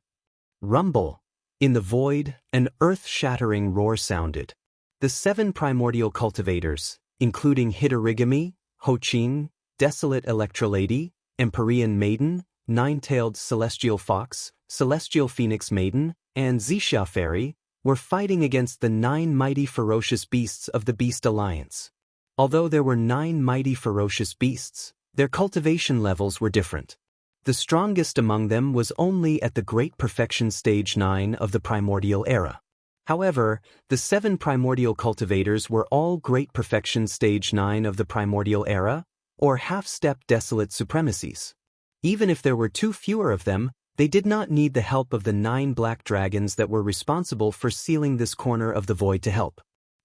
Rumble! In the void, an earth-shattering roar sounded. The 7 primordial cultivators, including Hitorigami, Ho-Ching, Desolate Electrolady, Empyrean Maiden, 9-tailed Celestial Fox, Celestial Phoenix Maiden, and Xianxia Fairy, were fighting against the 9 mighty ferocious beasts of the Beast Alliance. Although there were 9 mighty ferocious beasts, their cultivation levels were different. The strongest among them was only at the Great Perfection Stage 9 of the Primordial Era. However, the 7 primordial cultivators were all Great Perfection Stage 9 of the Primordial Era, or half-step desolate supremacies. Even if there were 2 fewer of them, they did not need the help of the 9 black dragons that were responsible for sealing this corner of the void to help.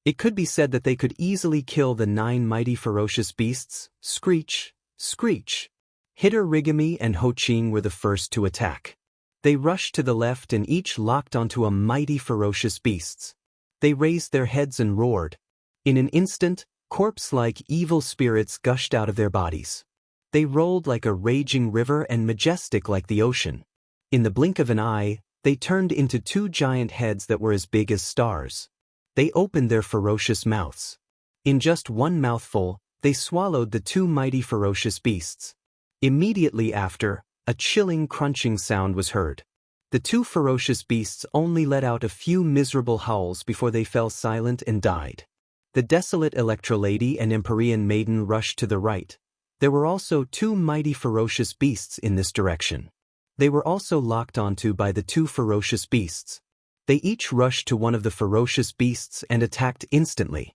It could be said that they could easily kill the 9 mighty ferocious beasts. Screech! Screech! Hitorigami and Ho-Ching were the first to attack. They rushed to the left and each locked onto a mighty ferocious beasts. They raised their heads and roared. In an instant, corpse-like evil spirits gushed out of their bodies. They rolled like a raging river and majestic like the ocean. In the blink of an eye, they turned into 2 giant heads that were as big as stars. They opened their ferocious mouths. In just one mouthful, they swallowed the 2 mighty ferocious beasts. Immediately after, a chilling crunching sound was heard. The 2 ferocious beasts only let out a few miserable howls before they fell silent and died. The desolate Electrolady and Empyrean Maiden rushed to the right. There were also 2 mighty ferocious beasts in this direction. They were also locked onto by the 2 ferocious beasts. They each rushed to one of the ferocious beasts and attacked instantly.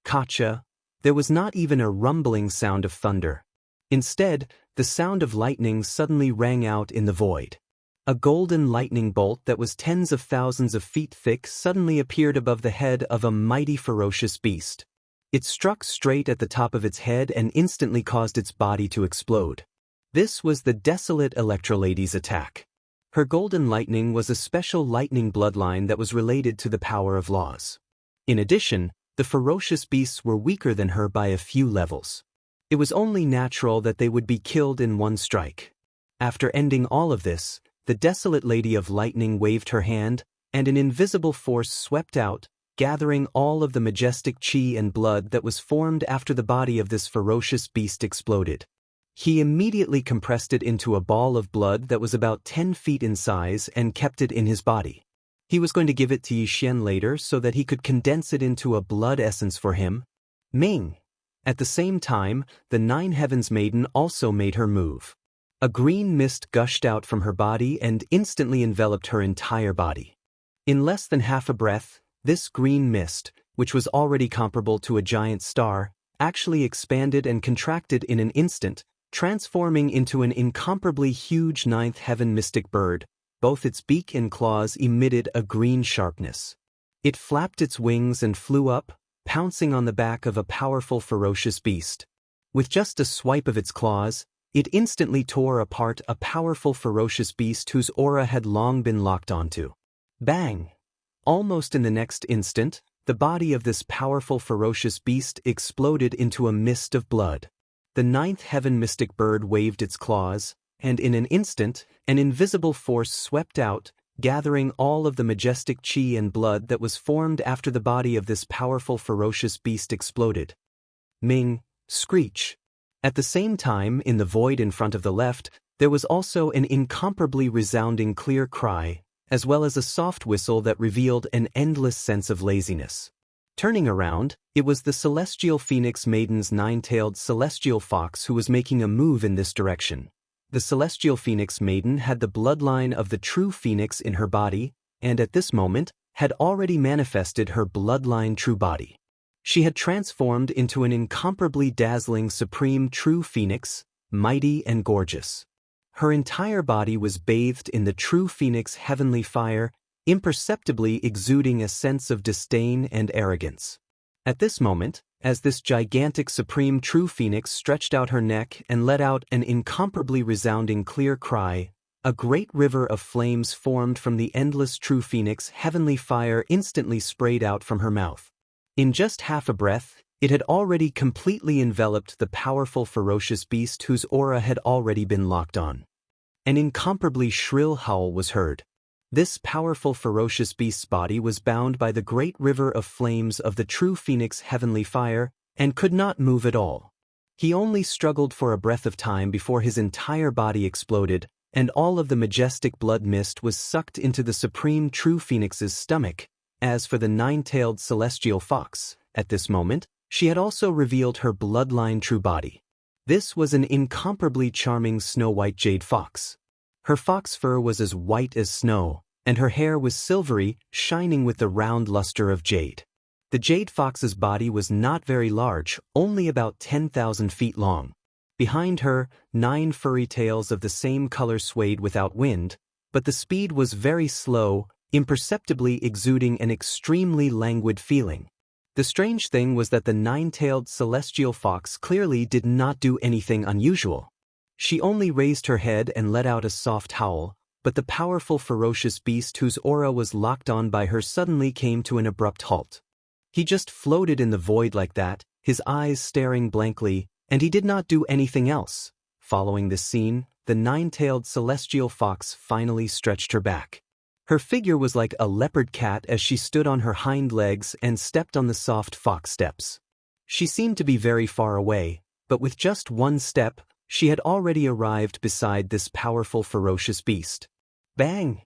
Gotcha! There was not even a rumbling sound of thunder. Instead, the sound of lightning suddenly rang out in the void. A golden lightning bolt that was tens of thousands of feet thick suddenly appeared above the head of a mighty ferocious beast. It struck straight at the top of its head and instantly caused its body to explode. This was the desolate Electrolady's attack. Her golden lightning was a special lightning bloodline that was related to the power of laws. In addition, the ferocious beasts were weaker than her by a few levels. It was only natural that they would be killed in one strike. After ending all of this, the desolate Lady of Lightning waved her hand, and an invisible force swept out, gathering all of the majestic chi and blood that was formed after the body of this ferocious beast exploded. He immediately compressed it into a ball of blood that was about 10 feet in size and kept it in his body. He was going to give it to Yixian later so that he could condense it into a blood essence for him. Ming. At the same time, the Nine Heavens Maiden also made her move. A green mist gushed out from her body and instantly enveloped her entire body. In less than half a breath, this green mist, which was already comparable to a giant star, actually expanded and contracted in an instant, transforming into an incomparably huge ninth heaven mystic bird. Both its beak and claws emitted a green sharpness. It flapped its wings and flew up, pouncing on the back of a powerful ferocious beast. With just a swipe of its claws, it instantly tore apart a powerful ferocious beast whose aura had long been locked onto. Bang! Almost in the next instant, the body of this powerful ferocious beast exploded into a mist of blood. The ninth heaven mystic bird waved its claws, and in an instant, an invisible force swept out, gathering all of the majestic chi and blood that was formed after the body of this powerful ferocious beast exploded. Ming, screech. At the same time, in the void in front of the left, there was also an incomparably resounding clear cry, as well as a soft whistle that revealed an endless sense of laziness. Turning around, it was the celestial phoenix maiden's nine-tailed celestial fox who was making a move in this direction. The celestial phoenix maiden had the bloodline of the true phoenix in her body, and at this moment, had already manifested her bloodline true body. She had transformed into an incomparably dazzling supreme true phoenix, mighty and gorgeous. Her entire body was bathed in the true phoenix heavenly fire, imperceptibly exuding a sense of disdain and arrogance. At this moment, as this gigantic supreme true phoenix stretched out her neck and let out an incomparably resounding clear cry, a great river of flames formed from the endless true phoenix heavenly fire instantly sprayed out from her mouth. In just half a breath, it had already completely enveloped the powerful ferocious beast whose aura had already been locked on. An incomparably shrill howl was heard. This powerful ferocious beast's body was bound by the great river of flames of the true phoenix heavenly fire, and could not move at all. He only struggled for a breath of time before his entire body exploded, and all of the majestic blood mist was sucked into the supreme true phoenix's stomach. As for the nine-tailed celestial fox, at this moment, she had also revealed her bloodline true body. This was an incomparably charming snow-white jade fox. Her fox fur was as white as snow, and her hair was silvery, shining with the round luster of jade. The jade fox's body was not very large, only about 10,000 feet long. Behind her, 9 furry tails of the same color swayed without wind, but the speed was very slow, imperceptibly exuding an extremely languid feeling. The strange thing was that the 9-tailed celestial fox clearly did not do anything unusual. She only raised her head and let out a soft howl, but the powerful ferocious beast whose aura was locked on by her suddenly came to an abrupt halt. He just floated in the void like that, his eyes staring blankly, and he did not do anything else. Following this scene, the 9-tailed celestial fox finally stretched her back. Her figure was like a leopard cat as she stood on her hind legs and stepped on the soft fox steps. She seemed to be very far away, but with just one step, she had already arrived beside this powerful ferocious beast. Bang!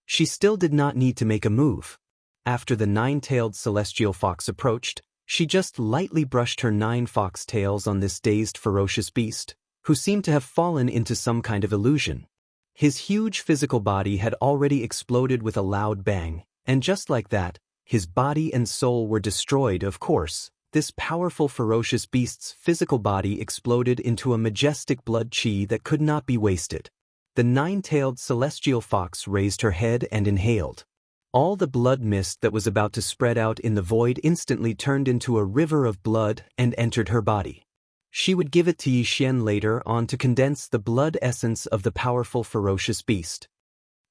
She still did not need to make a move. After the 9-tailed celestial fox approached, she just lightly brushed her 9 fox tails on this dazed ferocious beast, who seemed to have fallen into some kind of illusion. His huge physical body had already exploded with a loud bang, and just like that, his body and soul were destroyed. Of course, this powerful ferocious beast's physical body exploded into a majestic blood chi that could not be wasted. The 9-tailed celestial fox raised her head and inhaled. All the blood mist that was about to spread out in the void instantly turned into a river of blood and entered her body. She would give it to Yixian later on to condense the blood essence of the powerful ferocious beast.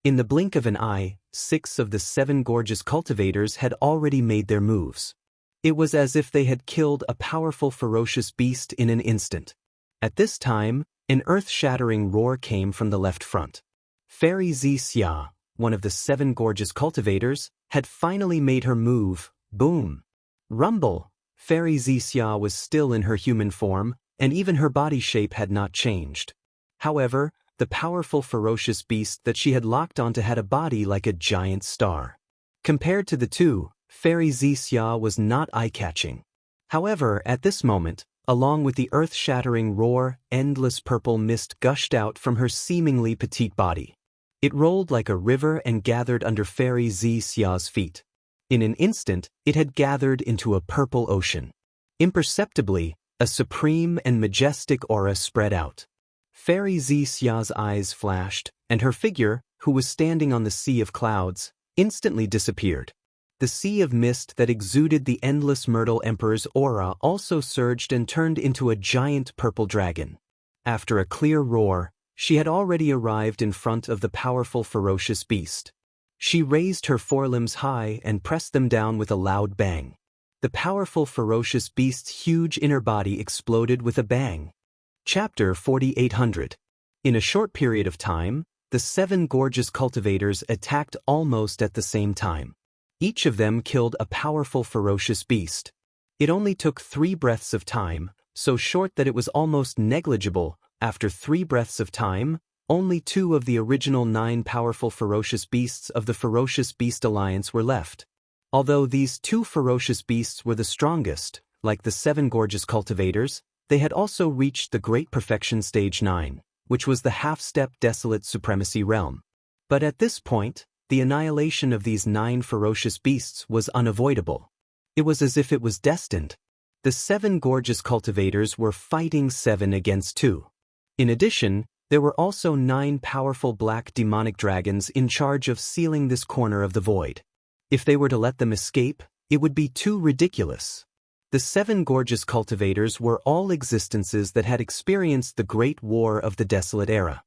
In the blink of an eye, 6 of the 7 gorgeous cultivators had already made their moves. It was as if they had killed a powerful ferocious beast in an instant. At this time, an earth-shattering roar came from the left front. Fairy Xianxia, one of the 7 gorgeous cultivators, had finally made her move. Boom! Rumble! Fairy Xianxia was still in her human form, and even her body shape had not changed. However, the powerful ferocious beast that she had locked onto had a body like a giant star. Compared to the two, Fairy Xianxia was not eye-catching. However, at this moment, along with the earth-shattering roar, endless purple mist gushed out from her seemingly petite body. It rolled like a river and gathered under Fairy Xiaxia's feet. In an instant, it had gathered into a purple ocean. Imperceptibly, a supreme and majestic aura spread out. Fairy Xiaxia's eyes flashed, and her figure, who was standing on the sea of clouds, instantly disappeared. The sea of mist that exuded the endless Myrtle Emperor's aura also surged and turned into a giant purple dragon. After a clear roar, she had already arrived in front of the powerful ferocious beast. She raised her forelimbs high and pressed them down with a loud bang. The powerful ferocious beast's huge inner body exploded with a bang. Chapter 4800. In a short period of time, the 7 gorgeous cultivators attacked almost at the same time. Each of them killed a powerful ferocious beast. It only took 3 breaths of time, so short that it was almost negligible. After 3 breaths of time, only 2 of the original 9 powerful ferocious beasts of the Ferocious Beast Alliance were left. Although these 2 ferocious beasts were the strongest, like the 7 gorgeous cultivators, they had also reached the Great Perfection Stage 9, which was the half-step Desolate Supremacy realm. But at this point, the annihilation of these 9 ferocious beasts was unavoidable. It was as if it was destined. The 7 gorgeous cultivators were fighting 7 against 2. In addition, there were also 9 powerful black demonic dragons in charge of sealing this corner of the void. If they were to let them escape, it would be too ridiculous. The 7 gorgeous cultivators were all existences that had experienced the Great War of the Desolate Era.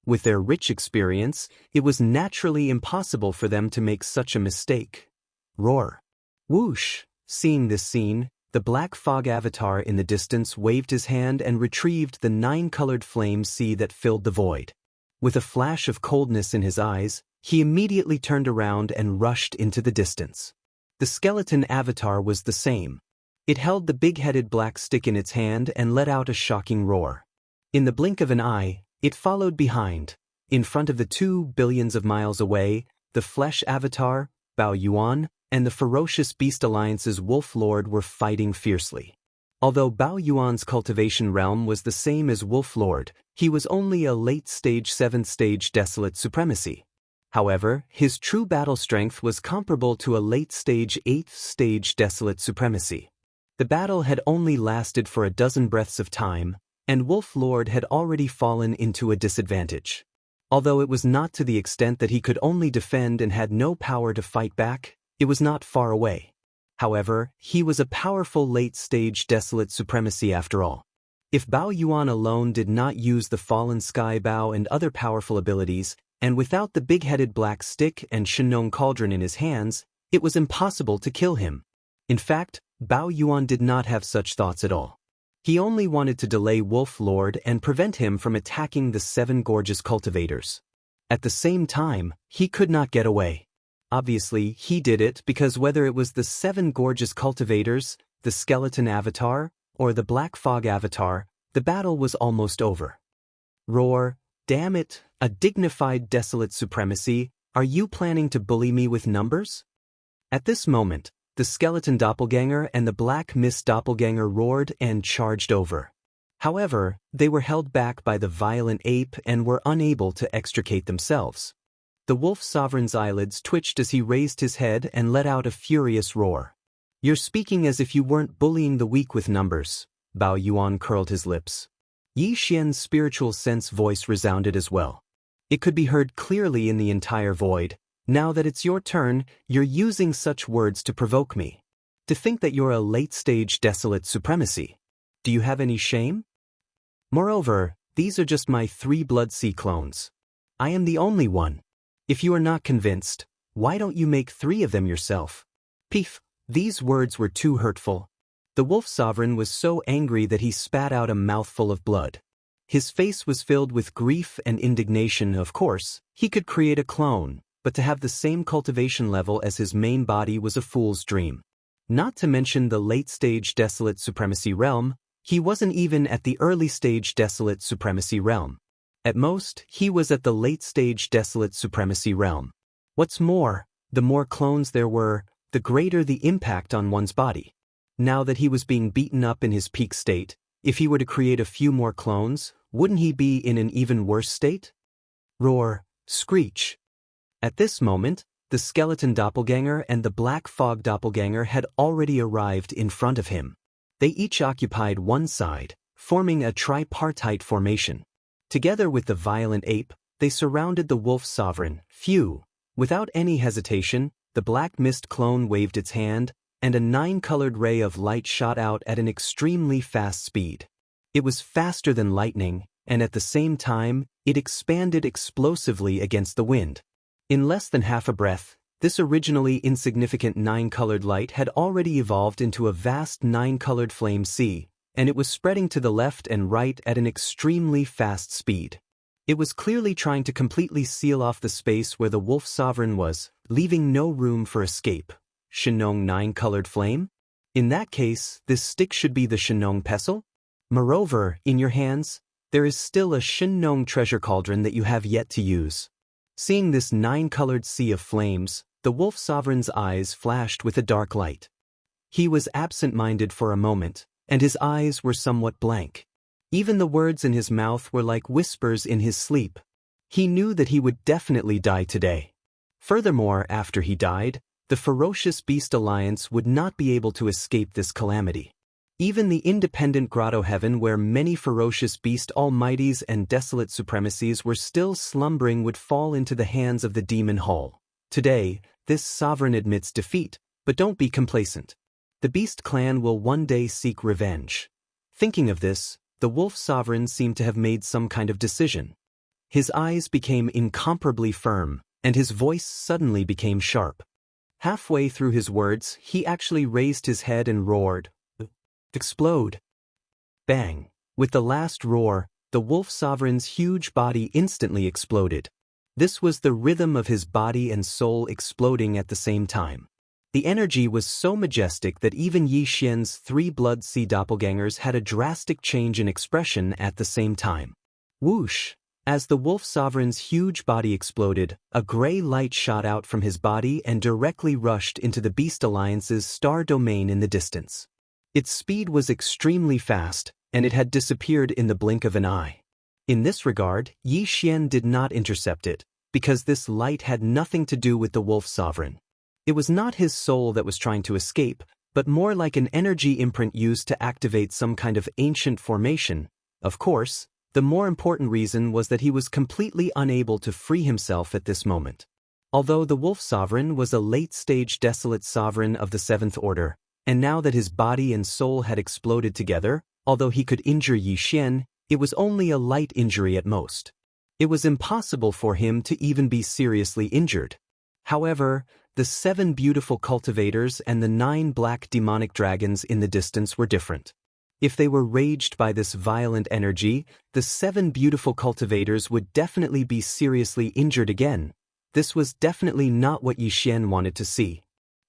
With their rich experience, it was naturally impossible for them to make such a mistake. Roar. Whoosh! Seeing this scene, the black fog avatar in the distance waved his hand and retrieved the 9-colored flame sea that filled the void. With a flash of coldness in his eyes, he immediately turned around and rushed into the distance. The skeleton avatar was the same. It held the big-headed black stick in its hand and let out a shocking roar. In the blink of an eye, it followed behind. In front of the 2 billions of miles away, the flesh avatar, Bao Yuan, and the Ferocious Beast Alliance's Wolf Lord were fighting fiercely. Although Bao Yuan's cultivation realm was the same as Wolf Lord, he was only a late-stage 7th-stage Desolate Supremacy. However, his true battle strength was comparable to a late-stage 8th-stage Desolate Supremacy. The battle had only lasted for a dozen breaths of time, and Wolf Lord had already fallen into a disadvantage. Although it was not to the extent that he could only defend and had no power to fight back, it was not far away. However, he was a powerful late-stage Desolate Supremacy after all. If Bao Yuan alone did not use the Fallen Sky Bao and other powerful abilities, and without the big-headed black stick and Shinong Cauldron in his hands, it was impossible to kill him. In fact, Bao Yuan did not have such thoughts at all. He only wanted to delay Wolf Lord and prevent him from attacking the 7 gorgeous cultivators. At the same time, he could not get away. Obviously, he did it because whether it was the 7 gorgeous cultivators, the skeleton avatar, or the black fog avatar, the battle was almost over. Roar, damn it, a dignified Desolate Supremacy, are you planning to bully me with numbers? At this moment, the skeleton doppelganger and the black mist doppelganger roared and charged over. However, they were held back by the violent ape and were unable to extricate themselves. The wolf sovereign's eyelids twitched as he raised his head and let out a furious roar. You're speaking as if you weren't bullying the weak with numbers. Bao Yuan curled his lips. Yi Xian's spiritual sense voice resounded as well. It could be heard clearly in the entire void. Now that it's your turn, you're using such words to provoke me. To think that you're a late-stage Desolate Supremacy. Do you have any shame? Moreover, these are just my 3 Blood Sea clones. I am the only one. If you are not convinced, why don't you make 3 of them yourself? Peef, these words were too hurtful. The wolf sovereign was so angry that he spat out a mouthful of blood. His face was filled with grief and indignation. Of course, he could create a clone, but to have the same cultivation level as his main body was a fool's dream. Not to mention the late-stage Desolate Supremacy realm, He wasn't even at the early-stage Desolate Supremacy realm. At most, he was at the late-stage Desolate Supremacy realm. What's more, the more clones there were, the greater the impact on one's body. Now that he was being beaten up in his peak state, if he were to create a few more clones, wouldn't he be in an even worse state? Roar, screech. At this moment, the skeleton doppelganger and the black fog doppelganger had already arrived in front of him. They each occupied one side, forming a tripartite formation. Together with the violent ape, they surrounded the wolf sovereign. Phew! Without any hesitation, the black mist clone waved its hand, and a 9-colored ray of light shot out at an extremely fast speed. It was faster than lightning, and at the same time, it expanded explosively against the wind. In less than half a breath, this originally insignificant 9-colored light had already evolved into a vast 9-colored flame sea, and it was spreading to the left and right at an extremely fast speed. It was clearly trying to completely seal off the space where the wolf sovereign was, leaving no room for escape. Shenong 9-colored flame? In that case, this stick should be the Shenong pestle? Moreover, in your hands, there is still a Shenong treasure cauldron that you have yet to use. Seeing this 9-colored sea of flames, the wolf sovereign's eyes flashed with a dark light. He was absent-minded for a moment, and his eyes were somewhat blank. Even the words in his mouth were like whispers in his sleep. He knew that he would definitely die today. Furthermore, after he died, the ferocious beast alliance would not be able to escape this calamity. Even the independent grotto heaven where many ferocious beast almighties and desolate supremacies were still slumbering would fall into the hands of the demon hull. Today, this sovereign admits defeat, but don't be complacent. The beast clan will one day seek revenge. Thinking of this, the wolf sovereign seemed to have made some kind of decision. His eyes became incomparably firm, and his voice suddenly became sharp. Halfway through his words, he actually raised his head and roared, "Explode!" Bang! With the last roar, the wolf sovereign's huge body instantly exploded. This was the rhythm of his body and soul exploding at the same time. The energy was so majestic that even Yi Xian's 3 blood sea doppelgangers had a drastic change in expression at the same time. Whoosh! As the wolf sovereign's huge body exploded, a gray light shot out from his body and directly rushed into the Beast Alliance's star domain in the distance. Its speed was extremely fast, and it had disappeared in the blink of an eye. In this regard, Yi Xian did not intercept it, because this light had nothing to do with the wolf sovereign. It was not his soul that was trying to escape, but more like an energy imprint used to activate some kind of ancient formation. Of course, the more important reason was that he was completely unable to free himself at this moment. Although the wolf sovereign was a late-stage desolate sovereign of the 7th order, and now that his body and soul had exploded together, although he could injure Yi Xian, it was only a light injury at most. It was impossible for him to even be seriously injured. However, the 7 beautiful cultivators and the 9 black demonic dragons in the distance were different. If they were raged by this violent energy, the 7 beautiful cultivators would definitely be seriously injured again. This was definitely not what Yi Xian wanted to see.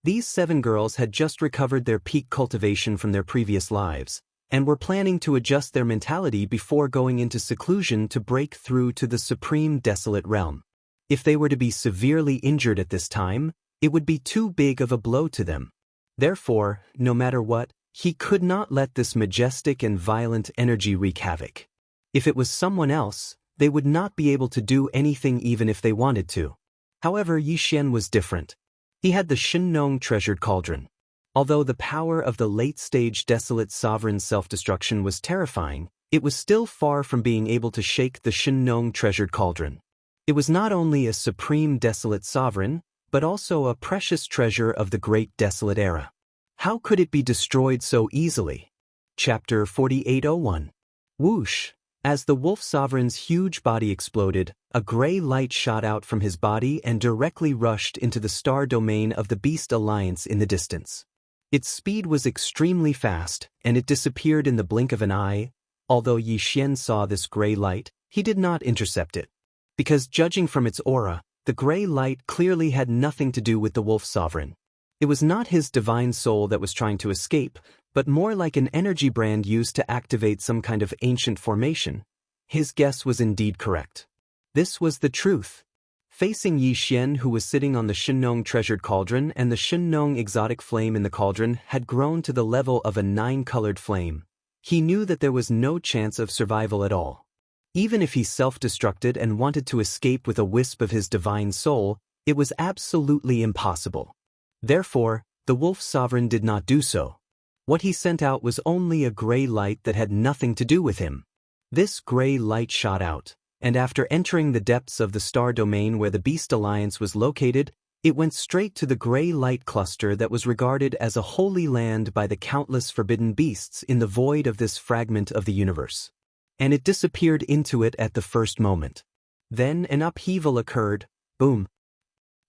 These 7 girls had just recovered their peak cultivation from their previous lives, and were planning to adjust their mentality before going into seclusion to break through to the supreme desolate realm. If they were to be severely injured at this time, it would be too big of a blow to them. Therefore, no matter what, he could not let this majestic and violent energy wreak havoc. If it was someone else, they would not be able to do anything even if they wanted to. However, Yi Xian was different. He had the Shenong treasured cauldron. Although the power of the late-stage desolate sovereign self-destruction was terrifying, it was still far from being able to shake the Shenong treasured cauldron. It was not only a supreme desolate sovereign, but also a precious treasure of the great desolate era. How could it be destroyed so easily? Chapter 4801. Whoosh! As the wolf sovereign's huge body exploded, a gray light shot out from his body and directly rushed into the star domain of the Beast Alliance in the distance. Its speed was extremely fast, and it disappeared in the blink of an eye. Although Yi Xian saw this gray light, he did not intercept it. Because judging from its aura, the gray light clearly had nothing to do with the wolf sovereign. It was not his divine soul that was trying to escape, but more like an energy brand used to activate some kind of ancient formation. His guess was indeed correct. This was the truth. Facing Yi Xian, who was sitting on the Shinnong treasured cauldron, and the Shinnong exotic flame in the cauldron had grown to the level of a 9-colored flame. He knew that there was no chance of survival at all. Even if he self-destructed and wanted to escape with a wisp of his divine soul, it was absolutely impossible. Therefore, the Wolf Sovereign did not do so. What he sent out was only a gray light that had nothing to do with him. This gray light shot out, and after entering the depths of the star domain where the Beast Alliance was located, it went straight to the gray light cluster that was regarded as a holy land by the countless forbidden beasts in the void of this fragment of the universe. And it disappeared into it at the first moment. Then an upheaval occurred, boom.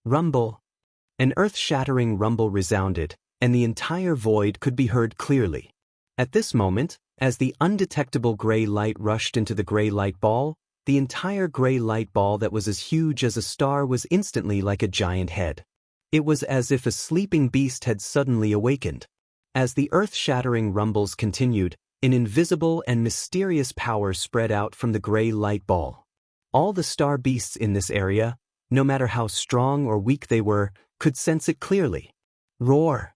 Rumble. An earth-shattering rumble resounded, and the entire void could be heard clearly. At this moment, as the undetectable gray light rushed into the gray light ball, the entire gray light ball that was as huge as a star was instantly like a giant head. It was as if a sleeping beast had suddenly awakened. As the earth-shattering rumbles continued, an invisible and mysterious power spread out from the gray light ball. All the star beasts in this area, no matter how strong or weak they were, could sense it clearly. Roar!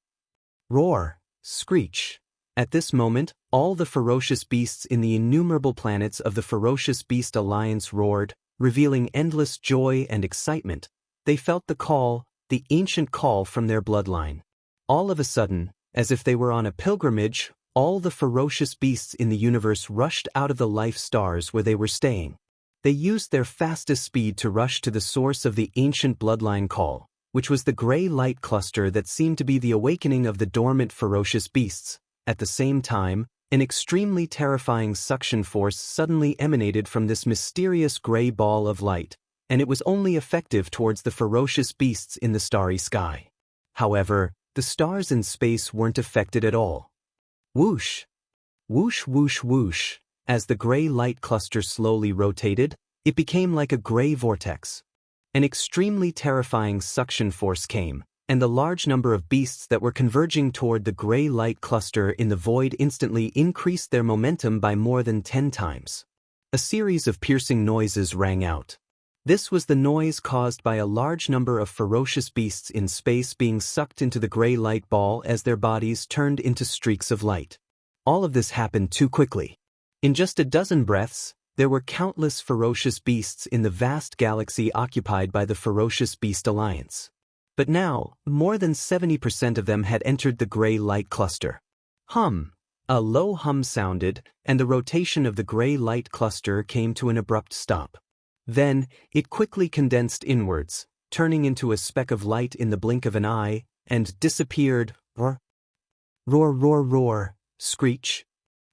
Roar! Screech! At this moment, all the ferocious beasts in the innumerable planets of the Ferocious Beast Alliance roared, revealing endless joy and excitement. They felt the call, the ancient call from their bloodline. All of a sudden, as if they were on a pilgrimage, all the ferocious beasts in the universe rushed out of the life stars where they were staying. They used their fastest speed to rush to the source of the ancient bloodline call, which was the gray light cluster that seemed to be the awakening of the dormant ferocious beasts. At the same time, an extremely terrifying suction force suddenly emanated from this mysterious gray ball of light, and it was only effective towards the ferocious beasts in the starry sky. However, the stars in space weren't affected at all. Whoosh! Whoosh whoosh whoosh! As the gray light cluster slowly rotated, it became like a gray vortex. An extremely terrifying suction force came, and the large number of beasts that were converging toward the gray light cluster in the void instantly increased their momentum by more than 10 times. A series of piercing noises rang out. This was the noise caused by a large number of ferocious beasts in space being sucked into the gray light ball as their bodies turned into streaks of light. All of this happened too quickly. In just a dozen breaths, there were countless ferocious beasts in the vast galaxy occupied by the Ferocious Beast Alliance. But now, more than 70% of them had entered the gray light cluster. Hum! A low hum sounded, and the rotation of the gray light cluster came to an abrupt stop. Then, it quickly condensed inwards, turning into a speck of light in the blink of an eye, and disappeared. Roar! Roar, roar, roar! Screech!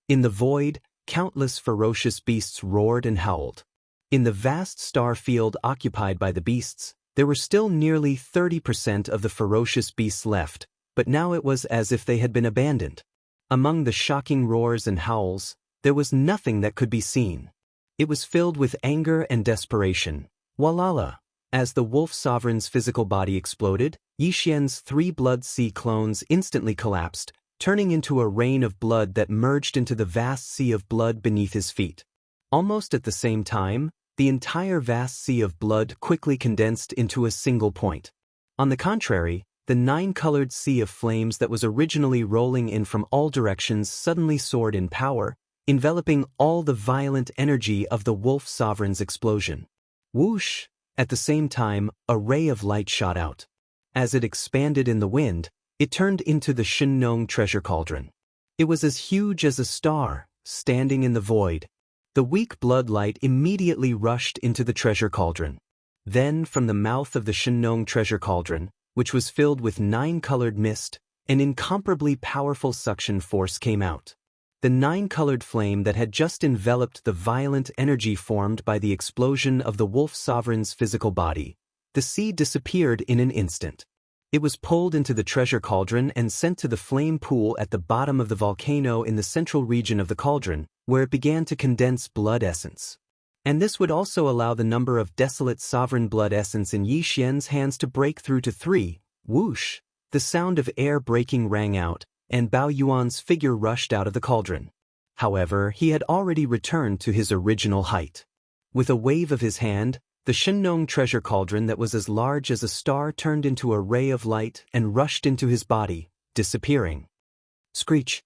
In the void, countless ferocious beasts roared and howled. In the vast star field occupied by the beasts, there were still nearly 30% of the ferocious beasts left, but now it was as if they had been abandoned. Among the shocking roars and howls, there was nothing that could be seen. It was filled with anger and desperation. Walala! As the Wolf Sovereign's physical body exploded, Yi Xian's 3 blood sea clones instantly collapsed, turning into a rain of blood that merged into the vast sea of blood beneath his feet. Almost at the same time, the entire vast sea of blood quickly condensed into a single point. On the contrary, the 9-colored sea of flames that was originally rolling in from all directions suddenly soared in power, enveloping all the violent energy of the Wolf Sovereign's explosion. Whoosh! At the same time, a ray of light shot out. As it expanded in the wind, it turned into the Shinnong treasure cauldron. It was as huge as a star, standing in the void. The weak blood light immediately rushed into the treasure cauldron. Then, from the mouth of the Shinnong treasure cauldron, which was filled with 9-colored mist, an incomparably powerful suction force came out. The 9-colored flame that had just enveloped the violent energy formed by the explosion of the Wolf Sovereign's physical body. The sea disappeared in an instant. It was pulled into the treasure cauldron and sent to the flame pool at the bottom of the volcano in the central region of the cauldron, where it began to condense blood essence. And this would also allow the number of desolate sovereign blood essence in Yi Xian's hands to break through to 3. Whoosh! The sound of air breaking rang out, and Bao Yuan's figure rushed out of the cauldron. However, he had already returned to his original height. With a wave of his hand, the Shenong treasure cauldron that was as large as a star turned into a ray of light and rushed into his body, disappearing. Screech!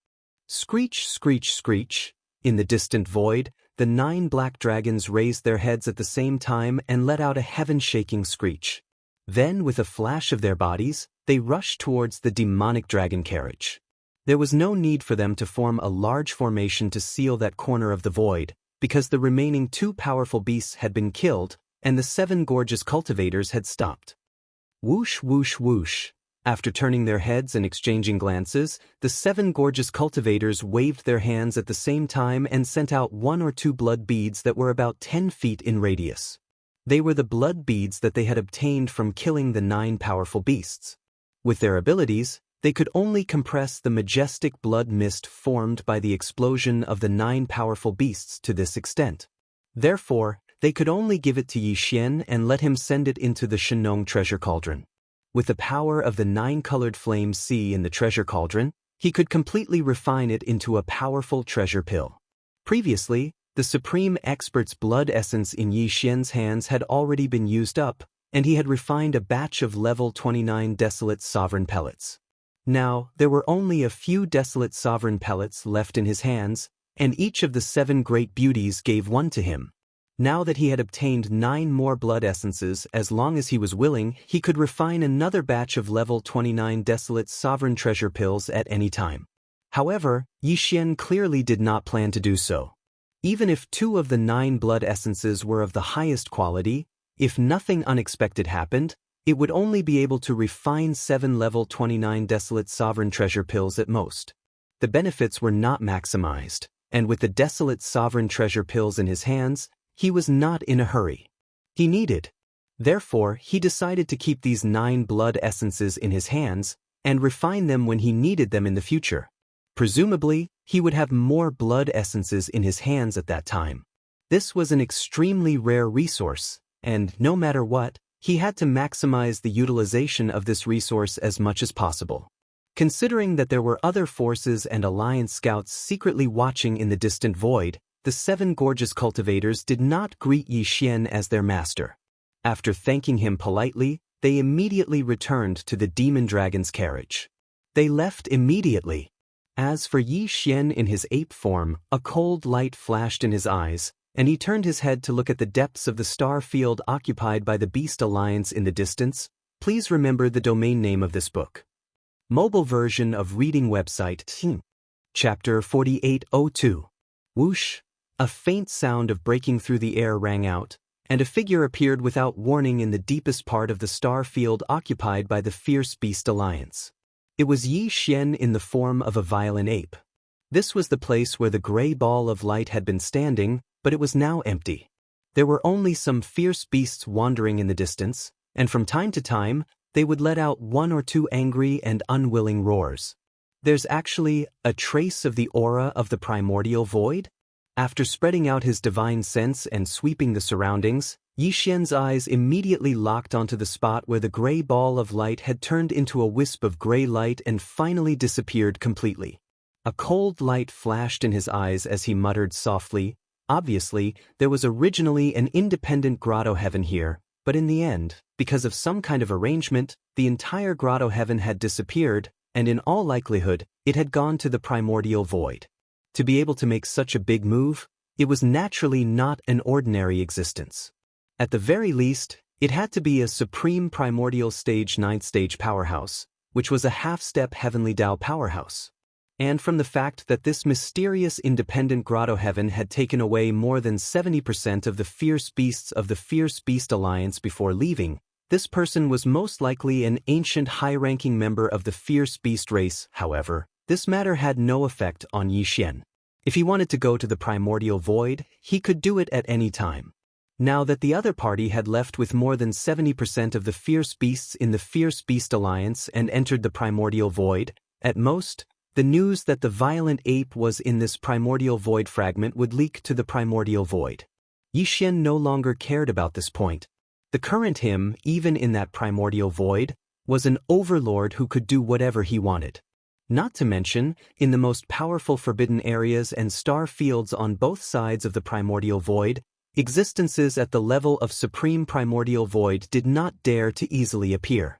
Screech, screech, screech! In the distant void, the 9 black dragons raised their heads at the same time and let out a heaven-shaking screech. Then, with a flash of their bodies, they rushed towards the demonic dragon carriage. There was no need for them to form a large formation to seal that corner of the void, because the remaining 2 powerful beasts had been killed, and the 7 gorgeous cultivators had stopped. Whoosh, whoosh, whoosh. After turning their heads and exchanging glances, the 7 gorgeous cultivators waved their hands at the same time and sent out 1 or 2 blood beads that were about 10 feet in radius. They were the blood beads that they had obtained from killing the 9 powerful beasts. With their abilities, they could only compress the majestic blood mist formed by the explosion of the 9 powerful beasts to this extent. Therefore, they could only give it to Yi Xian and let him send it into the Shenong treasure cauldron. With the power of the 9-colored flame sea in the treasure cauldron, he could completely refine it into a powerful treasure pill. Previously, the supreme expert's blood essence in Yi Xian's hands had already been used up, and he had refined a batch of level 29 desolate sovereign pellets. Now, there were only a few desolate sovereign pellets left in his hands, and each of the 7 great beauties gave 1 to him. Now that he had obtained 9 more blood essences, as long as he was willing, he could refine another batch of level 29 desolate sovereign treasure pills at any time. However, Yi Xian clearly did not plan to do so. Even if 2 of the 9 blood essences were of the highest quality, if nothing unexpected happened, it would only be able to refine 7 level 29 desolate sovereign treasure pills at most. The benefits were not maximized, and with the desolate sovereign treasure pills in his hands, he was not in a hurry. He needed. Therefore, he decided to keep these 9 blood essences in his hands and refine them when he needed them in the future. Presumably, he would have more blood essences in his hands at that time. This was an extremely rare resource, and no matter what, he had to maximize the utilization of this resource as much as possible. Considering that there were other forces and Alliance scouts secretly watching in the distant void, the 7 gorgeous cultivators did not greet Yi Xian as their master. After thanking him politely, they immediately returned to the demon dragon's carriage. They left immediately. As for Yi Xian in his ape form, a cold light flashed in his eyes, and he turned his head to look at the depths of the star field occupied by the Beast Alliance in the distance. Please remember the domain name of this book. Mobile version of reading website. Chapter 4802. Whoosh! A faint sound of breaking through the air rang out, and a figure appeared without warning in the deepest part of the star field occupied by the fierce Beast Alliance. It was Yi Xian in the form of a violent ape. This was the place where the gray ball of light had been standing, but it was now empty. There were only some fierce beasts wandering in the distance, and from time to time, they would let out 1 or 2 angry and unwilling roars. There's actually a trace of the aura of the primordial void? After spreading out his divine sense and sweeping the surroundings, Yi Xian's eyes immediately locked onto the spot where the gray ball of light had turned into a wisp of gray light and finally disappeared completely. A cold light flashed in his eyes as he muttered softly, "Obviously, there was originally an independent grotto heaven here, but in the end, because of some kind of arrangement, the entire grotto heaven had disappeared, and in all likelihood, it had gone to the primordial void. To be able to make such a big move, it was naturally not an ordinary existence. At the very least, it had to be a supreme primordial stage 9th stage powerhouse, which was a half-step heavenly Tao powerhouse. And from the fact that this mysterious independent grotto heaven had taken away more than 70% of the fierce beasts of the Fierce Beast Alliance before leaving, this person was most likely an ancient high-ranking member of the Fierce Beast race. However, this matter had no effect on Yi Xian. If he wanted to go to the primordial void, he could do it at any time. Now that the other party had left with more than 70% of the fierce beasts in the Fierce Beast Alliance and entered the primordial void, at most, the news that the violent ape was in this primordial void fragment would leak to the primordial void. Yi Xian no longer cared about this point. The current him, even in that primordial void, was an overlord who could do whatever he wanted. Not to mention, in the most powerful forbidden areas and star fields on both sides of the primordial void, existences at the level of supreme primordial void did not dare to easily appear.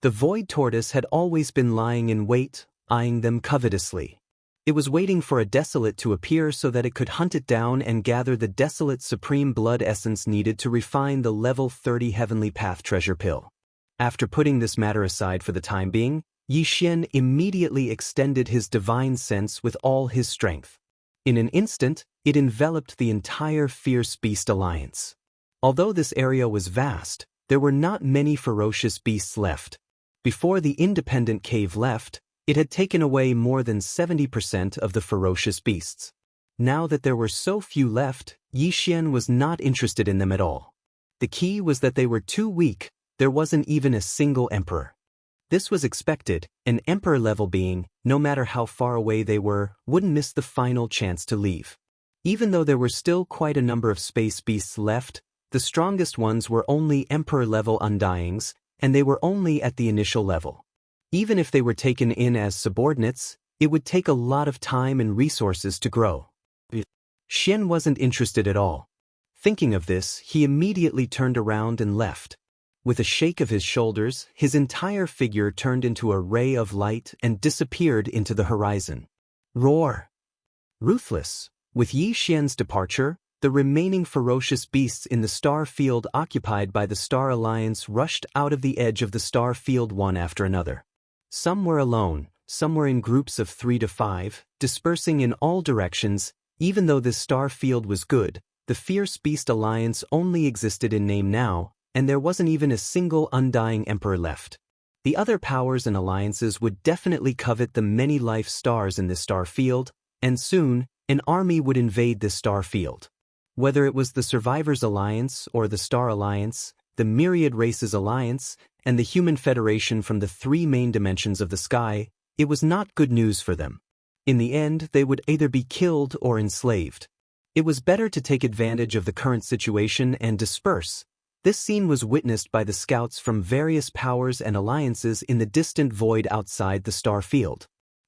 The void tortoise had always been lying in wait, eyeing them covetously. It was waiting for a desolate to appear so that it could hunt it down and gather the desolate supreme blood essence needed to refine the level 30 heavenly path treasure pill. After putting this matter aside for the time being, Yi Xian immediately extended his divine sense with all his strength. In an instant, it enveloped the entire Fierce Beast Alliance. Although this area was vast, there were not many ferocious beasts left. Before the independent cave left, it had taken away more than 70% of the ferocious beasts. Now that there were so few left, Yi Xian was not interested in them at all. The key was that they were too weak. There wasn't even a single emperor. This was expected. An emperor-level being, no matter how far away they were, wouldn't miss the final chance to leave. Even though there were still quite a number of space beasts left, the strongest ones were only emperor-level undyings, and they were only at the initial level. Even if they were taken in as subordinates, it would take a lot of time and resources to grow. Xian wasn't interested at all. Thinking of this, he immediately turned around and left. With a shake of his shoulders, his entire figure turned into a ray of light and disappeared into the horizon. Roar! Ruthless. With Yi Xian's departure, the remaining ferocious beasts in the star field occupied by the Star Alliance rushed out of the edge of the star field one after another. Some were alone, some were in groups of 3 to 5, dispersing in all directions. Even though this star field was good, the Fierce Beast Alliance only existed in name now, and there wasn't even a single undying emperor left. The other powers and alliances would definitely covet the many life stars in this star field, and soon, an army would invade this star field. Whether it was the Survivors Alliance or the Star Alliance, the Myriad Races Alliance, and the Human Federation from the 3 main dimensions of the sky, it was not good news for them. In the end, they would either be killed or enslaved. It was better to take advantage of the current situation and disperse. This scene was witnessed by the scouts from various powers and alliances in the distant void outside the star field.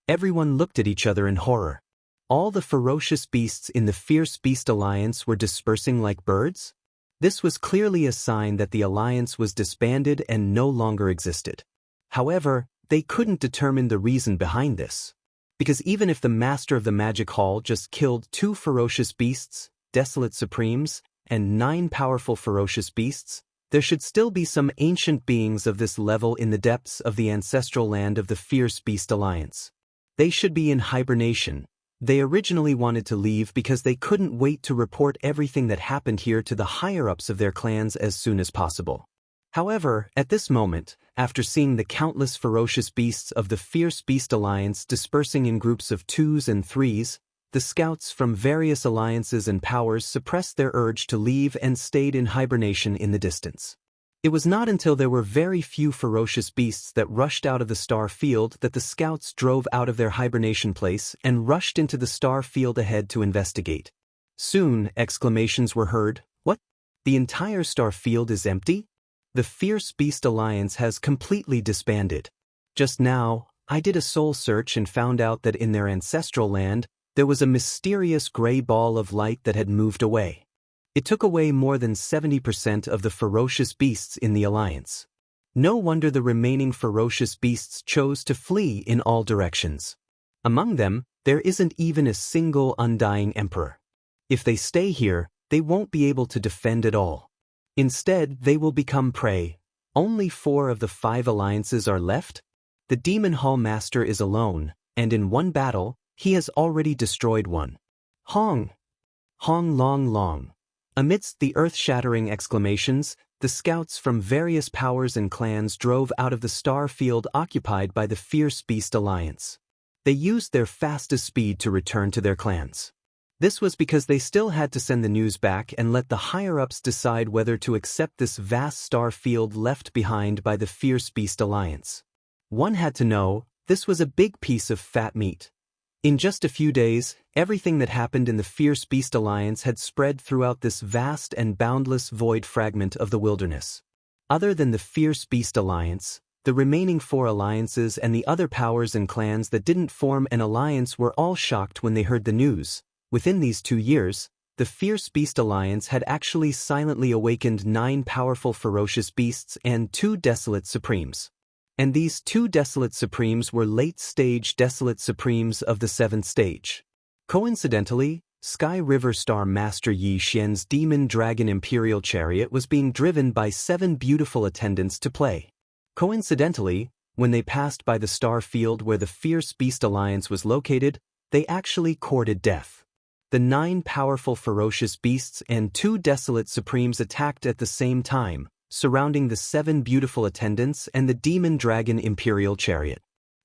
Everyone looked at each other in horror. All the ferocious beasts in the Fierce Beast Alliance were dispersing like birds? This was clearly a sign that the alliance was disbanded and no longer existed. However, they couldn't determine the reason behind this. Because even if the master of the magic hall just killed 2 ferocious beasts, desolate supremes, and 9 powerful ferocious beasts, there should still be some ancient beings of this level in the depths of the ancestral land of the Fierce Beast Alliance. They should be in hibernation. They originally wanted to leave because they couldn't wait to report everything that happened here to the higher-ups of their clans as soon as possible. However, at this moment, after seeing the countless ferocious beasts of the Fierce Beast Alliance dispersing in groups of 2s and 3s, the scouts from various alliances and powers suppressed their urge to leave and stayed in hibernation in the distance. It was not until there were very few ferocious beasts that rushed out of the star field that the scouts drove out of their hibernation place and rushed into the star field ahead to investigate. Soon, exclamations were heard. What? The entire star field is empty? The Fierce Beast Alliance has completely disbanded. Just now, I did a soul search and found out that in their ancestral land, there was a mysterious gray ball of light that had moved away. It took away more than 70% of the ferocious beasts in the alliance. No wonder the remaining ferocious beasts chose to flee in all directions. Among them, there isn't even a single undying emperor. If they stay here, they won't be able to defend at all. Instead, they will become prey. Only 4 of the 5 alliances are left? The Demon Hall Master is alone, and in one battle, he has already destroyed one. Hong! Hong long long. Amidst the earth-shattering exclamations, the scouts from various powers and clans drove out of the star field occupied by the Fierce Beast Alliance. They used their fastest speed to return to their clans. This was because they still had to send the news back and let the higher-ups decide whether to accept this vast star field left behind by the Fierce Beast Alliance. One had to know, this was a big piece of fat meat. In just a few days, everything that happened in the Fierce Beast Alliance had spread throughout this vast and boundless void fragment of the wilderness. Other than the Fierce Beast Alliance, The remaining 4 alliances and the other powers and clans that didn't form an alliance were all shocked when they heard the news. Within these 2 years, the Fierce Beast Alliance had actually silently awakened 9 powerful ferocious beasts and 2 desolate supremes. And these 2 desolate supremes were late-stage desolate supremes of the 7th stage. Coincidentally, Sky River Star Master Yi Xian's Demon Dragon Imperial Chariot was being driven by 7 beautiful attendants to play. Coincidentally, when they passed by the star field where the Fierce Beast Alliance was located, they actually courted death. The 9 powerful ferocious beasts and 2 desolate supremes attacked at the same time, surrounding the 7 beautiful attendants and the Demon Dragon Imperial Chariot.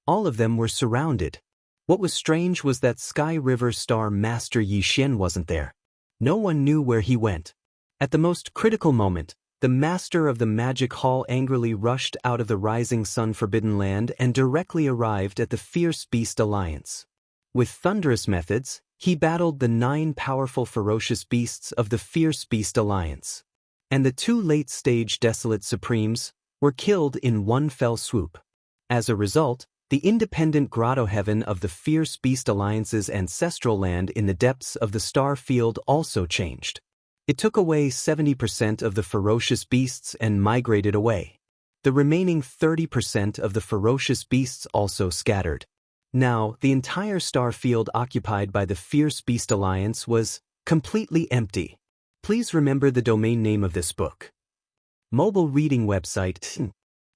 All of them were surrounded. What was strange was that Sky River Star Master Yi Xian wasn't there. No one knew where he went. At the most critical moment, the Master of the Magic Hall angrily rushed out of the Rising Sun Forbidden Land and directly arrived at the Fierce Beast Alliance. With thunderous methods, he battled the 9 powerful ferocious beasts of the Fierce Beast Alliance. And the 2 late-stage Desolate Supremes were killed in one fell swoop. As a result, the independent grotto heaven of the Fierce Beast Alliance's ancestral land in the depths of the star field also changed. It took away 70% of the ferocious beasts and migrated away. The remaining 30% of the ferocious beasts also scattered. Now, the entire star field occupied by the Fierce Beast Alliance was completely empty. Please remember the domain name of this book. Mobile reading website,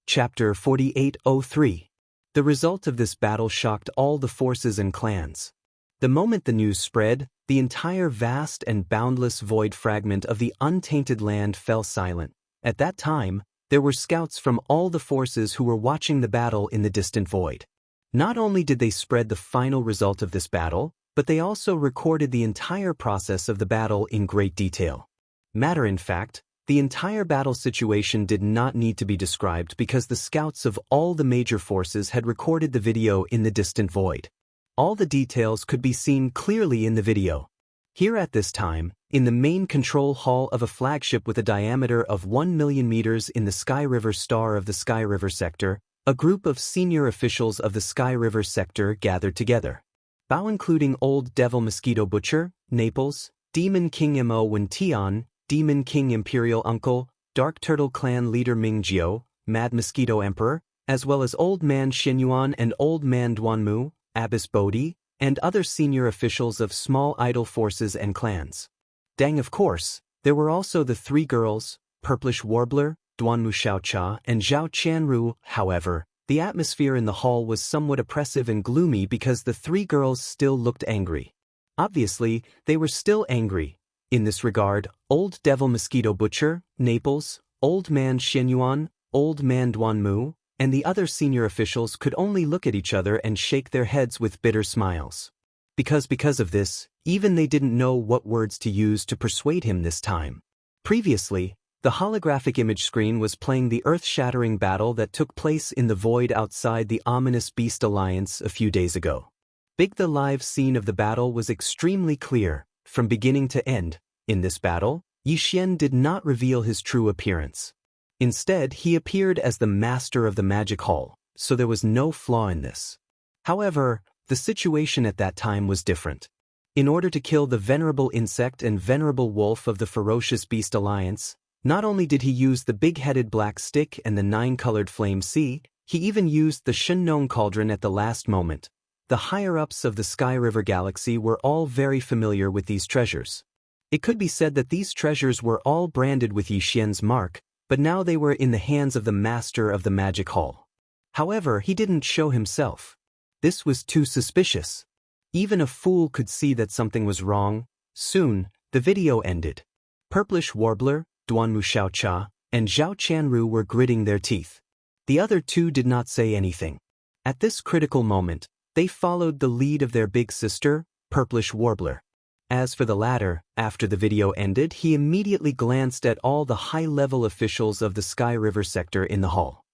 Chapter 4803. The result of this battle shocked all the forces and clans. The moment the news spread, the entire vast and boundless void fragment of the untainted land fell silent. At that time, there were scouts from all the forces who were watching the battle in the distant void. Not only did they spread the final result of this battle, but they also recorded the entire process of the battle in great detail. In fact, the entire battle situation did not need to be described because the scouts of all the major forces had recorded the video in the distant void. All the details could be seen clearly in the video. Here at this time, in the main control hall of a flagship with a diameter of 1 million meters in the Sky River Star of the Sky River Sector, a group of senior officials of the Sky River Sector gathered together. Bao including Old Devil Mosquito Butcher, Naples, Demon King Mo Wen Tian, Demon King Imperial Uncle, Dark Turtle Clan Leader Ming Jiao, Mad Mosquito Emperor, as well as Old Man Xinyuan and Old Man Duanmu, Abbess Bodhi, and other senior officials of small idol forces and clans. Dang, of course, there were also the 3 girls, Purplish Warbler, Duanmu Xiaocha, and Zhao Qianru. However, the atmosphere in the hall was somewhat oppressive and gloomy because the 3 girls still looked angry. Obviously, they were still angry. In this regard, Old Devil Mosquito Butcher, Naples, Old Man Xinyuan, Old Man Duanmu, and the other senior officials could only look at each other and shake their heads with bitter smiles. Because of this, even they didn't know what words to use to persuade him this time. Previously, the holographic image screen was playing the earth-shattering battle that took place in the void outside the ominous Beast Alliance a few days ago. The live scene of the battle was extremely clear, from beginning to end. In this battle, Yi Xian did not reveal his true appearance. Instead, he appeared as the Master of the Magic Hall, so there was no flaw in this. However, the situation at that time was different. In order to kill the venerable insect and venerable wolf of the Ferocious Beast Alliance, not only did he use the big-headed black stick and the 9-colored flame sea, he even used the Shenong cauldron at the last moment. The higher-ups of the Sky River Galaxy were all very familiar with these treasures. It could be said that these treasures were all branded with Yi Xian's mark, but now they were in the hands of the Master of the Magic Hall. However, he didn't show himself. This was too suspicious. Even a fool could see that something was wrong. Soon, the video ended. Purplish Warbler, Duanmu Xiaocha, and Zhao Qianru were gritting their teeth. The other 2 did not say anything. At this critical moment, they followed the lead of their big sister, Purplish Warbler. As for the latter, after the video ended, he immediately glanced at all the high-level officials of the Sky River sector in the hall.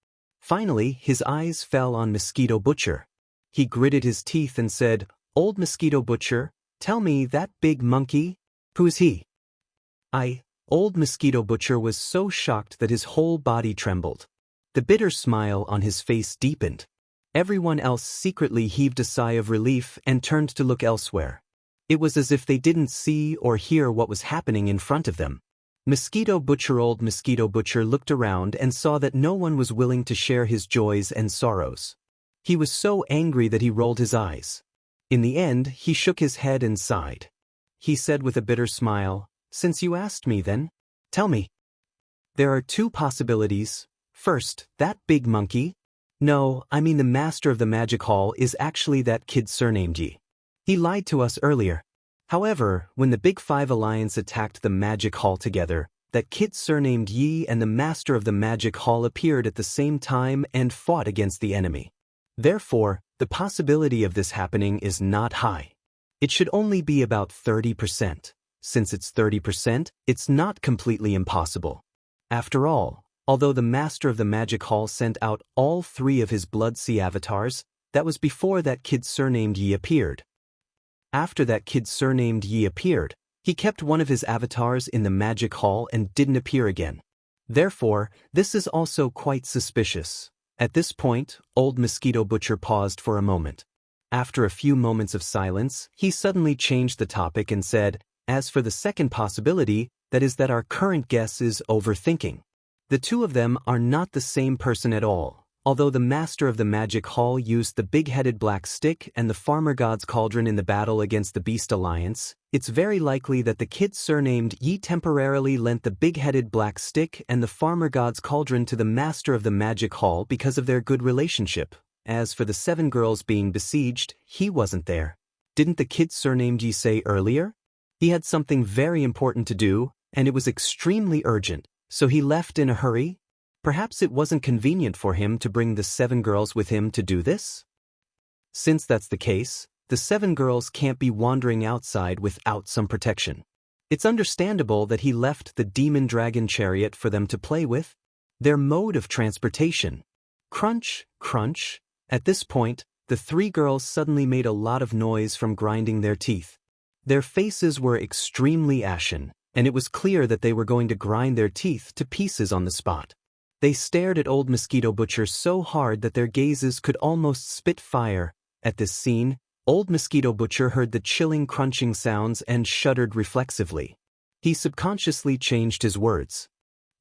Finally, his eyes fell on Mosquito Butcher. He gritted his teeth and said, "Old Mosquito Butcher, tell me, that big monkey? Who is he?" Old Mosquito Butcher was so shocked that his whole body trembled. The bitter smile on his face deepened. Everyone else secretly heaved a sigh of relief and turned to look elsewhere. It was as if they didn't see or hear what was happening in front of them. Old Mosquito Butcher looked around and saw that no one was willing to share his joys and sorrows. He was so angry that he rolled his eyes. In the end, he shook his head and sighed. He said with a bitter smile, "Since you asked me then, tell me." "There are two possibilities. First, that big monkey. No, I mean the master of the magic hall is actually that kid surnamed Yi. He lied to us earlier. However, when the Big Five Alliance attacked the magic hall together, that kid surnamed Yi and the master of the magic hall appeared at the same time and fought against the enemy. Therefore, the possibility of this happening is not high. It should only be about 30%. Since it's 30%, it's not completely impossible. After all, although the master of the magic hall sent out all three of his Blood Sea avatars, that was before that kid surnamed Yi appeared. After that kid surnamed Yi appeared, he kept one of his avatars in the magic hall and didn't appear again. Therefore, this is also quite suspicious." At this point, Old Mosquito Butcher paused for a moment. After a few moments of silence, he suddenly changed the topic and said, "As for the second possibility, that is that our current guess is overthinking. The two of them are not the same person at all. Although the master of the magic hall used the big-headed black stick and the farmer god's cauldron in the battle against the Beast Alliance, it's very likely that the kid surnamed Yi temporarily lent the big-headed black stick and the farmer god's cauldron to the master of the magic hall because of their good relationship. As for the 7 girls being besieged, he wasn't there. Didn't the kid surnamed Yi say earlier? He had something very important to do, and it was extremely urgent, so he left in a hurry? Perhaps it wasn't convenient for him to bring the 7 girls with him to do this? Since that's the case, the 7 girls can't be wandering outside without some protection. It's understandable that he left the demon dragon chariot for them to play with. Their mode of transportation. Crunch, crunch. At this point, the 3 girls suddenly made a lot of noise from grinding their teeth. Their faces were extremely ashen, and it was clear that they were going to grind their teeth to pieces on the spot. They stared at Old Mosquito Butcher so hard that their gazes could almost spit fire. At this scene, Old Mosquito Butcher heard the chilling crunching sounds and shuddered reflexively. He subconsciously changed his words.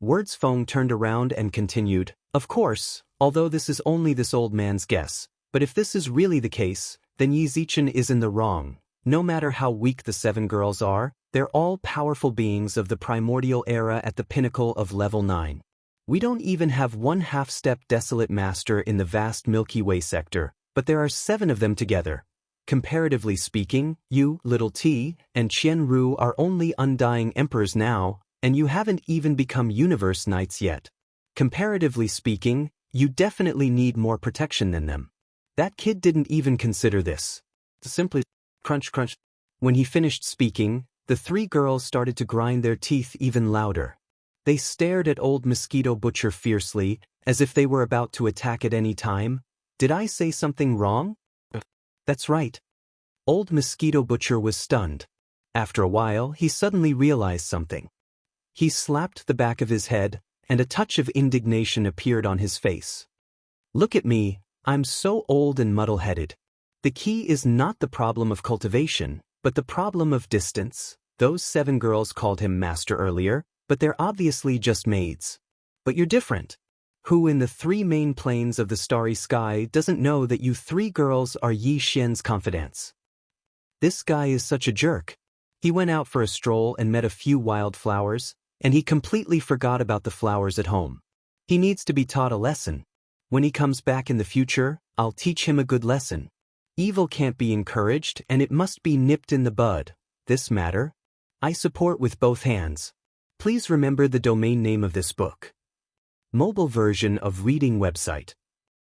Words Feng turned around and continued, "Of course, although this is only this old man's guess, but if this is really the case, then Yi Zichen is in the wrong. No matter how weak the 7 girls are, they're all powerful beings of the primordial era at the pinnacle of level 9. We don't even have one half-step desolate master in the vast Milky Way sector, but there are 7 of them together. Comparatively speaking, you, Little T, and Qian Ru are only undying emperors now, and you haven't even become universe knights yet. Comparatively speaking, you definitely need more protection than them. That kid didn't even consider this. Simply crunch crunch." When he finished speaking, the 3 girls started to grind their teeth even louder. They stared at Old Mosquito Butcher fiercely, as if they were about to attack at any time. "Did I say something wrong?" "That's right." Old Mosquito Butcher was stunned. After a while, he suddenly realized something. He slapped the back of his head, and a touch of indignation appeared on his face. "Look at me, I'm so old and muddle-headed. The key is not the problem of cultivation, but the problem of distance. Those 7 girls called him master earlier, but they're obviously just maids. But you're different. Who in the 3 main planes of the starry sky doesn't know that you 3 girls are Yi Xian's confidants? This guy is such a jerk. He went out for a stroll and met a few wildflowers, and he completely forgot about the flowers at home. He needs to be taught a lesson. When he comes back in the future, I'll teach him a good lesson. Evil can't be encouraged, and it must be nipped in the bud. This matter, I support with both hands. Please remember the domain name of this book. Mobile version of reading website.